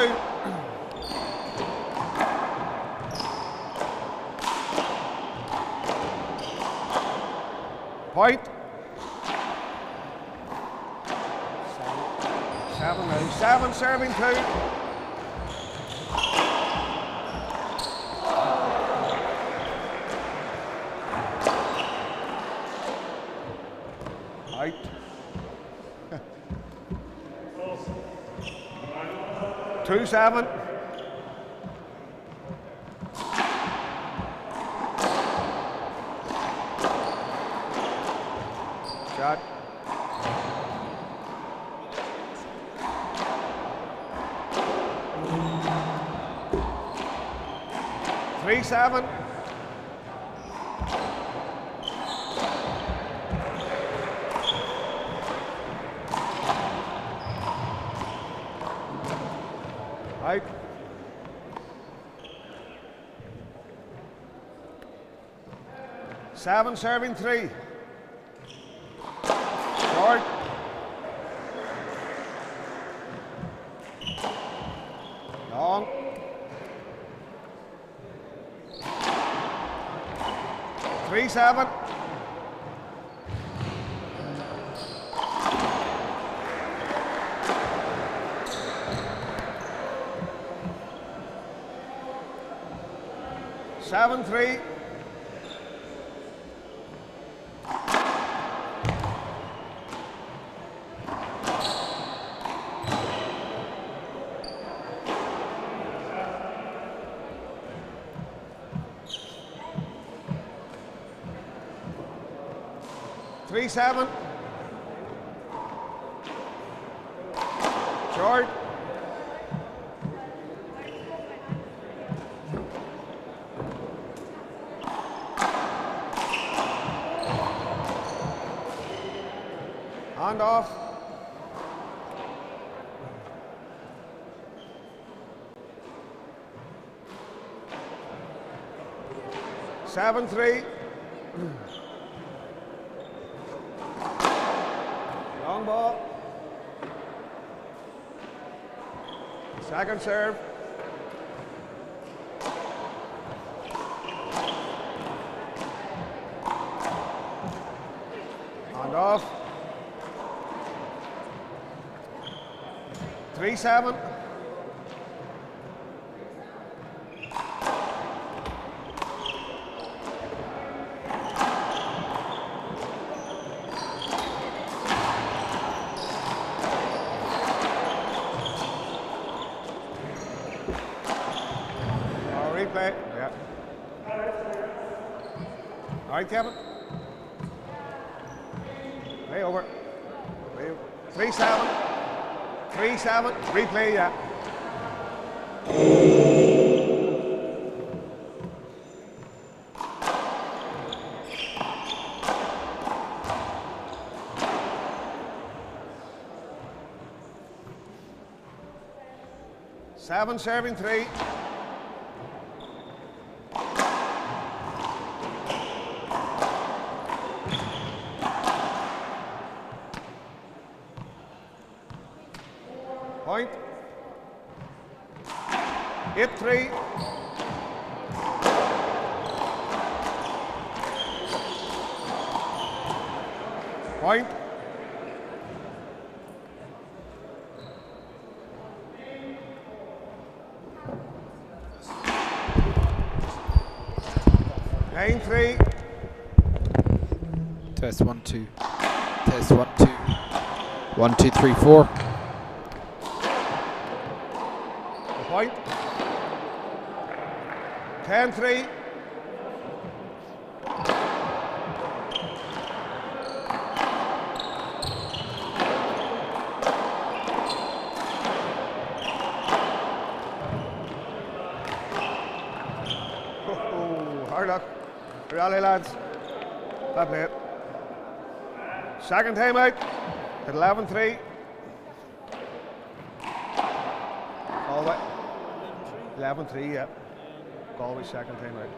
Point. 7 now. 7, serving 2. Right. 2-7. Shot. 3-7. Right. 7, serving 3. Short. Long. 3-7. Seven, 3. Three, 7. Short. Hand off. Seven, 3. Long ball. Second serve. Hand off. 3-7. Replay. Yeah. All right, Cavan. Way over. 3-7. 3-7. Replay, yeah. Seven, serving 3. Point. 8-3. Point. Nine, 3. Test 1, 2. Test 1, 2. 1, 2, 3, 4. Point. 10-3. Hard luck. Rally, lads. That play it. Second time out at 11-3. Galway. 11-3, yeah. Galway second time out.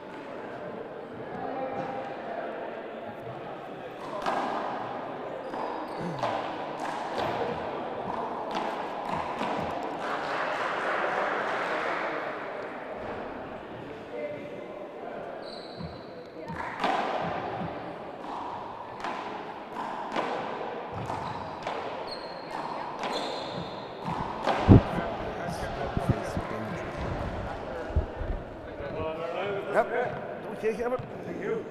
Okay, Kevin. Thank you.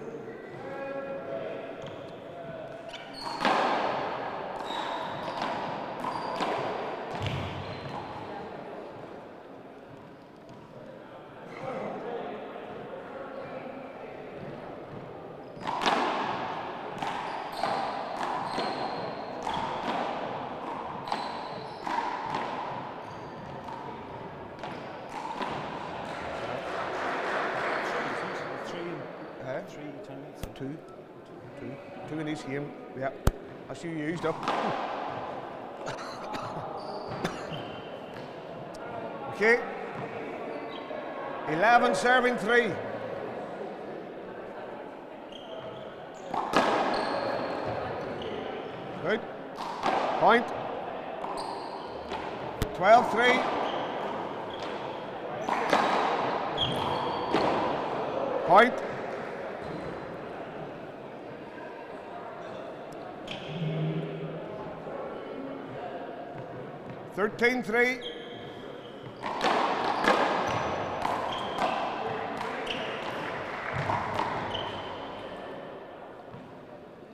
Two in each game. Yeah. That's you used up. Okay. 11 serving 3. Good. Point. 12-3. Point. 13-3.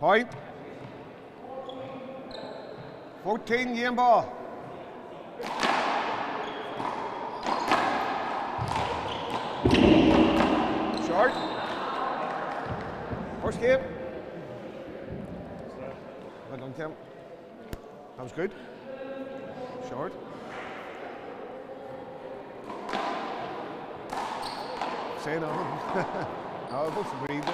Point. 14 game ball. Short. First game. Well done, Tim. That was good. Short. Say no. No, both agreed.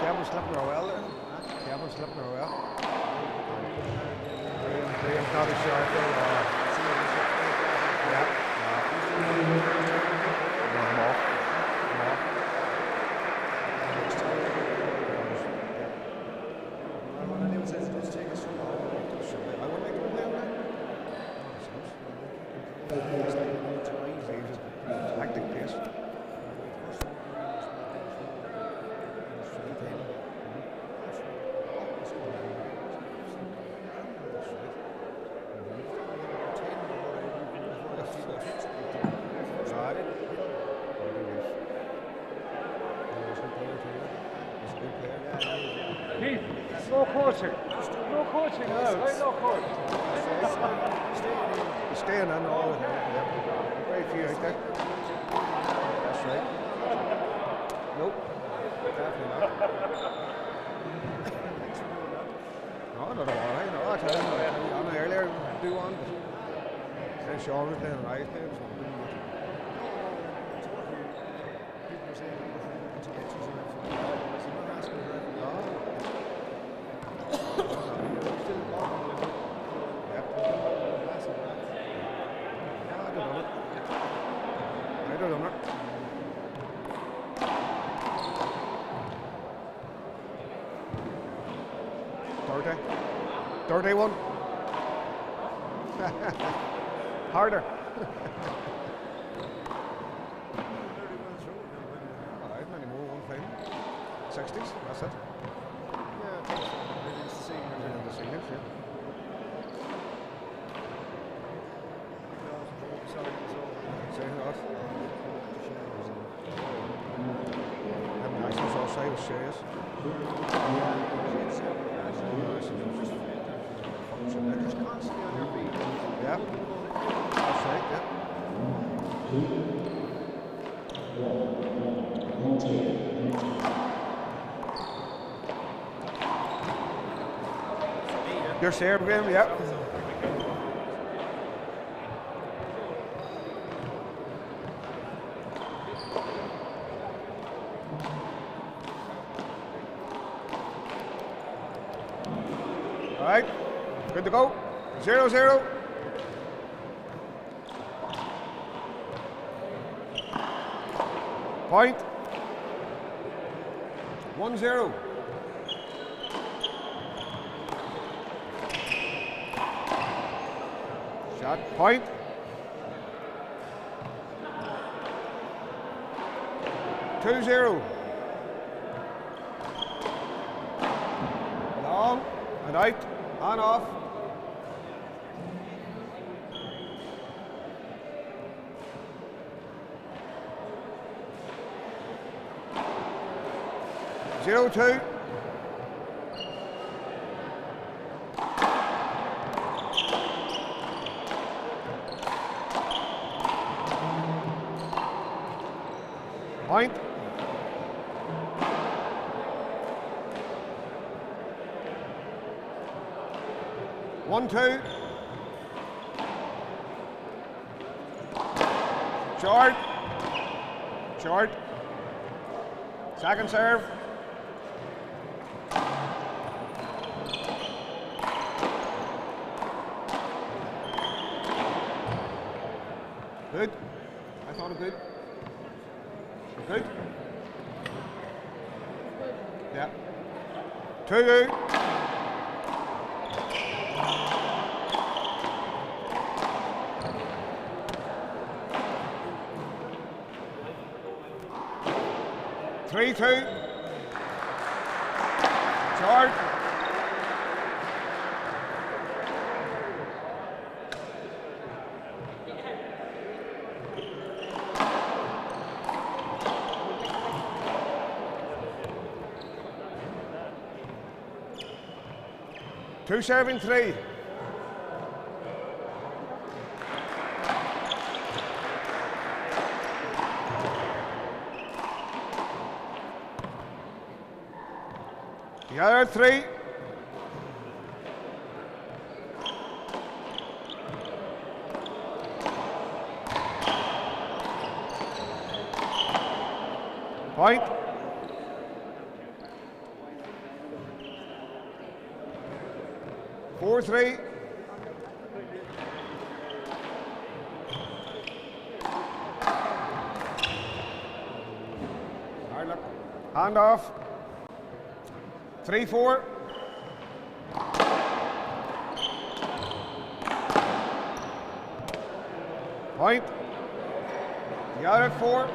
Cavan slipping her well there. Cavan slipping her well. Graham's not as sharp there. Yeah. More. Hectic pace. No coaching. No coaching now, right? No coach. Staying on all the time. Yep. Very few out there. That's right. Nope. Definitely not. No, not all right. No, I tell you, on earlier, do one, but then Sean was playing right there, so I didn't get Dirty one. Harder. Alright, many more, 1 5. 60s, that's it. Yeah, it's the seniors, yeah. Saying that. Them nationals all say was serious. Yeah, that's right, yeah. You're there, Graham, yeah. All right, good to go. 0-0. Point. 1-0. Shot. Point. Two 0. Long and out, on off. Zero two. Point. One, two. Short. Short. Second serve. Good. I thought it good. Good. Yeah. 2-2. Three, two. Short. Two serving three. The other three. Point. Four, three. Hard look. Hand off. 3-4. Point. The other 4.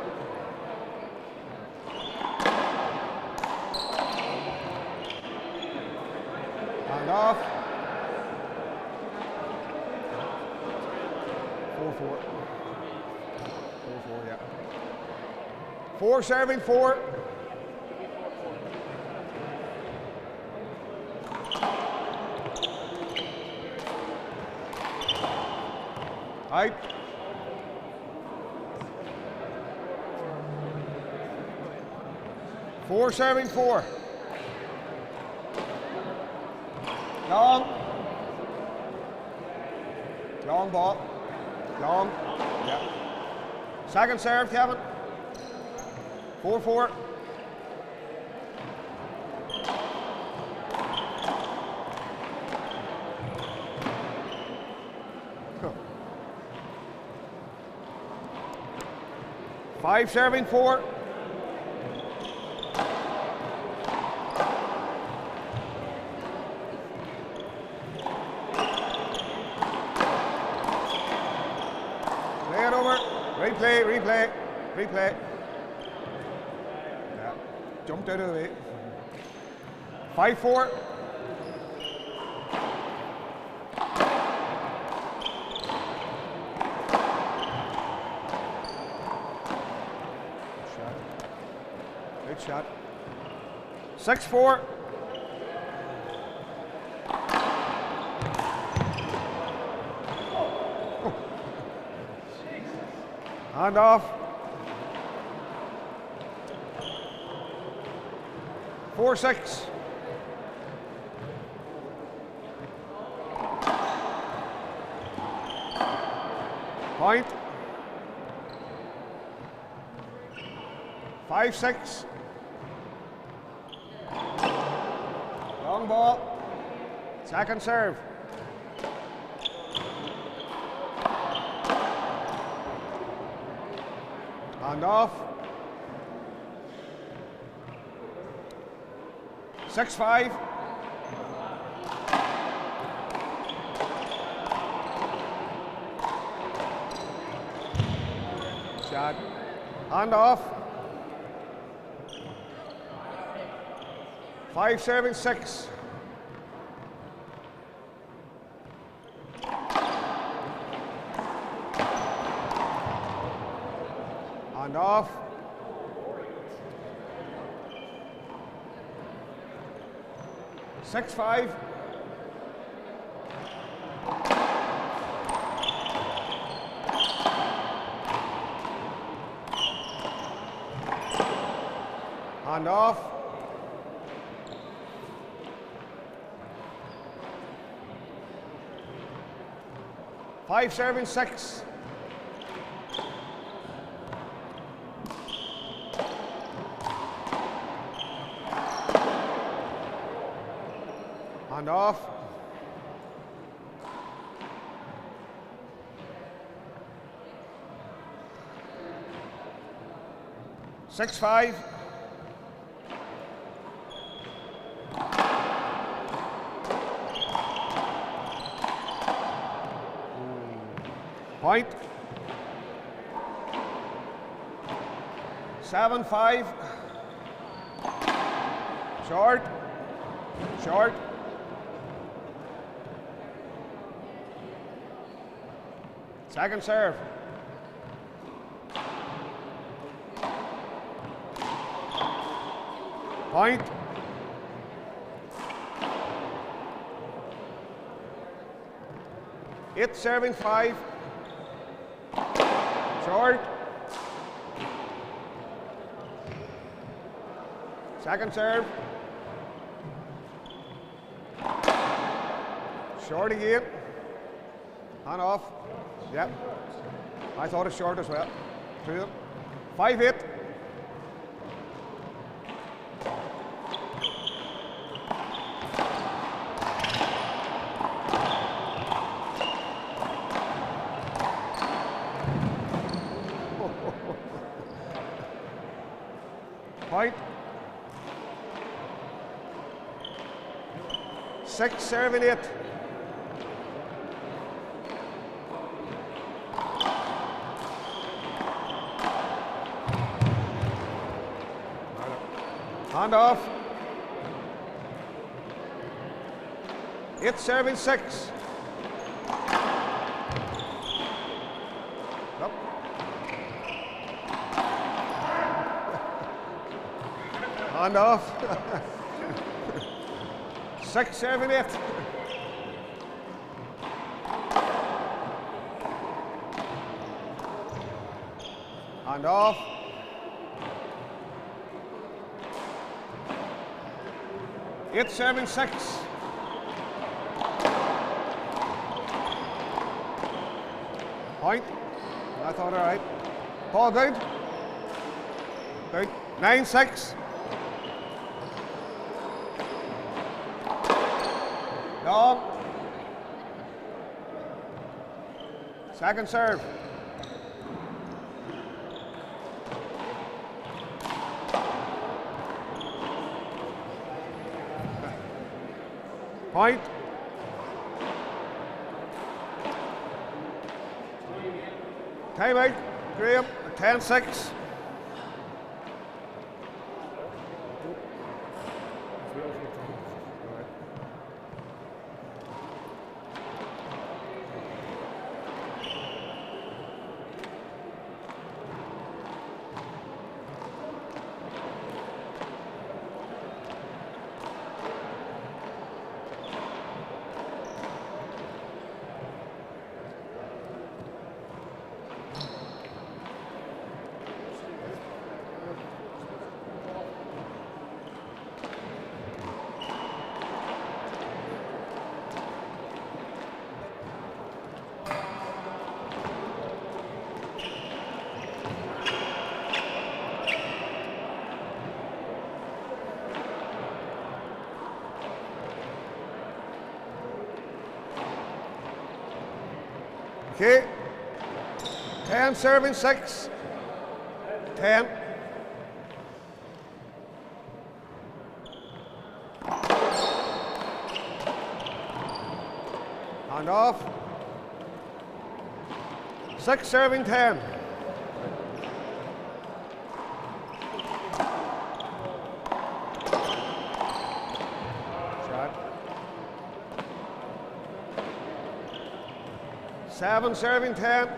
Hand off. 4-4. 4-4, yeah. 4 serving 4. Out. Four serving 4. Long. Long ball. Long. Yeah. Second serve, Cavan. 4-4. Five serving 4. Play it over. Replay, replay, replay. Yeah. Jumped out of the way. 5-4. Good shot. 6-4. Hand off. 4-6. Point. 5-6. Long ball. Second serve. Hand off. 6-5. Shot. Hand off. 5-7-6. off. Six, 5. Hand off. Five, serving 6. Hand off. Six, 5. Point. 7, 5. Short. Short. Second serve. Point. It's serving 5. Short. Second serve. Short again. Hand off. Yep. I thought it's short as well. 2. 5, 8. Point. 6, serving 8. Hand off. It's serving 6. Up. Hand off. 6, serving 8. Hand off. It's serving 6. Point. I thought all right. Ball good. Good. 9, 6. Long. Second serve. Point. Time out, Graham, 10-6. Okay. 10 serving 6. 10. Hand off. 6 serving 10. Shot. 7 serving 10.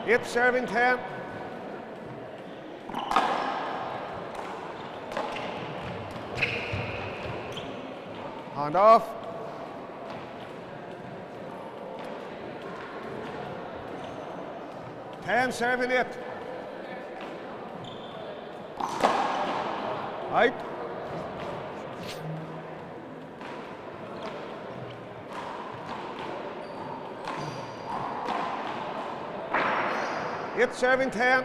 8 serving 10. Hand off. 10 serving 8. Right. It's serving 10.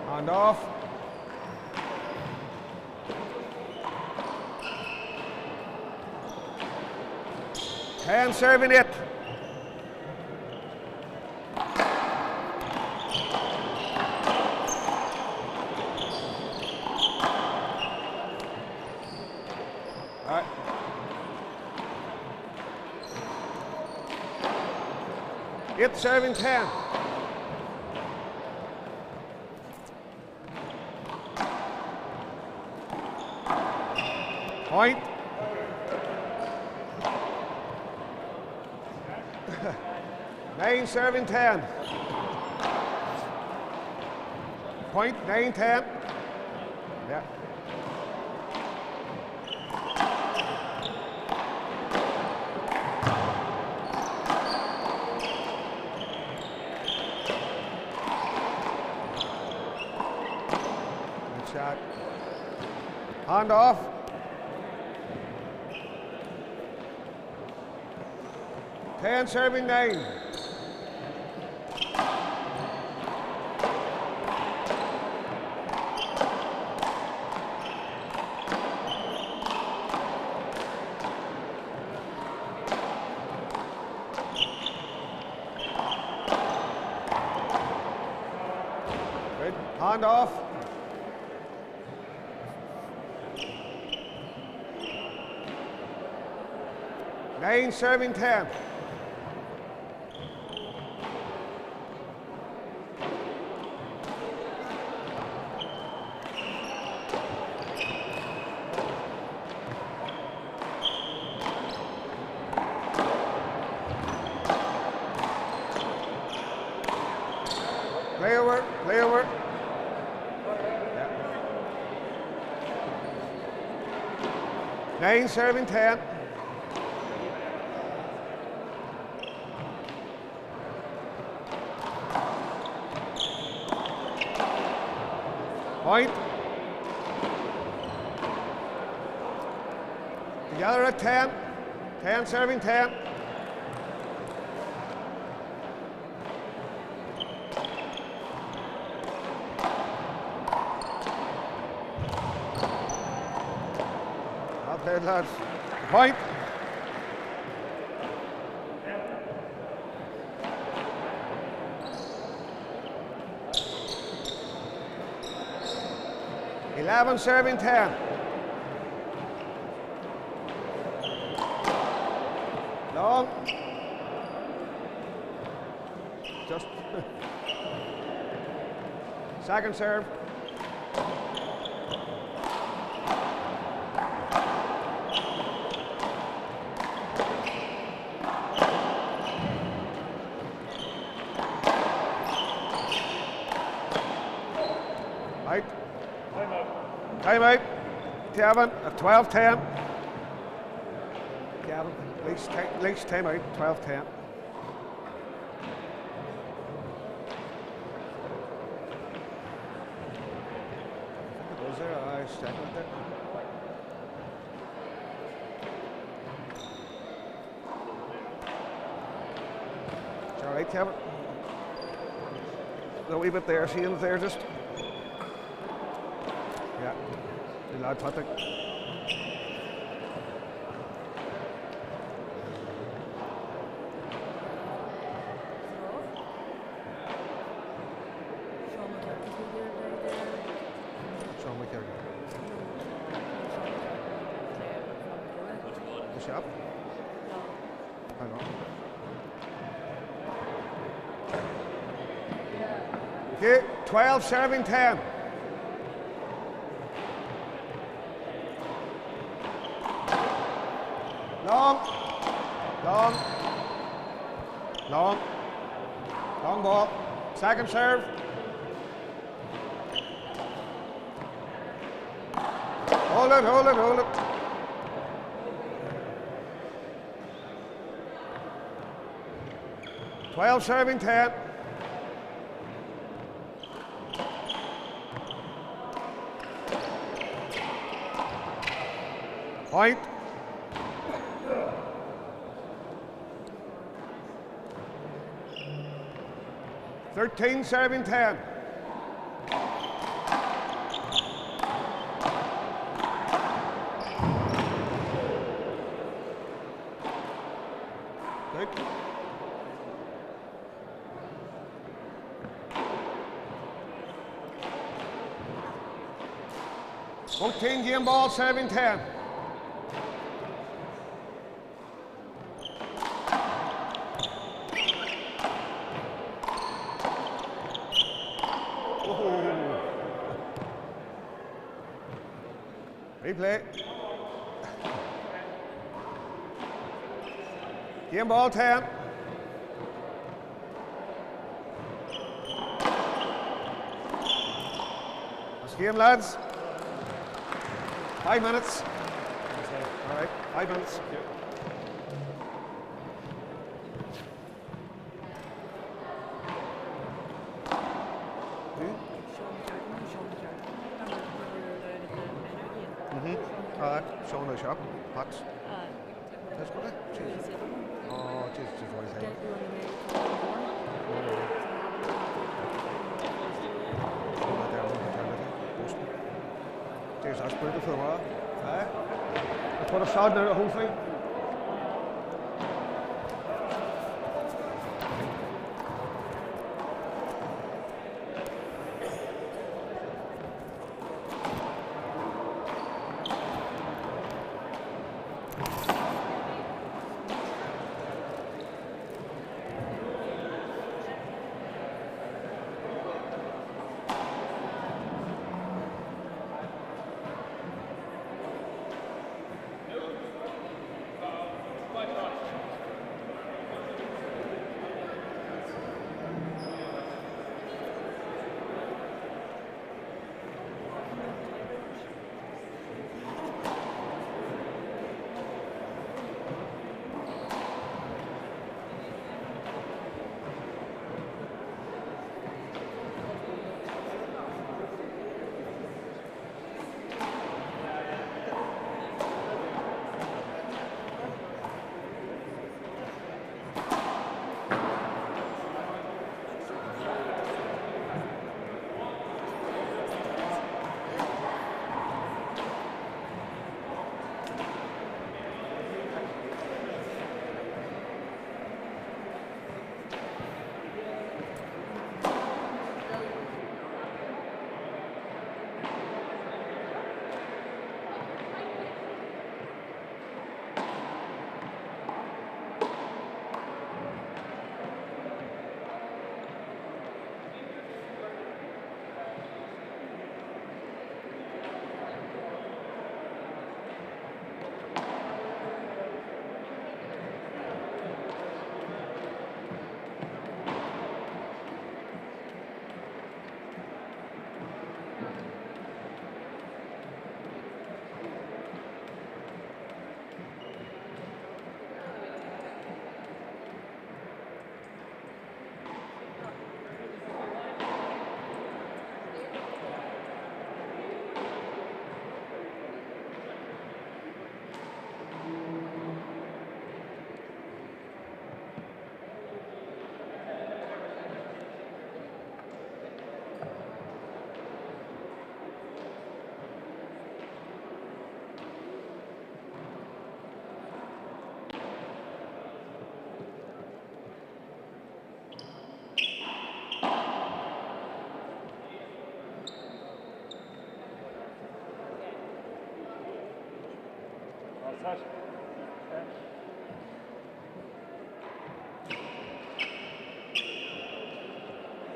Hand off. And serving it. All right. It's serving 10. Point. Nine serving 10. Point 9-10. Yeah. Good shot. Hand off. Ten serving 9. Good. Hand off. Nine serving 10. Play over. Yeah. 9 serving 10. Point. Together at 10. 10 serving 10. Well played, lads. Point. Eleven serving 10. Long. Just second serve. Right. Time out. Cavan at 12-10. Cavan, least time out, 12-10. Was there? I was checking it there. It's all right, Cavan. A wee bit there, see him there just. Yeah, the lad Patrick. Okay, 12 serving 10. Long. Long. Long. Long ball. Second serve. Hold it, hold it, hold it. Twelve serving 10. Point. Thirteen serving 10. Good. 14 game ball, serving 10. Replay. Game ball 10. That's game, lads. 5 minutes. All right, 5 minutes. Showing the shop. Hot. That's good. Oh, Jesus, what is that? Jeez, that's brutal for a while. Let's put a shot there, hopefully.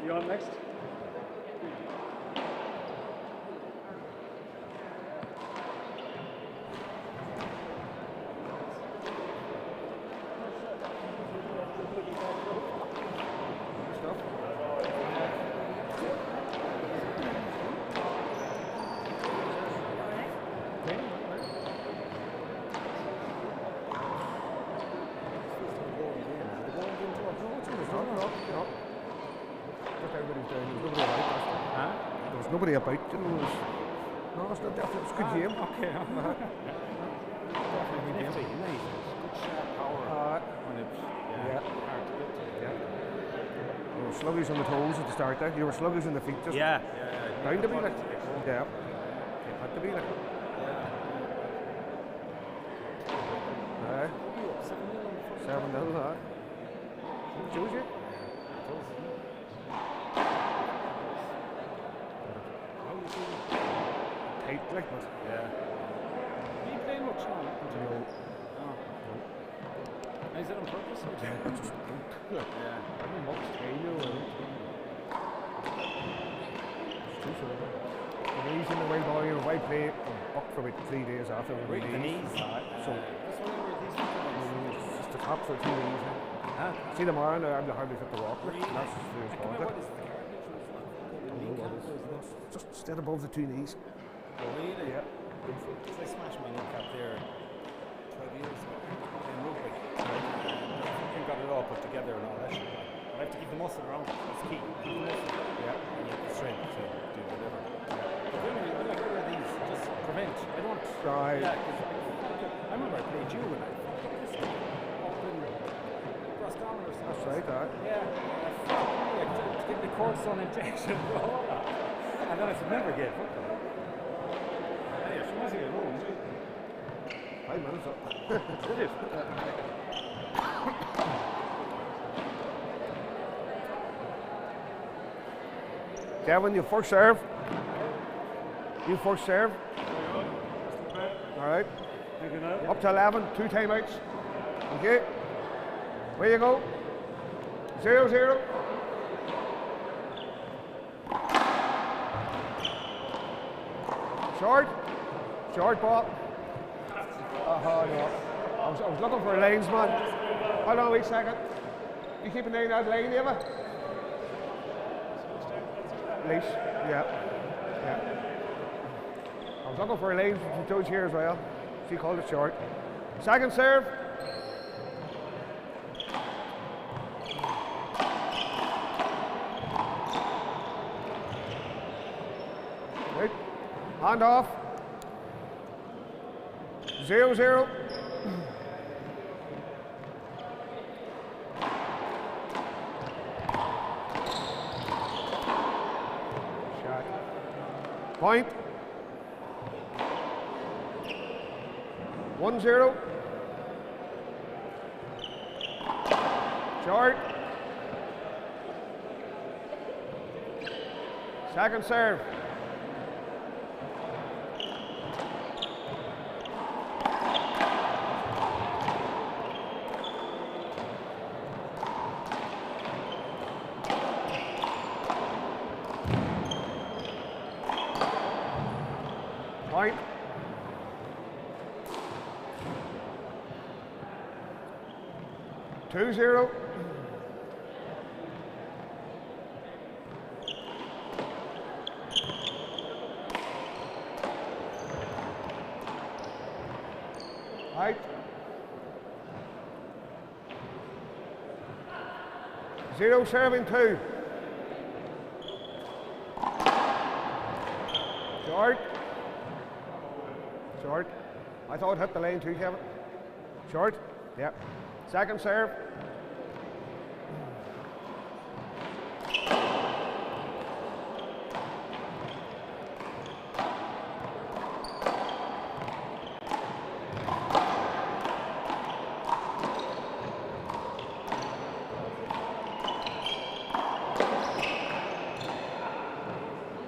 You on next? nobody about, you know. No, it's not definitely. It's a good game. Okay. Definitely good game. Nice. Good sharp power. And it's hard to get to. Yeah. You were sluggish on the toes at the start there. You were sluggish on the feet. Just Yeah. Bound to be like. Yeah. Had to be like. Aye. 7-0, aye. Shows you. Tight like that. Yeah. Are you playing much now? No. Is it on purpose? Or Just don't. Yeah. I mean, what's failure? The knees in the way ball, you know, I play up for about 3 days after the knees. So, it's just the top for 2 days. See tomorrow, I'm hardly fit to walk. That's just instead above the 2 knees. Oh, really? Yeah. Because I smashed my kneecap there 12 years ago in rugby. I got it all put together and all that. But I have to keep the muscle around. That's key. Keep the muscle. Yeah. And you have the strength to do whatever. But generally, I like one of these. Just prevent. I don't. Right. Yeah, because I remember I played you and I fucked this up in Roscommon or something. That's right, Yeah. To get the cortisone injection. And then I said, never get fucked up. Yeah, she must get home. 5 minutes up. Did it? Cavan, you first serve. You first serve. All right. Up to 11, 2 timeouts. Okay. Where you go? 0-0. Short ball. Oh no. I was looking for a linesman. Hold on a wee second. You keep an eye on that line, Aoife? Leash, yeah. I was looking for a line from Judge here as well. She called it short. Second serve. Right. Hand off. 0-0. Shot. Point. 1-0. Short. Second serve. Point. Two zero. Right. 0 serving 2. Short. I thought it hit the lane too, Kevin. Short. Yep. Second serve.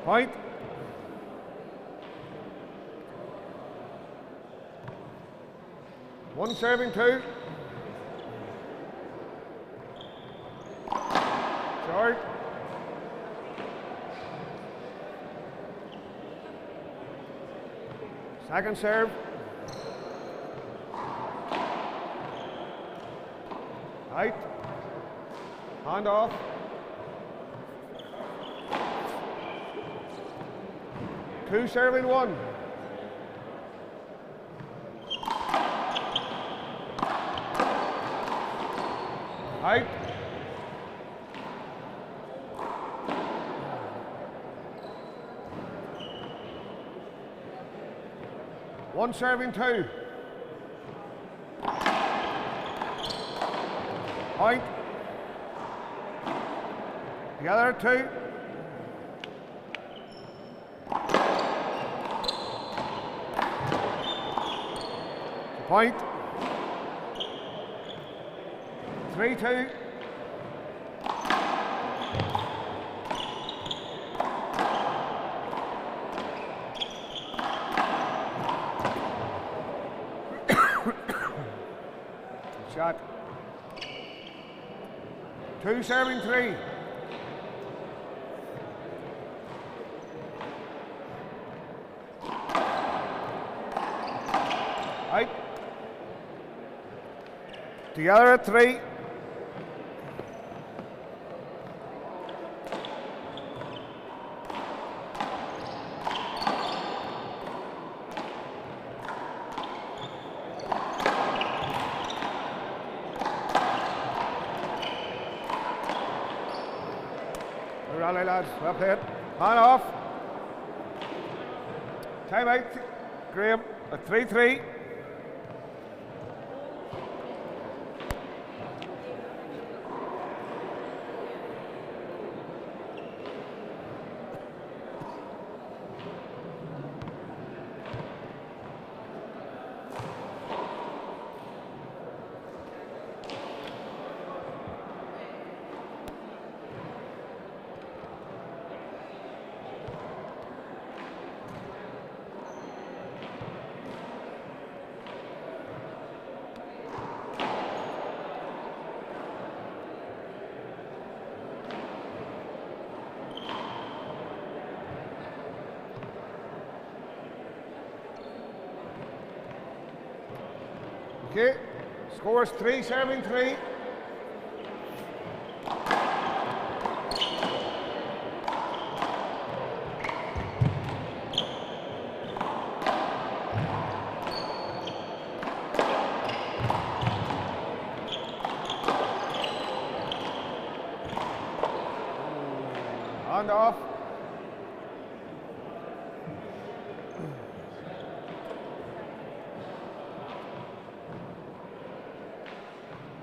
Point. One serving 2. Short. Second serve. Right. Hand off. Two serving 1. Right. 1 serving 2. Point. The other 2. Point. 3-2. Shot. 2 serving 3. Right. Together at 3. Rally lads, well played. Man off. Time out. Graham at 3-3. Okay, scores 3 serving 3. Hand off.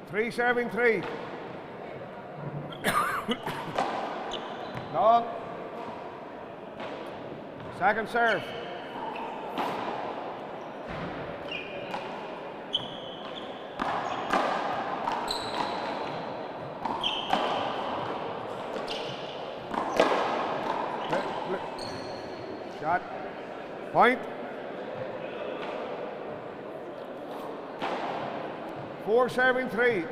Three serving 3. Long. Second serve. Shot. Point. 4 serving 3.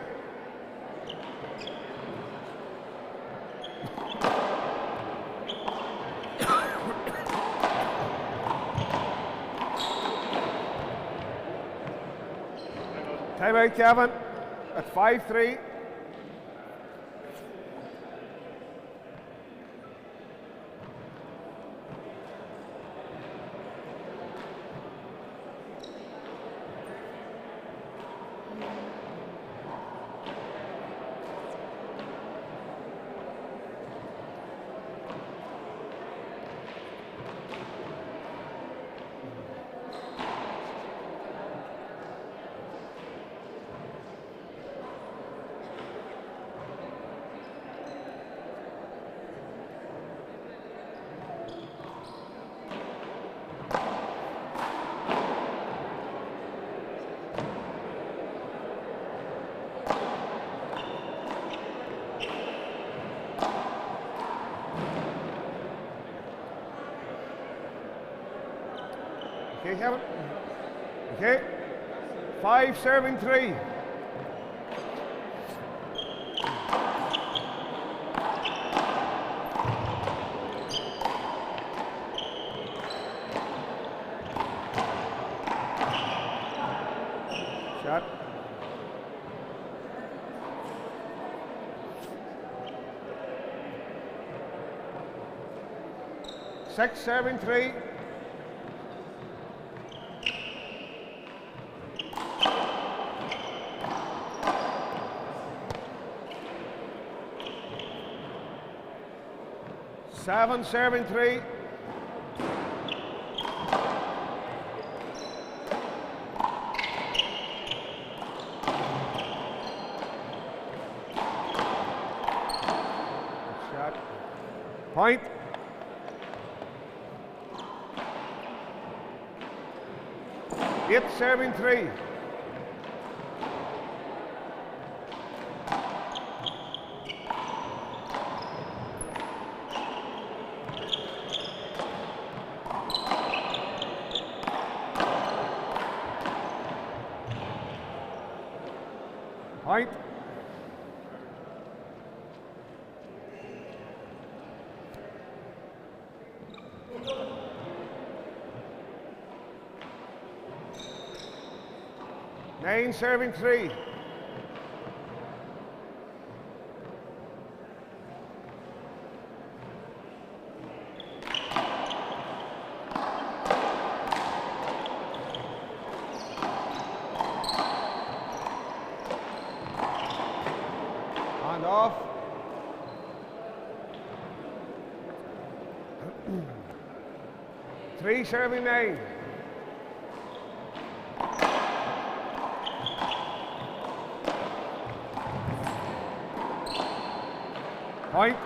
Time out, Cavan at 5-3. Okay, Kevin. Okay. 5 serving 3. Shot. Six serving 3. Seven serving 3. Point. Eight serving 3. Point. Nine serving 3. Hand off. Three serving 9. Point.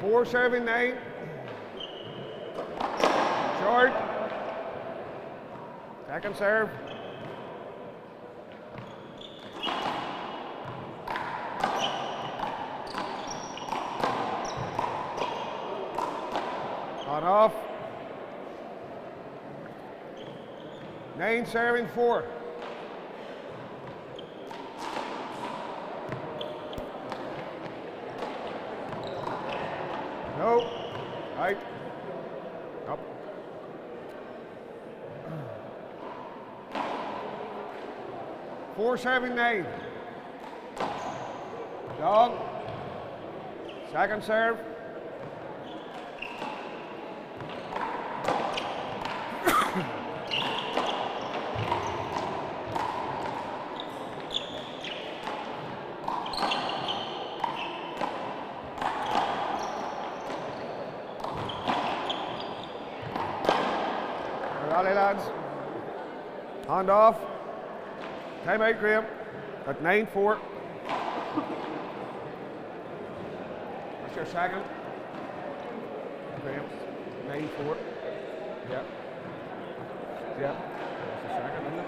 Four serving 9. Short. Second serve. On off. 9 serving 4. No. Right. Up. Four serving 9. Long. Second serve. Rally lads. Hand off. Time out, Graham. At 9-4. That's your second. Graham. 9-4. Yeah. Yeah. That's your second, isn't it?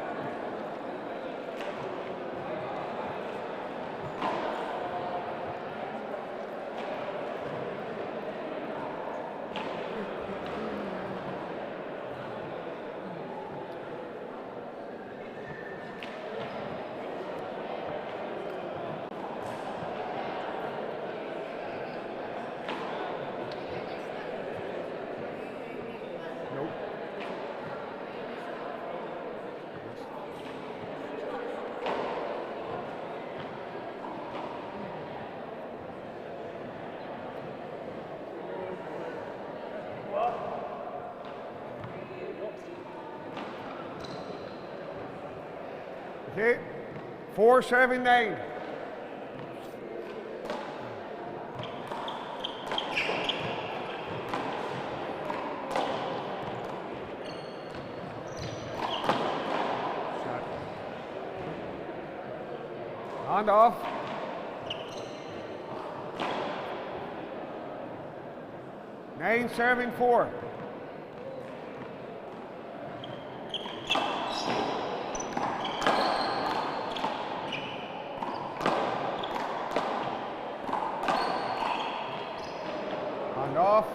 Okay, 4 serving 9. Hand off. Nine serving 4. Off.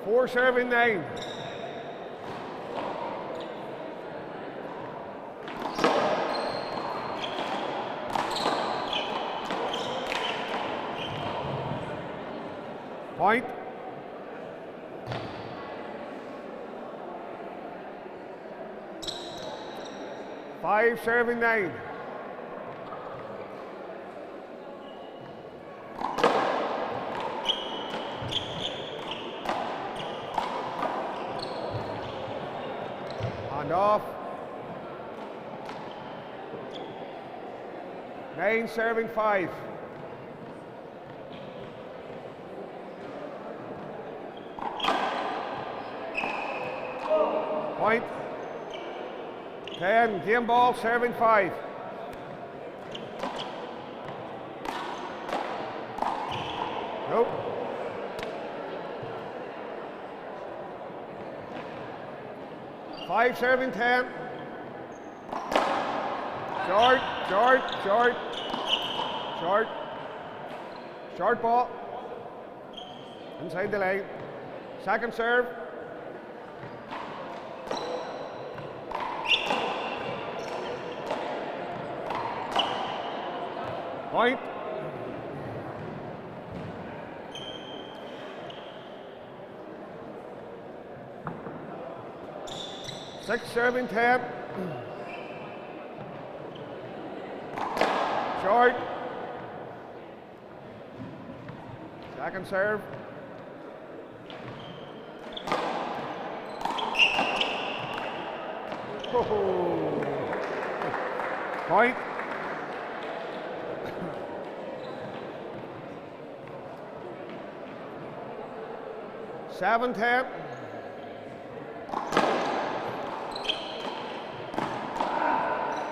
Four serving 9. Point. Five serving 9. Off. 9 serving 5. Point. 10, game ball, serving 5. Nope. Five serving 10. Short, short, short, short, short ball. Inside the line. Second serve. Point. Six serving 10. Short. Second serve. Oh. Point. Seven 10.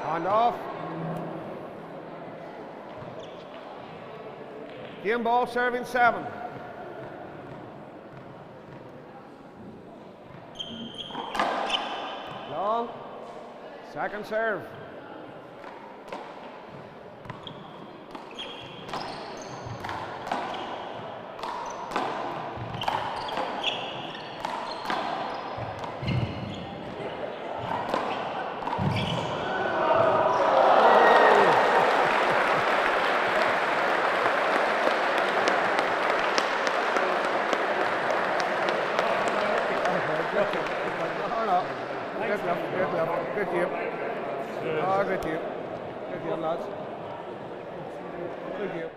Hand off. Game ball serving 7. Long. Second serve. Good game, lads. Good game.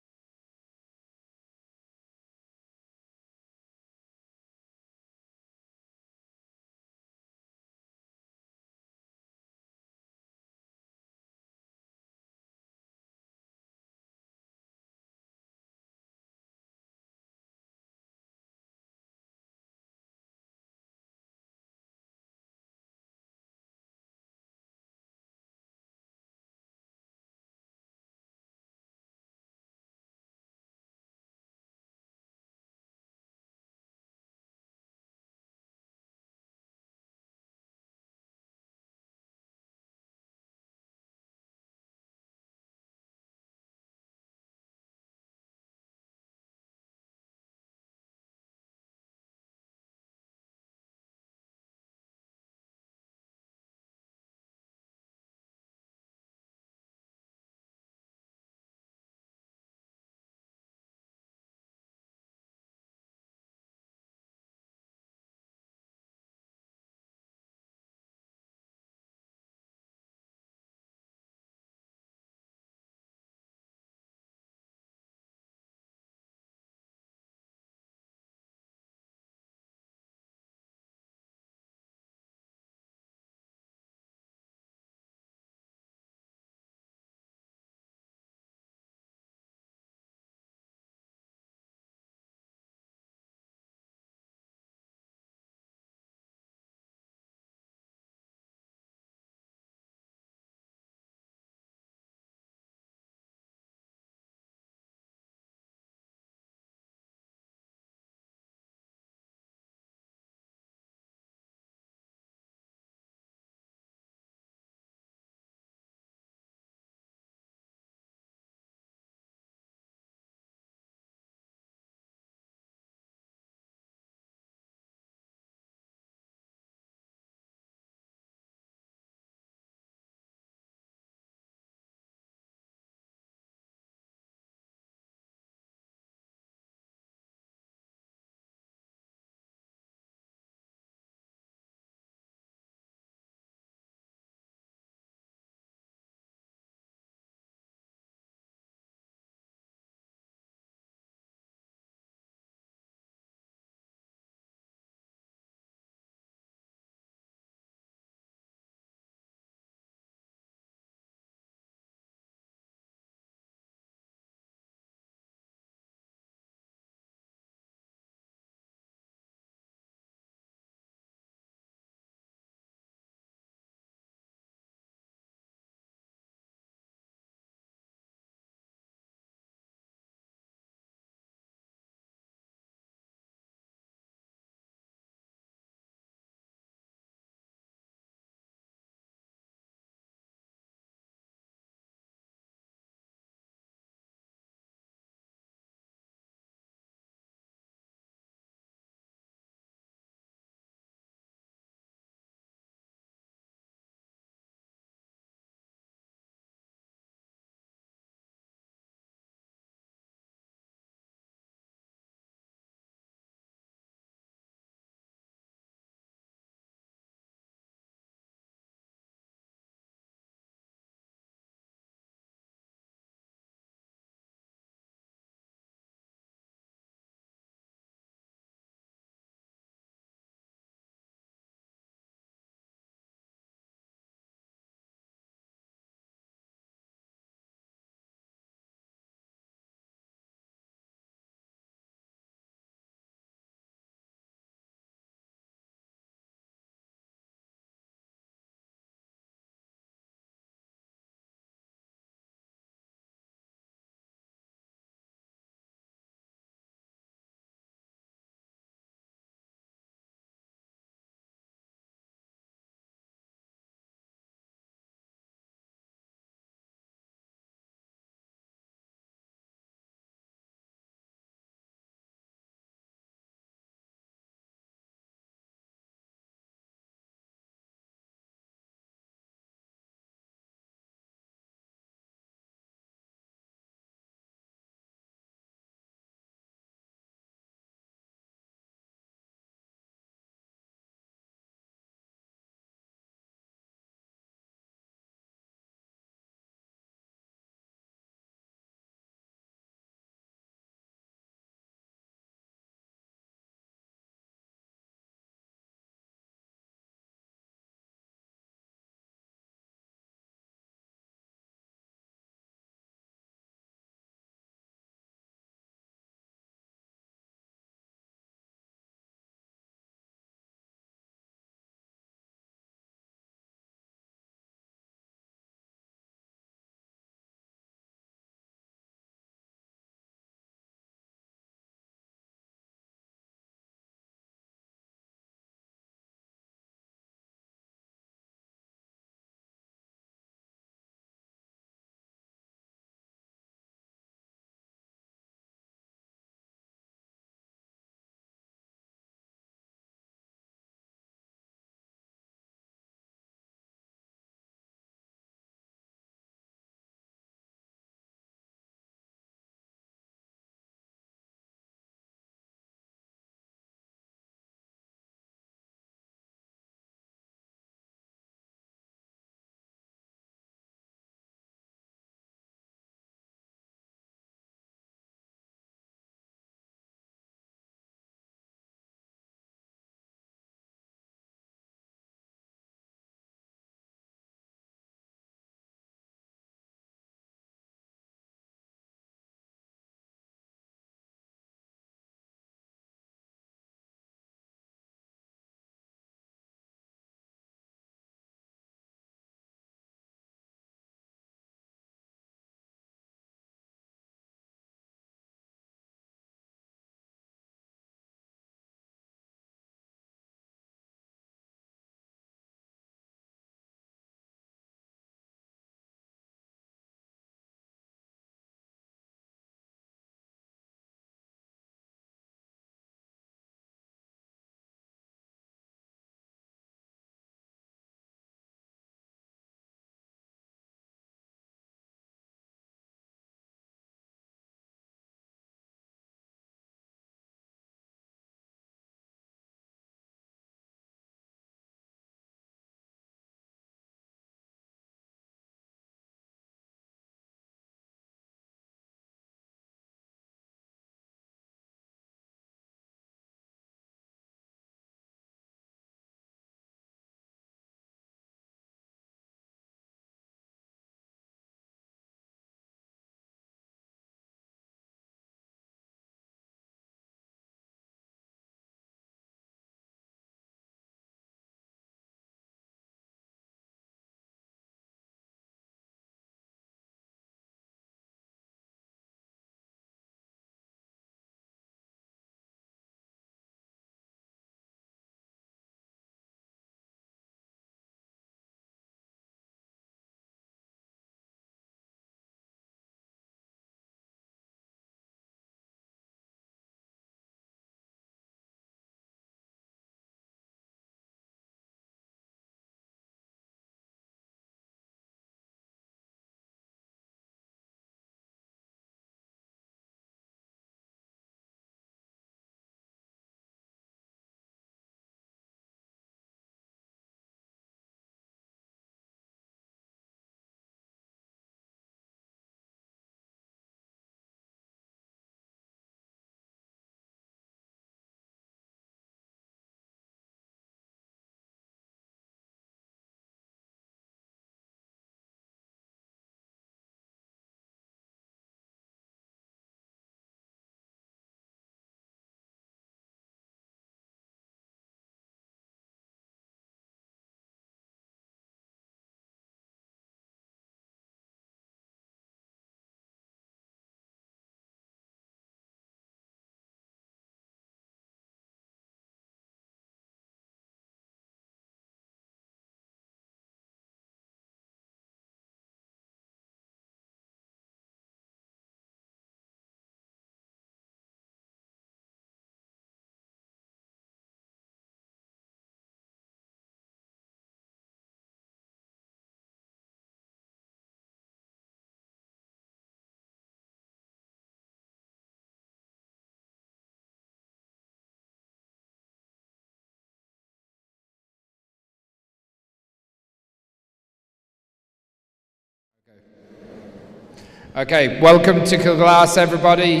Okay, welcome to Kilglass, everybody,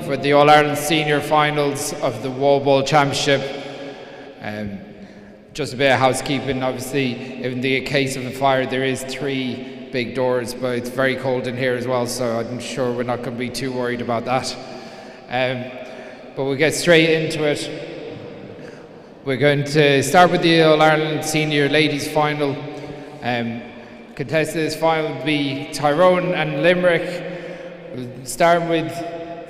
for the All-Ireland Senior Finals of the Wallball Championship. Just a bit of housekeeping. Obviously, in the case of a fire, there is 3 big doors, but it's very cold in here as well, so I'm sure we're not going to be too worried about that. But we'll get straight into it. We're going to start with the All-Ireland Senior Ladies Final. Contested this final will be Tyrone and Limerick. We'll start with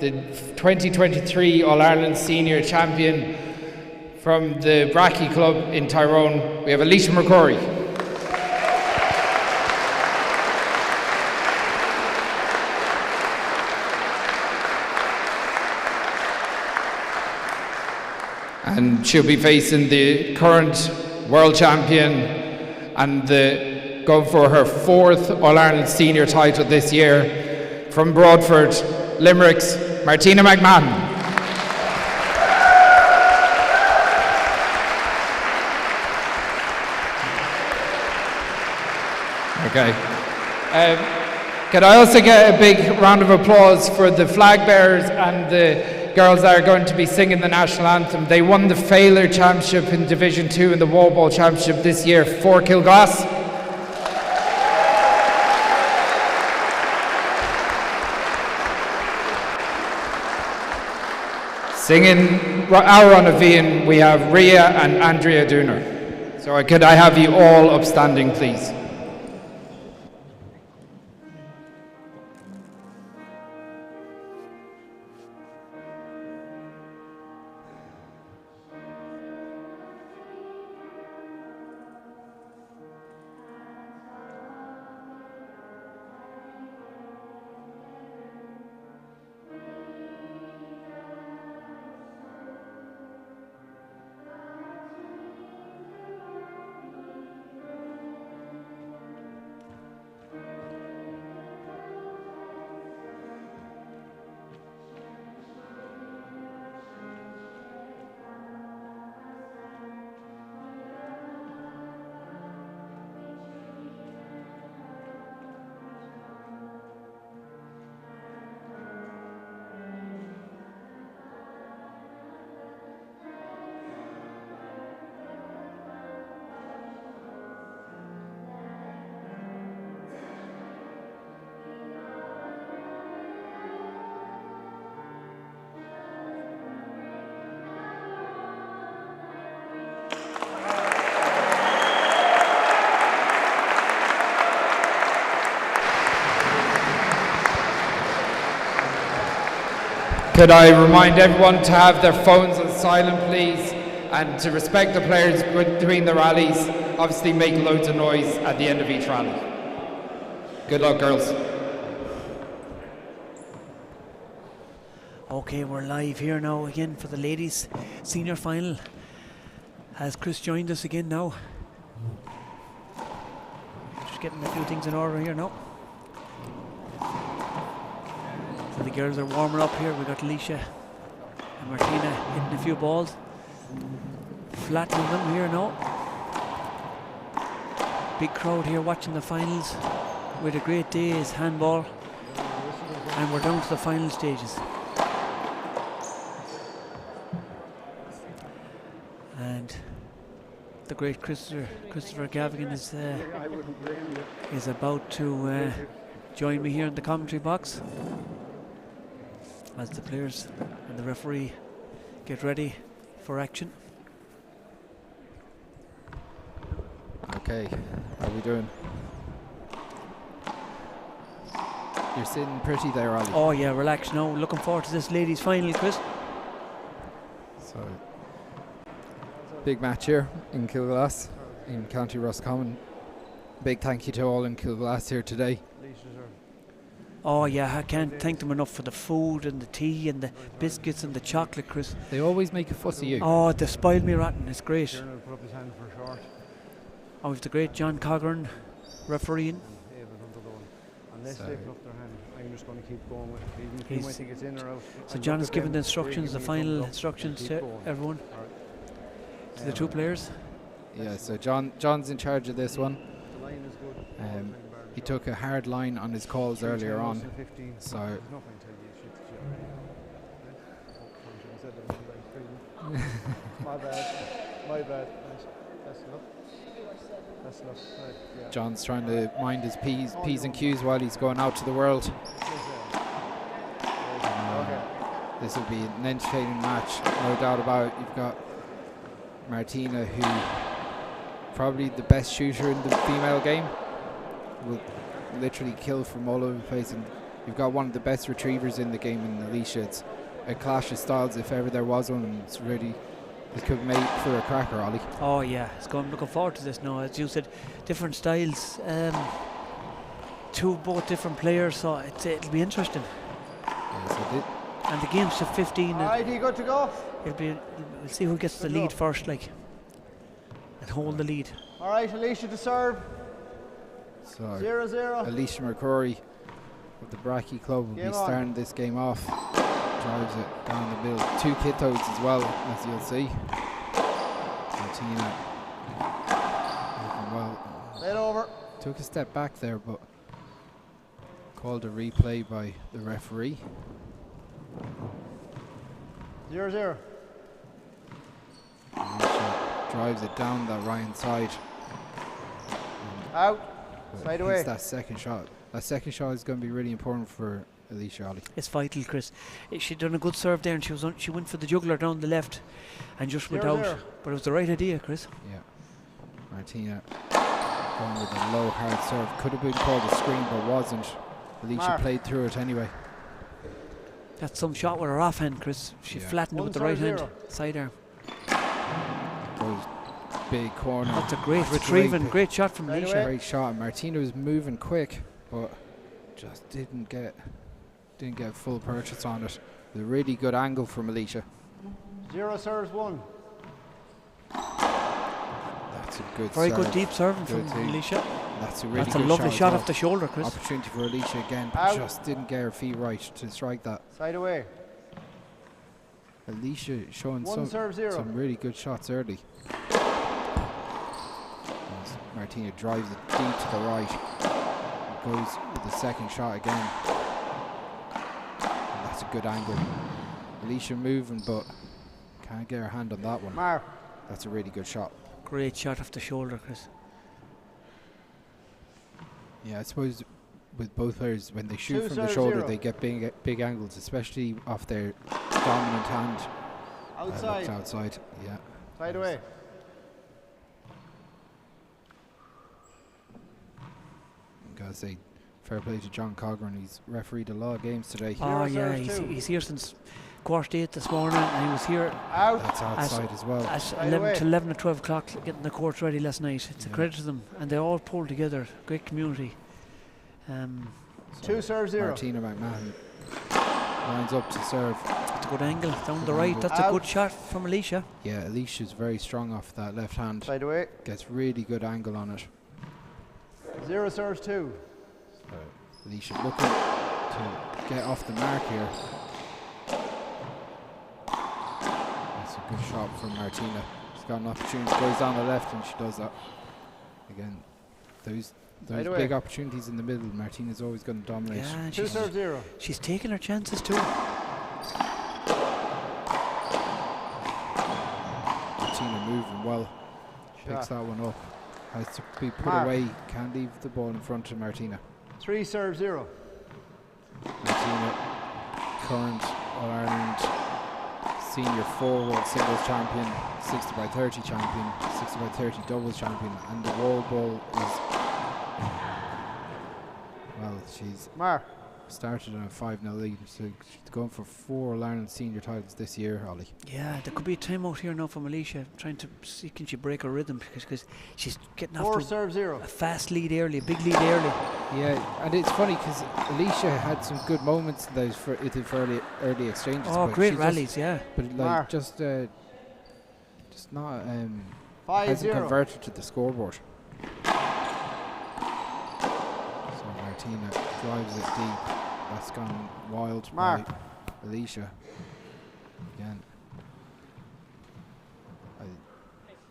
the 2023 All-Ireland Senior Champion from the Bracky Club in Tyrone. We have Aoife McCrory. And she'll be facing the current world champion and going for her 4th All-Ireland Senior title this year from Broadford, Limerick's Martina McMahon. Okay. Can I also get a big round of applause for the flag bearers and the girls that are going to be singing the national anthem? They won the Failure Championship in Division 2 and the Wallball Championship this year for Kilglass. Singing our on a Vian, we have Ria and Andrea Dooner. So could I have you all upstanding, please? Could I remind everyone to have their phones on silent, please, and to respect the players between the rallies. Obviously make loads of noise at the end of each rally. Good luck, girls. Okay, we're live here now again for the ladies senior final. Has Chris joined us again now? Just getting a few things in order here now. So the girls are warming up here. We got Eilise and Martina hitting a few balls, flattening them here now. Big crowd here watching the finals. With a great day is handball, and we're down to the final stages. And the great Christopher Gavigan is about to join me here in the commentary box as the players and the referee get ready for action. Okay, how are we doing? You're sitting pretty there, Ollie. Oh yeah, relax now. Looking forward to this ladies' final, Chris. So, big match here in Kilglass, in County Roscommon. Big thank you to all in Kilglass here today. Oh yeah, I can't thank them enough for the food and the tea and the biscuits and the chocolate, Chris. They always make a fuss of you. Oh, they spoiled me rotten. It's great. Oh, we've the great John Cogran refereeing. Unless they put up their hand, I'm just going to keep going with it. Even if you might think it's in or out. So John has given the instructions, the final instructions to everyone. To the two players. Yeah, so John's in charge of this one. he took a hard line on his calls earlier on. So my bad. That's enough. Right, yeah. John's trying to mind his P's and Q's while he's going out to the world. This will be an entertaining match, no doubt about it. You've got Martina, who probably the best shooter in the female game, will literally kill from all over the place, and you've got one of the best retrievers in the game in Eilise. It's a clash of styles if ever there was one, and it's really, it could make for a cracker, Ollie. Oh yeah, looking forward to this now. As you said, different styles, both different players, so it'll be interesting. Yes, and the game's to 15. Alright, you good to go? We'll see who gets the lead first, like, and hold the lead. Alright, Eilise to serve. So 0-0. Eilise McCrory of the Bracky Club will be starting this game off. Drives it down the middle. 2 kit-outs as well, as you'll see. Martina moving well. Head over. Took a step back there, but called a replay by the referee. 0-0. Drives it down that right side. Out. Side away. That second shot. That second shot is going to be really important for Eilise, Ollie. It's vital, Chris. She done a good serve there, and she went for the juggler down the left and just went out. But it was the right idea, Chris. Yeah. Martina going with a low hard serve. Could have been called a screen, but wasn't. Eilise played through it anyway. That's some shot with her offhand, Chris. She flattened it with the right hand. Sidearm. Goes big corner. That's a great retrieving. Great shot from Eilise. Great shot. Martina was moving quick, but just didn't get full purchase on it. With a really good angle from Eilise. 0 serves 1. That's a good Very serve. Good deep serving from Eilise. That's a really That's a good lovely shot well. off the shoulder, Chris. Opportunity for Eilise again, but just didn't get her feet right to strike that. Side away. Eilise showing some really good shots early. As Martina drives it deep to the right. Goes with the second shot again. And that's a good angle. Eilise moving, but can't get her hand on that one. That's a really good shot. Great shot off the shoulder, Chris. Yeah, I suppose with both players, when they shoot from the shoulder, they get big angles, especially off their dominant hand. Outside. Outside, yeah. Side away. Gotta say, fair play to John Cogran. He's refereed a lot of games today. Oh yeah, he's here since 8:15 this morning, and he was here. That's outside as well. At 11 or 12 o'clock, getting the court ready last night. It's a credit to them, and they all pulled together. Great community. 2 serves 0. Martina McMahon lines up to serve. That's a good angle down the right. That's a good shot from Eilise. Yeah, Eilise is very strong off that left hand. Side away. Gets really good angle on it. 0 serves 2. Eilise looking to get off the mark here. That's a good shot from Martina. She's got an opportunity, goes down the left, and she does that. Again, those big opportunities in the middle, Martina's always going to dominate. Yeah, 2 serves 0. She's taking her chances too. Martina moving well. Picks that one up. Has to be put away. Can't leave the ball in front of Martina. 3 serves 0. Martina, current All-Ireland senior forward singles champion, 60x30 champion, 60x30 doubles champion, and the Wallball is, well, she's started on a 5-0 lead, so she's going for 4 All-Ireland senior titles this year, Ollie. Yeah, there could be a time out here now from Eilise, trying to see can she break her rhythm, because she's getting off to a fast lead early, a big lead early. Yeah, and it's funny because Eilise had some good moments in those for early exchanges. Oh, great rallies, yeah. But like just not hasn't converted to the scoreboard. So Martina drives it deep. That's gone wild by Eilise. Again,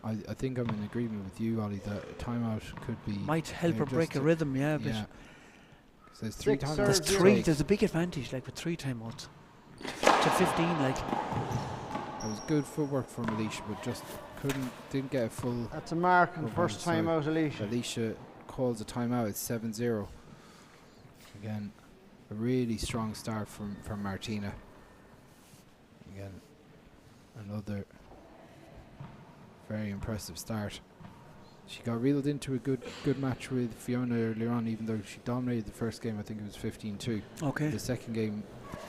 I think I'm in agreement with you, Ollie, that a timeout could be... Might help her break a rhythm, yeah. But there's 3 timeouts. There's 3. There's a big advantage, like with 3 timeouts. To 15, like. It was good footwork from Eilise, but just didn't get a full... That's a mark and first timeout, Eilise. Eilise calls a timeout. It's 7-0. Again, a really strong start from Martina. Again, another very impressive start. She got reeled into a good match with Fiona earlier on, even though she dominated the first game. I think it was 15-2. Okay. The second game,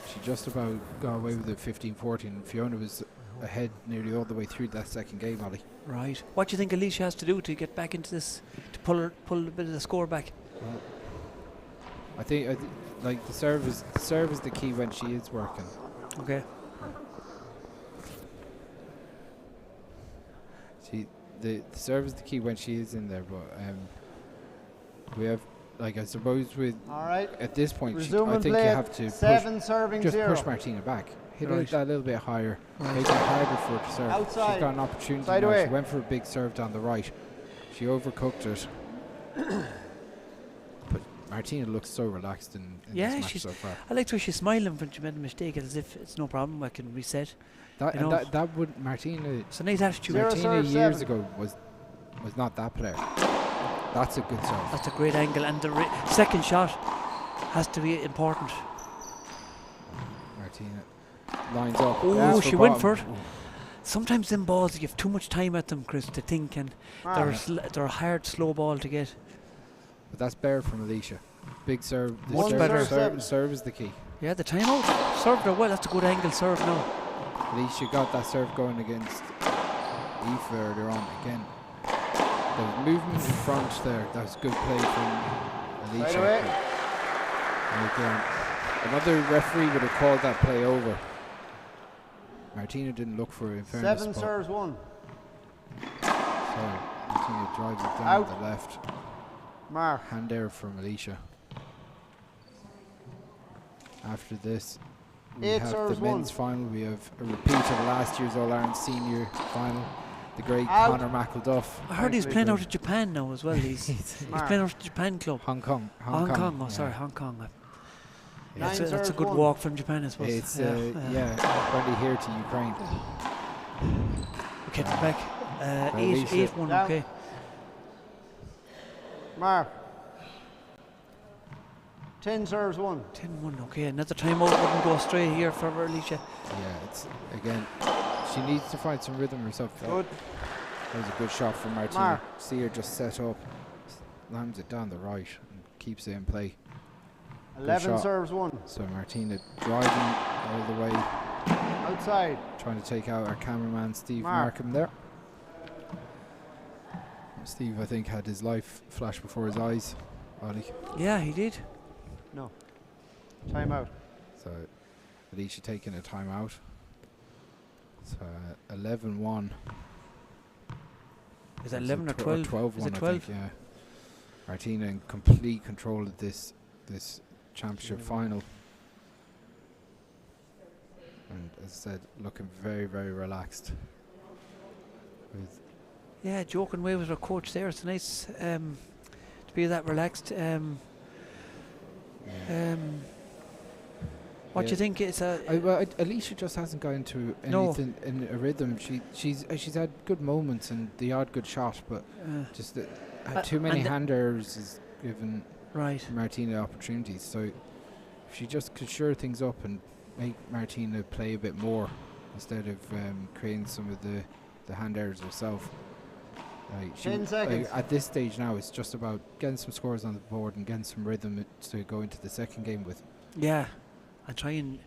she just about got away with it 15-14. Fiona was ahead nearly all the way through that second game, Ollie. Right. What do you think Eilise has to do to get back into this, to pull a bit of the score back? Well, I think like the serve is the key when she is working. Okay. The serve is the key when she is in there, but we have, like, I suppose with at this point, I think you have to push Martina back, hit it a little bit higher, make it harder for her to serve. Outside. She's got an opportunity now. She went for a big serve down the right. She overcooked it. But Martina looks so relaxed in this match so far. I liked how she's smiling when she made a mistake, as if it's no problem, I can reset. That would Martina. It's a nice attitude. Martina years ago was not that player. That's a good serve. That's a great angle, and the second shot has to be important. Martina lines up. Oh, she went for it. Sometimes them balls, you have too much time at them, Chris, to think, and they're a hard, slow ball to get. But that's better from Eilise. Big serve. Much better. Serve is the key. Yeah, the timeout served her well. That's a good angle serve now. Eilise got that serve going against Aoife earlier on. Again, there was movement in front there. That was good play from Eilise. And again, another referee would have called that play over. Martina didn't look for it, in fairness. 7 serves 1. So Martina drives it down the left. Mark. Hand there from Eilise. After this, we have the men's final. We have a repeat of last year's All-Ireland Senior final. The great Conor McElduff. I heard he's playing out of Japan now as well. He's playing out of Japan club. Hong Kong. Oh, sorry, Hong Kong. That's a good walk from Japan, I suppose. It's probably here to Ukraine. We get it back. 8-1. Okay. Mark. 10 serves 1. 10-1. Okay, another timeout wouldn't go astray here for Eilise. Yeah, it's again. She needs to find some rhythm herself. Good. That was a good shot from Martina. See her just set up, slams it down the right, and keeps it in play. 11 serves 1. So Martina driving all the way outside, trying to take out our cameraman Steve Markham there. Steve, I think, had his life flash before his eyes. Ollie. Yeah, he did. No. Time out. So Eilise taking a time out. So 11-1. Is that 11 or 12? 12-1, Is it 12? I think, yeah. Martina in complete control of this championship final. And as I said, looking very, very relaxed. Yeah, joking away with her coach there. It's nice to be that relaxed. What do you think? It's Eilise just hasn't got into anything in a rhythm. She's had good moments and the odd good shot, but just too many hand errors is given Martina opportunities. So if she just could shore things up and make Martina play a bit more instead of creating some of the hand errors herself. 10 seconds. At this stage now, it's just about getting some scores on the board and getting some rhythm to go into the second game with. Yeah, and try and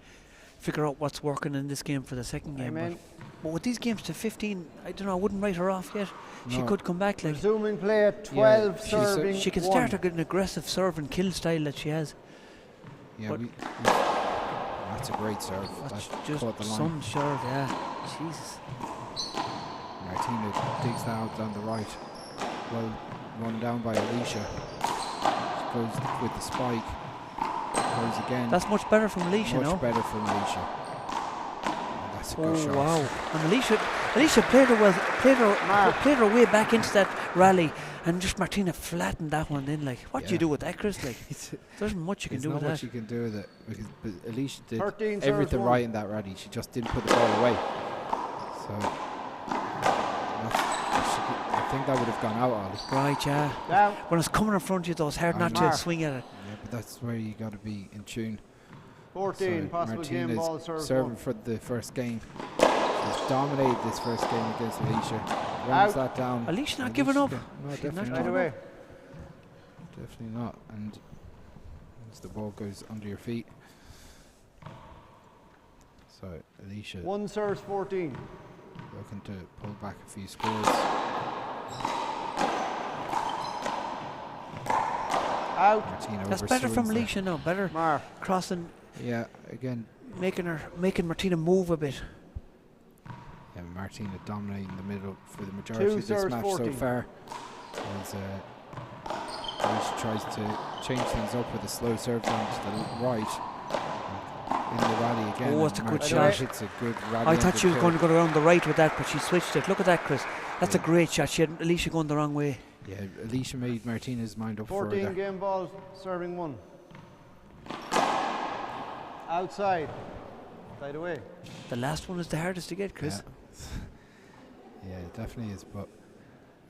figure out what's working in this game for the second game. But with these games to 15, I don't know, I wouldn't write her off yet. No. She could come back. Like resuming play at 12 serving. She can start an aggressive serve and kill style that she has. Yeah, that's a great serve. That's just some serve, yeah. Jesus. Martina digs that out down the right. Well run down by Eilise. She goes with the spike. Goes again. That's much better from Eilise, Much better from Eilise. That's a good shot. Wow. And Eilise, Eilise played her way back into that rally, and just Martina flattened that one in. Like, what do you do with that, Chris? Like, there's much you can do with that. There's not much you can do with it, because Eilise did 13 everything right in that rally. She just didn't put the ball away. So I think that would have gone out, Ollie. Right, yeah. Down. When it's coming in front of you, though, it's hard not to swing at it. Yeah, but that's where you got to be in tune. 14, possible Martina's game ball serving for the first game. She's dominated this first game against Eilise. Runs that down. Eilise not giving up. No, definitely Right not. away. Definitely not. And as the ball goes under your feet. So Eilise 1 serves 14. looking to pull back a few scores. Out. Martina That's better from overswings Eilise now. Better crossing. Yeah, again. Making Martina move a bit. Yeah, Martina dominating the middle for the majority of this match 14. So far. As Eilise tries to change things up with a slow serve down to the right. In the rally again. Oh, it's a good shot. It's a good rally. I thought she was going to go around the right with that, but she switched it. Look at that, Chris. That's a great shot. She had Eilise going the wrong way. Yeah, Eilise made Martina's mind up for her. 14 game balls, serving 1. Outside. Side away. The last one is the hardest to get, Chris. Yeah, it definitely is, but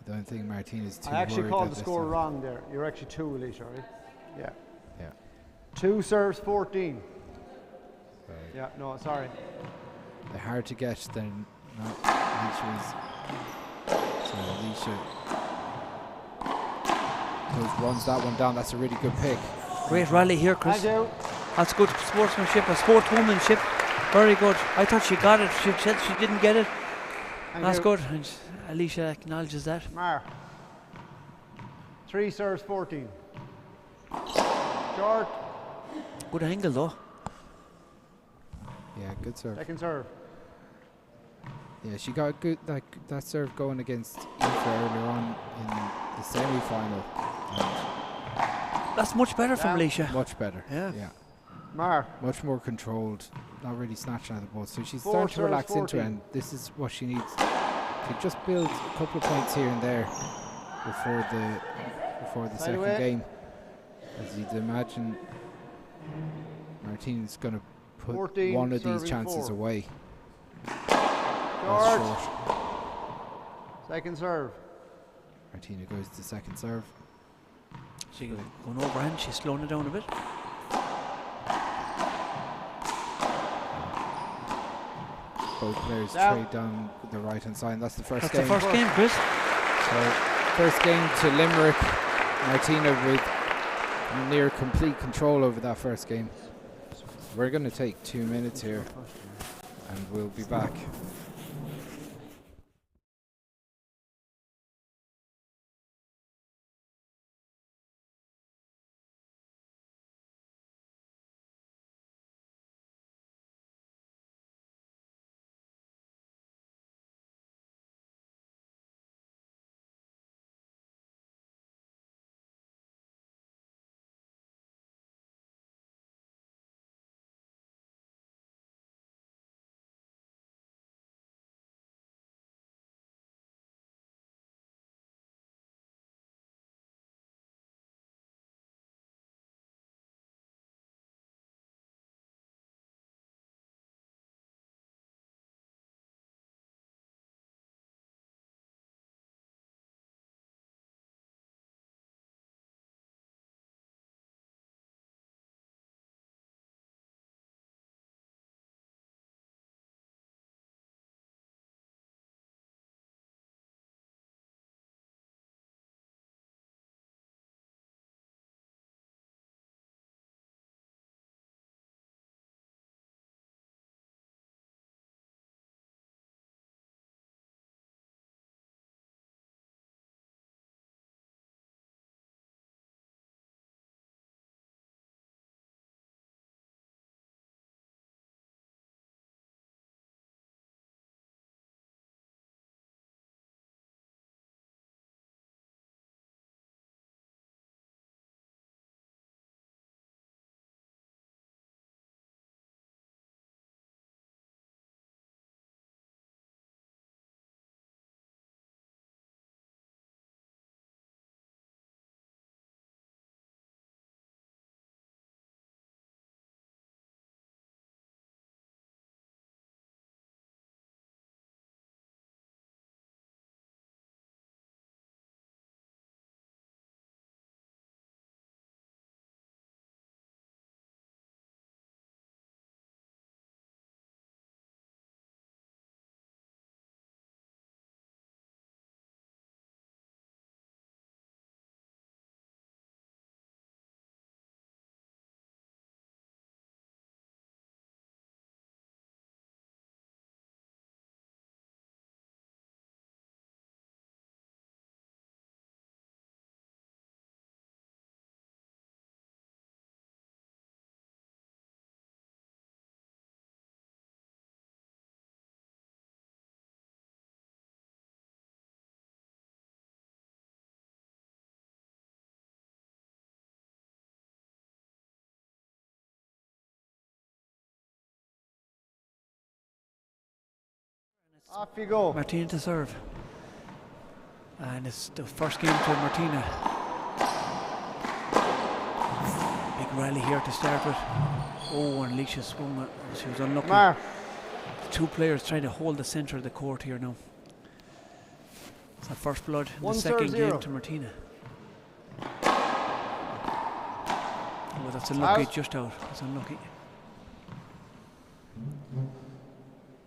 I don't think Martina's too worried. I actually called the score wrong there. You're actually 2, Eilise, right? Yeah. Yeah. 2 serves 14. Yeah, no, sorry. They're hard to get, then Eilise was. So Eilise runs that one down. That's a really good pick. Great rally here, Chris. Thank you. That's good sportsmanship, sportswomanship. Very good. I thought she got it. She said she didn't get it. That's good. And Eilise acknowledges that. 3 serves 14. Short. Good angle though. Yeah, good serve. Second serve. Yeah, she got good that serve going against Aoife earlier on in the semi-final. That's much better from Eilise. Much better. Yeah. Much more controlled. Not really snatching at the ball. So she's 4 starting to relax 14. into it, and this is what she needs to just build a couple of points here and there before the second game. As you'd imagine, Martina's going to put 14, one of these chances 4. away. Short. Second serve. Martina goes to second serve. She's going overhand. She's slowing it down a bit. Both players trade down the right hand side, and that's the first game. That's the first game, Chris. So, first game to Limerick. Martina with near complete control over that first game. We're going to take 2 minutes here, and we'll be back. Off you go. Martina to serve. And it's the first game to Martina. Big rally here to start with. Oh, and Eilise swung it. She was unlucky. Mark. Two players trying to hold the centre of the court here now. It's the first blood in the second game to Martina. Oh, that's unlucky, just out. That's unlucky.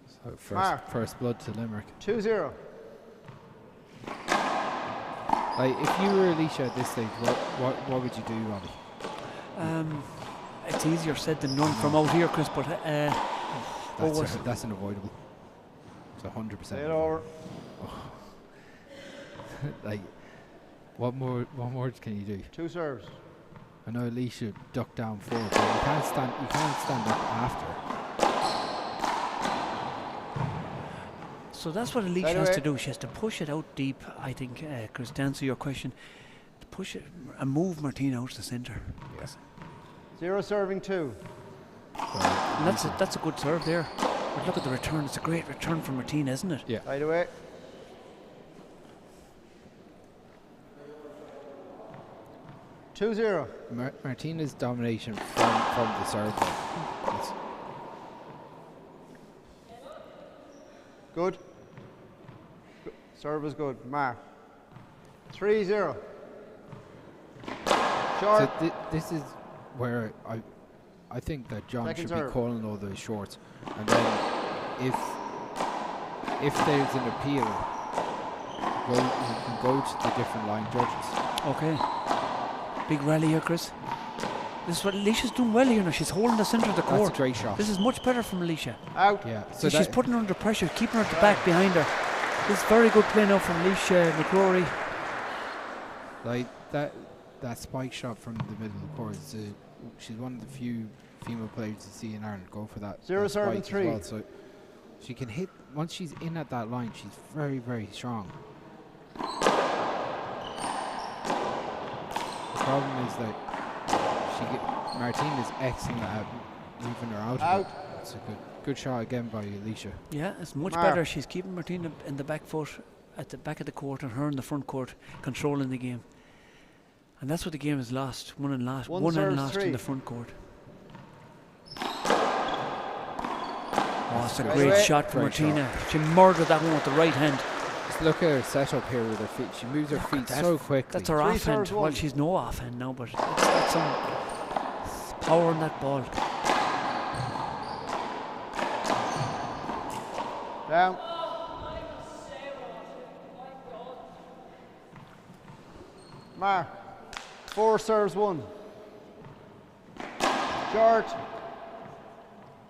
So first blood to Limerick. 2-0. Like, if you were Eilise at this stage, what would you do, Robbie? It's easier said than done from out here, Chris, but that's unavoidable. It's 100%. Lay it over. Oh. Like, what more can you do? 2 serves. I know Eilise ducked down forward, but you can't stand up after. So that's what Eilise has to do. She has to push it out deep, I think, Chris, to answer your question. To push it and move Martina out to the centre. Yes. 0 serving 2. And that's a good serve there. But look at the return. It's a great return from Martina, isn't it? Yeah. Right away. Martina's domination from the serve. Good. Serve is good. Mark. 3-0. Short. So this is where I think that John Second should serve. be calling all those shorts, and then if there's an appeal, you can go to the different line judges. Okay. Big rally here, Chris. This is what Eilise's doing well here now. She's holding the centre of the court. That's a great shot. This is much better from Eilise. Out. Yeah. So she's putting her under pressure, keeping her at the back behind her. This is very good play now from Eilise McCrory. Like that spike shot from the middle of the court. She's one of the few female players to see in Ireland go for that. 0 spike serving as 3. well. So she can hit once she's in at that line. She's very, very strong. The problem is that Martina's excellent at moving her out. Out. It's a good shot again by Eilise. Yeah, it's much better. She's keeping Martina in the back foot at the back of the court and her in the front court, controlling the game. And that's what the game is lost. Won and lost in the front court. Oh, it's a great shot from Martina. She murdered that one with the right hand. Just look at her setup here with her feet. She moves her feet so quickly. That's her offhand. Well, she's no offhand now, but it's some power in that ball. Down. Mark. 4 serves 1. Short.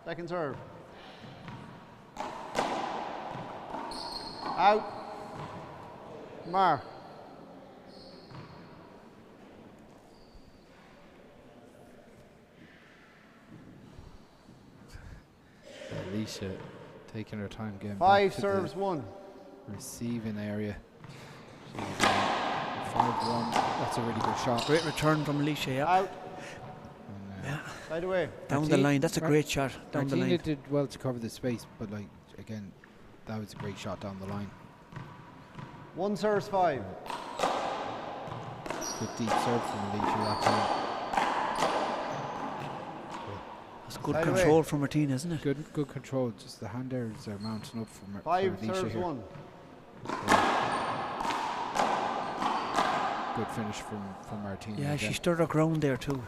Second serve. Out. Mark. Eilise taking her time getting 5 serves 1. Receiving area. 5-1. That's a really good shot. Great return from Eilise. Yeah. Out. Yeah. Side away. Down the line. That's a great shot. Down the line. Martina did well to cover the space, but like again, that was a great shot down the line. 1 serves 5. Good deep serve from Eilise that time. That's good control from Martina, isn't it? Good control. Just the hand errors are mounting up from 5 Eilise serves here. 1. Good finish from Martina. Yeah, again. she stood her ground there too.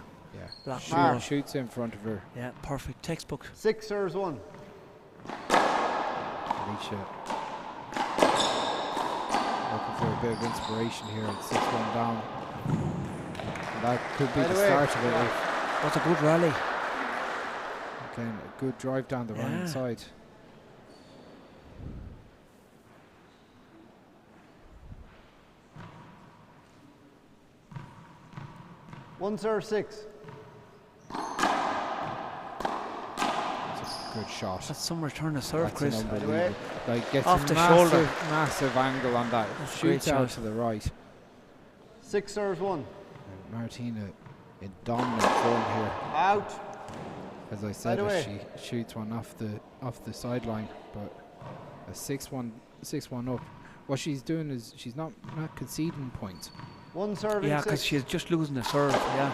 Yeah. Shoots in front of her. Yeah, perfect. Textbook. 6 serves 1. Eilise looking for a bit of inspiration here at 6-1 down. And that could be the start of it. That's a good rally. Again, a good drive down the right side. One serve 6. Good shot. That's some return of serve, Chris. Like gets off a the shoulder. Massive angle on that. That's Shoots great out shot. to the right. 6 serves 1. And Martina in dominant form here. Out. As I said, she shoots one off the sideline, but a 6-1 up. What she's doing is she's not conceding points. One serve. Yeah, because she's just losing the serve. Yeah.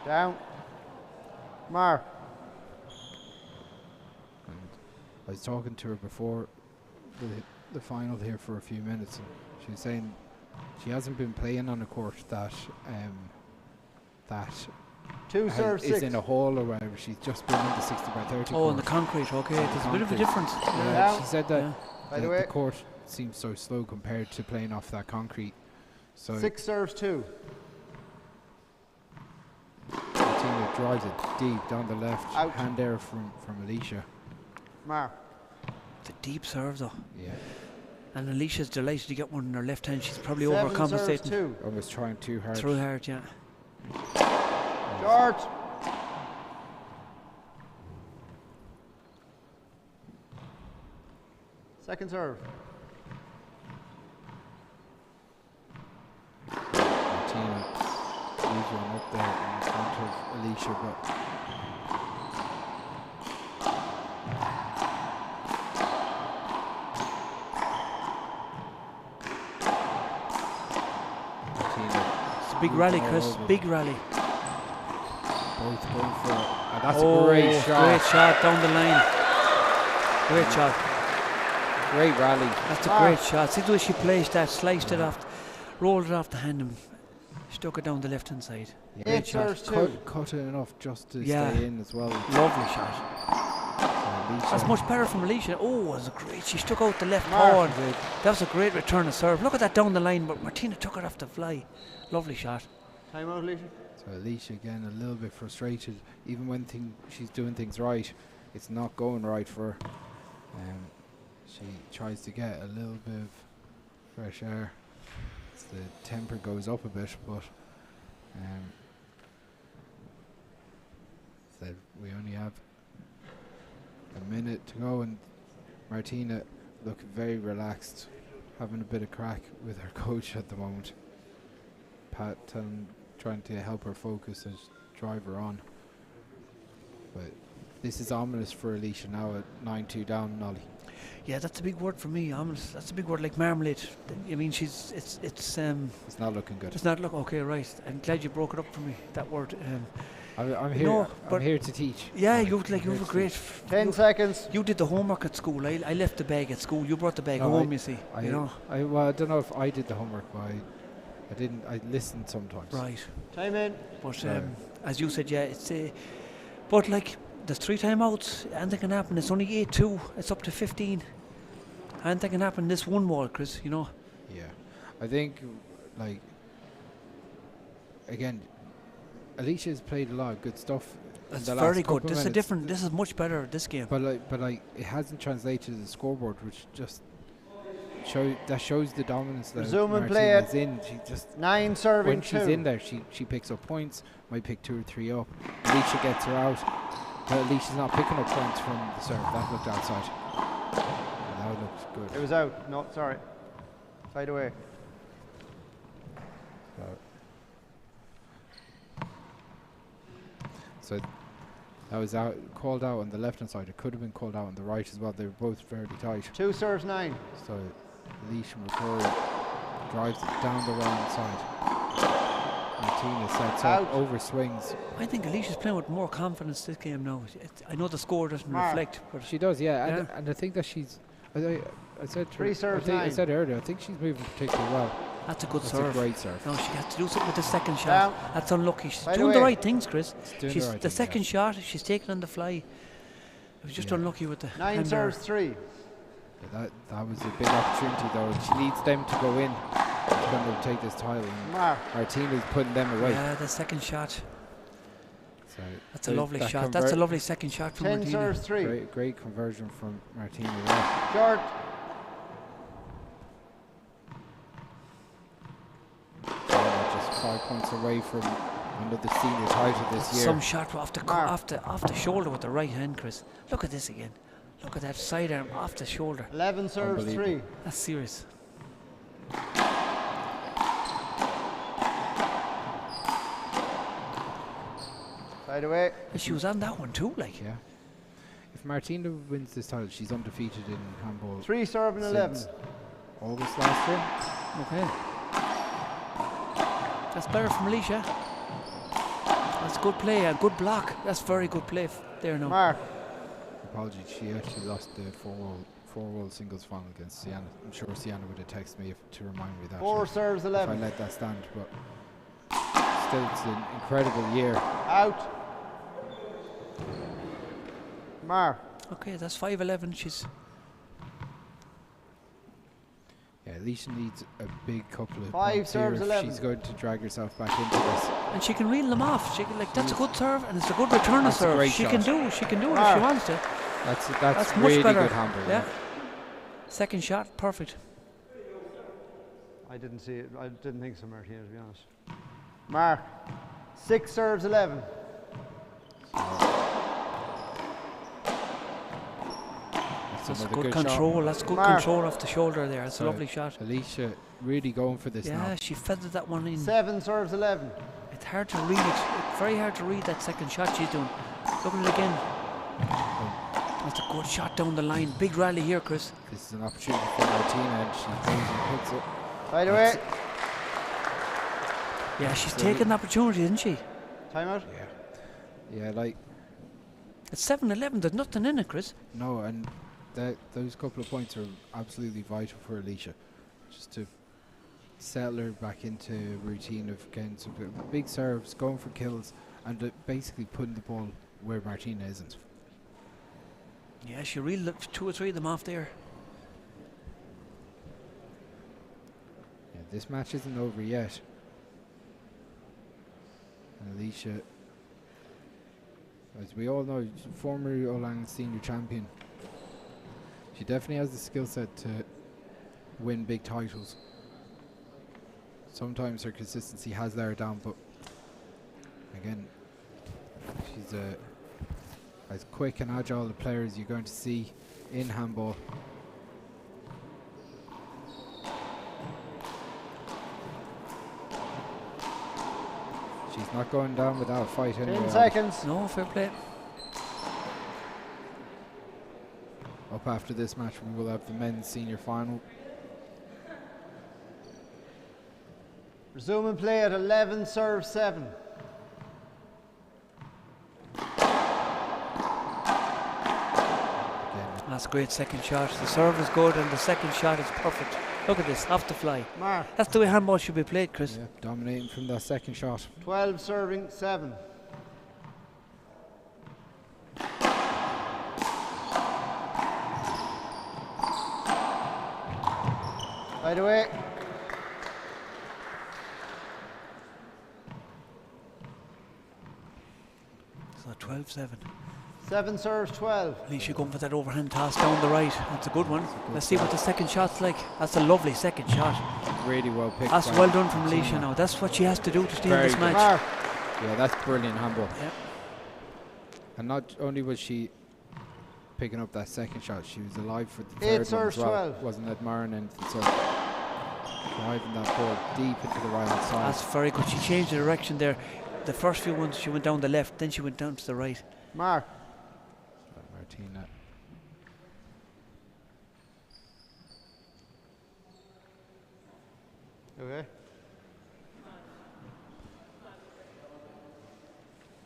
Down. Mar. And I was talking to her before the final here for a few minutes, and she was saying she hasn't been playing on a court that two serves is in a hall or whatever. She's just been in the 60 by 30 Oh, court. in the concrete. Okay, there's a bit of a difference. Yeah, she said that By the way, the court seems so slow compared to playing off that concrete. So 6 serves 2. Martina drives it deep down the left. Out. Hand error from Eilise. Mar. It's a deep serve though. Yeah. And Alicia's delighted to get one in her left hand. She's probably 7 overcompensating. serves 2. Almost trying too hard. Through hard, yeah. Short. Second serve. Martina leaves one up there in front of Eilise, but It's a big rally, Chris. Big rally. Both going for it. And that's a great shot down the line. Great shot. Great rally. That's a great shot. See the way she placed that, sliced it off, rolled it off the hand and stuck it down the left hand side. Yeah. Great shot. Cut it enough just to Yeah. stay in as well. Lovely shot. That's much better from Eilise. Oh, it was a great. She stuck out the left paw. That was a great return of serve. Look at that down the line, but Martina took it off the fly. Lovely shot. Time out, Eilise. So Eilise again a little bit frustrated. Even when she's doing things right, it's not going right for her. She tries to get a little bit of fresh air as the temper goes up a bit, but said we only have a minute to go, and Martina looking very relaxed, having a bit of crack with her coach at the moment. Pat trying to help her focus and drive her on. But this is ominous for Eilise now at 9-2 down, Nolly. Yeah, that's a big word for me. Ominous. That's a big word, like marmalade. I mean, it's not looking good. It's not okay, right? I'm glad you broke it up for me. That word. I'm here. I'm here to teach. Yeah, you have a great. 10 seconds. You did the homework at school. I left the bag at school. You brought the bag home. You see. I don't know if I did the homework, but I didn't. I listened sometimes. Right. Time in. But as you said, yeah, it's but like there's 3 timeouts. Anything can happen. It's only 8-2. It's up to 15. Anything can happen. This one wall, Chris. You know. Yeah, I think again, Eilise has played a lot of good stuff. That's very good. This is different. This is much better. This game. But it hasn't translated to the scoreboard, which just shows the dominance that Martina is in. She just 9 serving. When she's in there, she picks up points. Might pick 2 or 3 up. Eilise gets her out, but Eilise is not picking up points from the serve. That looked outside. That looked good. It was out. No, sorry. Side away. So that was called out on the left hand side. It could have been called out on the right as well. They were both fairly tight. 2 serves 9. So Eilise McCrory drives it down the right side. Martina sets up, over swings. I think Eilise is playing with more confidence this game now. I know the score doesn't reflect, but she does, yeah. And I think that she's. I said 3 serves 9. I said earlier, I think she's moving particularly well. That's a good serve. A great serve. No, she has to do something with the second shot. That's unlucky. She's doing the right things, Chris. The second shot, she's taking on the fly. It was just unlucky with the 9 serves 3. That was a big opportunity though. She needs them to go in if they're going to take this title. Martina's putting them away. Yeah, the second shot. So that's a lovely shot. That's a lovely second shot from 10 Martina. serves 3. Great conversion from Martina there. Short. Just 5 points away from one of the senior title this year. Some shot off the shoulder with the right hand, Chris. Look at this again. Look at that sidearm off the shoulder. 11 serves 3. That's serious. By the way. She was on that one too, like. Yeah. If Martina wins this title, she's undefeated in handball. 3 serving 11. August last year. Okay. That's better from Eilise. That's good play, a good block. That's very good play there now. Mark. Apologies, she actually lost the four-wall singles final against Sienna. I'm sure Sienna would have texted me to remind me that. 4 serves 11. If I let that stand, but still, it's an incredible year. Out. Mark. Okay, that's 5-11. She's. Yeah, Eilise needs a big couple of 5 points serves here. 11. She's going to drag herself back into this. And she can reel them off. She can, like, that's a good serve, and it's a good return of serve. She can do it if she wants to. That's much really better. good handball. Yeah. Second shot, perfect. I didn't see it. I didn't think so, Martina, to be honest. Mark. 6 serves 11. That's good control. Shot. That's good control off the shoulder there. It's a lovely shot. Eilise really going for this now. Yeah, she feathered that one in. 7 serves 11. It's hard to read it. It's very hard to read that second shot she's doing. Look at it again. That's a good shot down the line. Big rally here, Chris. This is an opportunity for Martina, and she goes and hits it. By the way. Yeah, she's taking the opportunity, isn't she? Timeout? Yeah, like. It's 7-11. There's nothing in it, Chris. No, and those couple of points are absolutely vital for Eilise, just to settle her back into a routine of getting some big serves, going for kills, and basically putting the ball where Martina isn't. Yeah, she reeled 2 or 3 of them off there. Yeah, this match isn't over yet. And Eilise, as we all know, former All-Ireland senior champion. She definitely has the skill set to win big titles. Sometimes her consistency has let her down, but again, she's as quick and agile a player as you're going to see in handball. She's not going down without a fight anyway. 10 seconds. No, fair play. Up after this match, we will have the men's senior final. Resuming play at 11 serves 7. That's a great second shot. The serve is good and the second shot is perfect. Look at this, off the fly. Mark. That's the way handball should be played, Chris. Yeah, dominating from that second shot. 12 serving 7. By the way. So 12-7. 7 serves 12. Eilise going for that overhand toss down the right. That's a good one. Let's see what the second shot's like. That's a lovely second shot. Really well picked. That's well done from Eilise now. That's what she has to do to stay in this match. Yeah, that's brilliant handball. Yep. And not only was she picking up that second shot, she was alive for the 8 third one serves as well. 12. Wasn't admiring anything, so driving that ball deep into the right hand side. That's very good. She changed the direction there. The first few ones she went down the left, then she went down to the right. Mark. Martina. Okay.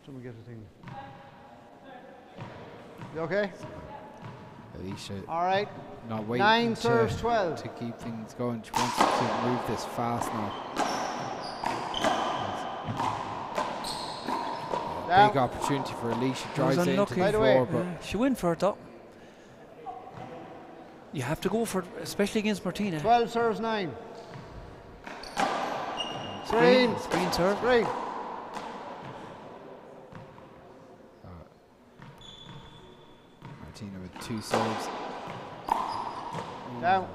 Someone get a thing. You okay? Eilise. All right. Not waiting 9 serves 12. to keep things going. She wants to move this fast now. Big opportunity for Eilise. She drives it into the floor, but she went for it though. You have to go for it, especially against Martina. 12 serves 9. Screen serve. Screen. Martina with 2 serves. Down.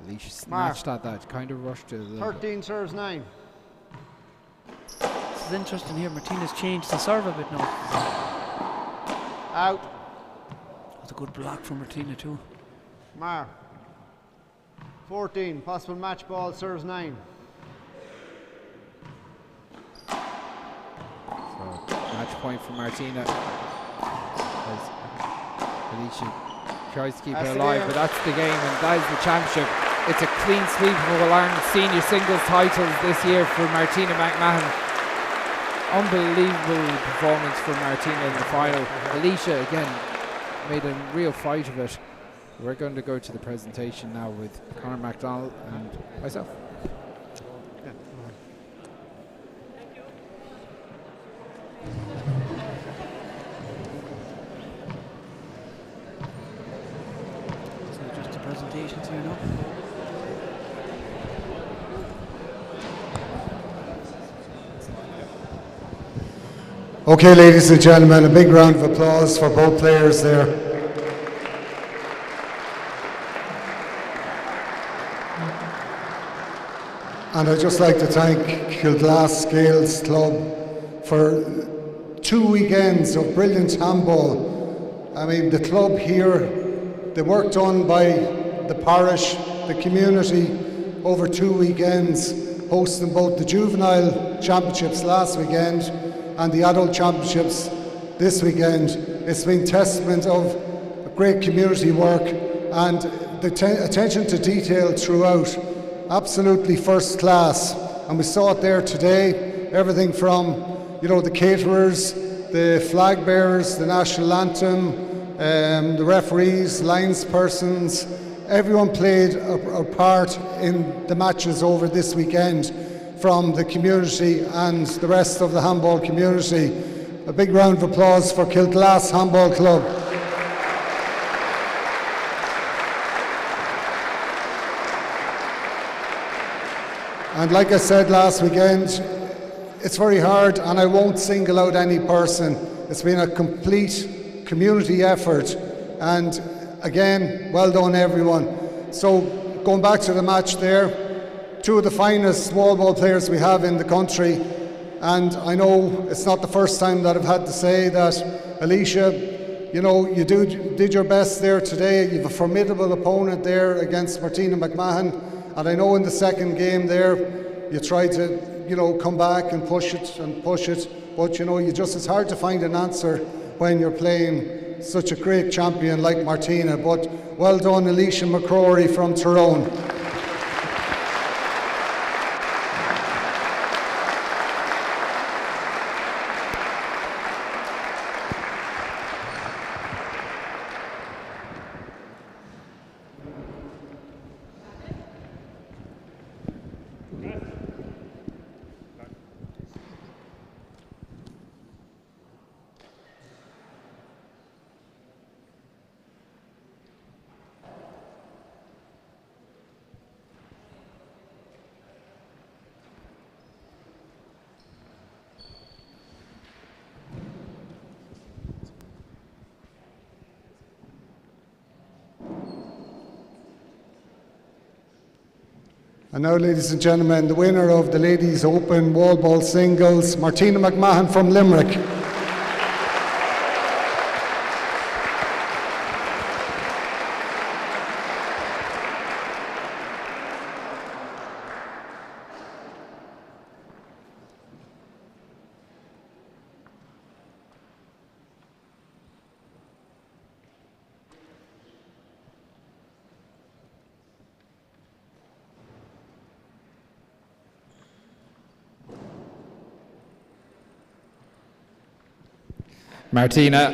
Eilise snatched at that, kind of rushed it a little 13 serves 9. This is interesting here. Martina's changed the serve a bit now. Out. That's a good block from Martina too. Mar. 14. Possible match ball serves 9. So Match point for Martina. As Eilise tries to keep it alive, but that's the game, and that is the championship. It's a clean sweep of All-Ireland senior singles titles this year for Martina McMahon. Unbelievable performance from Martina in the final. Eilise again made a real fight of it. We're going to go to the presentation now with Conor MacDonald and myself. So just the presentations here now. Okay, ladies and gentlemen, a big round of applause for both players there. And I'd just like to thank Kildlass Scales Club for 2 weekends of brilliant handball. I mean, the club here, the work done by the parish, the community, over 2 weekends, hosting both the juvenile championships last weekend and the adult championships this weekend. It's been testament of great community work and the attention to detail throughout. Absolutely first class, and we saw it there today. Everything from, you know, the caterers, the flag bearers, the national anthem, the referees, linespersons. Everyone played a part in the matches over this weekend from the community and the rest of the handball community. A big round of applause for Kildlass Handball Club. And like I said last weekend, it's very hard, and I won't single out any person. It's been a complete community effort, and again, well done everyone. So going back to the match there, 2 of the finest wallball players we have in the country, and I know it's not the first time that I've had to say that. Eilise, you know, you did your best there today. You have a formidable opponent there against Martina McMahon, and I know in the second game there you tried to, you know, come back and push it, but you know, it's hard to find an answer when you're playing such a great champion like Martina. But well done, Eilise McCrory from Tyrone. And now, ladies and gentlemen, the winner of the Ladies Open Wallball Singles, Martina McMahon from Limerick. Martina,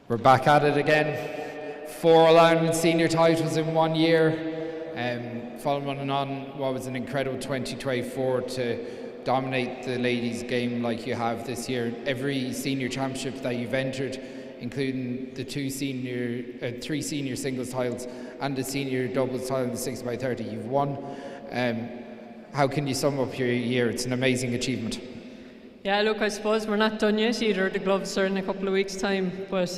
we're back at it again. 4 All-Ireland senior titles in 1 year, following on what was an incredible 2024 to dominate the ladies' game like you have this year. Every senior championship that you've entered, including the 3 senior singles titles and the senior doubles title in the 60x30, you've won. How can you sum up your year? It's an amazing achievement. Yeah, look, I suppose we're not done yet either. The gloves are in a couple of weeks' time. But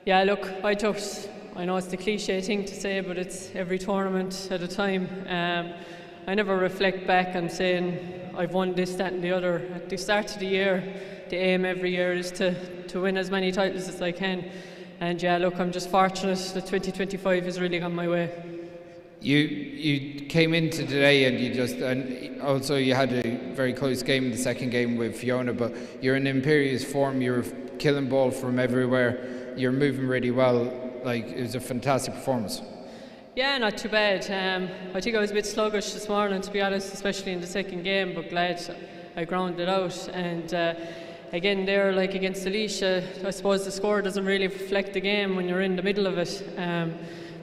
yeah, look, I know it's the cliche thing to say, but it's every tournament at a time. I never reflect back on saying I've won this, that and the other. At the start of the year, the aim every year is to win as many titles as I can. And yeah, look, I'm just fortunate that 2025 has really gone my way. You came into today and also you had a very close game in the second game with Fiona, but you're in imperious form. You're killing ball from everywhere. You're moving really well. Like, it was a fantastic performance. Yeah, not too bad. I think I was a bit sluggish this morning, to be honest, especially in the second game, but glad I grounded out. And again, there, like against Eilise, I suppose the score doesn't really reflect the game when you're in the middle of it.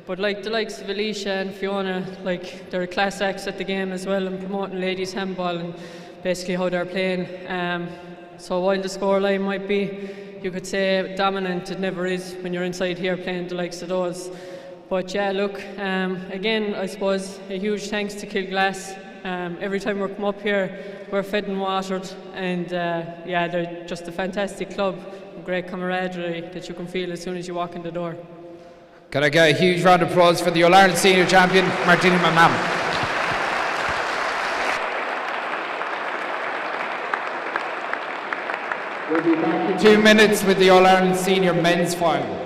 But like the likes of Eilise and Fiona, like they're class acts at the game as well, and promoting ladies handball and basically how they're playing. So while the scoreline might be, you could say, dominant, it never is when you're inside here playing the likes of those. But yeah, look, again, I suppose a huge thanks to Kilglass. Every time we come up here, we're fed and watered, and yeah, they're just a fantastic club, great camaraderie that you can feel as soon as you walk in the door. Can I get a huge round of applause for the All-Ireland Senior Champion, Martina McMahon. We'll be back in 2 minutes with the All-Ireland Senior Men's Final.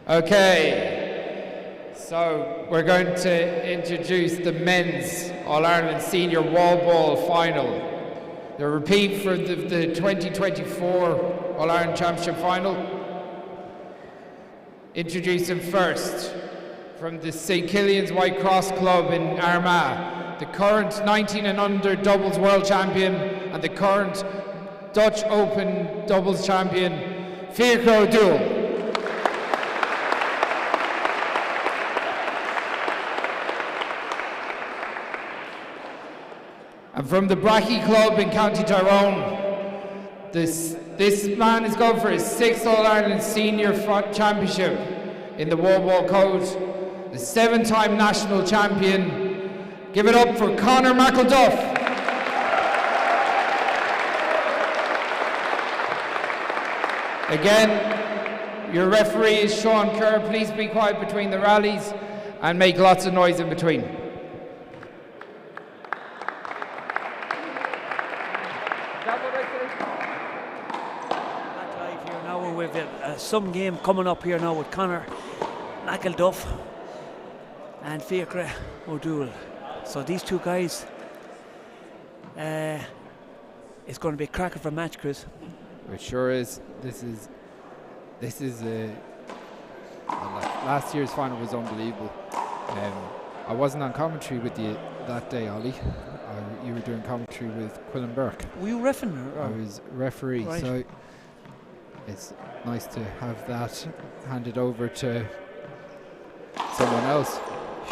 Okay, so we're going to introduce the men's All-Ireland Senior Wallball final. The repeat for the 2024 All-Ireland Championship final. Introducing first from the St. Killian's White Cross Club in Armagh, the current 19 and under doubles world champion and the current Dutch Open doubles champion, Fíachra Dúill. And from the Brachy Club in County Tyrone, this man is going for his 6th All-Ireland Senior Championship in the Wallball Code, the 7-time national champion. Give it up for Conor McElduff. Again, your referee is Sean Kerr. Please be quiet between the rallies and make lots of noise in between. Some game coming up here now with Conor McElduff and Fíachra Dúill. So these two guys, it's going to be a cracker of a match, Chris. It sure is. This is last year's final was unbelievable. I wasn't on commentary with you that day, Ollie. You were doing commentary with Quillen Burke. Were you reffing? I was referee, right. So it's nice to have that handed over to someone else.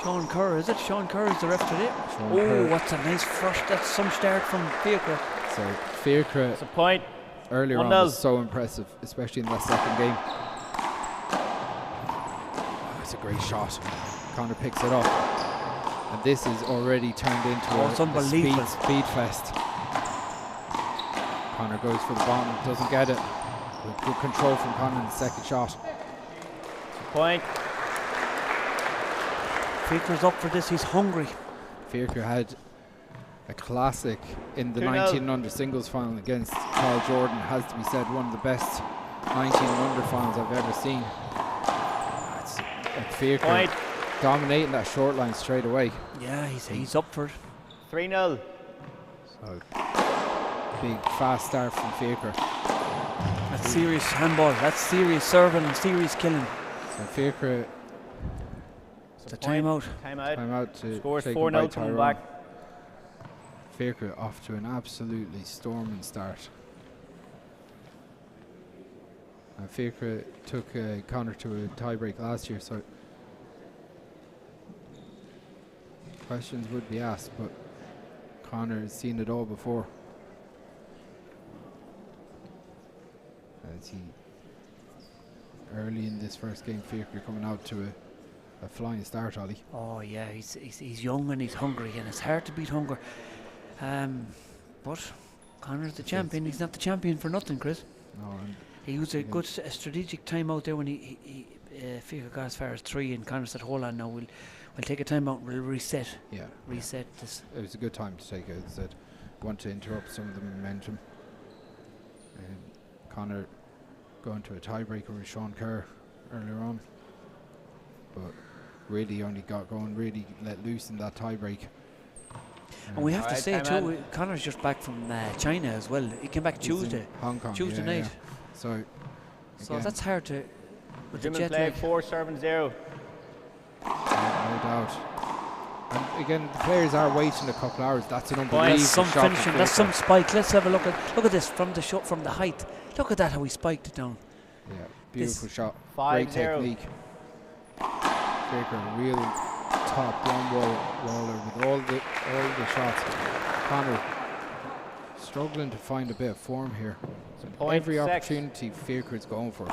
Sean Kerr, is it? Sean Kerr is the ref today. Oh, what's a nice first. That's some start from Fíachra. So Fíachra, it's a point. Earlier on was so impressive, especially in that second game. Oh, it's a great shot. Conor picks it up. And this is already turned into a speed fest. Conor goes for the bottom, doesn't get it. Good control from Conor in the second shot. Point. Fíachra's up for this, he's hungry. Fíachra had a classic in the 19 under singles final against Carl Jordan. Has to be said, one of the best 19 under finals I've ever seen. Fíachra dominating that short line straight away. Yeah, he's up for it. 3-0. So big fast start from Fíachra. That's serious handball, that's serious serving and serious killing. So Fíachra, it's a timeout. Timeout to scores take 4-0 coming back. Fíachra off to an absolutely storming start. Fíachra took Conor to a tiebreak last year, so questions would be asked, but Conor has seen it all before. As he early in this first game, Fíachra coming out to a flying start, Ollie. Oh yeah, he's young and he's hungry, and it's hard to beat hunger. But Conor's the champion. He's not the champion for nothing, Chris. No, he used a good strategic time out there when Fíachra got as far as 3, and Conor said, "Hold on, now we'll take a time out. And we'll reset. Yeah, reset this." It was a good time to take it. As I said, want to interrupt some of the momentum. Conor going to a tiebreaker with Sean Kerr earlier on, but really only got going, really let loose in that tiebreak. And we have to say too, Conor's just back from China as well. He came back Tuesday, Hong Kong, Tuesday night. Yeah. So that's hard to. With the jet play lag. 4-7-0. No doubt. And again, the players are waiting a couple hours. That's an unbelievable That's some shot. finishing. That's some spike. Let's have a look at this from the shot, from the height. Look at that, how he spiked it down. Yeah, beautiful shot. 5-0. Great technique. Fíachra, real top waller with all the shots. Conor struggling to find a bit of form here. So every opportunity Fíachra's going for.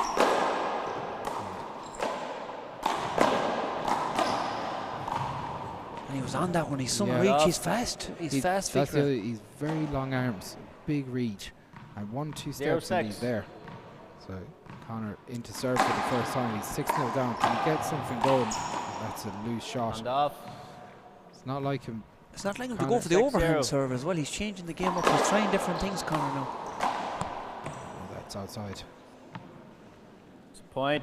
And he was on that one. He's some reach. He's fast. He's fast. That's he's very long arms, big reach, and 1-2 steps and he's there. So Conor into serve for the first time. He's 6-0 down. Can he get something going? That's a loose shot. It's not like him. It's not like him to go for the overhand serve as well. He's changing the game up. He's trying different things, Conor now. Oh, that's outside. It's a point.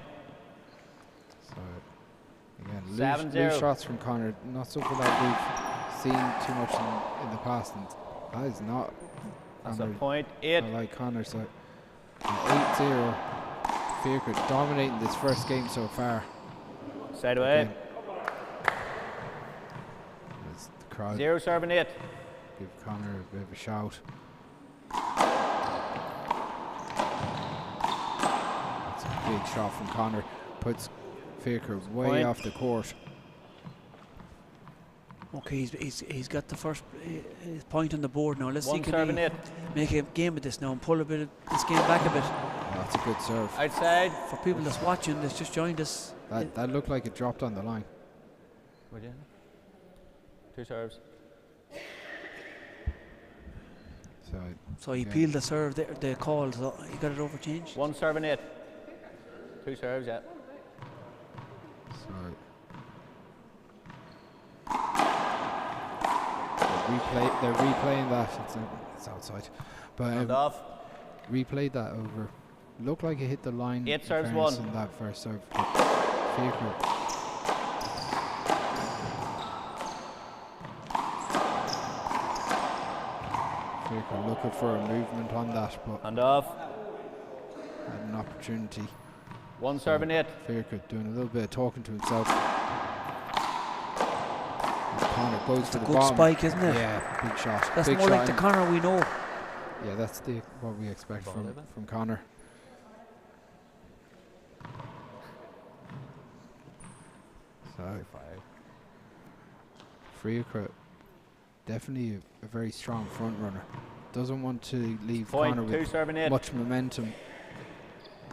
Again, loose shots from Conor, not something that we've seen too much in the past, and that is not. That's a point. 8. I like Conor, so 8-0. Fiachra dominating this first game so far. Side away. As the crowd 0 serving 8. give Conor a bit of a shout. That's a big shot from Conor. Puts Fiachra way off the court. Okay, he's got the first point on the board now. Let's see, can he make a game of this now and pull a bit of this game back a bit. That's a good serve. Outside. For people that's watching, that's just joined us. That looked like it dropped on the line. Would you? 2 serves. So he peeled the serve, the call, so he got it overchanged. 1 serving 8. 2 serves, yeah. They're replaying that. It's outside, but replayed that over. Looked like it hit the line. 8 serves 1 in that first serve. Fiachra. Fiachra looking for a movement on that, but hand off. Had an opportunity. 1 serving 8. Fiachra doing a little bit of talking to himself. Conor goes for the good bomb. Spike, isn't it? Yeah, big shot. That's big more shot like the Conor we know. Yeah, that's what we expect from Conor. So Fiachra, definitely a very strong front runner. Doesn't want to leave Conor with much momentum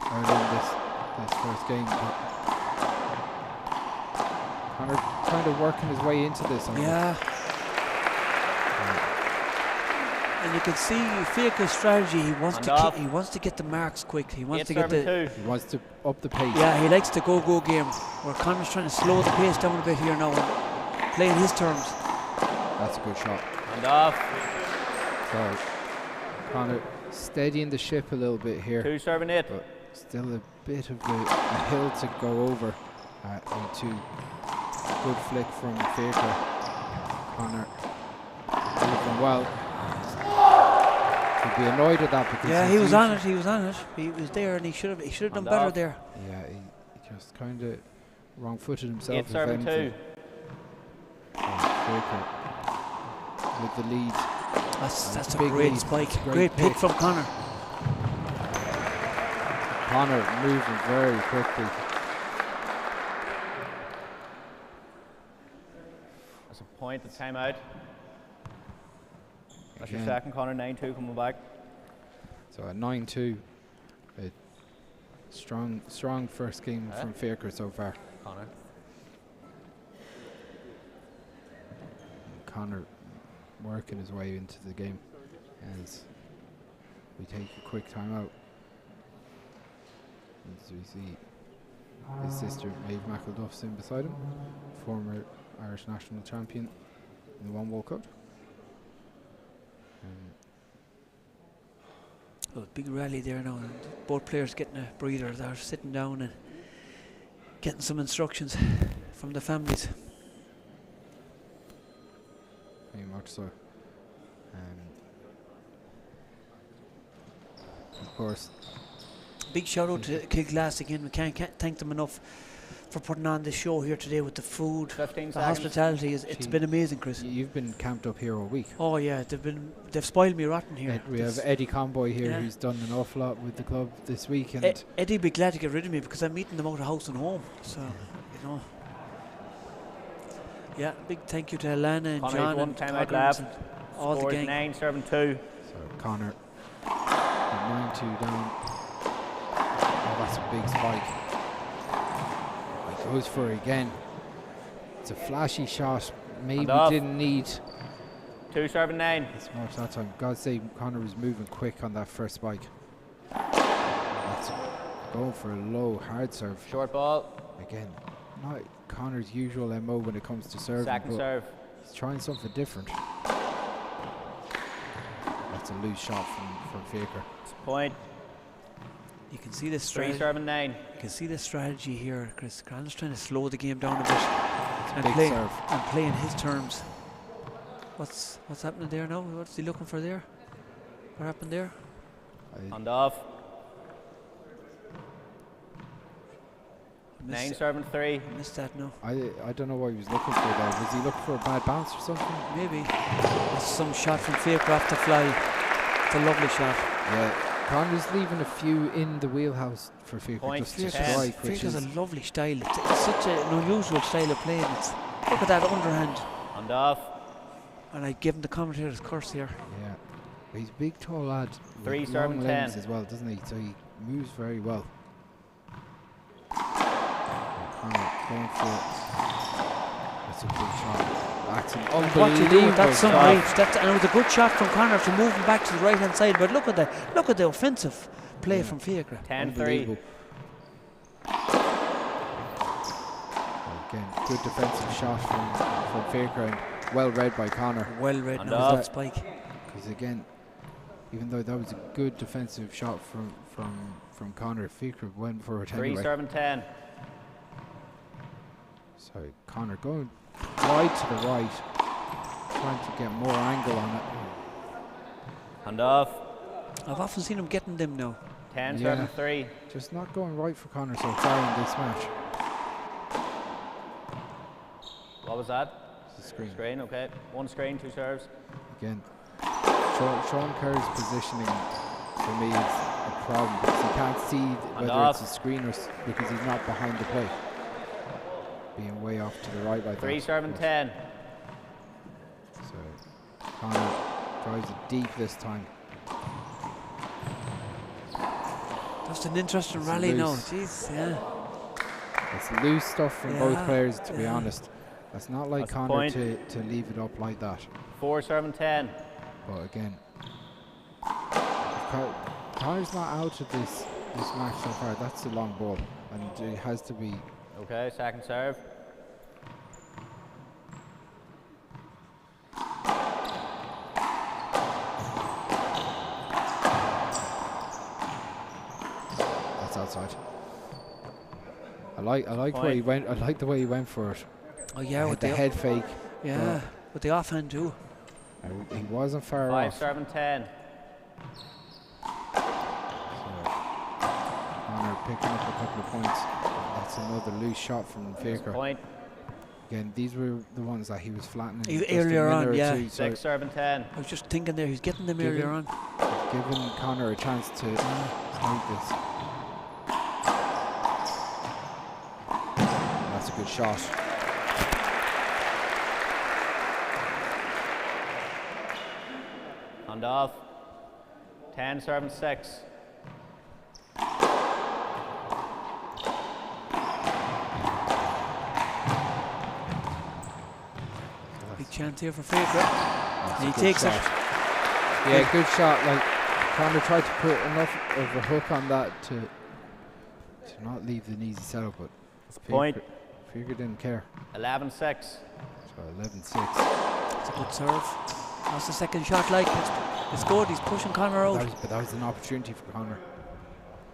early in this first game. But Conor kind of working his way into this. Yeah. And you can see Fiachra's strategy. He wants to get the marks quick. He wants to get he wants to up the pace. Yeah, he likes the go game. Where Conor's trying to slow the pace down a bit here now and play in his terms. That's a good shot. And off. So Conor steadying the ship a little bit here. 2 serving 8. But still a bit of a hill to go over. Into good flick from Fiachra. Conor moving well. He'd be annoyed at that because he was on it. He was there, and he should have done better there. Yeah, he just kind of wrong-footed himself. 8 serving 2. Fiachra with the lead. That's a great spike. Great pick from Conor. Conor moving very quickly. That's a point. The timeout. That's your second, Conor. 9-2 coming back. So at 9-2, a strong first game from Fiachra so far. Conor working his way into the game as we take a quick time out. As we see his sister Maeve McElduff sitting beside him, former Irish national champion in the Wallball Cup. Big rally there now, and both players getting a breather. They're sitting down and getting some instructions from the families. Very much so. Of course. Big shout out to Kilglass again. We can't thank them enough for putting on this show here today with the food, the hospitality. It's been amazing, Chris. You've been camped up here all week. Oh yeah, they've spoiled me rotten here. We have Eddie Conboy here, who's done an awful lot with the club this week. And Eddie'd be glad to get rid of me because I'm meeting them out of house and home. So you know. Yeah, big thank you to Alana and John and all the gang. 9 serving 2. So Conor 9-2 down. Oh, that's a big spike. He goes for it again. It's a flashy shot. Maybe didn't need 2 serving 9. as much that time. God save Conor was moving quick on that first spike. That's going for a low hard serve. Short ball. Again, not Conor's usual MO when it comes to serving. Second serve. He's trying something different. That's a loose shot from Fiachra. Point. You can see this 3 serving 9. You can see the strategy here. Chris Grant's trying to slow the game down a bit and play in his terms. What's happening there now? What's he looking for there? What happened there? And off. 9 serving 3. Missed that now. I don't know what he was looking for there. Was he looking for a bad bounce or something? Maybe. That's some shot from Fiachra off the fly. It's a lovely shot. Yeah. Conor's leaving a few in the wheelhouse for Fiachra just to strike. Fiachra's a lovely style. It's such an unusual style of playing. Look at that underhand. And off. And I give him the commentator's curse here. Yeah. He's a big, tall lad. 3 serving 10 as well, doesn't he? So he moves very well. Conor going for it. That's a big shot. That's an unbelievable. What you do with that some range. And it was a good shot from Conor to move him back to the right hand side. But look at the offensive play from Fiachra. 10-3. Again, good defensive shot from Fiachra and well read by Conor. Well read now that spike. Because again, even though that was a good defensive shot from Conor, Fiachra went for it 3 anyway. serving 10. So Conor going wide to the right, trying to get more angle on it. And off. I've often seen him getting them now. 10 serving 3. Just not going right for Conor so far in this match. What was that? Screen. Okay. 1 screen, 2 serves. Again, Sean Kerr's positioning for me is a problem because you can't see whether it's a screen or because he's not behind the play. Being way off to the right like 3 that. serving 10. So Conor drives it deep this time. Just an interesting rally now. Jeez, yeah. It's loose stuff from both players, to be honest. That's not like Conor to leave it up like that. 4 serving 10. But again, Conor's not out of this match so far. That's a long ball, and it has to be. Okay, second serve. That's outside. I like where he went. I like the way he went for it. Oh yeah, with the head fake. Yeah, with the offhand too. He wasn't far 5 off. serving 10. Conor picking up a couple of points. That's another loose shot from Fiachra. Point. Again, these were the ones that he was flattening earlier on. Yeah. 6 serving 10. I was just thinking there, he's getting them earlier on. Giving Conor a chance to sneak this. That's a good shot. And off. 10 serving 6. Big chance here for Fiachra. And he takes it. Yeah, good shot. Like Conor tried to put enough of a hook on that to not leave an easy setup, but Fiachra didn't care. 11-6. So 11-6. It's a good serve. That's the second shot. Like it's good. He's pushing Conor out. But that was an opportunity for Conor.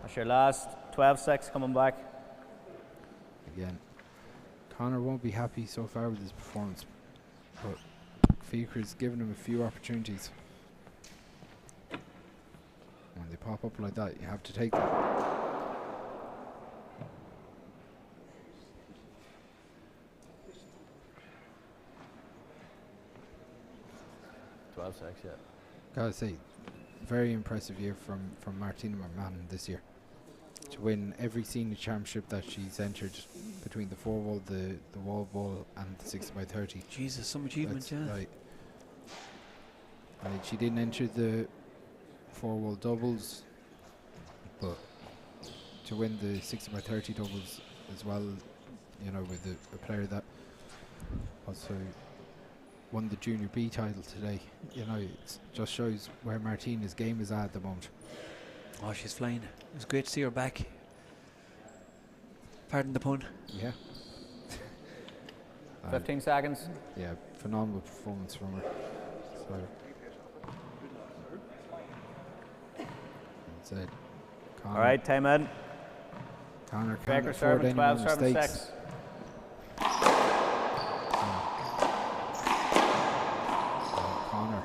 That's your last. 12-6 coming back. Again, Conor won't be happy so far with his performance, but Fiachra's given him a few opportunities. When they pop up like that, you have to take them. 12-6, yeah. Gotta say, very impressive year from Martina McMahon this year. To win every senior championship that she's entered between the 4-wall, the Wallball and the 60x30. Jesus, some achievement, yeah. Right. She didn't enter the 4-wall doubles, but to win the 60x30 doubles as well, you know, with a player that also won the Junior B title today, you know, it just shows where Martina's game is at the moment. Oh, she's flying. It was great to see her back. Pardon the pun. Yeah. 15 seconds. Yeah, phenomenal performance from her. So All right, time in. Conor Fiachra can't afford serving any more 12, serving mistakes. 6. Conor,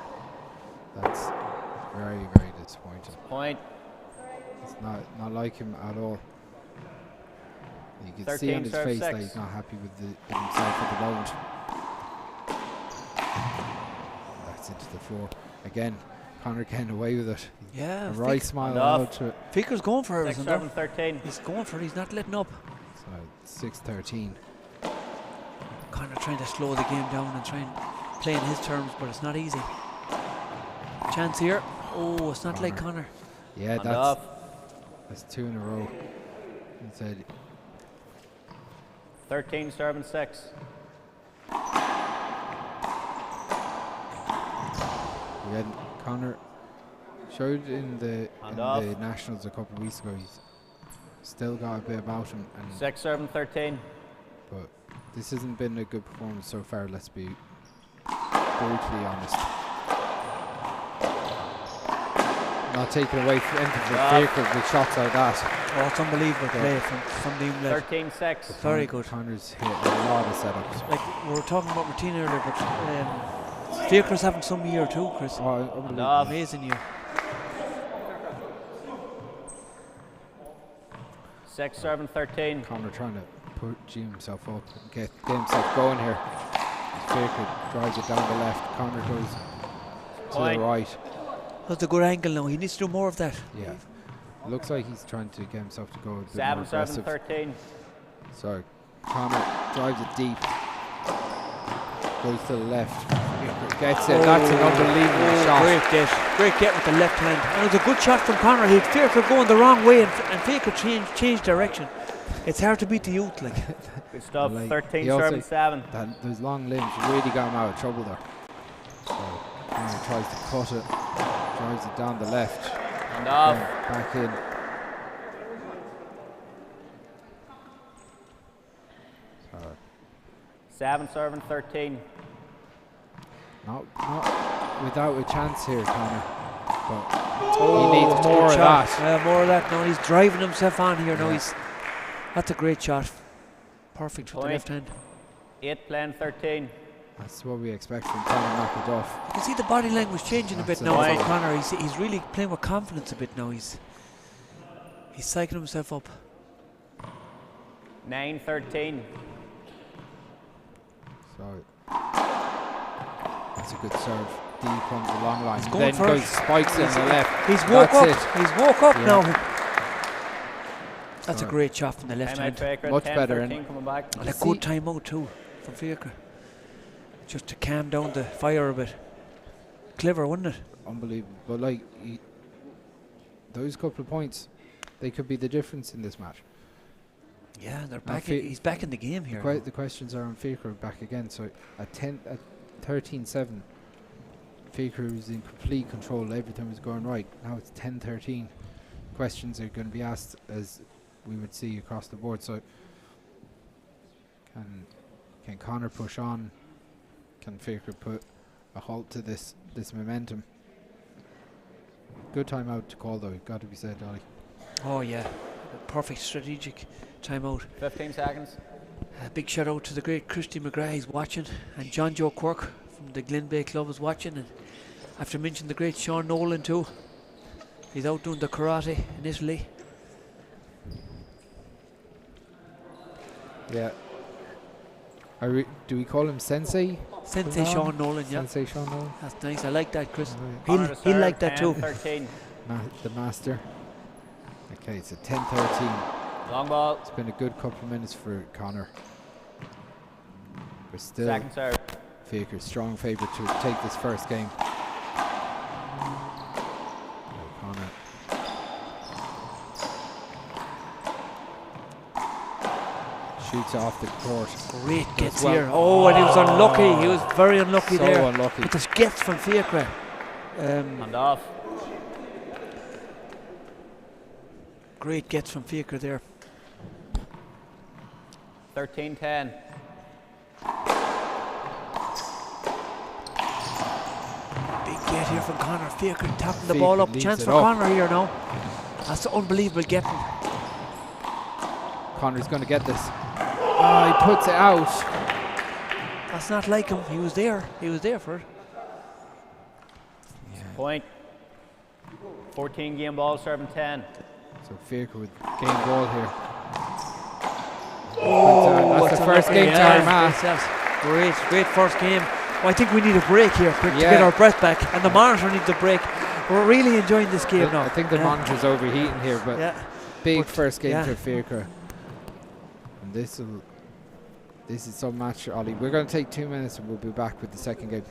that's very, very disappointing. Point. It's not like him at all. You can 13, see on his serve face 6. that he's not happy with himself at the moment. That's into the floor. Again, Conor getting away with it. Yeah. A right smile out to it. Fiachra's going for it. 6, 7, 13. He's going for it. He's not letting up. So 6-13. Conor trying to slow the game down and try and play in his terms, but it's not easy. Chance here. Oh, it's not like Conor. Yeah, And off. that's 2 in a row. Inside. 13, serving 6. Again, Conor showed in the off. Nationals a couple of weeks ago. He's still got a bit about him. And 6, serving 13. but this hasn't been a good performance so far, let's be brutally honest. Not taking away from anything from Fiachra with shots like that. Oh, it's unbelievable play from the Uile. 13, 6. Very good. Conor's hit a lot of setups. Like, we were talking about Martina earlier, but Fiachra's having some year too, Chris. Oh, amazing year. 6, serving 13. Conor trying to put himself up and get himself going here. Fiachra drives it down the left. Conor goes to the right. That's a good angle now. He needs to do more of that. Yeah. It looks like he's trying to get himself to go a bit 7, more serving aggressive. 13. So Conor drives it deep. Goes to the left. Gets it. That's an unbelievable shot. Great get with the left hand. And it was a good shot from Conor. He had Fiachra going the wrong way, and Fiachra changed direction. It's hard to beat the youth. Like. Good stuff. Like, 13, he also- serving 7. Those long limbs really got him out of trouble there. So Conor tries to cut it. Drives it down the left. And off. Back in. 7, serving 13. Not without a chance here, Conor. But he needs more of that. More of that. Now he's driving himself on here. Now that's a great shot. Perfect with the left hand. 8, playing 13. That's what we expect from Conor McElduff. You can see the body language changing a bit now from Conor. He's really playing with confidence a bit now. He's psyching himself up. 9, 13. So that's a good serve. Deep on the long line. He's going then for goes it. spikes it on the left. He's woke up. It. He's woke up Yeah. now. That's a great shot from the left hand. Much 10, better. 13 coming back. And a good timeout too from Fiachra. Just to calm down the fire a bit. Clever, wasn't it? Unbelievable. But like those couple of points, they could be the difference in this match. Yeah, they're back. He's back in the game here. The questions are on Fiachra back again. So at 13-7, Fiachra was in complete control. Everything was going right. Now it's 10-13. Questions are going to be asked as we would see across the board. So can Conor push on? Can Fiachra put a halt to this momentum? Good timeout to call though. Got to be said, Dolly. Oh yeah, a perfect strategic timeout. 15 seconds. A big shout out to the great Christy McGrath, he's watching, and John Joe Quirk from the Glen Bay Club is watching, and I have to mention the great Sean Nolan too. He's out doing the karate in Italy. Yeah. Do we call him Sensei? Sensei Sean Nolan, yeah. Sensei Sean Nolan. That's nice. I like that, Chris. Conor He'll like that 10, too. 13. The master. Okay, it's a 10-13. Long ball. It's been a good couple of minutes for Conor. But still, Second serve. Fiachra strong favourite to take this first game. Conor. Shoots off the court. Great gets here. Oh, and he was unlucky. He was very unlucky So there. unlucky. But the gets from Fiachra. And off. Great gets from Fiachra there. 13-10. Big get here from Conor. Fiachra tapping the ball up. leaves Chance it for up. Conor here now. That's unbelievable getting. Conor's going to get this. Oh, he puts it out. That's not like him. He was there. He was there for it. Point. 14 game ball, serving 10. So Fiachra with game ball here. Oh, that's the first game to Armagh. Great first game. Well, I think we need a break here quick to get our breath back, and the monitor needs a break. We're really enjoying this game now. I think the monitor's overheating here, but big first game for Fiachra. And this is some match, Ollie. We're going to take 2 minutes and we'll be back with the second game.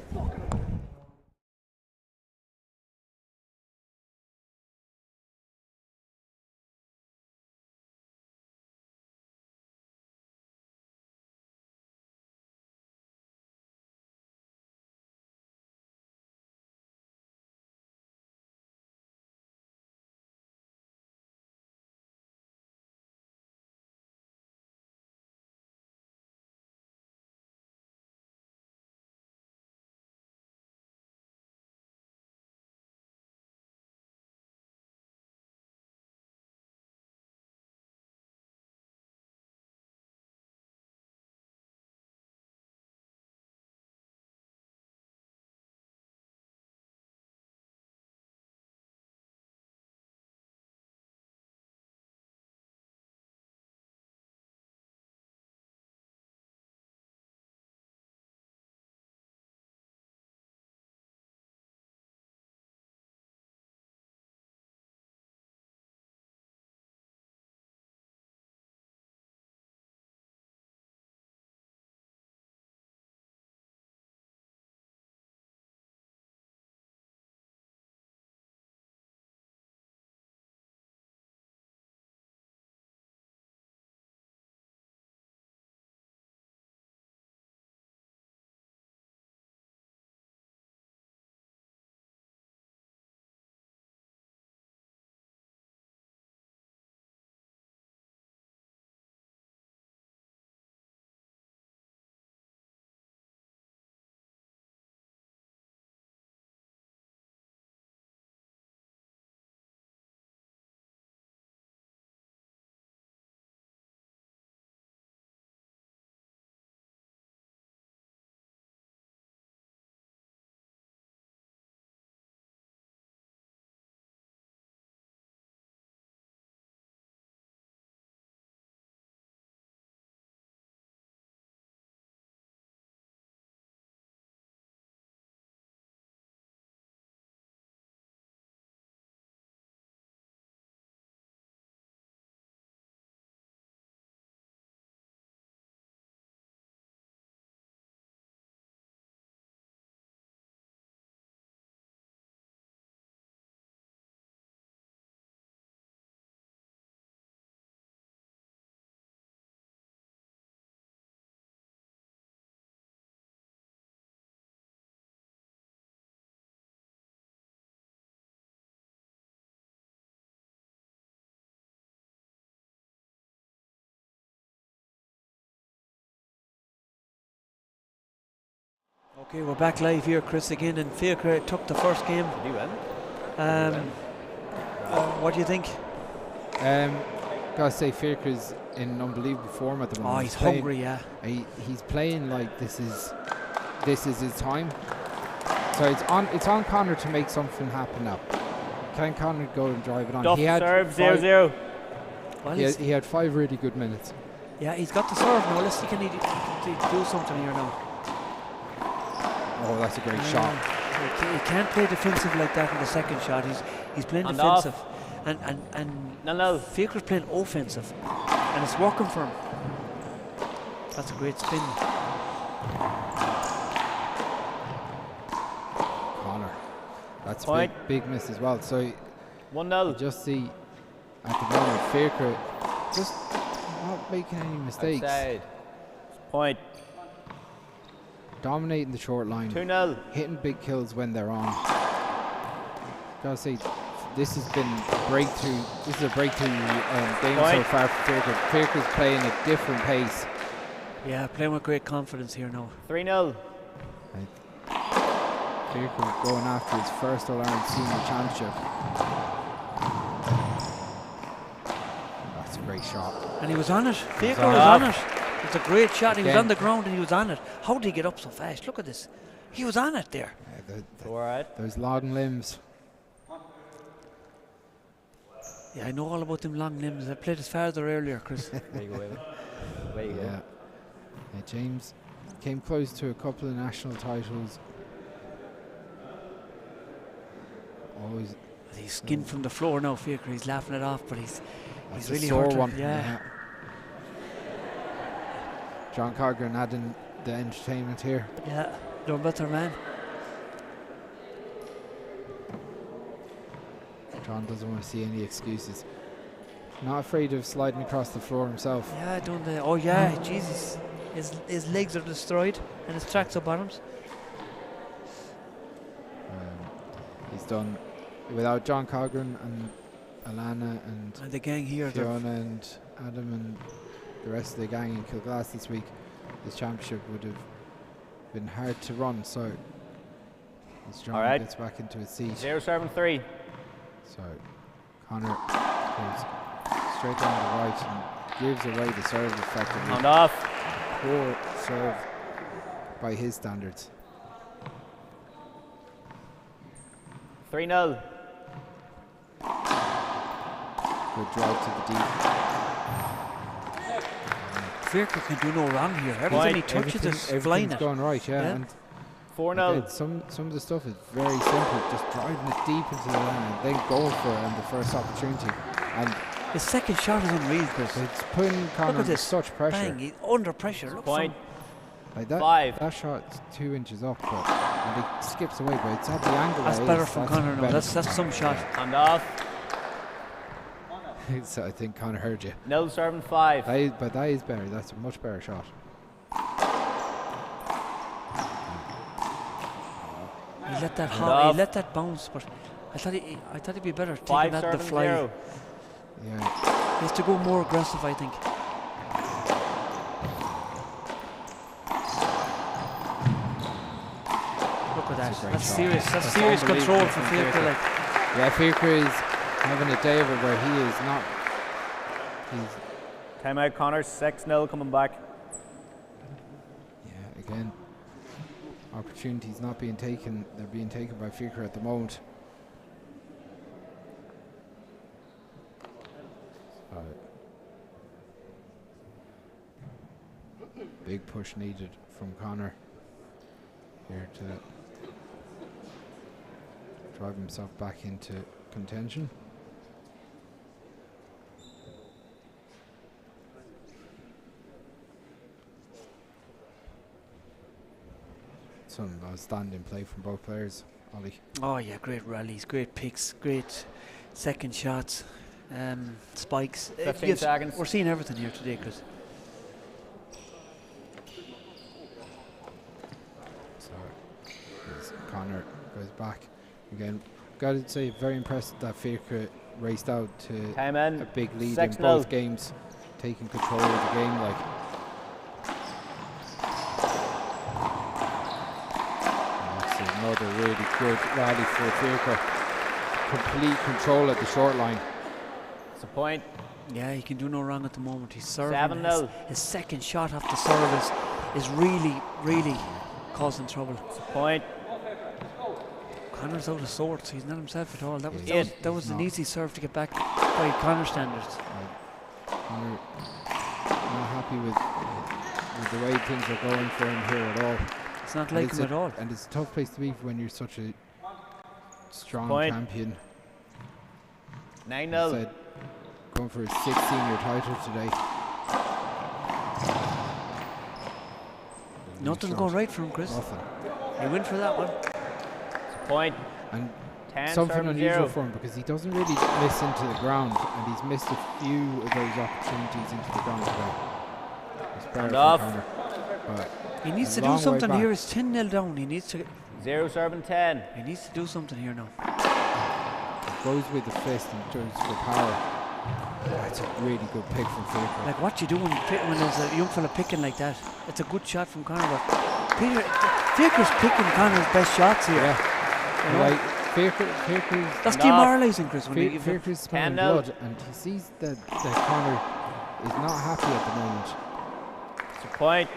Okay, we're back live here, Chris, again, and Fiachra took the first game. What do you think? Gotta say, Fiachra's in unbelievable form at the moment. Oh, he's hungry, yeah. He's playing like this is his time. So it's on Conor to make something happen now. Can Conor go and drive it on? Duff serve 0-0. Well, he had 5 really good minutes. Yeah, he's got the serve now. Let's see, can he do something here now? Oh, that's a great shot. He can't play defensive like that in the second shot. He's playing defensive. And Fiachra's playing offensive. And it's working for him. That's a great spin. Conor. That's a big miss as well. So 1-0. Just see at the moment Fiachra just not making any mistakes. Outside. Point. Dominating the short line. 2-0. Hitting big kills when they're on. Gotta say, this has been breakthrough. This is a breakthrough game so far for Fiachra. Fiachra's playing at a different pace. Yeah, playing with great confidence here now. 3-0. Fiachra going after his first All-Ireland Senior Championship. great shot. And he was on it. Fiachra was on it. It's a great shot. He was on the ground and he was on it. How did he get up so fast? Look at this. He was on it there. Those long limbs. Yeah, I know all about them long limbs. I played his father earlier, Chris. There you go, Evan. There you go. Yeah, James came close to a couple of national titles. Always. He's skinned from the floor now, Fiachra. He's laughing it off, but he's really sore hurt. one. Yeah. John Cogran adding the entertainment here. Yeah, no better man. John doesn't want to see any excuses. Not afraid of sliding across the floor himself. Yeah, don't they? Oh yeah, Jesus. His legs are destroyed and his tracks are bottoms. He's done without John Cogran and Alana and the gang here. Fiona and Adam and the rest of the gang in Kilglass this week. This championship would have been hard to run. So as John gets back into his seat. 0-7-3. So Conor goes straight down the right and gives away the serve effectively. Hand off. Poor serve by his standards. 3-0. Good drive to the deep. Fiachra can do no wrong here. Everything he touches is flying it. Going right, yeah. And 4-0. some of the stuff is very simple, just driving it deep into the line and then going for it on the first opportunity. And his second shot is unreal, Chris. It's putting Conor under such pressure. Bang, he's under pressure. Look point. Like that, 5. That shot's 2 inches up, and he skips away, but it's at the angle. That's better from Conor now. That's some shot. Hand off. So I think Conor heard you. 0-7-5. But that is better. That's a much better shot. He let that he let that bounce, but I thought he'd be better taking that to fly. 5-7-0. Yeah. He has to go more aggressive, I think. Look at that. That's serious. That's serious control from Fiachra. Like. Yeah, Fiachra is having a day of it where he is not. Time out, Conor. 6-0 coming back. Yeah, again. Opportunities not being taken. They're being taken by Fiachra at the moment. Big push needed from Conor here to drive himself back into contention. Some outstanding play from both players, Ollie. Oh yeah, great rallies, great picks, great second shots, spikes. 15 seconds. We're seeing everything here today, Chris. So as Conor goes back again. Got to say, very impressed that Fiachra raced out to a big lead in both games, taking control of the game. Like. Another really good rally for Fiachra. Complete control at the short line. It's a point. Yeah, he can do no wrong at the moment. He's serving. 7-0. His second shot off the service is really, really causing trouble. It's a point. Conor's out of sorts. He's not himself at all. That was an easy serve to get back by Conor standards. Conor not happy with the way things are going for him here at all. It's not like him at all. And it's a tough place to be when you're such a strong champion. 9-0. Going for his 6th senior title today. Nothing's going right for him, Chris. Nothing. He went for that one. Point. And 10, something unusual for him because he doesn't really miss into the ground, and he's missed a few of those opportunities into the ground today. It's better for Conor. But he needs to do something here. It's 10-0 down. He needs to 0-7-10. He needs to do something here now. He goes with the fist and goes for power. That's a really good pick from Fiachra. Like what you do when there's a young fella picking like that. It's a good shot from Conor, but Fiachra's picking Conor's best shots here. Yeah. You know? Like Fiachra's that's demoralising, Chris. Fiachra's smelling blood, and he sees that Conor is not happy at the moment. It's a point.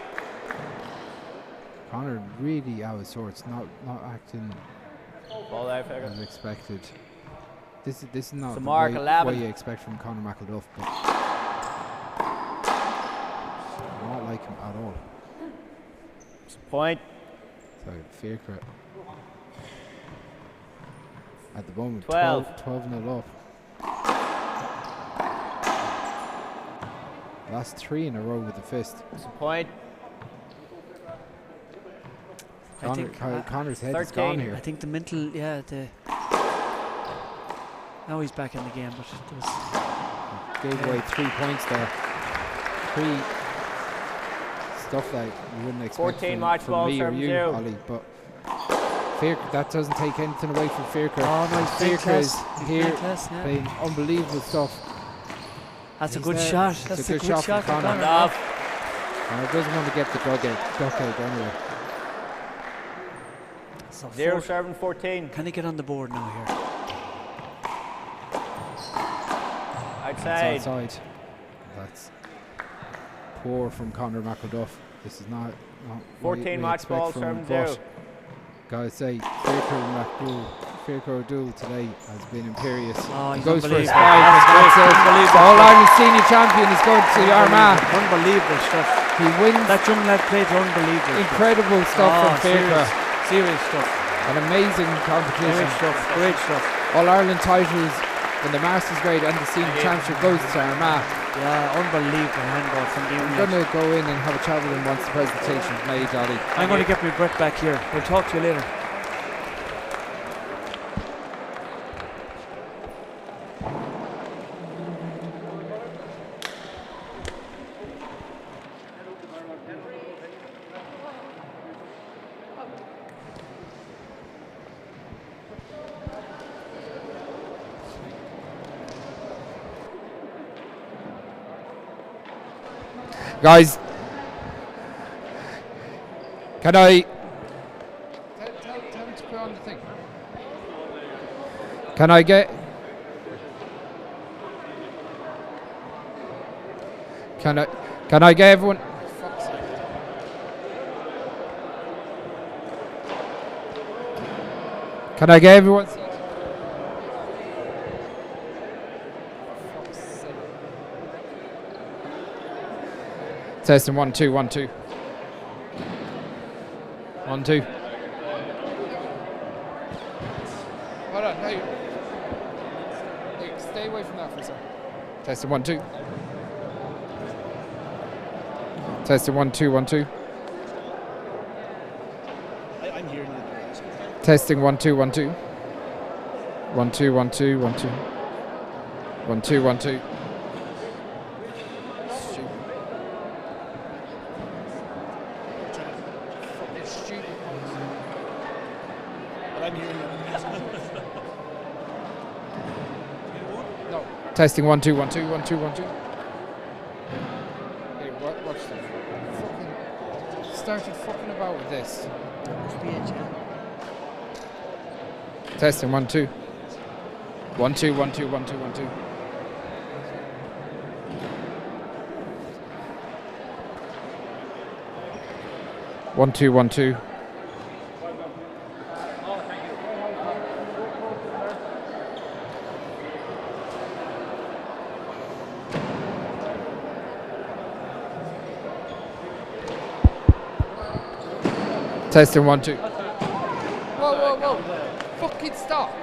Conor really out of sorts, not acting Ball out, as expected. This is not the the mark, way 11. you expect from Conor McElduff, but not like him at all. It's a point. So Fiachra at the moment 12 0 up. Last 3 in a row with the fist. It's a point. Conor's head 13. is gone here. I think the mental, now he's back in the game, but it was gave away 3 points there. 3 stuff that you wouldn't expect 14 match from ball me or from you, you. Ollie, but Fiachra, that doesn't take anything away from Fiachra. Oh no, he's Fiachra is here yeah. playing unbelievable stuff. That's a He's good there. shot. It's That's a good shot from Conor. Enough. Conor doesn't want to get the duck out anyway. So 0-7-14. Can he get on the board now here? Outside. It's outside. That's poor from Conor McElduff. This is not 14 match ball, 7-2. Gotta say, Fiachra Dúill today has been imperious. Oh, he he's goes for his unbelievable. 5. That's it. All-Ireland senior champion is going to Armagh. Unbelievable stuff. He wins. That young lad played unbelievable. Incredible stuff from Fiachra. Serious stuff. An amazing competition. Great stuff. All-Ireland titles in the Masters grade and the senior championship goes to Armagh. Yeah, unbelievable handball from the young I'm going to go in and have a chat with him once the presentation is made, Ollie. I'm going to get my breath back here. We'll talk to you later. Guys, can I tell him to put on the thing? Can I get everyone? Can I get everyone? Testing 1 2 1 2 1 2. Hold on, hey, stay away from that for a second. Testing 1 2. Testing 1 2 1 2. I'm hearing you. Testing 1 2 1 2. 1 2 1 2 1 2. 1 2 1 2. Testing 1 2 1 2 1 2 1 2. Hey, watch that. Fucking started fucking about with this. Testing 1 2. 1 2 1 2 1 2 1 2. One two one two. Testing 1 2. Whoa! Fucking stop!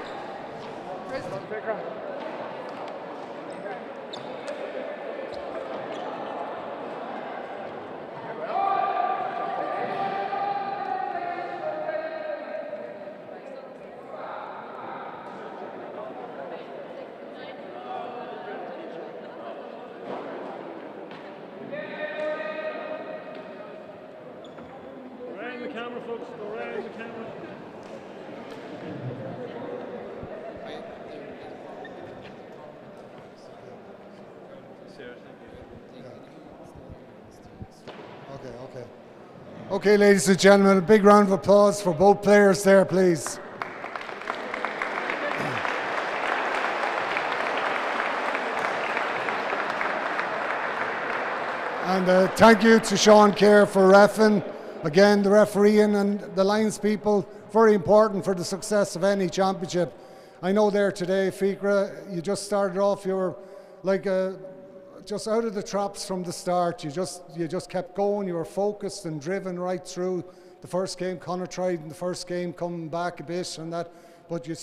Okay, ladies and gentlemen, a big round of applause for both players there, please. And thank you to Sean Kerr for reffing. Again, the refereeing and the lines people, very important for the success of any championship. I know there today, Fíachra, you just started off, you were like just out of the traps from the start. You just kept going, you were focused and driven right through. The first game, Conor tried in the first game, coming back a bit and that, but you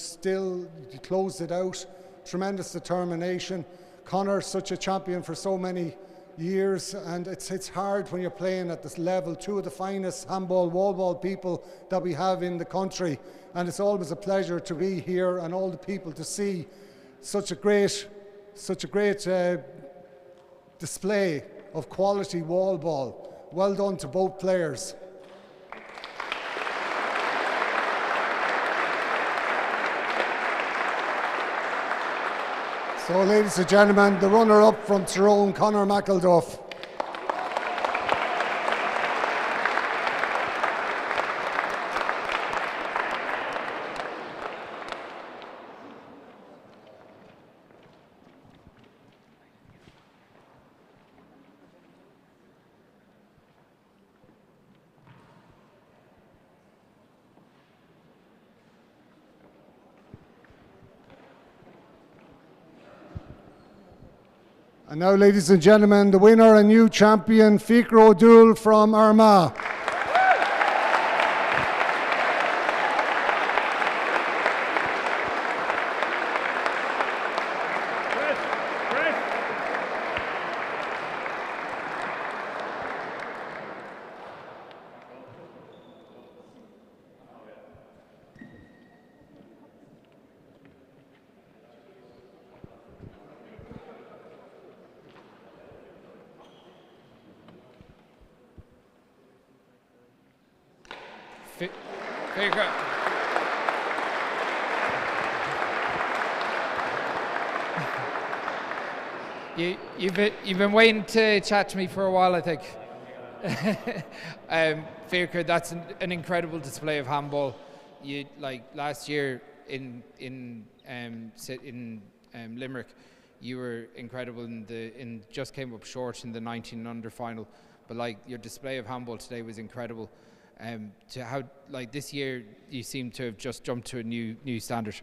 closed it out. Tremendous determination. Conor, such a champion for so many years, and it's hard when you're playing at this level. Two of the finest handball, wallball people that we have in the country, and it's always a pleasure to be here and all the people to see such a great display of quality wallball. Well done to both players. So, ladies and gentlemen, the runner-up from Tyrone, Conor McElduff. And now, ladies and gentlemen, the winner and new champion, Fíachra Dúill from Armagh. You've been waiting to chat to me for a while, I think. Fíachra, that's an incredible display of handball. You like last year in Limerick, you were incredible just came up short in the 19 under final, but like your display of handball today was incredible. To how like this year you seem to have just jumped to a new standard.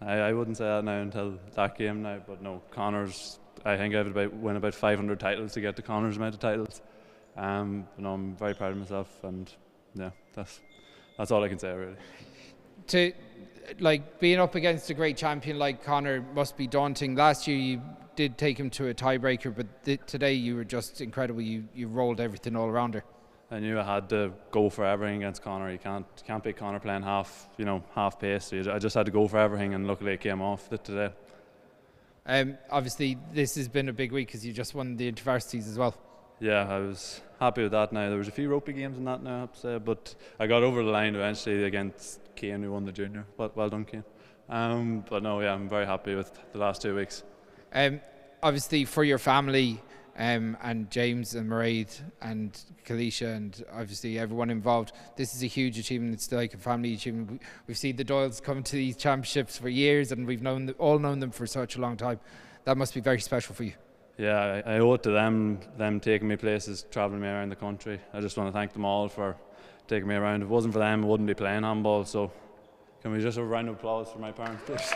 I wouldn't say that now until that game now, but no, Conor's, I think I would win about 500 titles to get to Conor's amount of titles. But no, I'm very proud of myself, and yeah, that's all I can say really. To like being up against a great champion like Conor must be daunting. Last year you did take him to a tiebreaker, but today you were just incredible. You rolled everything all around her. I knew I had to go for everything against Conor. You can't beat Conor playing half pace. So I just had to go for everything, and luckily it came off today. Obviously, this has been a big week because you just won the intervarsities as well. Yeah, I was happy with that. Now there was a few ropey games in that now, I have to say, but I got over the line eventually against Kane, who won the junior. Well done, Kane. But no, yeah, I'm very happy with the last 2 weeks. Obviously, for your family. And James and Mairead and Kalisha and obviously everyone involved, this is a huge achievement. It's like a family achievement. We've seen the Doyles come to these championships for years, and we've all known them for such a long time. That must be very special for you. Yeah, I owe it to them taking me places, travelling me around the country. I just want to thank them all for taking me around. If it wasn't for them, I wouldn't be playing handball. So can we just have a round of applause for my parents, please?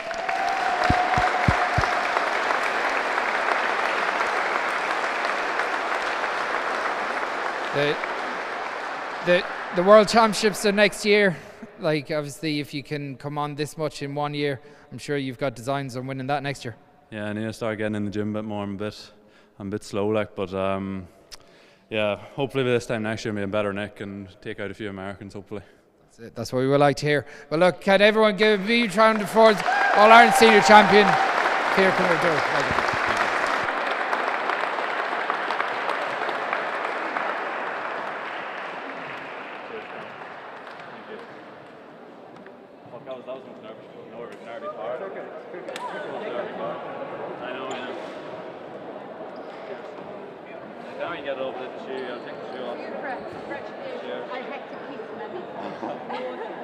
The World Championships are next year. Like obviously, if you can come on this much in 1 year, I'm sure you've got designs on winning that next year. Yeah, I need to start getting in the gym a bit more. I'm a bit slow, like, but yeah, hopefully this time next year I'll be in better nick and take out a few Americans. Hopefully. That's it. That's what we would like to hear. Well, look, can everyone give a huge round of applause? All Ireland Senior Champion, Fíachra Dúill. I had to keep them.